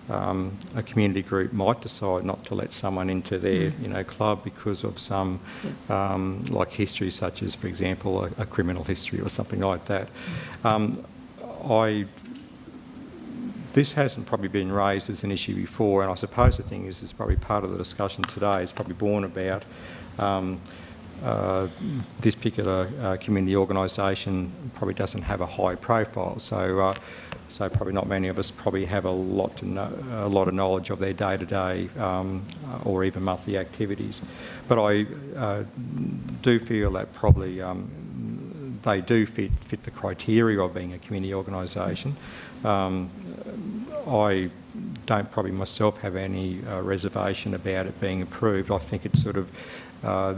a community group might decide not to let someone into their club because of some like history, such as, for example, a criminal history or something like that. This hasn't probably been raised as an issue before, and I suppose the thing is probably part of the discussion today is probably born about this particular community organisation probably doesn't have a high profile, so probably not many of us probably have a lot of knowledge of their day-to-day or even monthly activities. But I do feel that probably they do fit the criteria of being a community organisation. I don't probably myself have any reservation about it being approved. I think it's sort of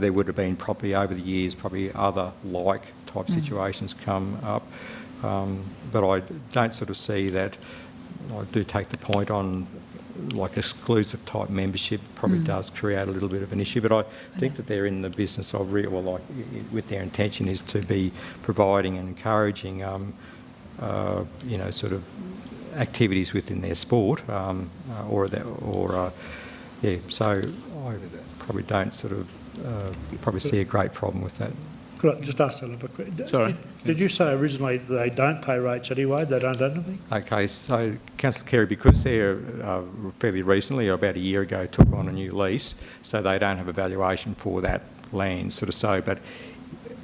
there would have been probably over the years probably other like type situations come up, but I don't sort of see that. I do take the point on like exclusive type membership probably does create a little bit of an issue, but I think that they're in the business of with their intention is to be providing and encouraging sort of activities within their sport so I probably don't sort of probably see a great problem with that. Could I just ask another question? Sorry? Did you say originally they don't pay rates anyway, they don't do anything? Okay, so Councillor Carey, because they're fairly recently, about a year ago, took on a new lease, so they don't have a valuation for that land, but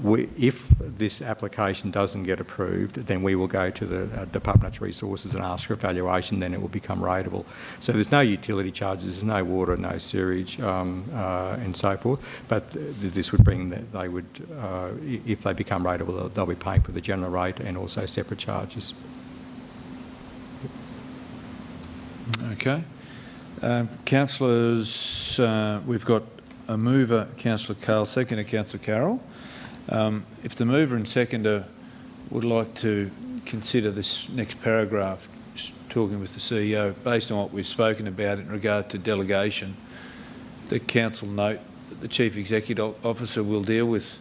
if this application doesn't get approved, then we will go to the Department of Natural Resources and ask for evaluation, then it will become rateable. So there's no utility charges, there's no water, no sewage and so forth, but this would bring that they would, if they become rateable, they'll be paying for the general rate and also separate charges. Okay. Councillors, we've got a mover, Councillor Carl, seconder, Councillor Carroll. If the mover and seconder would like to consider this next paragraph, talking with the CEO, based on what we've spoken about in regard to delegation, the council note that the Chief Executive Officer will deal with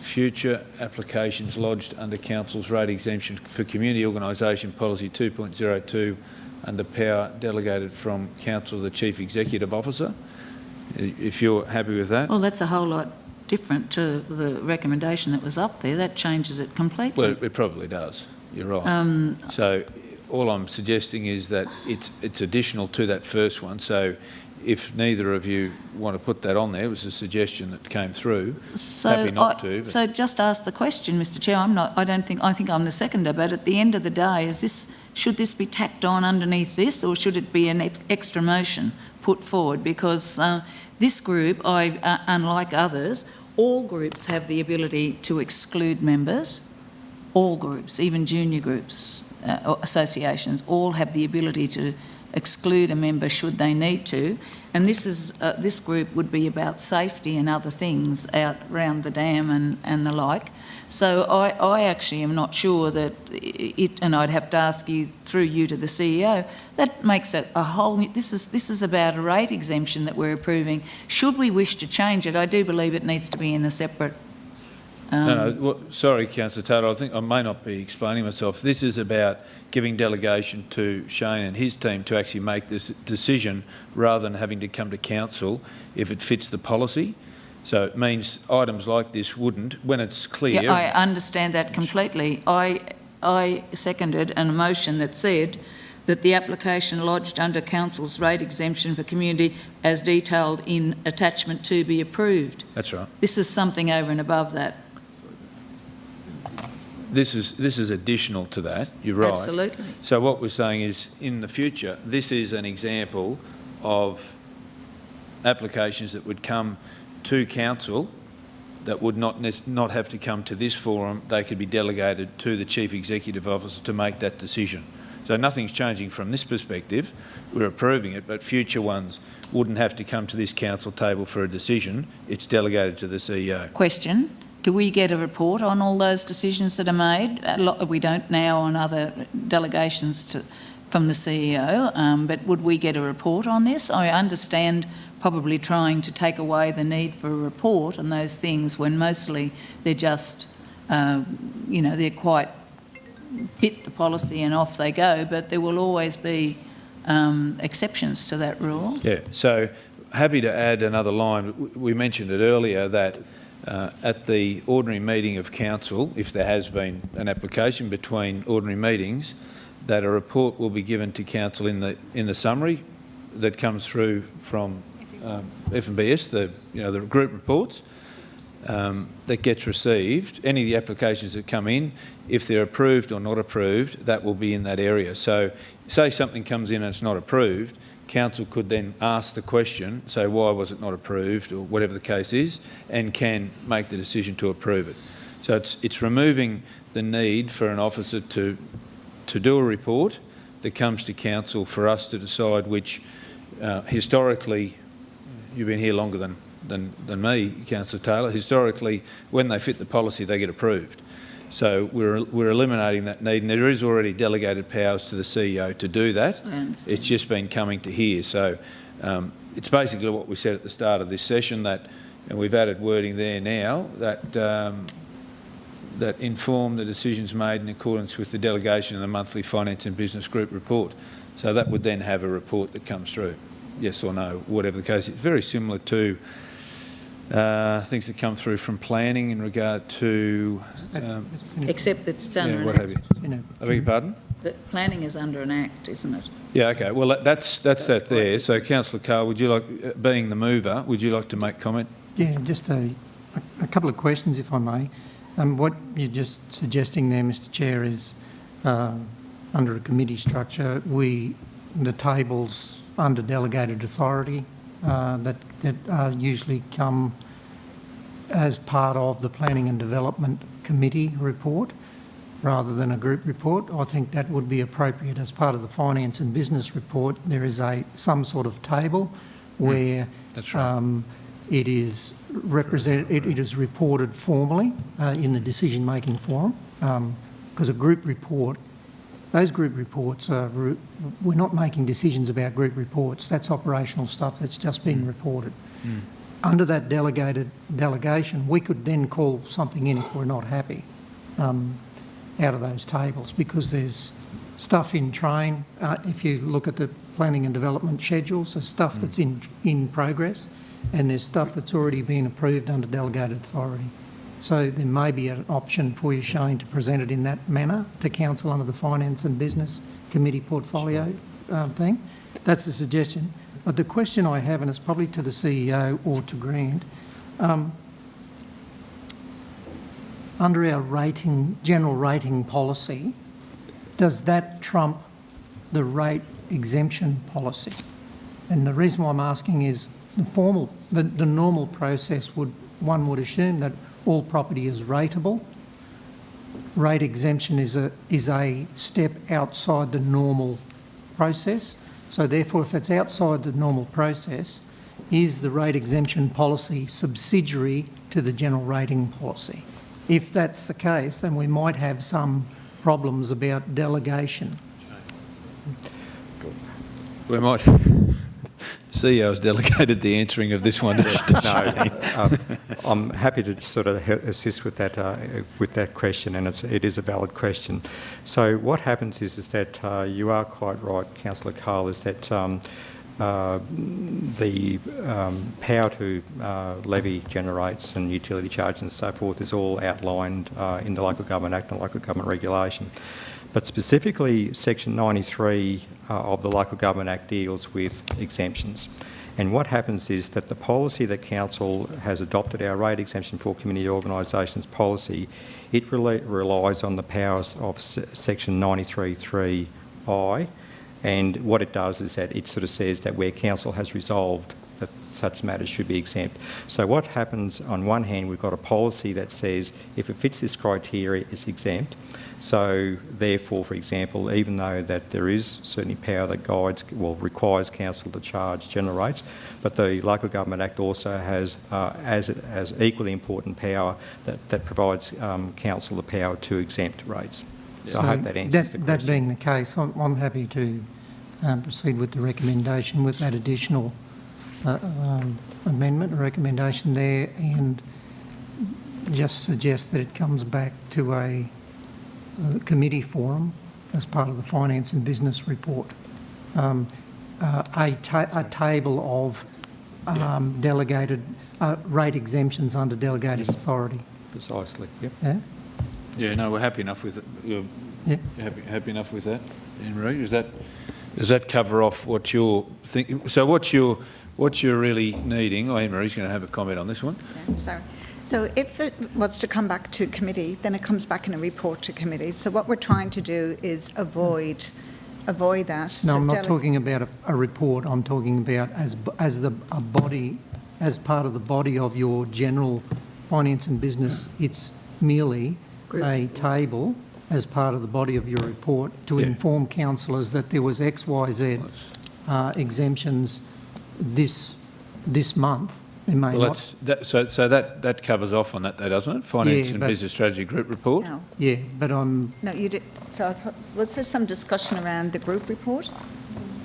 future applications lodged under Council's rate exemption for Community Organisation Policy 2.02 under power delegated from Council to the Chief Executive Officer. If you're happy with that. Well, that's a whole lot different to the recommendation that was up there. That changes it completely. Well, it probably does. You're right. So all I'm suggesting is that it's additional to that first one. So if neither of you want to put that on there, it was a suggestion that came through. So happy not to. So just ask the question, Mr. Chair. I think I'm the seconder, but at the end of the day, should this be tacked on underneath this, or should it be an extra motion put forward? Because this group, unlike others, all groups have the ability to exclude members. All groups, even junior groups, associations, all have the ability to exclude a member should they need to. And this group would be about safety and other things out around the dam and the like. So I actually am not sure that and I'd have to ask you through you to the CEO, that makes it a whole new, this is about a rate exemption that we're approving. Should we wish to change it, I do believe it needs to be in a separate... sorry, Councillor Taylor, I think I may not be explaining myself. This is about giving delegation to Shane and his team to actually make this decision rather than having to come to council if it fits the policy. So it means items like this wouldn't, when it's clear... Yeah, I understand that completely. I seconded a motion that said that the application lodged under Council's rate exemption for community as detailed in attachment 2 be approved. That's right. This is something over and above that. This is additional to that, you're right. Absolutely. So what we're saying is, in the future, this is an example of applications that would come to council that would not have to come to this forum. They could be delegated to the Chief Executive Officer to make that decision. So nothing's changing from this perspective. We're approving it, but future ones wouldn't have to come to this council table for a decision. It's delegated to the CEO. Question. Do we get a report on all those decisions that are made? We don't now on other delegations from the CEO, but would we get a report on this? I understand probably trying to take away the need for a report on those things when mostly they're just, they're quite fit the policy and off they go, but there will always be exceptions to that rule. Yeah, so happy to add another line. We mentioned it earlier that at the ordinary meeting of council, if there has been an application between ordinary meetings, that a report will be given to council in the summary that comes through from F&BS, the group reports that gets received. Any of the applications that come in, if they're approved or not approved, that will be in that area. So say something comes in and it's not approved, council could then ask the question, say why was it not approved or whatever the case is, and can make the decision to approve it. So it's removing the need for an officer to do a report that comes to council for us to decide which historically, you've been here longer than me, Councillor Taylor, historically when they fit the policy they get approved. So we're eliminating that need, and there is already delegated powers to the CEO to do that. It's just been coming to here. So it's basically what we said at the start of this session, that, and we've added wording there now, that that inform the decisions made in accordance with the delegation of the monthly finance and business group report. So that would then have a report that comes through, yes or no, whatever the case. It's very similar to things that come through from planning in regard to... except that it's under what have you. I beg your pardon? That planning is under an act, isn't it? Yeah, okay. Well, that's that there. So, Councillor Carr, would you like, being the mover, would you like to make comment? Yeah, just a a couple of questions, if I may. What you're just suggesting there, Mr Chair, is under a committee structure, the tables under delegated authority that usually come as part of the Planning and Development Committee report rather than a group report. I think that would be appropriate as part of the Finance and Business report. There is some sort of table where that's right. it is reported formally in the decision-making forum, because a group report, those group reports we're not making decisions about group reports. That's operational stuff that's just being reported. Under that delegation, we could then call something in if we're not happy out of those tables, because there's stuff in train. If you look at the planning and development schedules, there's stuff that's in progress, and there's stuff that's already been approved under delegated authority. So there may be an option for you, Shane, to present it in that manner to Council under the Finance and Business Committee portfolio thing. That's a suggestion. But the question I have, and it's probably to the CEO or to Grant, under our general rating policy, does that trump the rate exemption policy? And the reason why I'm asking is the normal process one would assume that all property is rateable. Rate exemption is a step outside the normal process. So therefore, if it's outside the normal process, is the rate exemption policy subsidiary to the general rating policy? If that's the case, then we might have some problems about delegation. We might. CEO's delegated the answering of this one to Shane. I'm happy to sort of assist with that question, and it is a valid question. So what happens is that you are quite right, Councillor Carl, is that the power to levy, generates and utility charges and so forth is all outlined in the Local Government Act and Local Government Regulation. But specifically, Section 93 of the Local Government Act deals with exemptions. And what happens is that the policy that Council has adopted, our rate exemption for community organisations policy, it relies on the powers of Section 93(3)(I). And what it does is that it sort of says that where Council has resolved that such matters should be exempt. So what happens, on one hand, we've got a policy that says if it fits this criteria, it's exempt. So therefore, for example, even though that there is certainly power that requires Council to charge general rates, but the Local Government Act also has, as equally important power, that provides Council the power to exempt rates. So I hope that answers the question. That being the case, I'm happy to proceed with the recommendation with that additional amendment, recommendation there, and just suggest that it comes back to a committee forum as part of the Finance and Business report. A table of delegated rate exemptions under delegated authority. Precisely, yep. Yeah? Yeah, no, we're happy enough with it. You're happy enough with that, Anne-Marie? Does that cover off what you're thinking? So what you're really needing? Oh, Anne-Marie's going to have a comment on this one. Okay, sorry. So if it was to come back to committee, then it comes back in a report to committee. So what we're trying to do is avoid that. No, I'm not talking about a report. I'm talking about a body, as part of the body of your general Finance and Business. It's merely a table as part of the body of your report to inform councillors that there was X, Y, Z exemptions this month. Well, so that covers off on that, though, doesn't it? Finance and Business Strategy Group Report. No. Yeah, but I'm... No, you did. So was there some discussion around the group report?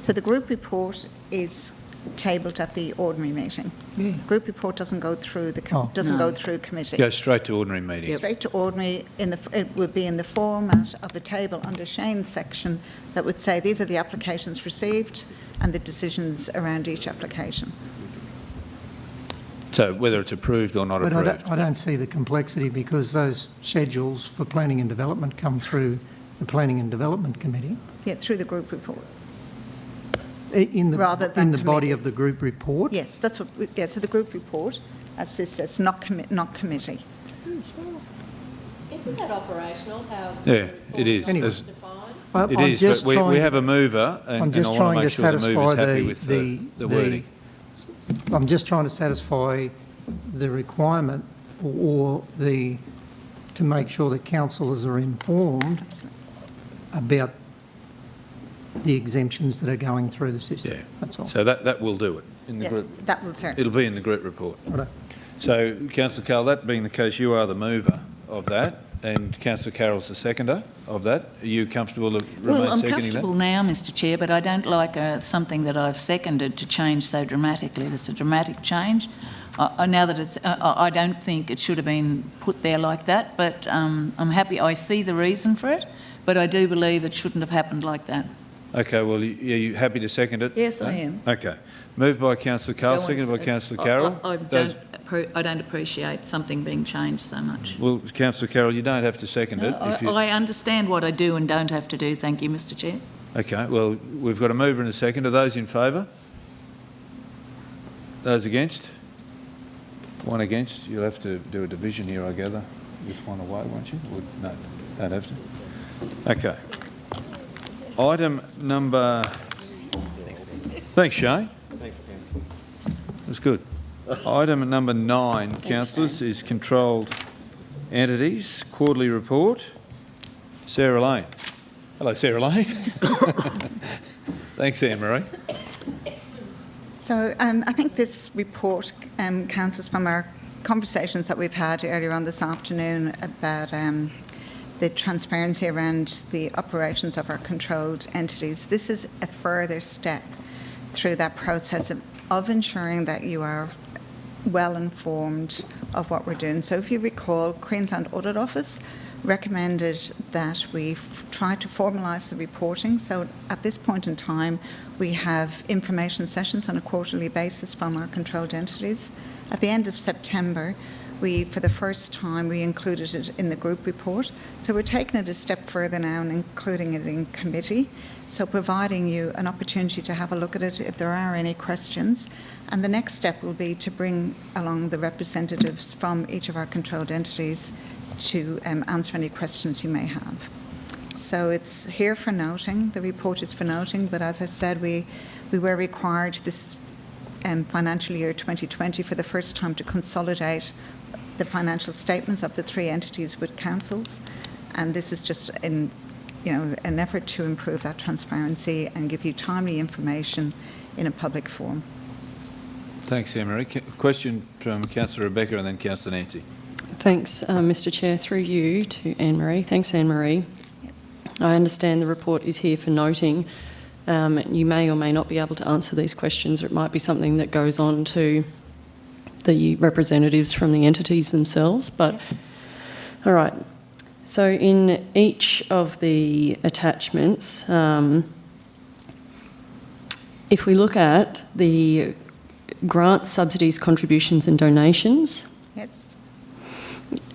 So the group report is tabled at the ordinary meeting. Yeah. Group report doesn't go through go through committee. Goes straight to ordinary meeting. Yep. Straight to ordinary. It would be in the format of a table under Shane's section that would say these are the applications received and the decisions around each application. So whether it's approved or not approved. I don't see the complexity, because those schedules for planning and development come through the Planning and Development Committee. Yeah, through the group report. In the body of the group report? Yes, that's what. So the group report as this says, not committee. Isn't that operational, how? Yeah, it is. Anyway. As- I'm It is, but just we trying- have a mover, I'm and I just want trying to to make sure the mover's satisfy happy with the wording. I'm just trying to satisfy the requirement or to make sure that councillors are informed about the exemptions that are going through the system. Yeah. That's all. So that will do it in the Yeah, group. that will certainly. It'll be in the group report. Righto. So, Councillor Carroll, that being the case, you are the mover of that, and Councillor Carroll's the seconder of that. Are you comfortable to remain Well, I'm seconding that? comfortable now, Mr Chair, but I don't like something that I've seconded to change so dramatically. That's a dramatic change. Now that it's, I don't think it should have been put there like that, but I'm happy. I see the reason for it, but I do believe it shouldn't have happened like that. Okay, well, are you happy to second it? Yes, I No? am. Okay. Moved by Councillor Carroll, seconded by Councillor Carroll. I don't appreciate something being changed so much. Well, Councillor Carroll, you don't have to second it. if you- I understand what I do and don't have to do. Thank you, Mr Chair. Okay, well, we've got a mover and a second. Are those in favour? Those against? One against. You'll have to do a division here, I gather. Just one away, won't you? Or, no, don't have to. Okay. Item number... Thanks, Shane. Thanks, councillors. That's good. Item number 9, councillors, is controlled entities, quarterly report. Sarah Lane. Hello, Sarah Lane. Thanks, Anne-Marie. So I think this report comes from our conversations that we've had earlier on this afternoon about the transparency around the operations of our controlled entities. This is a further step through that process of ensuring that you are well informed of what we're doing. So if you recall, Queensland Audit Office recommended that we try to formalise the reporting. So at this point in time, we have information sessions on a quarterly basis from our controlled entities. At the end of September, for the first time, we included it in the group report. So we're taking it a step further now and including it in committee. So providing you an opportunity to have a look at it if there are any questions. And the next step will be to bring along the representatives from each of our controlled entities to answer any questions you may have. So it's here for noting, the report is for noting, but as I said, we were required this financial year 2020 for the first time to consolidate the financial statements of the 3 entities with councils, and this is just an effort to improve that transparency and give you timely information in a public forum. Thanks, Anne-Marie. Question from Councillor Rebecca and then Councillor Nancy. Thanks, Mr Chair. Through you to Anne-Marie. Thanks, Anne-Marie. I understand the report is here for noting. You may or may not be able to answer these questions, or it might be something that goes on to the representatives from the entities themselves. But, all right. So in each of the attachments, if we look at the grants, subsidies, contributions and donations, Yes,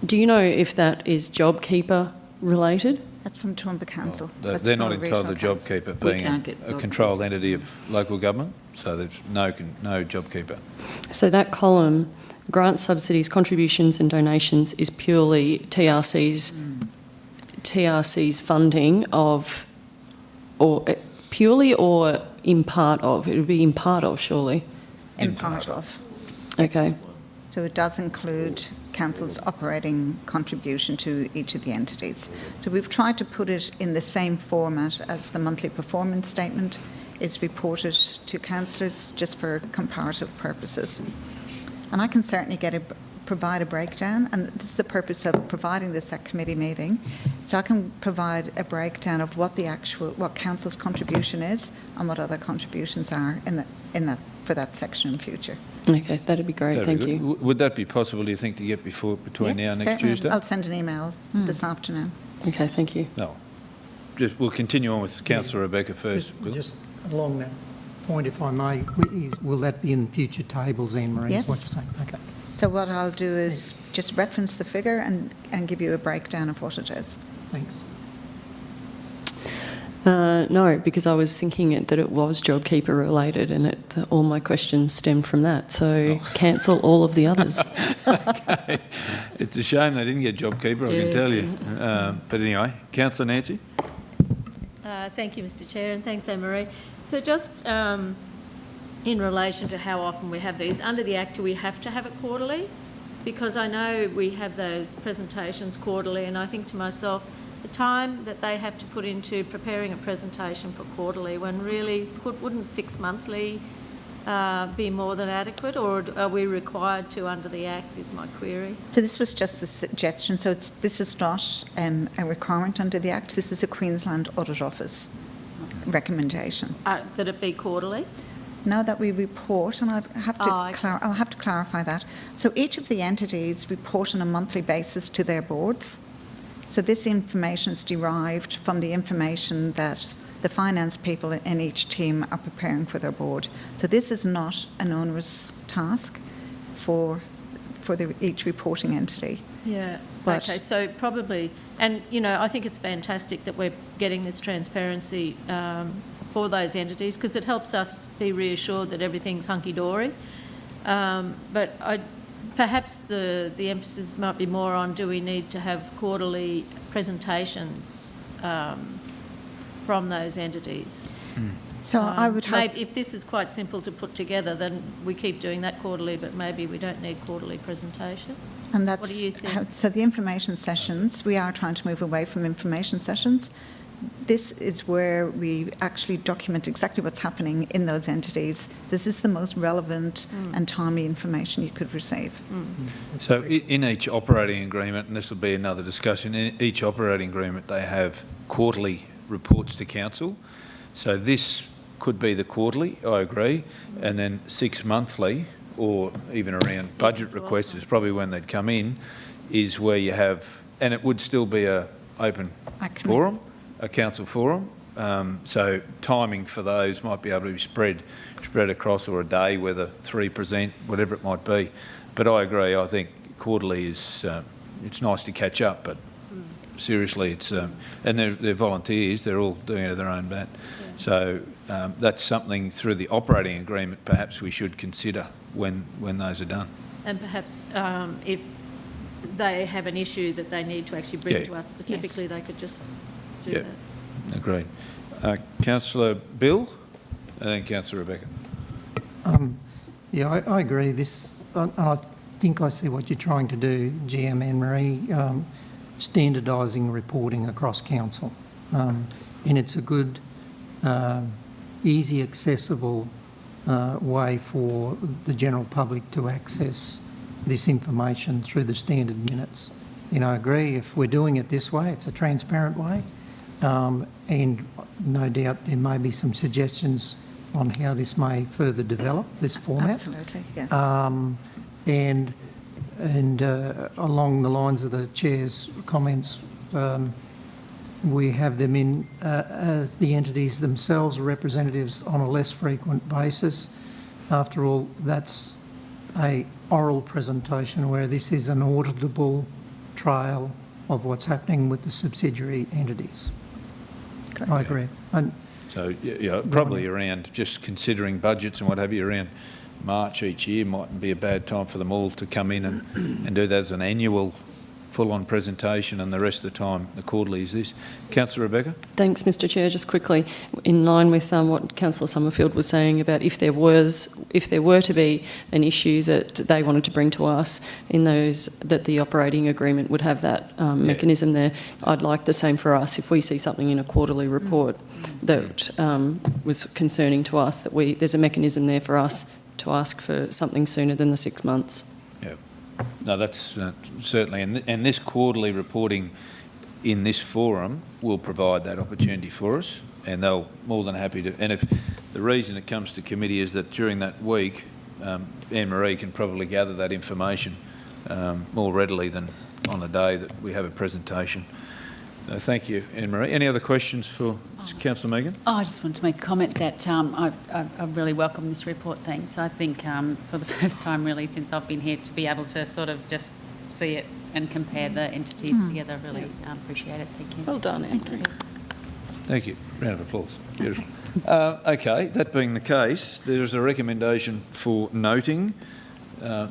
do you know if that is JobKeeper related? that's from Toowoomba Council. Well, That's they're from not a entitled to regional council. JobKeeper We being can't get a controlled entity of local government, so there's no JobKeeper. So that column, grants, subsidies, contributions and donations, is purely TRC's funding of, or purely or in part of? It would be in part of, surely. In part of. Okay. So it does include council's operating contribution to each of the entities. So we've tried to put it in the same format as the monthly performance statement is reported to councillors, just for comparative purposes. And I can certainly provide a breakdown, and this is the purpose of providing this at committee meeting. So I can provide a breakdown of what what council's contribution is and what other contributions are for that section in future. Okay, that'd be great. Thank you. Would that be possible, do you think, to get between now and next Certainly. Tuesday? I'll send an email this afternoon. Okay, thank you. No. We'll continue on with Councillor Rebecca first. Just along that point, if I may, will that be in future tables, Anne-Marie? Yes. Is what you're saying? Okay. So what I'll do is just reference the figure and give you a breakdown of what it is. Thanks. No, because I was thinking that it was JobKeeper related, and all my questions stemmed from that. So cancel all of the others. Okay. It's a shame they didn't get JobKeeper, I can tell you. But anyway, Councillor Nancy. Thank you, Mr. Chair, and thanks, Anne-Marie. So just in relation to how often we have these, under the Act, do we have to have it quarterly? Because I know we have those presentations quarterly, and I think to myself, the time that they have to put into preparing a presentation for quarterly, when really wouldn't 6 monthly be more than adequate, or are we required to under the Act, is my query. So this was just a suggestion. So this is not a requirement under the Act. This is a Queensland Audit Office recommendation. That it be quarterly? Now that we report, and I'll have to clarify that. So each of the entities report on a monthly basis to their boards. So this information is derived from the information that the finance people in each team are preparing for their board. So this is not an onerous task for each reporting entity. Yeah, but okay, so probably, and you know, I think it's fantastic that we're getting this transparency for those entities, because it helps us be reassured that everything's hunky-dory. But perhaps the emphasis might be more on, do we need to have quarterly presentations from those entities? So I would hope... Maybe if this is quite simple to put together, then we keep doing that quarterly, but maybe we don't need quarterly presentations. And that's what do you think? So the information sessions, we are trying to move away from information sessions. This is where we actually document exactly what's happening in those entities. This is the most relevant and timely information you could receive. So in each operating agreement, and this will be another discussion, in each operating agreement they have quarterly reports to council. So this could be the quarterly, I agree, and then 6 monthly, or even around budget requests is probably when they'd come in, is where you have, and it would still be a open forum, a council forum. So timing for those might be able to be spread across, or a day, whether 3 present, whatever it might be. But I agree, I think quarterly is, it's nice to catch up, but seriously, it's, and they're volunteers, they're all doing it at their own bat. Yeah. So that's something through the operating agreement perhaps we should consider when those are done. And perhaps if they have an issue that they need to actually bring to us specifically, they could just do that. Agreed. Councillor Bill and then Councillor Rebecca. Yeah, I agree. I think I see what you're trying to do, GM Anne-Marie, standardising reporting across council. And it's a good, easy, accessible way for the general public to access this information through the standard minutes. You know, I agree, if we're doing it this way, it's a transparent way, and no doubt there may be some suggestions on how this may further develop, this format. Absolutely, yes. And along the lines of the Chair's comments, we have them in as the entities themselves, representatives on a less frequent basis. After all, that's a oral presentation, where this is an auditable trail of what's happening with the subsidiary entities. Correct. I agree. So yeah, probably around, just considering budgets and what have you, around March each year mightn't be a bad time for them all to come in and do that as an annual full-on presentation, and the rest of the time the quarterly is this. Councillor Rebecca? Thanks, Mr Chair. Just quickly, in line with what Councillor Summerfield was saying about if there were to be an issue that they wanted to bring to us, in those that the operating agreement would have that mechanism there. I'd like the same for us. If we see something in a quarterly report that was concerning to us, that there's a mechanism there for us to ask for something sooner than the 6 months. Yeah, no, that's certainly, and this quarterly reporting in this forum will provide that opportunity for us, and they're more than happy to. And if the reason it comes to committee is that during that week, Anne-Marie can probably gather that information more readily than on a day that we have a presentation. Thank you, Anne-Marie. Any other questions for Councillor Megan? I just wanted to make a comment that I really welcome this report, thanks. I think for the first time really since I've been here, to be able to sort of just see it and compare the entities together, really appreciate it. Thank you. Well done, Anne-Marie. Thank you. Round of applause. Beautiful. Okay, that being the case, there is a recommendation for noting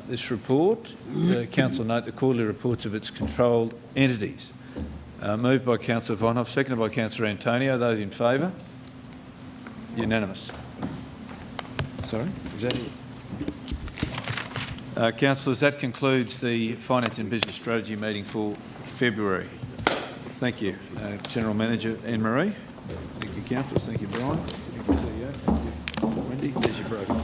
this report. Council note the quarterly reports of its controlled entities. Moved by Councillor Vonhoff, seconded by Councillor Antonio. Those in favour? Unanimous. Sorry, is that it? Councillors, that concludes the Finance and Business Strategy meeting for February. Thank you, General Manager Anne-Marie. Thank you, councillors. Thank you, Brian. Thank you, CEO. Thank you, Wendy. There's your broker.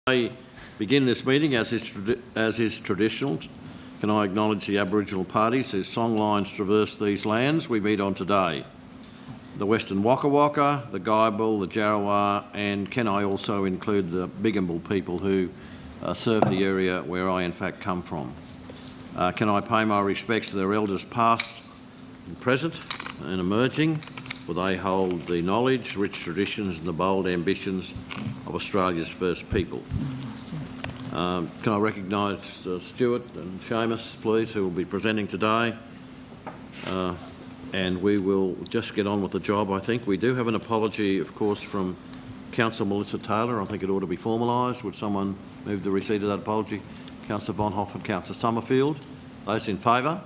I begin this meeting, as is traditional. Can I acknowledge the Aboriginal parties whose song lines traverse these lands we meet on today? The Western Waka Waka, the Guybil, the Jarrawa, and can I also include the Bigambul people who serve the area where I in fact come from? Can I pay my respects to their elders past and present and emerging, for they hold the knowledge, rich traditions and the bold ambitions of Australia's first people. Can I recognise Stuart and Seamus, please, who will be presenting today? And we will just get on with the job, I think. We do have an apology, of course, from Councillor Melissa Taylor. I think it ought to be formalised. Would someone move the receipt of that apology? Councillor Vonhoff and Councillor Summerfield. Those in favour?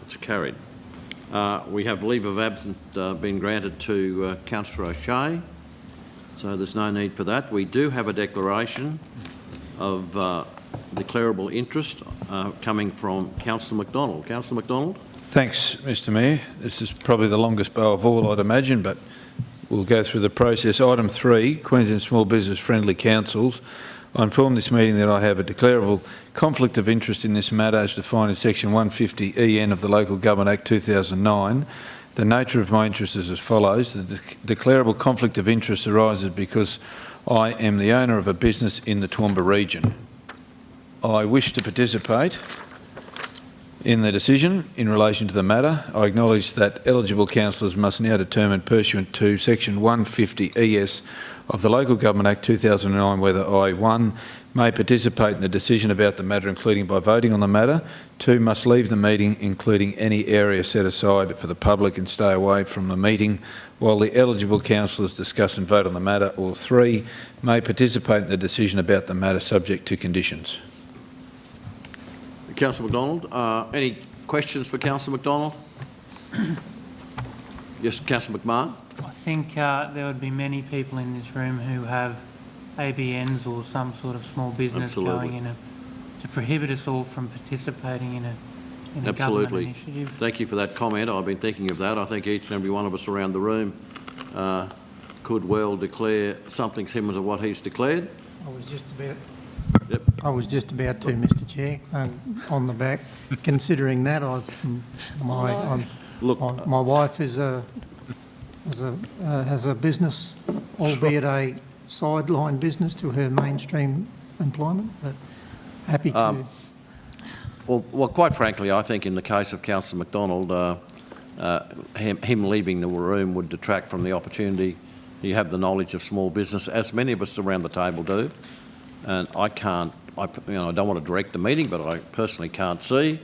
It's carried. We have leave of absence been granted to Councillor O'Shea, so there's no need for that. We do have a declaration of declarable interest coming from Councillor McDonald. Councillor McDonald. Thanks, Mr Mayor. This is probably the longest bow of all, I'd imagine, but we'll go through the process. Item 3, Queensland Small Business Friendly Councils. I inform this meeting that I have a declarable conflict of interest in this matter as defined in section 150 EN of the Local Government Act 2009. The nature of my interest is as follows. The declarable conflict of interest arises because I am the owner of a business in the Toowoomba region. I wish to participate in the decision in relation to the matter. I acknowledge that eligible councillors must now determine pursuant to section 150 ES of the Local Government Act 2009 whether I, 1, may participate in the decision about the matter, including by voting on the matter. 2, must leave the meeting, including any area set aside for the public, and stay away from the meeting while the eligible councillors discuss and vote on the matter. Or 3, may participate in the decision about the matter subject to conditions. Councillor McDonald, any questions for Councillor McDonald? Yes, Councillor McMahon. I think there would be many people in this room who have ABNs or some sort of small business Absolutely. going to prohibit us all from participating in a government Absolutely. initiative. Thank you for that comment. I've been thinking of that. I think each and every one of us around the room could well declare something similar to what he's declared. I was just about. Yep. I was just about to, Mr. Chair, on the back. Considering that, my wife has a business, albeit a sideline business to her mainstream employment, but happy to. Well, quite frankly, I think in the case of Councillor McDonald, him leaving the room would detract from the opportunity. You have the knowledge of small business, as many of us around the table do, and I don't want to direct the meeting, but I personally can't see.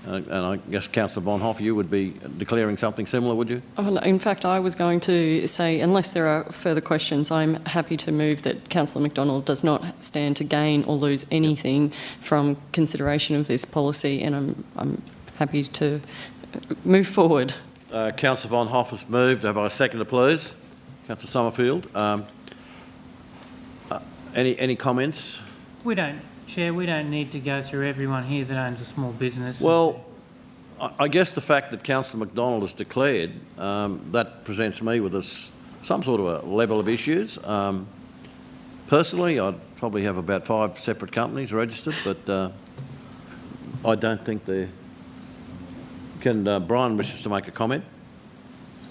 And I guess Councillor Von Hoff, you would be declaring something similar, would you? In fact, I was going to say, unless there are further questions, I'm happy to move that Councillor McDonald does not stand to gain or lose anything from consideration of this policy, and I'm happy to move forward. Councillor Von Hoff has moved. Have I seconded, please? Councillor Summerfield. Any comments? Chair, we don't need to go through everyone here that owns a small business. Well, I guess the fact that Councillor McDonald has declared, that presents me with some sort of a level of issues. Personally, I'd probably have about 5 separate companies registered, but I don't think they're... Can Brian wishes to make a comment?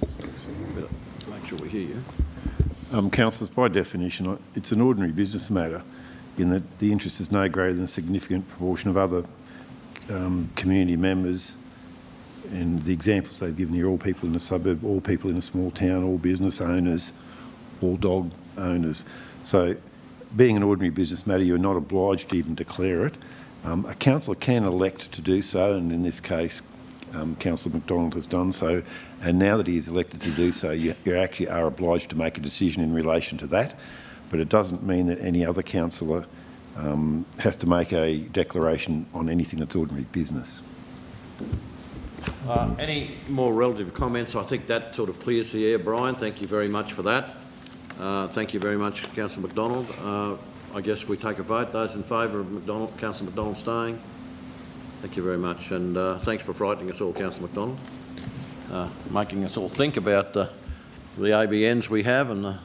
Make sure we hear you. Councillors, by definition, it's an ordinary business matter in that the interest is no greater than a significant proportion of other community members, and the examples they've given here, all people in a suburb, all people in a small town, all business owners, all dog owners. So being an ordinary business matter, you're not obliged to even declare it. A councillor can elect to do so, and in this case Councillor McDonald has done so, and now that he is elected to do so, you actually are obliged to make a decision in relation to that. But it doesn't mean that any other councillor has to make a declaration on anything that's ordinary business. Any more relative comments? I think that sort of clears the air, Brian. Thank you very much for that. Thank you very much, Councillor McDonald. I guess we take a vote. Those in favour of Councillor McDonald staying? Thank you very much. And thanks for frightening us all, Councillor McDonald. Making us all think about the ABNs we have and the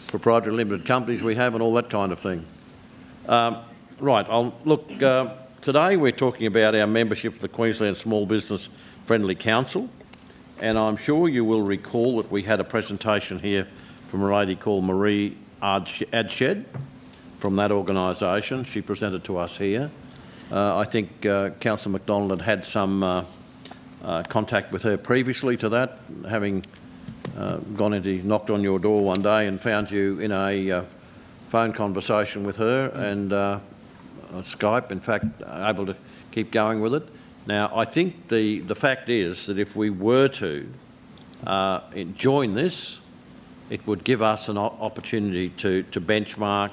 proprietary limited companies we have and all that kind of thing. Right, today we're talking about our membership of the Queensland Small Business Friendly Council, and I'm sure you will recall that we had a presentation here from a lady called Marie Adshed from that organisation. She presented to us here. I think Councillor McDonald had some contact with her previously to that, having knocked on your door one day and found you in a phone conversation with her and Skype, in fact, able to keep going with it. Now, I think the fact is that if we were to join this, it would give us an opportunity to benchmark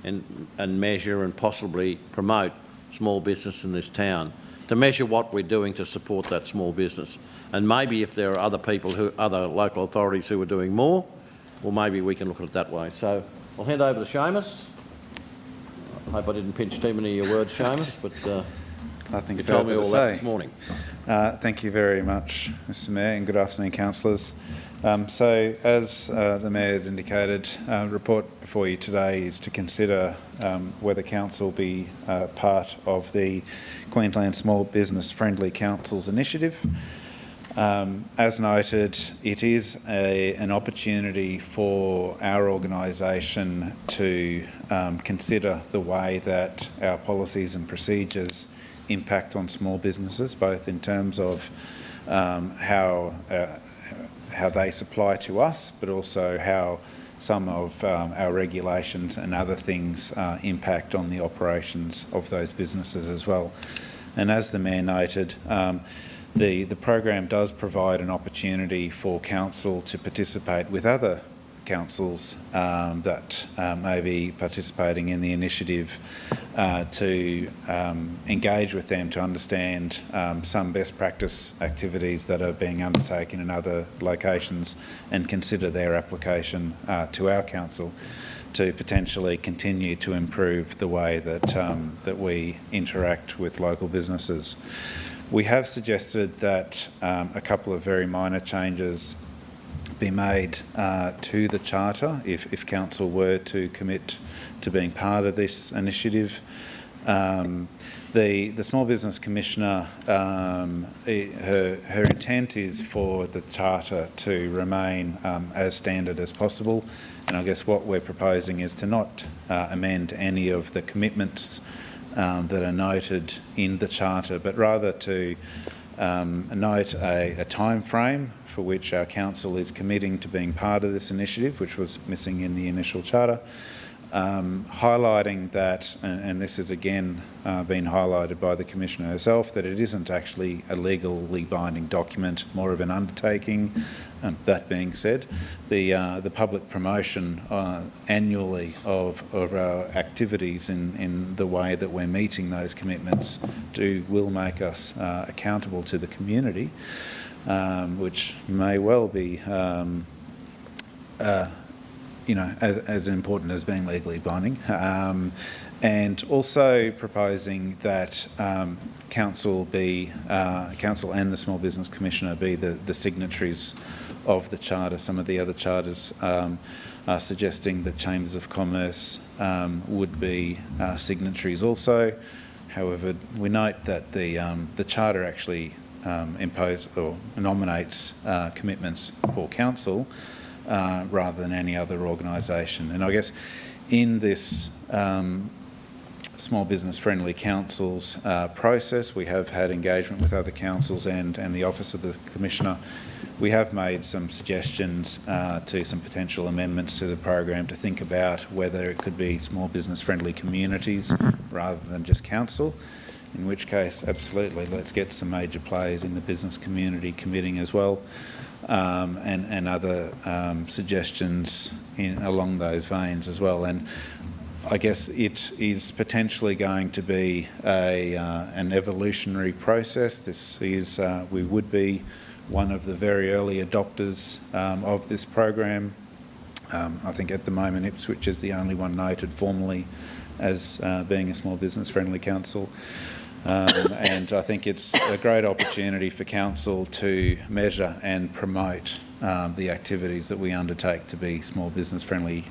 and measure and possibly promote small business in this town, to measure what we're doing to support that small business. And maybe if there are other people, other local authorities who are doing more, well, maybe we can look at it that way. So I'll hand over to Seamus. I hope I didn't pinch too many of your words, Seamus, but Nothing you told me further all to that say. this morning. Thank you very much, Mr Mayor, and good afternoon, councillors. So, as the Mayor has indicated, the report before you today is to consider whether council be part of the Queensland Small Business Friendly Councils initiative. As noted, it is an opportunity for our organisation to consider the way that our policies and procedures impact on small businesses, both in terms of how they supply to us, but also how some of our regulations and other things impact on the operations of those businesses as well. And as the Mayor noted, the program does provide an opportunity for council to participate with other councils that may be participating in the initiative to engage with them to understand some best practice activities that are being undertaken in other locations and consider their application to our council to potentially continue to improve the way that, that we interact with local businesses. We have suggested that a couple of very minor changes be made to the Charter if Council were to commit to being part of this initiative. The Small Business Commissioner, her intent is for the Charter to remain as standard as possible, and I guess what we're proposing is to not amend any of the commitments that are noted in the Charter, but rather to note a time frame for which our council is committing to being part of this initiative, which was missing in the initial Charter, highlighting that, and this has again been highlighted by the Commissioner herself, that it isn't actually a legally binding document, more of an undertaking. That being said, the public promotion annually of our activities in the way that we're meeting those commitments will make us accountable to the community, which may well be you know, as important as being legally binding, and also proposing that council and the Small Business Commissioner be the signatories of the Charter. Some of the other charters are suggesting that Chambers of Commerce would be signatories also. However, we note that the Charter actually imposes or nominates commitments for council rather than any other organisation. And I guess in this Small Business Friendly Councils process, we have had engagement with other councils and the Office of the Commissioner. We have made some suggestions to some potential amendments to the program to think about whether it could be small business friendly communities rather than just council, in which case absolutely let's get some major players in the business community committing as well. And other suggestions along those veins as well. And I guess it is potentially going to be an evolutionary process. This is, we would be one of the very early adopters of this program. I think at the moment Ipswich is the only one noted formally as being a small business friendly council. And I think it's a great opportunity for council to measure and promote the activities that we undertake to be small business friendly,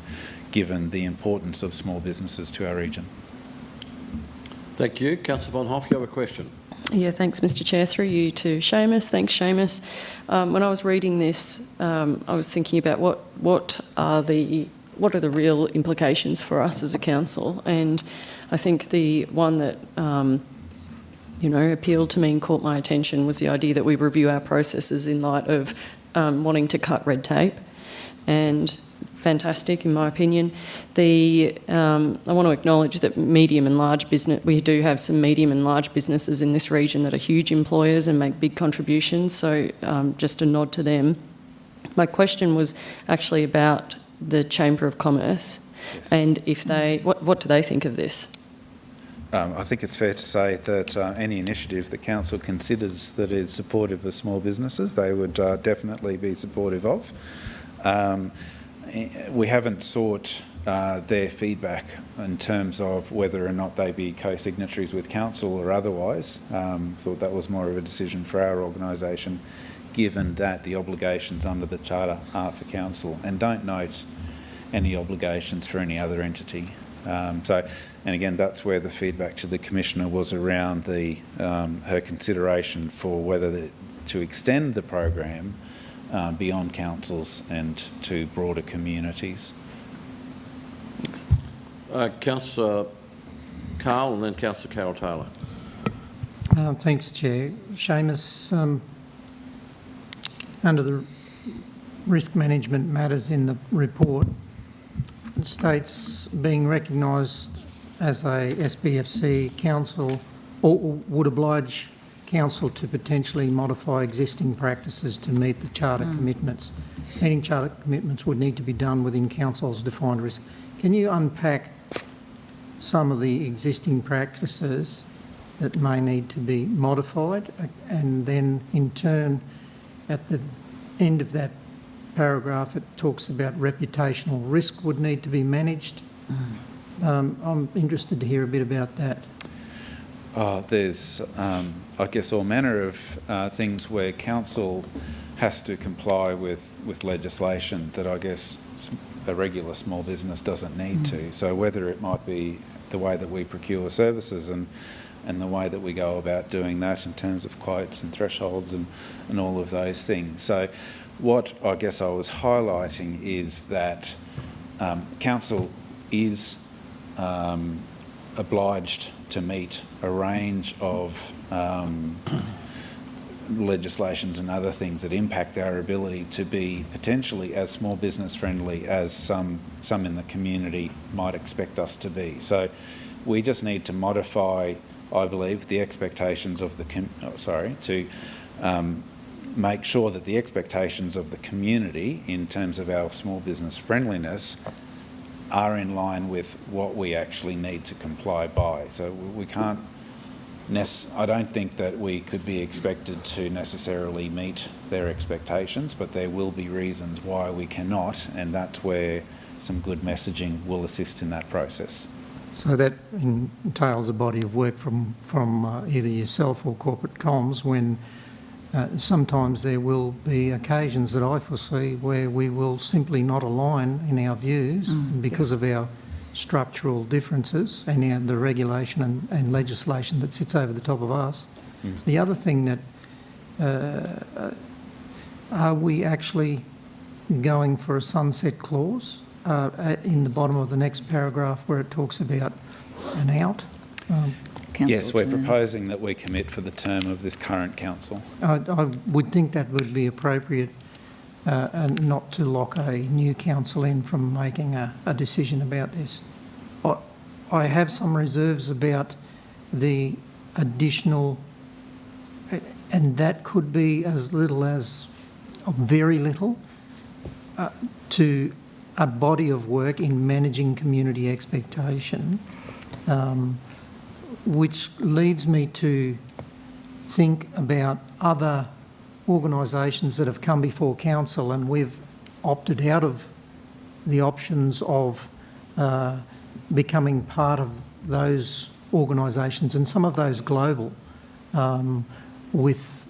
given the importance of small businesses to our region. Thank you. Councillor Von Hoff, you have a question. Yeah, thanks, Mr Chair. Through you to Seamus. Thanks, Seamus. When I was reading this, I was thinking about what are the real implications for us as a council, and I think the one that you know, appealed to me and caught my attention was the idea that we review our processes in light of wanting to cut red tape, and fantastic in my opinion. I want to acknowledge that medium and large business, we do have some medium and large businesses in this region that are huge employers and make big contributions, so just a nod to them. My question was actually about the Chamber of Commerce, yes, and if they, what do they think of this? I think it's fair to say that any initiative the council considers that is supportive of small businesses, they would definitely be supportive of. We haven't sought their feedback in terms of whether or not they be co-signatories with council or otherwise. Thought that was more of a decision for our organisation, given that the obligations under the Charter are for council and don't note any obligations for any other entity. And again, that's where the feedback to the Commissioner was around her consideration for whether to extend the program beyond councils and to broader communities. Thanks. Councillor Carl and then Councillor Carroll-Taylor. Thanks, Chair. Seamus, under the risk management matters in the report, states being recognised as a SBFC council or would oblige council to potentially modify existing practices to meet the charter commitments. Meeting charter commitments would need to be done within council's defined risk. Can you unpack some of the existing practices that may need to be modified, and then in turn at the end of that paragraph it talks about reputational risk would need to be managed. I'm interested to hear a bit about that. There's, I guess, all manner of things where council has to comply with legislation that I guess a regular small business doesn't need to. So whether it might be the way that we procure services and the way that we go about doing that in terms of quotes and thresholds and all of those things. So what I guess I was highlighting is that council is obliged to meet a range of legislations and other things that impact our ability to be potentially as small business friendly as some in the community might expect us to be. So we just need to modify, I believe, the expectations of the make sure that the expectations of the community in terms of our small business friendliness are in line with what we actually need to comply by. So we can't, I don't think that we could be expected to necessarily meet their expectations, but there will be reasons why we cannot, and that's where some good messaging will assist in that process. So that entails a body of work from either yourself or corporate comms when sometimes there will be occasions that I foresee where we will simply not align in our views because of our structural differences and the regulation and legislation that sits over the top of us. The other thing that, are we actually going for a sunset clause in the bottom of the next paragraph where it talks about an out? Yes, we're proposing that we commit for the term of this current council. I would think that would be appropriate and not to lock a new council in from making a decision about this. I have some reserves about the additional, and that could be as little as very little, to a body of work in managing community expectation, which leads me to think about other organisations that have come before council and we've opted out of the options of becoming part of those organisations, and some of those global, with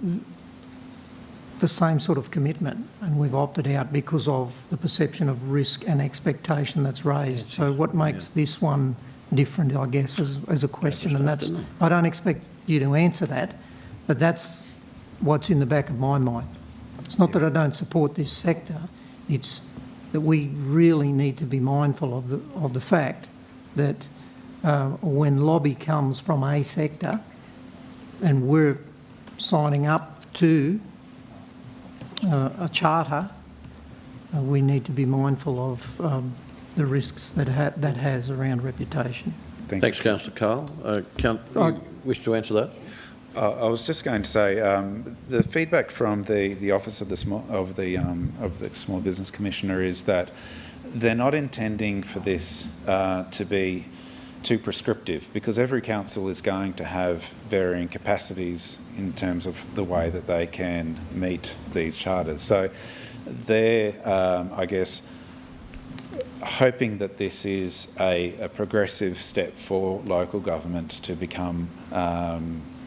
the same sort of commitment, and we've opted out because of the perception of risk and expectation that's raised. So what makes this one different, I guess, as a question, and that's, I don't expect you to answer that, but that's what's in the back of my mind. It's not that I don't support this sector, it's that we really need to be mindful of the fact that when lobby comes from a sector and we're signing up to a charter, we need to be mindful of the risks that has around reputation. Thanks, Councillor Carl. You wish to answer that? I was just going to say the feedback from the Office of the Small Business Commissioner is that they're not intending for this to be too prescriptive, because every council is going to have varying capacities in terms of the way that they can meet these charters. So they're, I guess, hoping that this is a progressive step for local government to become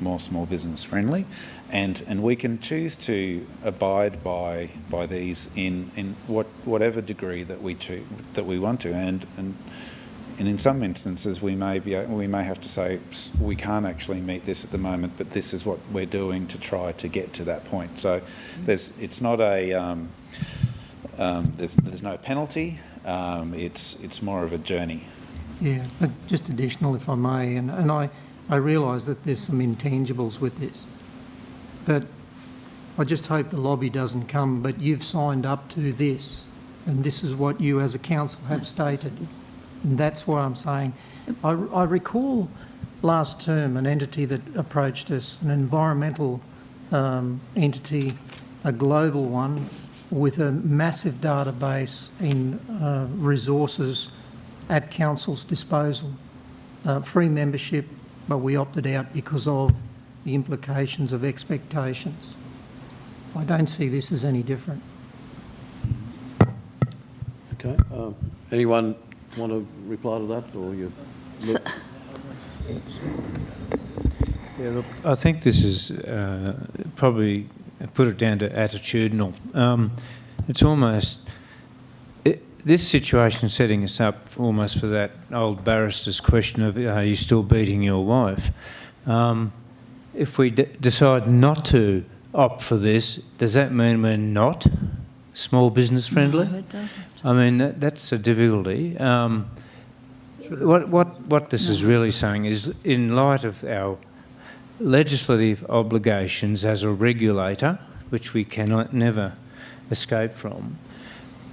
more small business friendly, and we can choose to abide by these in whatever degree that we want to, and in some instances we may have to say we can't actually meet this at the moment, but this is what we're doing to try to get to that point. So it's not a there's no penalty. It's more of a journey. Yeah, but just additional, if I may, and I realise that there's some intangibles with this, but I just hope the lobby doesn't come, but you've signed up to this, and this is what you as a council have stated. And that's what I'm saying. I recall last term an entity that approached us, an environmental entity, a global one, with a massive database in resources at council's disposal. Free membership, but we opted out because of the implications of expectations. I don't see this as any different. Okay. Anyone want to reply to that, or you? Yeah, look, I think this is probably put it down to attitudinal. It's almost this situation setting us up almost for that old barrister's question of are you still beating your wife? If we decide not to opt for this, does that mean we're not small business friendly? No, it doesn't. I mean, that's a difficulty. What this is really saying is, in light of our legislative obligations as a regulator, which we cannot never escape from,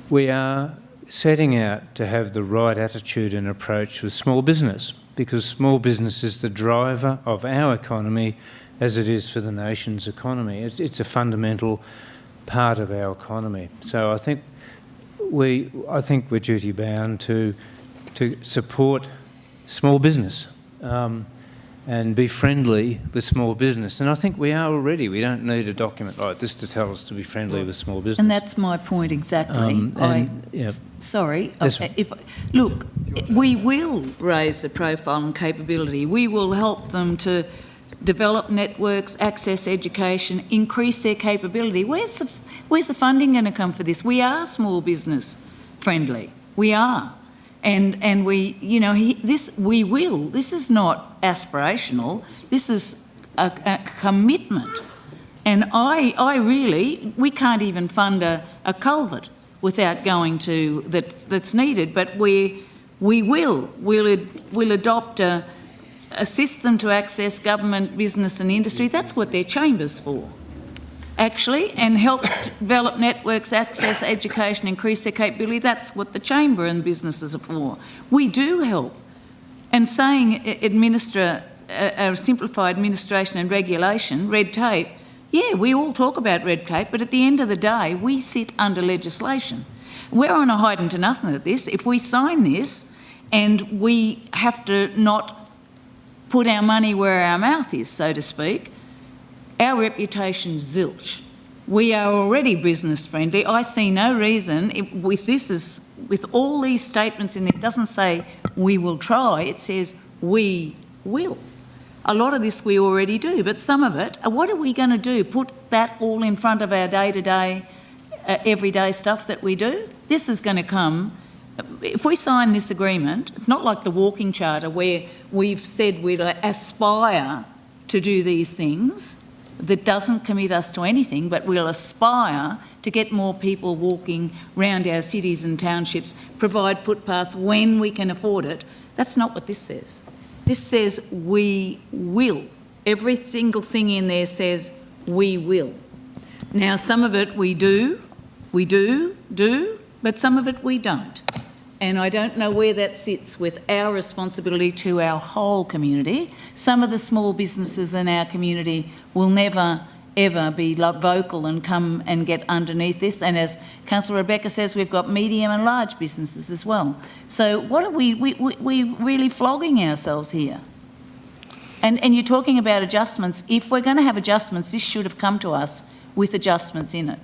we are setting out to have the right attitude and approach with small business, because small business is the driver of our economy as it is for the nation's economy. It's a fundamental part of our economy. So I think we're duty bound to support small business and be friendly with small business. And I think we are already. We don't need a document like this to tell us to be friendly with small business. And that's my point exactly. Sorry. Yes, Look, we will raise the profile and capability. We will help them to develop networks, access education, increase their capability. Where's the funding going to come for this? We are small business friendly. We are. And we, you know, we will. This is not aspirational. This is a commitment. And I really, we can't even fund a culvert without going to, that's needed, but we'll adopt a system to access government, business and industry. That's what their chamber's for, actually, and help develop networks, access education, increase their capability. That's what the chamber and businesses are for. We do help. And saying simplify administration and regulation, red tape, yeah, we all talk about red tape, but at the end of the day, we sit under legislation. We're on a hiding to nothing at this. If we sign this and we have to not put our money where our mouth is, so to speak, our reputation's zilch. We are already business friendly. I see no reason, with all these statements in there, it doesn't say we will try, it says we will. A lot of this we already do, but some of it, what are we going to do? Put that all in front of our day-to-day, everyday stuff that we do? This is going to come. If we sign this agreement, it's not like the walking charter where we've said we'd aspire to do these things. That doesn't commit us to anything, but we'll aspire to get more people walking around our cities and townships, provide footpaths when we can afford it. That's not what this says. This says we will. Every single thing in there says we will. Now, some of it we do, but some of it we don't. And I don't know where that sits with our responsibility to our whole community. Some of the small businesses in our community will never, ever be vocal and come and get underneath this. And as Councillor Rebecca says, we've got medium and large businesses as well. So what are we really flogging ourselves here? And you're talking about adjustments. If we're going to have adjustments, this should have come to us with adjustments in it.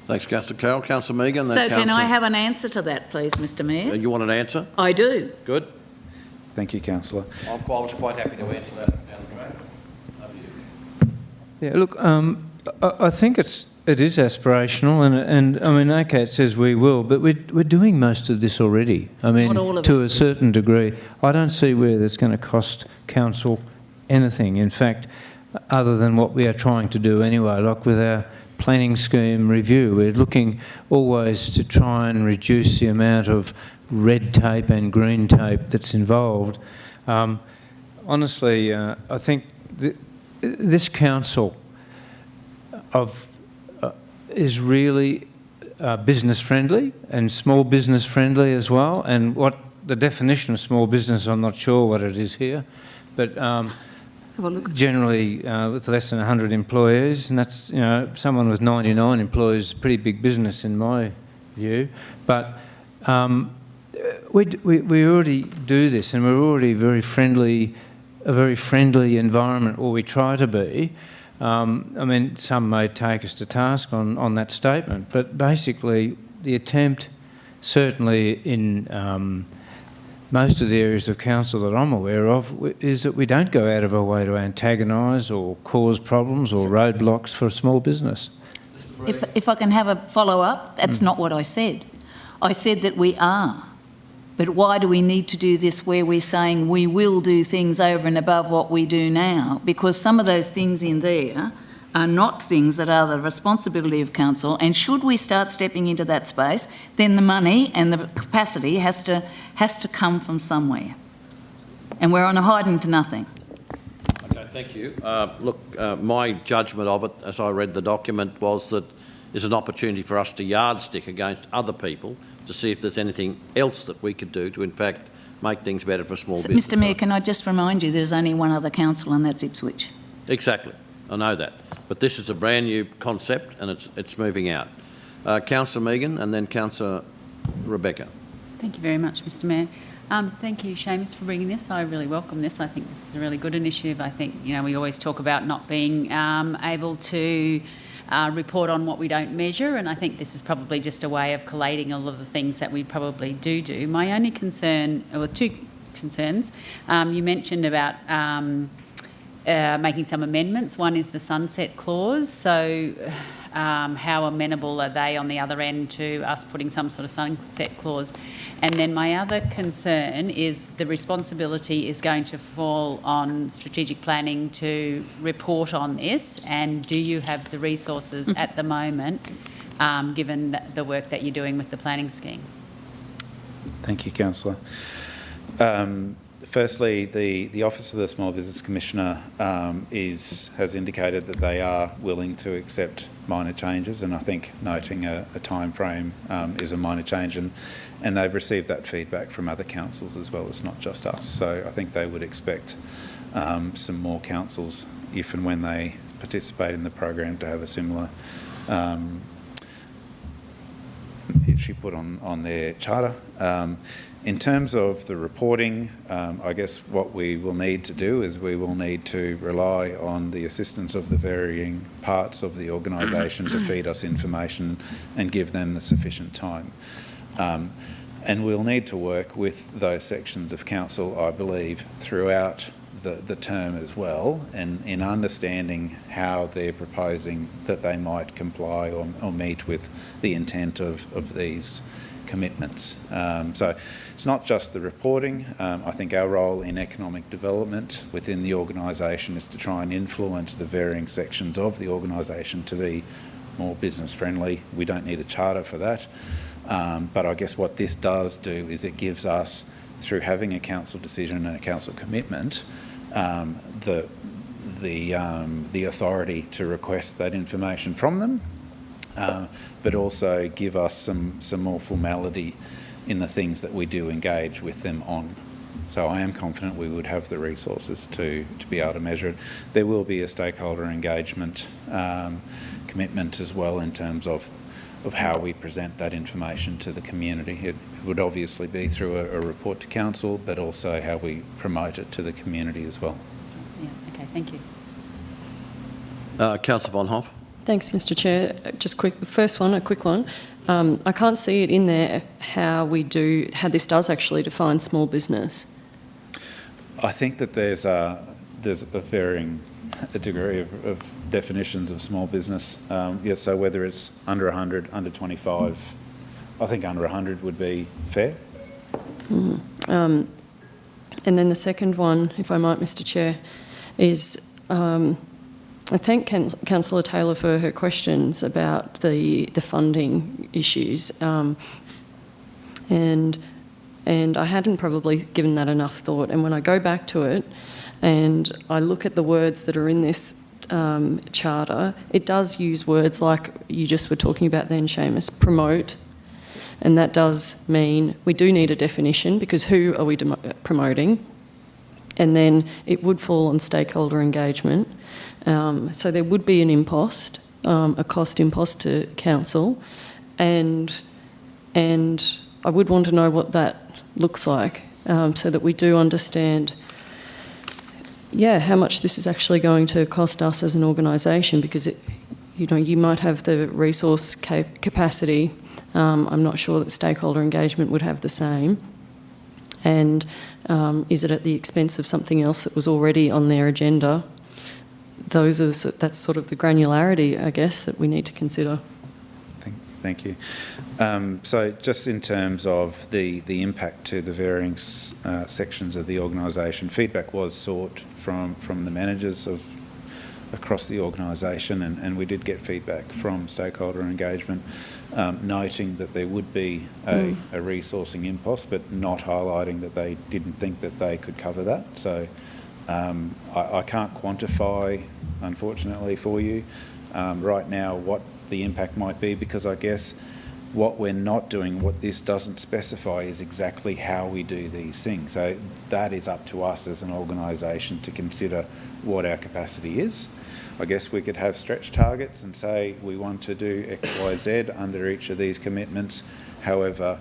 Thanks, Councillor Carroll. Councillor Megan. So can I have an answer to that, please, Mr Mayor? You want an answer? I do. Good. Thank you, Councillor. I was quite happy to answer that down the track. Over to you. Yeah, look, I think it is aspirational, and I mean, okay, it says we will, but we're doing most of this already. I mean, to a certain degree. I don't see where that's going to cost council anything. In fact, other than what we are trying to do anyway, like with our planning scheme review, we're looking always to try and reduce the amount of red tape and green tape that's involved. Honestly, I think this council is really business friendly and small business friendly as well, and what the definition of small business, I'm not sure what it is here, but generally with less than 100 employees, and that's, you know, someone with 99 employees is a pretty big business in my view. But we already do this, and we're already a very friendly environment, or we try to be. I mean, some may take us to task on that statement, but basically the attempt, certainly in most of the areas of council that I'm aware of, is that we don't go out of our way to antagonise or cause problems or roadblocks for a small business. If I can have a follow-up, that's not what I said. I said that we are. But why do we need to do this where we're saying we will do things over and above what we do now? Because some of those things in there are not things that are the responsibility of council, and should we start stepping into that space, then the money and the capacity has to come from somewhere. And we're on a hiding to nothing. Okay, thank you. Look, my judgment of it, as I read the document, was that there's an opportunity for us to yardstick against other people to see if there's anything else that we could do to, in fact, make things better for small business. Mr Mayor, can I just remind you there's only one other council, and that's Ipswich. Exactly, I know that. But this is a brand new concept and it's moving out. Councillor Megan and then Councillor Rebecca. Thank you very much, Mr Mayor. Thank you, Seamus, for bringing this. I really welcome this. I think this is a really good initiative. I think, you know, we always talk about not being able to report on what we don't measure, and I think this is probably just a way of collating all of the things that we probably do. My only concern, or two concerns, you mentioned about making some amendments. One is the sunset clause, so how amenable are they on the other end to us putting some sort of sunset clause? And then my other concern is the responsibility is going to fall on strategic planning to report on this, and do you have the resources at the moment, given the work that you're doing with the planning scheme? Thank you, Councillor. Firstly, the Office of the Small Business Commissioner has indicated that they are willing to accept minor changes, and I think noting a time frame is a minor change, and they've received that feedback from other councils as well. It's not just us. So I think they would expect some more councils, if and when they participate in the program, to have a similar issue put on their charter. In terms of the reporting, I guess what we will need to do is we will need to rely on the assistance of the varying parts of the organisation to feed us information and give them the sufficient time. And we'll need to work with those sections of council, I believe, throughout the term as well, and in understanding how they're proposing that they might comply or meet with the intent of these commitments. So it's not just the reporting. I think our role in economic development within the organisation is to try and influence the varying sections of the organisation to be more business friendly. We don't need a charter for that. But I guess what this does do is it gives us, through having a council decision and a council commitment, the authority to request that information from them, but also give us some more formality in the things that we do engage with them on. So I am confident we would have the resources to be able to measure it. There will be a stakeholder engagement commitment as well in terms of how we present that information to the community. It would obviously be through a report to council, but also how we promote it to the community as well. Yeah, okay, thank you. Councillor Von Hoff. Thanks, Mr Chair. Just quick, first one, a quick one. I can't see it in there how this does actually define small business. I think that there's a varying degree of definitions of small business. Yeah, so whether it's under 100, under 25, I think under 100 would be fair. And then the second one, if I might, Mr Chair, is I thank Councillor Taylor for her questions about the funding issues, and I hadn't probably given that enough thought. And when I go back to it and I look at the words that are in this charter, it does use words like you just were talking about then, Seamus, promote, And that does mean we do need a definition, because who are we promoting? And then it would fall on stakeholder engagement. So there would be an impost, a cost impost to council, and I would want to know what that looks like, so that we do understand, how much this is actually going to cost us as an organisation, because you might have the resource capacity. I'm not sure that stakeholder engagement would have the same. And is it at the expense of something else that was already on their agenda? That's sort of the granularity, I guess, that we need to consider. Thank you. So just in terms of the impact to the varying sections of the organisation, feedback was sought from the managers across the organisation, and we did get feedback from stakeholder engagement, noting that there would be a resourcing impost, but not highlighting that they didn't think that they could cover that. So I can't quantify, unfortunately, for you right now what the impact might be, because I guess what we're not doing, what this doesn't specify, is exactly how we do these things. So that is up to us as an organisation to consider what our capacity is. I guess we could have stretch targets and say we want to do X, Y, Z under each of these commitments. However,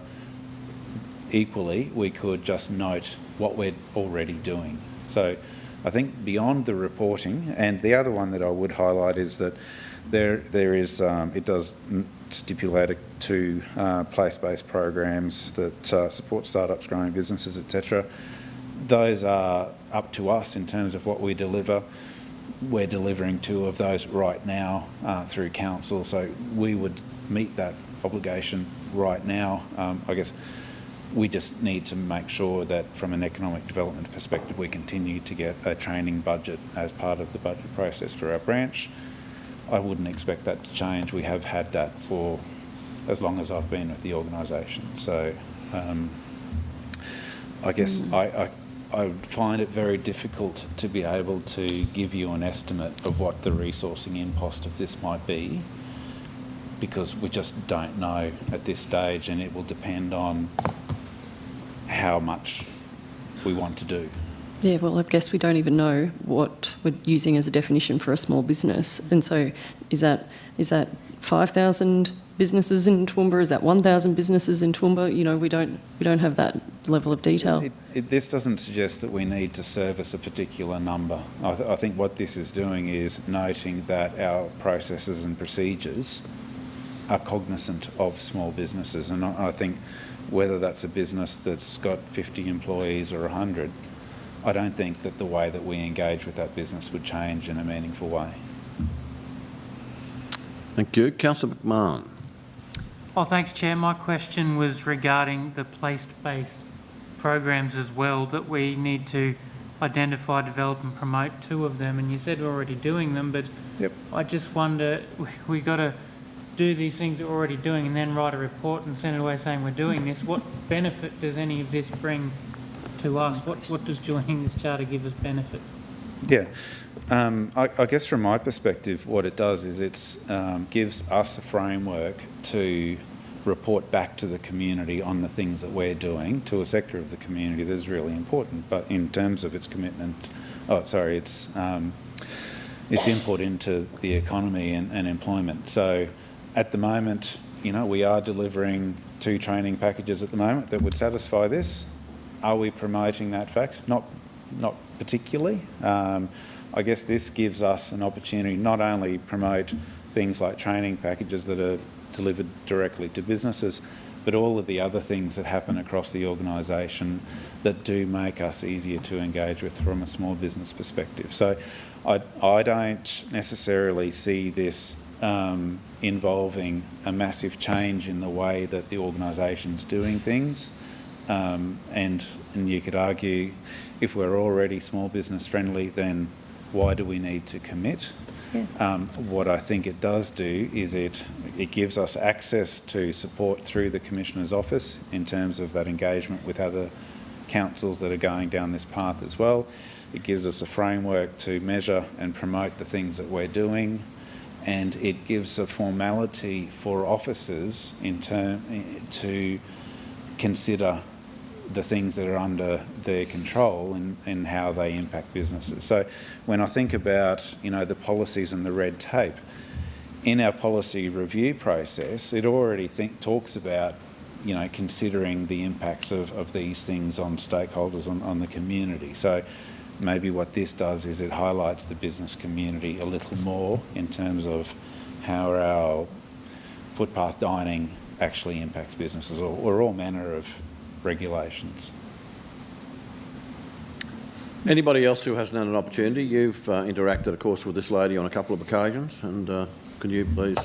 equally, we could just note what we're already doing. So I think beyond the reporting, and the other one that I would highlight is that there is, it does stipulate two place-based programs that support startups, growing businesses, etc. Those are up to us in terms of what we deliver. We're delivering 2 of those right now through council, so we would meet that obligation right now. I guess we just need to make sure that from an economic development perspective we continue to get a training budget as part of the budget process for our branch. I wouldn't expect that to change. We have had that for as long as I've been with the organisation. So I guess I would find it very difficult to be able to give you an estimate of what the resourcing impost of this might be, because we just don't know at this stage, and it will depend on how much we want to do. Yeah, well, I guess we don't even know what we're using as a definition for a small business. And so is that 5,000 businesses in Toowoomba? Is that 1,000 businesses in Toowoomba? You know, we don't have that level of detail. This doesn't suggest that we need to service a particular number. I think what this is doing is noting that our processes and procedures are cognizant of small businesses. And I think whether that's a business that's got 50 employees or 100, I don't think that the way that we engage with that business would change in a meaningful way. Thank you. Councillor McMahon. Oh, thanks, Chair. My question was regarding the place-based programs as well, that we need to identify, develop and promote 2 of them. And you said we're already doing them, but I just wonder, we got to do these things that we're already doing and then write a report and send it away saying we're doing this. What benefit does any of this bring to us? What does joining this charter give us benefit? Yeah, I guess from my perspective, what it does is it gives us a framework to report back to the community on the things that we're doing to a sector of the community that is really important, but in terms of its commitment, its input into the economy and employment. So at the moment, you know, we are delivering 2 training packages at the moment that would satisfy this. Are we promoting that fact? Not particularly. I guess this gives us an opportunity not only promote things like training packages that are delivered directly to businesses, but all of the other things that happen across the organisation that do make us easier to engage with from a small business perspective. So I don't necessarily see this involving a massive change in the way that the organisation's doing things. And you could argue, if we're already small business friendly, then why do we need to commit? Yeah. What I think it does do is it gives us access to support through the Commissioner's office in terms of that engagement with other councils that are going down this path as well. It gives us a framework to measure and promote the things that we're doing, and it gives a formality for officers to consider the things that are under their control and how they impact businesses. So when I think about, the policies and the red tape, in our policy review process, it already talks about, considering the impacts of these things on stakeholders, on the community. So maybe what this does is it highlights the business community a little more in terms of how our footpath dining actually impacts businesses or all manner of regulations. Anybody else who hasn't had an opportunity? You've interacted, of course, with this lady on a couple of occasions, and can you please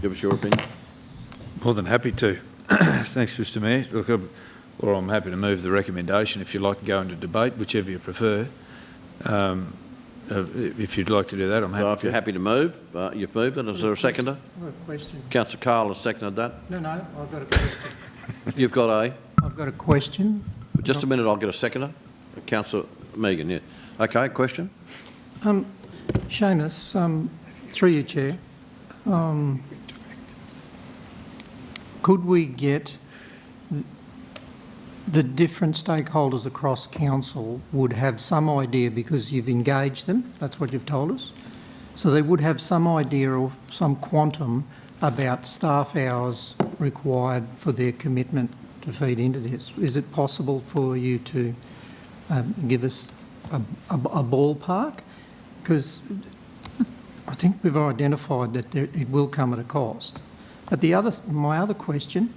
give us your opinion? More than happy to. Thanks, Mr Mayor. Look, I'm happy to move the recommendation if you'd like to go into debate, whichever you prefer. If you'd like to do that, I'm happy. So if you're happy to move, you've moved it. Is there a seconder? I've got a question. Councillor Carl has seconded that. No, I've got a question. You've got a? I've got a question. Just a minute, I'll get a seconder. Councillor Megan, yeah. Okay, question? Seamus, through you, Chair, could we get the different stakeholders across council would have some idea, because you've engaged them, that's what you've told us, so they would have some idea of some quantum about staff hours required for their commitment to feed into this. Is it possible for you to give us a ballpark? Because I think we've identified that it will come at a cost. But my other question,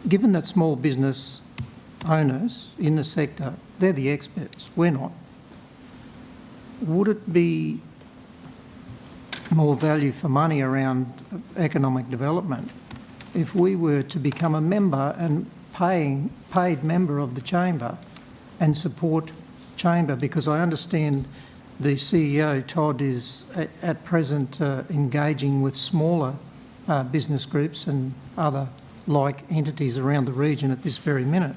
given that small business owners in the sector, they're the experts, we're not, would it be more value for money around economic development if we were to become a member and paid member of the Chamber and support Chamber? Because I understand the CEO, Todd, is at present engaging with smaller business groups and other like entities around the region at this very minute.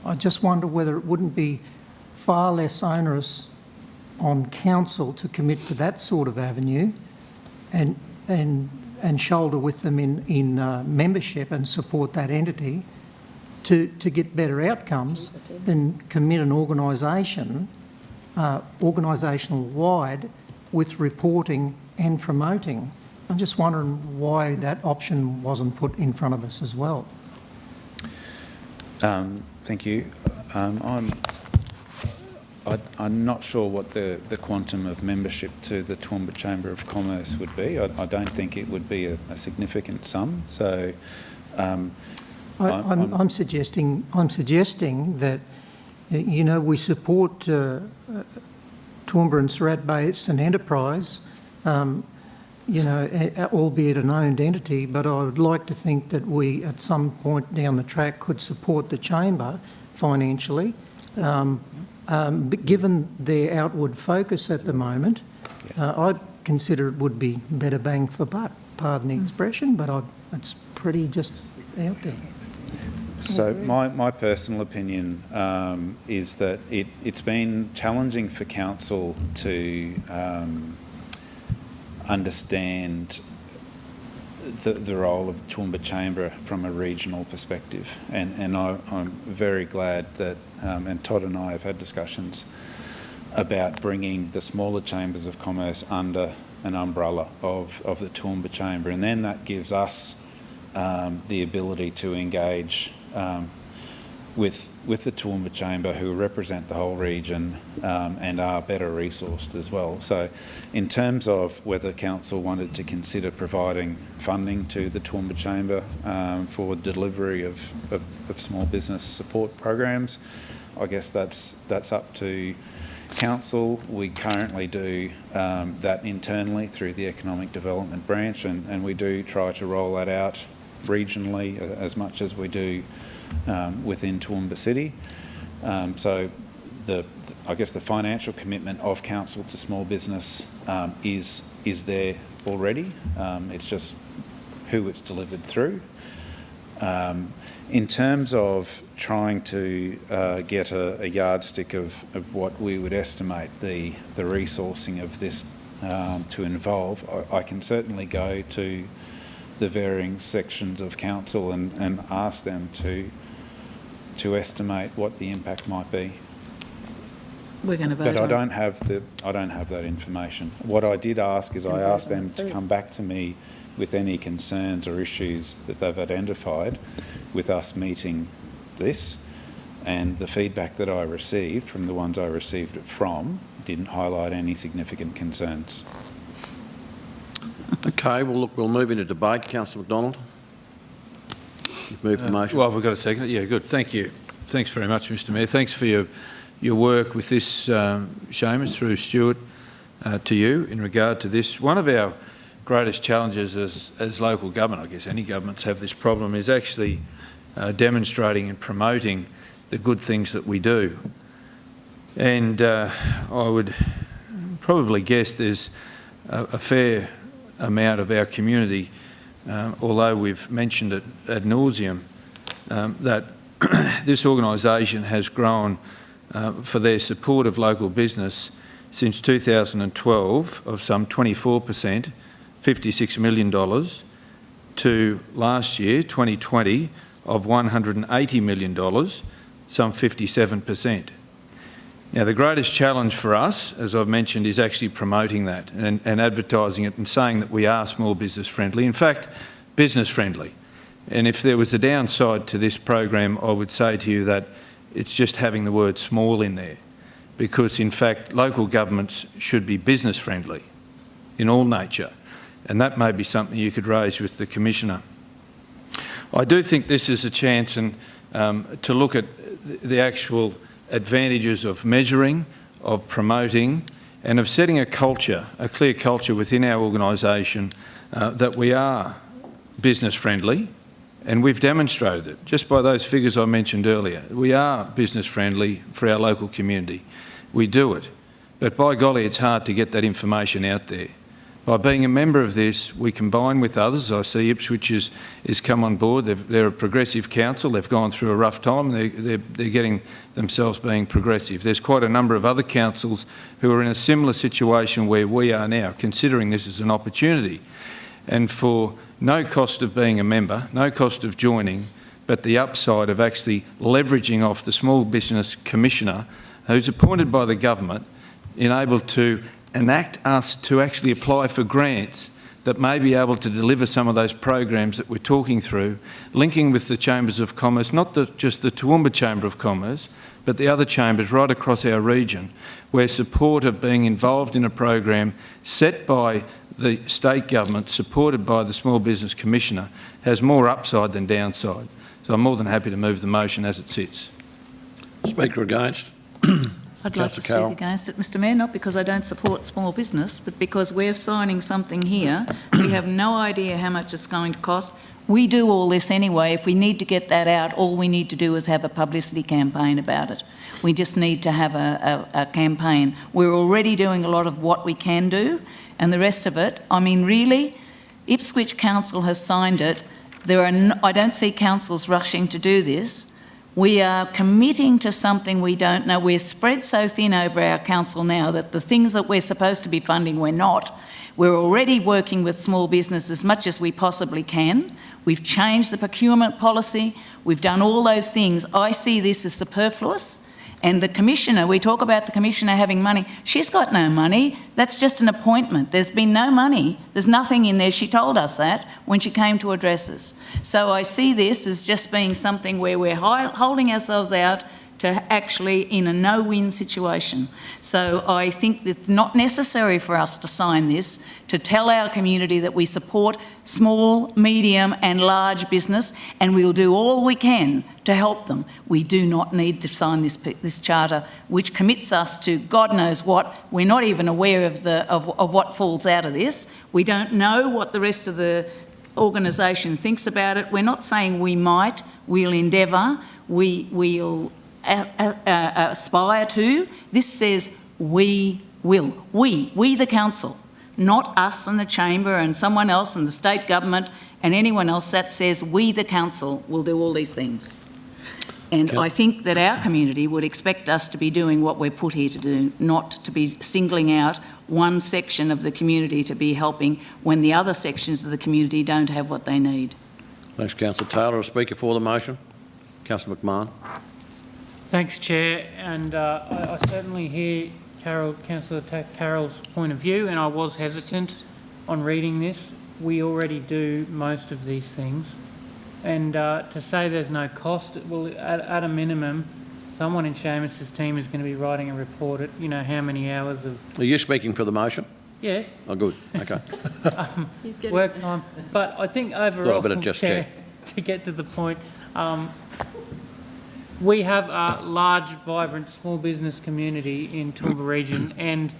I just wonder whether it wouldn't be far less onerous on council to commit to that sort of avenue and shoulder with them in membership and support that entity to get better outcomes than commit an organisation, organisational-wide, with reporting and promoting. I'm just wondering why that option wasn't put in front of us as well. Thank you. I'm not sure what the quantum of membership to the Toowoomba Chamber of Commerce would be. I don't think it would be a significant sum. So I'm suggesting that we support Toowoomba and Surat Basin Enterprise, albeit an owned entity, but I would like to think that we at some point down the track could support the Chamber financially. But given their outward focus at the moment, I consider it would be better bang for buck, pardon the expression, but it's pretty just out there. So my personal opinion is that it's been challenging for council to understand the role of the Toowoomba Chamber from a regional perspective, and I'm very glad that, and Todd and I have had discussions about bringing the smaller chambers of commerce under an umbrella of the Toowoomba Chamber, and then that gives us the ability to engage with the Toowoomba Chamber, who represent the whole region and are better resourced as well. So in terms of whether council wanted to consider providing funding to the Toowoomba Chamber for delivery of small business support programs, I guess that's up to council. We currently do that internally through the Economic Development Branch, and we do try to roll that out regionally as much as we do within Toowoomba City. So I guess the financial commitment of council to small business is there already. It's just who it's delivered through. In terms of trying to get a yardstick of what we would estimate the resourcing of this to involve, I can certainly go to the varying sections of council and ask them to estimate what the impact might be. We're going to vote But I on don't have that information. What I did ask is I asked them to come back to me with any concerns or issues that they've identified with us meeting this, and the feedback that I received from the ones I received it from didn't highlight any significant concerns. Okay, well, look, we'll move into debate. Councillor McDonald. You've moved the motion. Well, we've got a second. Yeah, good. Thank you. Thanks very much, Mr Mayor. Thanks for your work with this, Seamus, through Stuart, to you in regard to this. One of our greatest challenges as local government, I guess any governments have this problem, is actually demonstrating and promoting the good things that we do. And I would probably guess there's a fair amount of our community, although we've mentioned it ad nauseum, that this organisation has grown for their support of local business since 2012 of some 24%, $56 million, to last year, 2020, of $180 million, some 57%. Now, the greatest challenge for us, as I've mentioned, is actually promoting that and advertising it and saying that we are small business friendly. In fact, business friendly. And if there was a downside to this program, I would say to you that it's just having the word small in there, because in fact, local governments should be business friendly in all nature. And that may be something you could raise with the Commissioner. I do think this is a chance to look at the actual advantages of measuring, of promoting, and of setting a culture, a clear culture within our organisation that we are business friendly, and we've demonstrated it just by those figures I mentioned earlier. We are business friendly for our local community. We do it. But by golly, it's hard to get that information out there. By being a member of this, we combine with others. I see Ipswich has come on board. They're a progressive council. They've gone through a rough time. They're getting themselves being progressive. There's quite a number of other councils who are in a similar situation where we are now, considering this as an opportunity. And for no cost of being a member, no cost of joining, but the upside of actually leveraging off the Small Business Commissioner, who's appointed by the government, enabled to enact us to actually apply for grants that may be able to deliver some of those programs that we're talking through, linking with the Chambers of Commerce, not just the Toowoomba Chamber of Commerce, but the other chambers right across our region, where support of being involved in a program set by the state government, supported by the Small Business Commissioner, has more upside than downside. So I'm more than happy to move the motion as it sits. Speaker against. I'd like to speak against it, Mr Mayor, not because I don't support small business, but because we're signing something here. We have no idea how much it's going to cost. We do all this anyway. If we need to get that out, all we need to do is have a publicity campaign about it. We just need to have a campaign. We're already doing a lot of what we can do, and the rest of it, I mean, really, Ipswich Council has signed it. I don't see councils rushing to do this. We are committing to something we don't know. We're spread so thin over our council now that the things that we're supposed to be funding, we're not. We're already working with small business as much as we possibly can. We've changed the procurement policy. We've done all those things. I see this as superfluous. And the Commissioner, we talk about the Commissioner having money. She's got no money. That's just an appointment. There's been no money. There's nothing in there. She told us that when she came to address us. So I see this as just being something where we're holding ourselves out to actually in a no-win situation. So I think it's not necessary for us to sign this to tell our community that we support small, medium and large business, and we'll do all we can to help them. We do not need to sign this charter, which commits us to God knows what. We're not even aware of what falls out of this. We don't know what the rest of the organisation thinks about it. We're not saying we might, we'll endeavour, we'll aspire to. This says we will. We the council, not us and the chamber and someone else and the state government and anyone else. That says we the council will do all these things. And I think that our community would expect us to be doing what we're put here to do, not to be singling out one section of the community to be helping when the other sections of the community don't have what they need. Thanks, Councillor Taylor. A speaker for the motion? Councillor McMahon. Thanks, Chair, and I certainly hear Councillor Carroll's point of view, and I was hesitant on reading this. We already do most of these things, and to say there's no cost, well, at a minimum, someone in Seamus's team is going to be writing a report at, you know, how many hours of... Are you speaking for the motion? Yeah. Oh, good. Okay. Work time. But I think overall, better just Chair, to get to the point, we have a large, vibrant small business community in Toowoomba region, and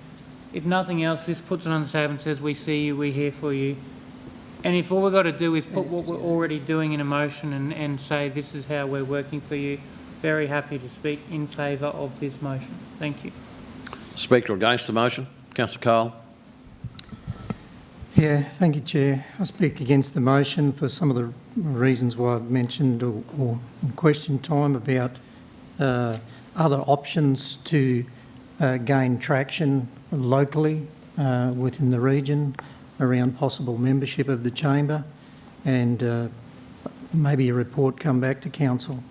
if nothing else, this puts it on the table and says, we see you, we're here for you. And if all we've got to do is put what we're already doing in a motion and say, this is how we're working for you, very happy to speak in favour of this motion. Thank you. Speaker against the motion? Councillor Cole. Yeah, thank you, Chair. I speak against the motion for some of the reasons why I've mentioned or in question time about other options to gain traction locally within the region around possible membership of the chamber, and maybe a report come back to council.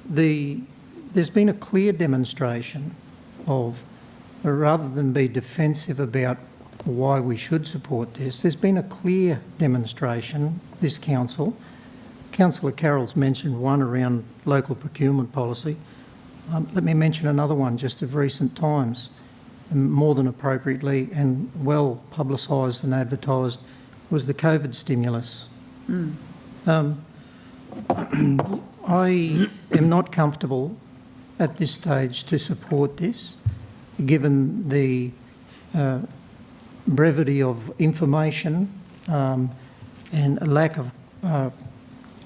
There's been a clear demonstration of, rather than be defensive about why we should support this, there's been a clear demonstration, this council. Councillor Carroll's mentioned one around local procurement policy. Let me mention another one just of recent times, more than appropriately and well publicised and advertised, was the COVID stimulus. I am not comfortable at this stage to support this, given the brevity of information and a lack of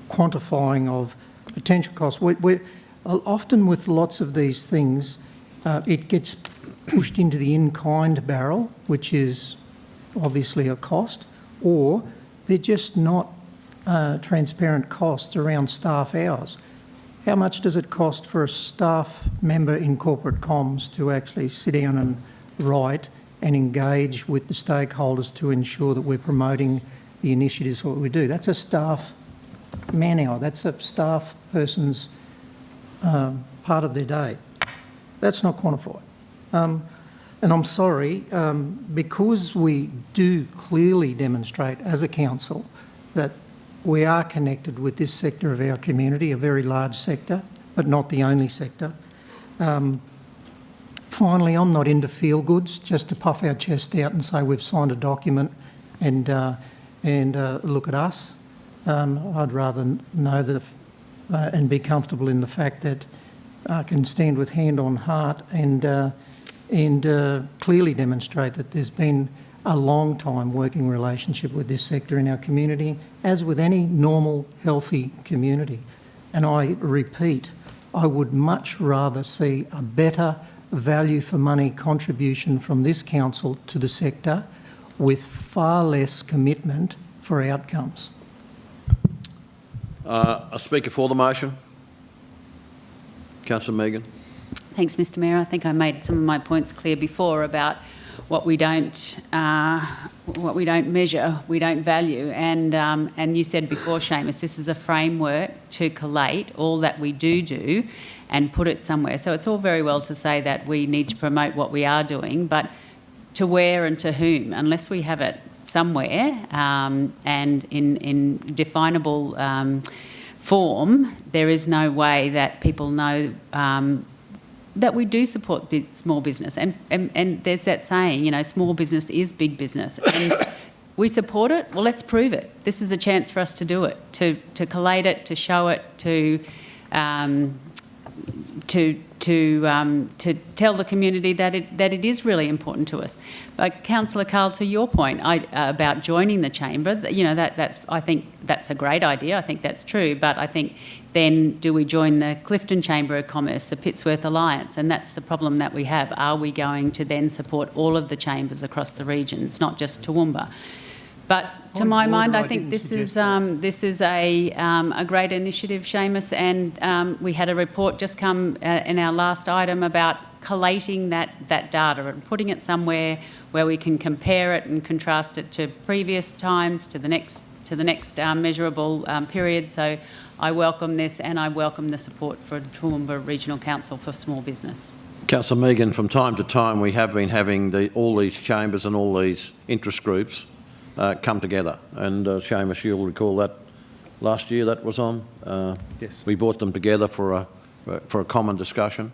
quantifying of potential costs. We're often with lots of these things, it gets pushed into the in-kind barrel, which is obviously a cost, or they're just not transparent costs around staff hours. How much does it cost for a staff member in corporate comms to actually sit down and write and engage with the stakeholders to ensure that we're promoting the initiatives of what we do? That's a staff man-hour. That's a staff person's part of their day. That's not quantified. And I'm sorry, because we do clearly demonstrate as a council that we are connected with this sector of our community, a very large sector, but not the only sector. Finally, I'm not into feel-goods, just to puff our chest out and say we've signed a document and look at us. I'd rather know that and be comfortable in the fact that I can stand with hand on heart and clearly demonstrate that there's been a long time working relationship with this sector in our community, as with any normal, healthy community. And I repeat, I would much rather see a better value for money contribution from this council to the sector with far less commitment for outcomes. A speaker for the motion? Councillor Megan. Thanks, Mr Mayor. I think I made some of my points clear before about what we don't measure, we don't value, and you said before, Seamus, this is a framework to collate all that we do and put it somewhere. So it's all very well to say that we need to promote what we are doing, but to where and to whom, unless we have it somewhere and in definable form, there is no way that people know that we do support small business. And there's that saying, you know, small business is big business. And we support it. Well, let's prove it. This is a chance for us to do it, to collate it, to show it, to tell the community that it is really important to us. But Councillor Carl, to your point about joining the chamber, you know, I think that's a great idea. I think that's true. But I think then do we join the Clifton Chamber of Commerce, the Pittsworth Alliance? And that's the problem that we have. Are we going to then support all of the chambers across the region? It's not just Toowoomba. But to my mind, I think this is a great initiative, Seamus, and we had a report just come in our last item about collating that data and putting it somewhere where we can compare it and contrast it to previous times, to the next measurable period. So I welcome this, and I welcome the support for Toowoomba Regional Council for Small Business. Councillor Megan, from time to time we have been having all these chambers and all these interest groups come together, and Seamus, you'll recall that last year that was on. Yes. We brought them together for a common discussion.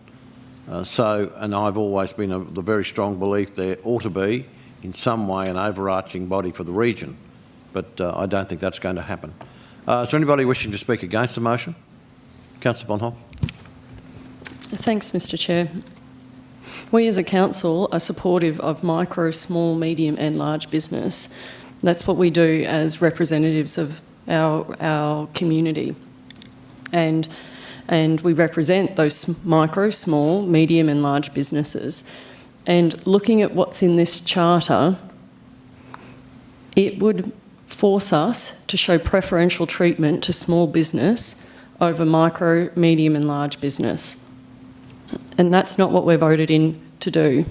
And I've always been of the very strong belief there ought to be, in some way, an overarching body for the region, but I don't think that's going to happen. Is there anybody wishing to speak against the motion? Councillor Bonhoff. Thanks, Mr Chair. We as a council are supportive of micro, small, medium and large business. That's what we do as representatives of our community. And we represent those micro, small, medium and large businesses. And looking at what's in this charter, it would force us to show preferential treatment to small business over micro, medium and large business. And that's not what we're voted in to do.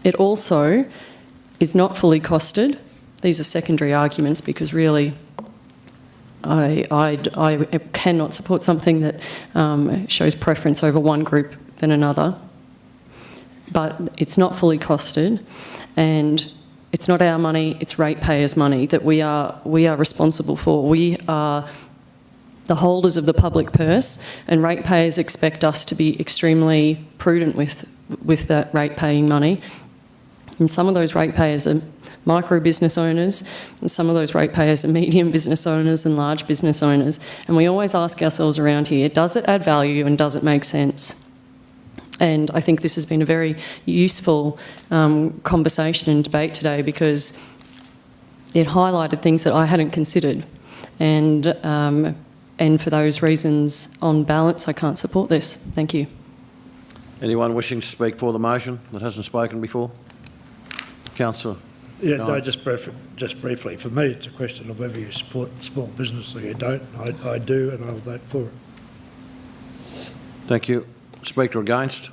It also is not fully costed. These are secondary arguments because really I cannot support something that shows preference over one group than another. But it's not fully costed, and it's not our money, it's ratepayers' money that we are responsible for. We are the holders of the public purse, and ratepayers expect us to be extremely prudent with that rate-paying money. And some of those ratepayers are micro business owners, and some of those ratepayers are medium business owners and large business owners. And we always ask ourselves around here, does it add value and does it make sense? And I think this has been a very useful conversation and debate today because it highlighted things that I hadn't considered. And for those reasons, on balance, I can't support this. Thank you. Anyone wishing to speak for the motion that hasn't spoken before? Councillor. Yeah, no, just briefly. For me, it's a question of whether you support small business or you don't. I do, and I'll vote for it. Thank you. Speaker against?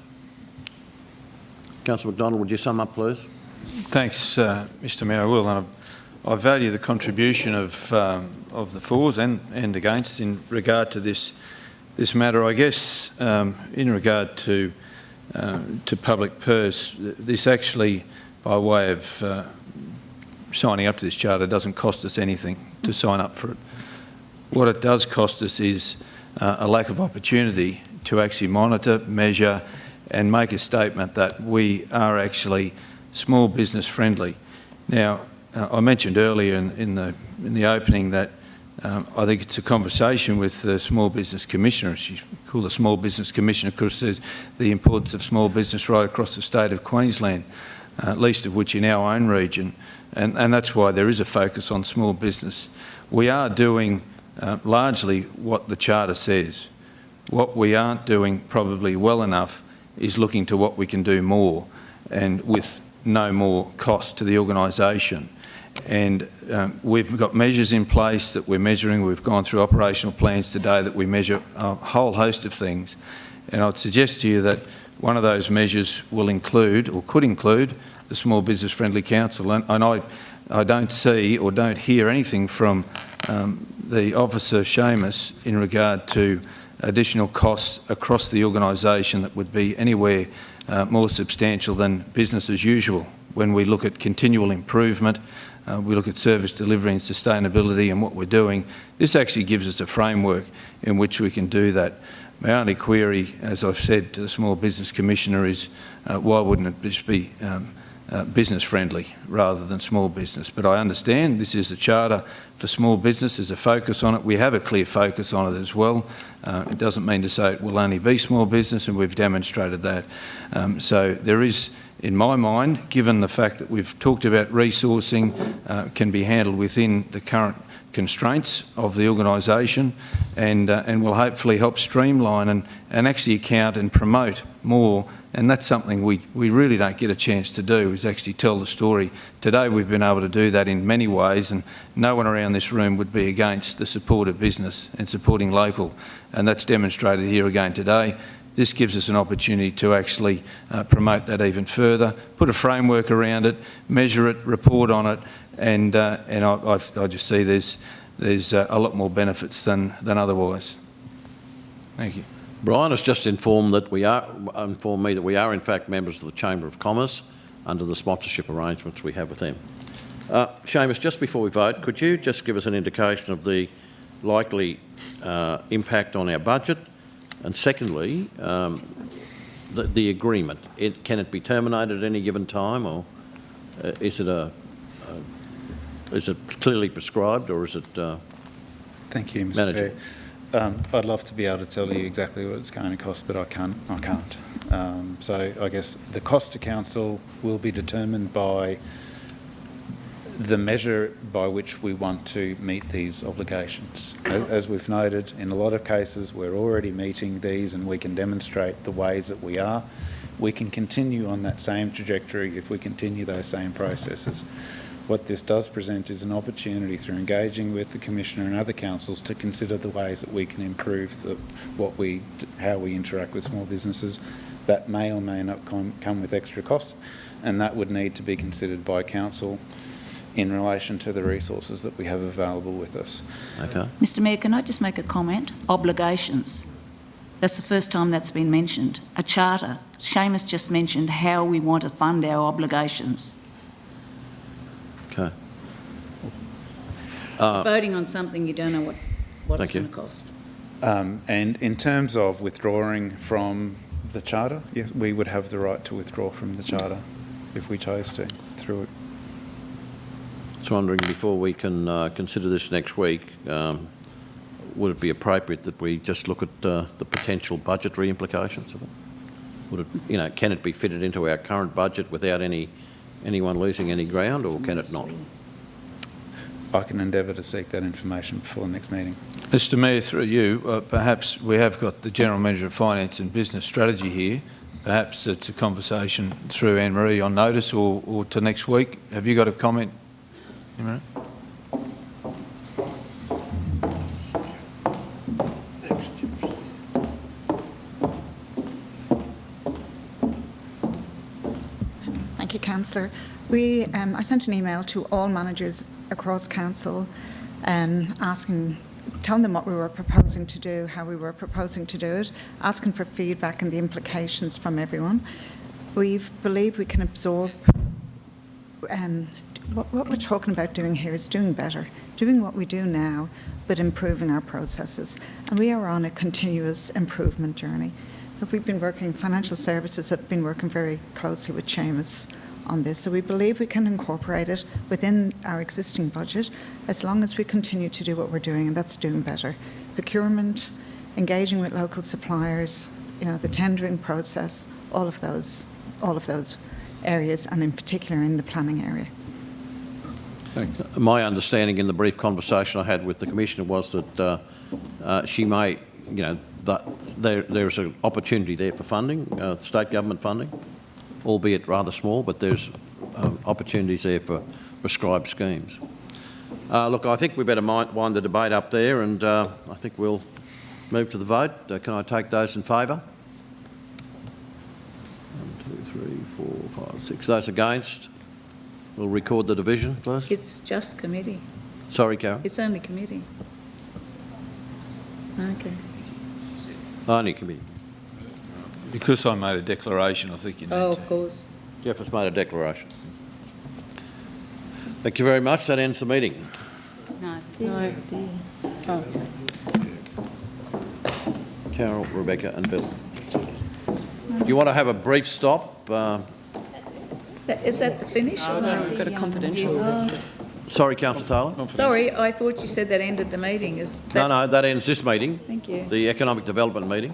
Councillor McDonald, would you sum up, please? Thanks, Mr Mayor. I will. And I value the contribution of the fors and against in regard to this matter. I guess in regard to public purse, this actually, by way of signing up to this charter, doesn't cost us anything to sign up for it. What it does cost us is a lack of opportunity to actually monitor, measure and make a statement that we are actually small business friendly. Now, I mentioned earlier in the opening that I think it's a conversation with the Small Business Commissioner. She's called the Small Business Commissioner because there's the importance of small business right across the state of Queensland, least of which in our own region. And that's why there is a focus on small business. We are doing largely what the Charter says. What we aren't doing probably well enough is looking to what we can do more and with no more cost to the organisation. And we've got measures in place that we're measuring. We've gone through operational plans today that we measure a whole host of things. And I'd suggest to you that one of those measures will include, or could include, the Small Business Friendly Council. And I don't see or don't hear anything from the officer, Seamus, in regard to additional costs across the organisation that would be anywhere more substantial than business as usual. When we look at continual improvement, we look at service delivery and sustainability and what we're doing, this actually gives us a framework in which we can do that. My only query, as I've said to the Small Business Commissioner, is why wouldn't it just be business friendly rather than small business? But I understand this is a charter for small business, there's a focus on it. We have a clear focus on it as well. It doesn't mean to say it will only be small business, and we've demonstrated that. So there is, in my mind, given the fact that we've talked about resourcing can be handled within the current constraints of the organisation, and will hopefully help streamline and actually account and promote more. And that's something we really don't get a chance to do, is actually tell the story. Today we've been able to do that in many ways, and no one around this room would be against the support of business and supporting local. And that's demonstrated here again today. this gives us an opportunity to actually promote that even further, put a framework around it, measure it, report on it, and I just see there's a lot more benefits than otherwise. Thank you. Brian has just informed me that we are in fact members of the Chamber of Commerce under the sponsorship arrangements we have with them. Seamus, just before we vote, could you just give us an indication of the likely impact on our budget? And secondly, the agreement, can it be terminated at any given time, or is it clearly prescribed, or is it Thank you, Mr. manageable? Chair. I'd love to be able to tell you exactly what it's going to cost, but I can't. So I guess the cost to council will be determined by the measure by which we want to meet these obligations. As we've noted, in a lot of cases we're already meeting these and we can demonstrate the ways that we are. We can continue on that same trajectory if we continue those same processes. What this does present is an opportunity through engaging with the Commissioner and other councils to consider the ways that we can improve how we interact with small businesses. That may or may not come with extra costs, and that would need to be considered by council in relation to the resources that we have available with us. Okay. Mr Mayor, can I just make a comment? Obligations. That's the first time that's been mentioned. A charter. Seamus just mentioned how we want to fund our obligations. Okay. Voting on something you don't know what it's going to cost. And in terms of withdrawing from the charter, yes, we would have the right to withdraw from the charter if we chose to through it. Just wondering, before we can consider this next week, would it be appropriate that we just look at the potential budgetary implications of it? Would it, can it be fitted into our current budget without anyone losing any ground, or can it not? I can endeavour to seek that information before the next meeting. Mr Mayor, through you, perhaps we have got the General Manager of Finance and Business Strategy here. Perhaps it's a conversation through Anne-Marie on notice or to next week. Have you got a comment? Thank you, Councillor. I sent an email to all managers across council telling them what we were proposing to do, how we were proposing to do it, asking for feedback and the implications from everyone. We believe we can absorb what we're talking about doing here is doing better, doing what we do now, but improving our processes. And we are on a continuous improvement journey. We've been working, financial services have been working very closely with Seamus on this. So we believe we can incorporate it within our existing budget as long as we continue to do what we're doing, and that's doing better. Procurement, engaging with local suppliers, the tendering process, all of those areas, and in particular in the planning area. My understanding in the brief conversation I had with the Commissioner was that she may, that there's an opportunity there for funding, state government funding, albeit rather small, but there's opportunities there for prescribed schemes. Look, I think we better wind the debate up there, and I think we'll move to the vote. Can I take those in favour? 1, 2, 3, 4, 5, 6. Those against? We'll record the division, please. It's just committee. Sorry, Karen. It's only committee. Okay. Only committee. Because I made a declaration, I think you need of course. Jeff has made a declaration. Thank you very much. That ends the meeting. No. Oh. Carol, Rebecca and Bill. Do you want to have a brief stop? Is that the finish? Oh, no, we've got a confidential. Sorry, Councillor Taylor. Sorry, I thought you said that ended the meeting. No, that ends this meeting. Thank you. The Economic Development meeting.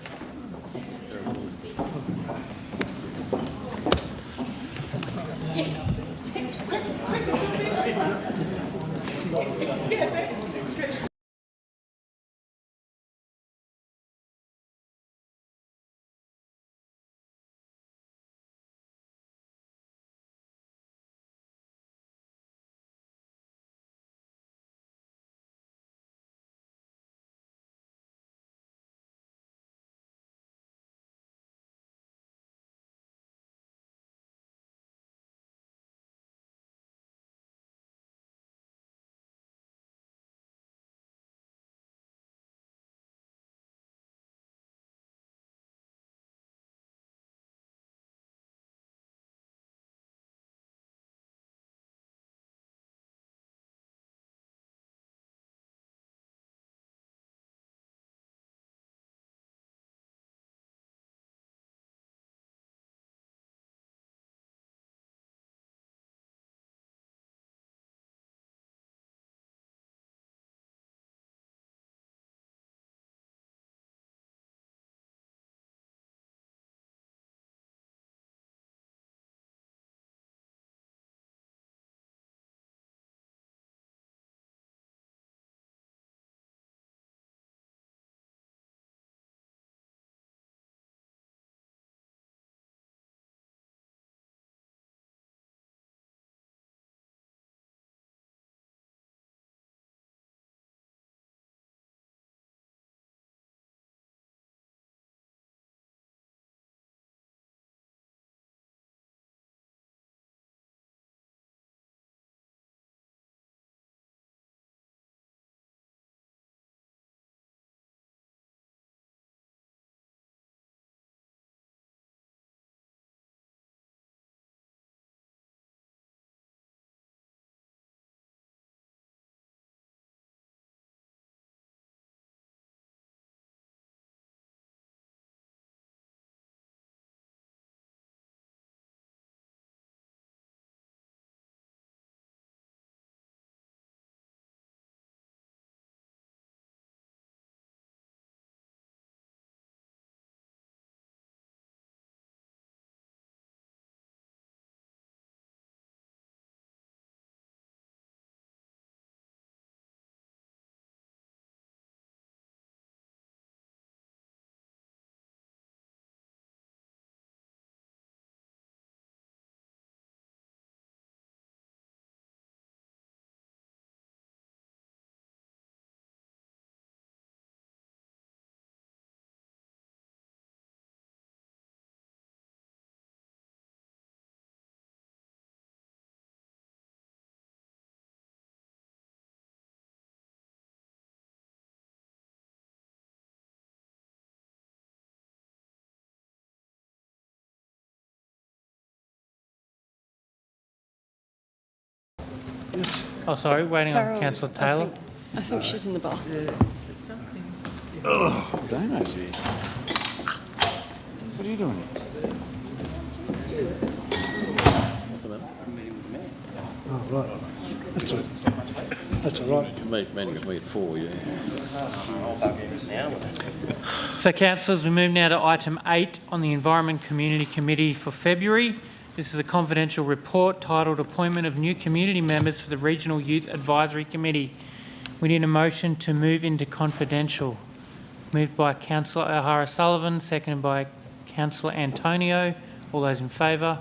Oh, sorry, waiting on Carol, Councillor Taylor. I think she's in the bathroom. Oh, Dano's here. What are you doing? Oh, right. That's all right. Meeting with me at 4, yeah. So, councillors, we move now to item 8 on the Environment Community Committee for February. This is a confidential report titled Appointment of New Community Members for the Regional Youth Advisory Committee. We need a motion to move into confidential. Moved by Councillor O'Hara-Sullivan, seconded by Councillor Antonio. All those in favour?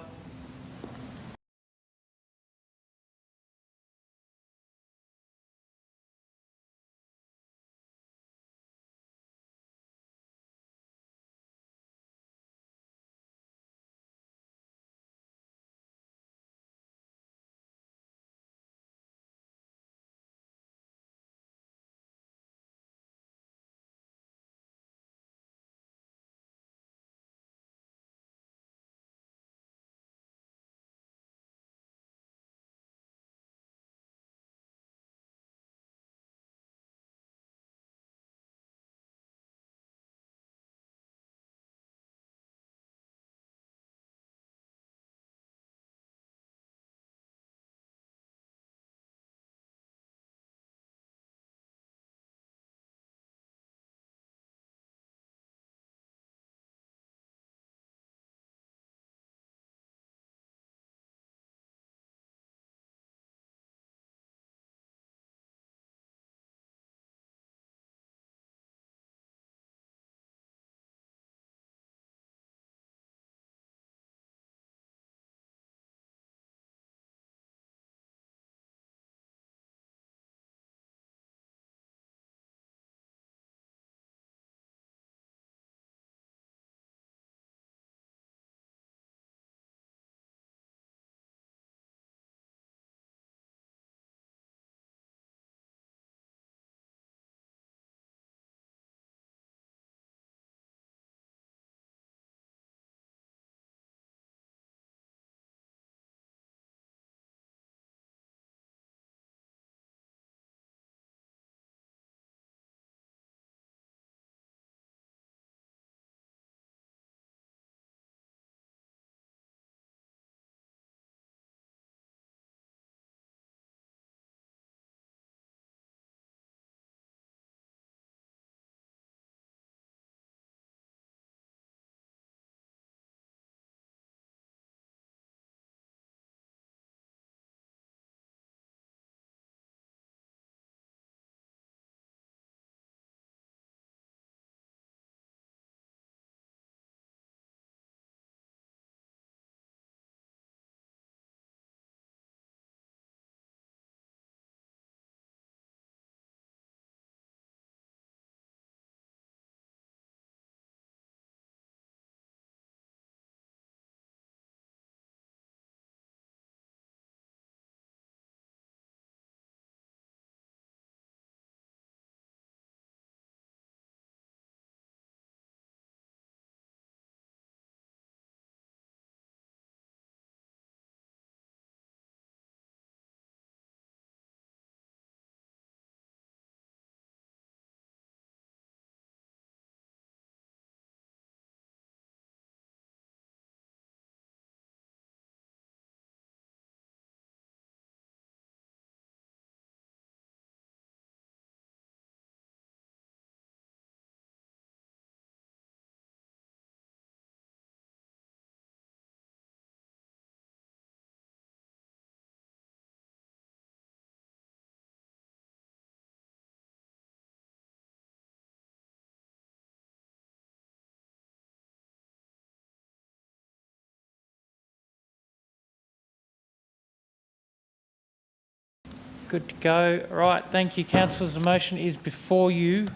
Good to go. Right, thank you, councillors. The motion is before you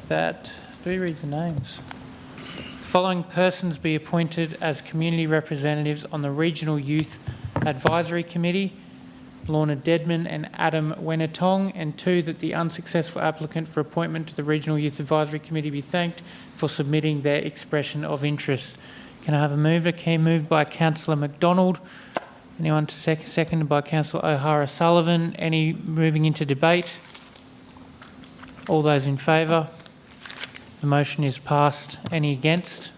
that, do we read the names? The following persons be appointed as community representatives on the Regional Youth Advisory Committee: Lorna Dedman and Adam Wenetong, and 2, that the unsuccessful applicant for appointment to the Regional Youth Advisory Committee be thanked for submitting their expression of interest. Can I have a mover? Moved by Councillor McDonald, Anyone to seconded by Councillor O'Hara-Sullivan. Any moving into debate? All those in favour? The motion is passed. Any against?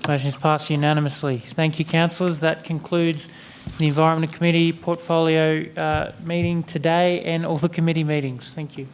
The motion is passed unanimously. Thank you, councillors. That concludes the Environment Committee portfolio meeting today and all the committee meetings. Thank you.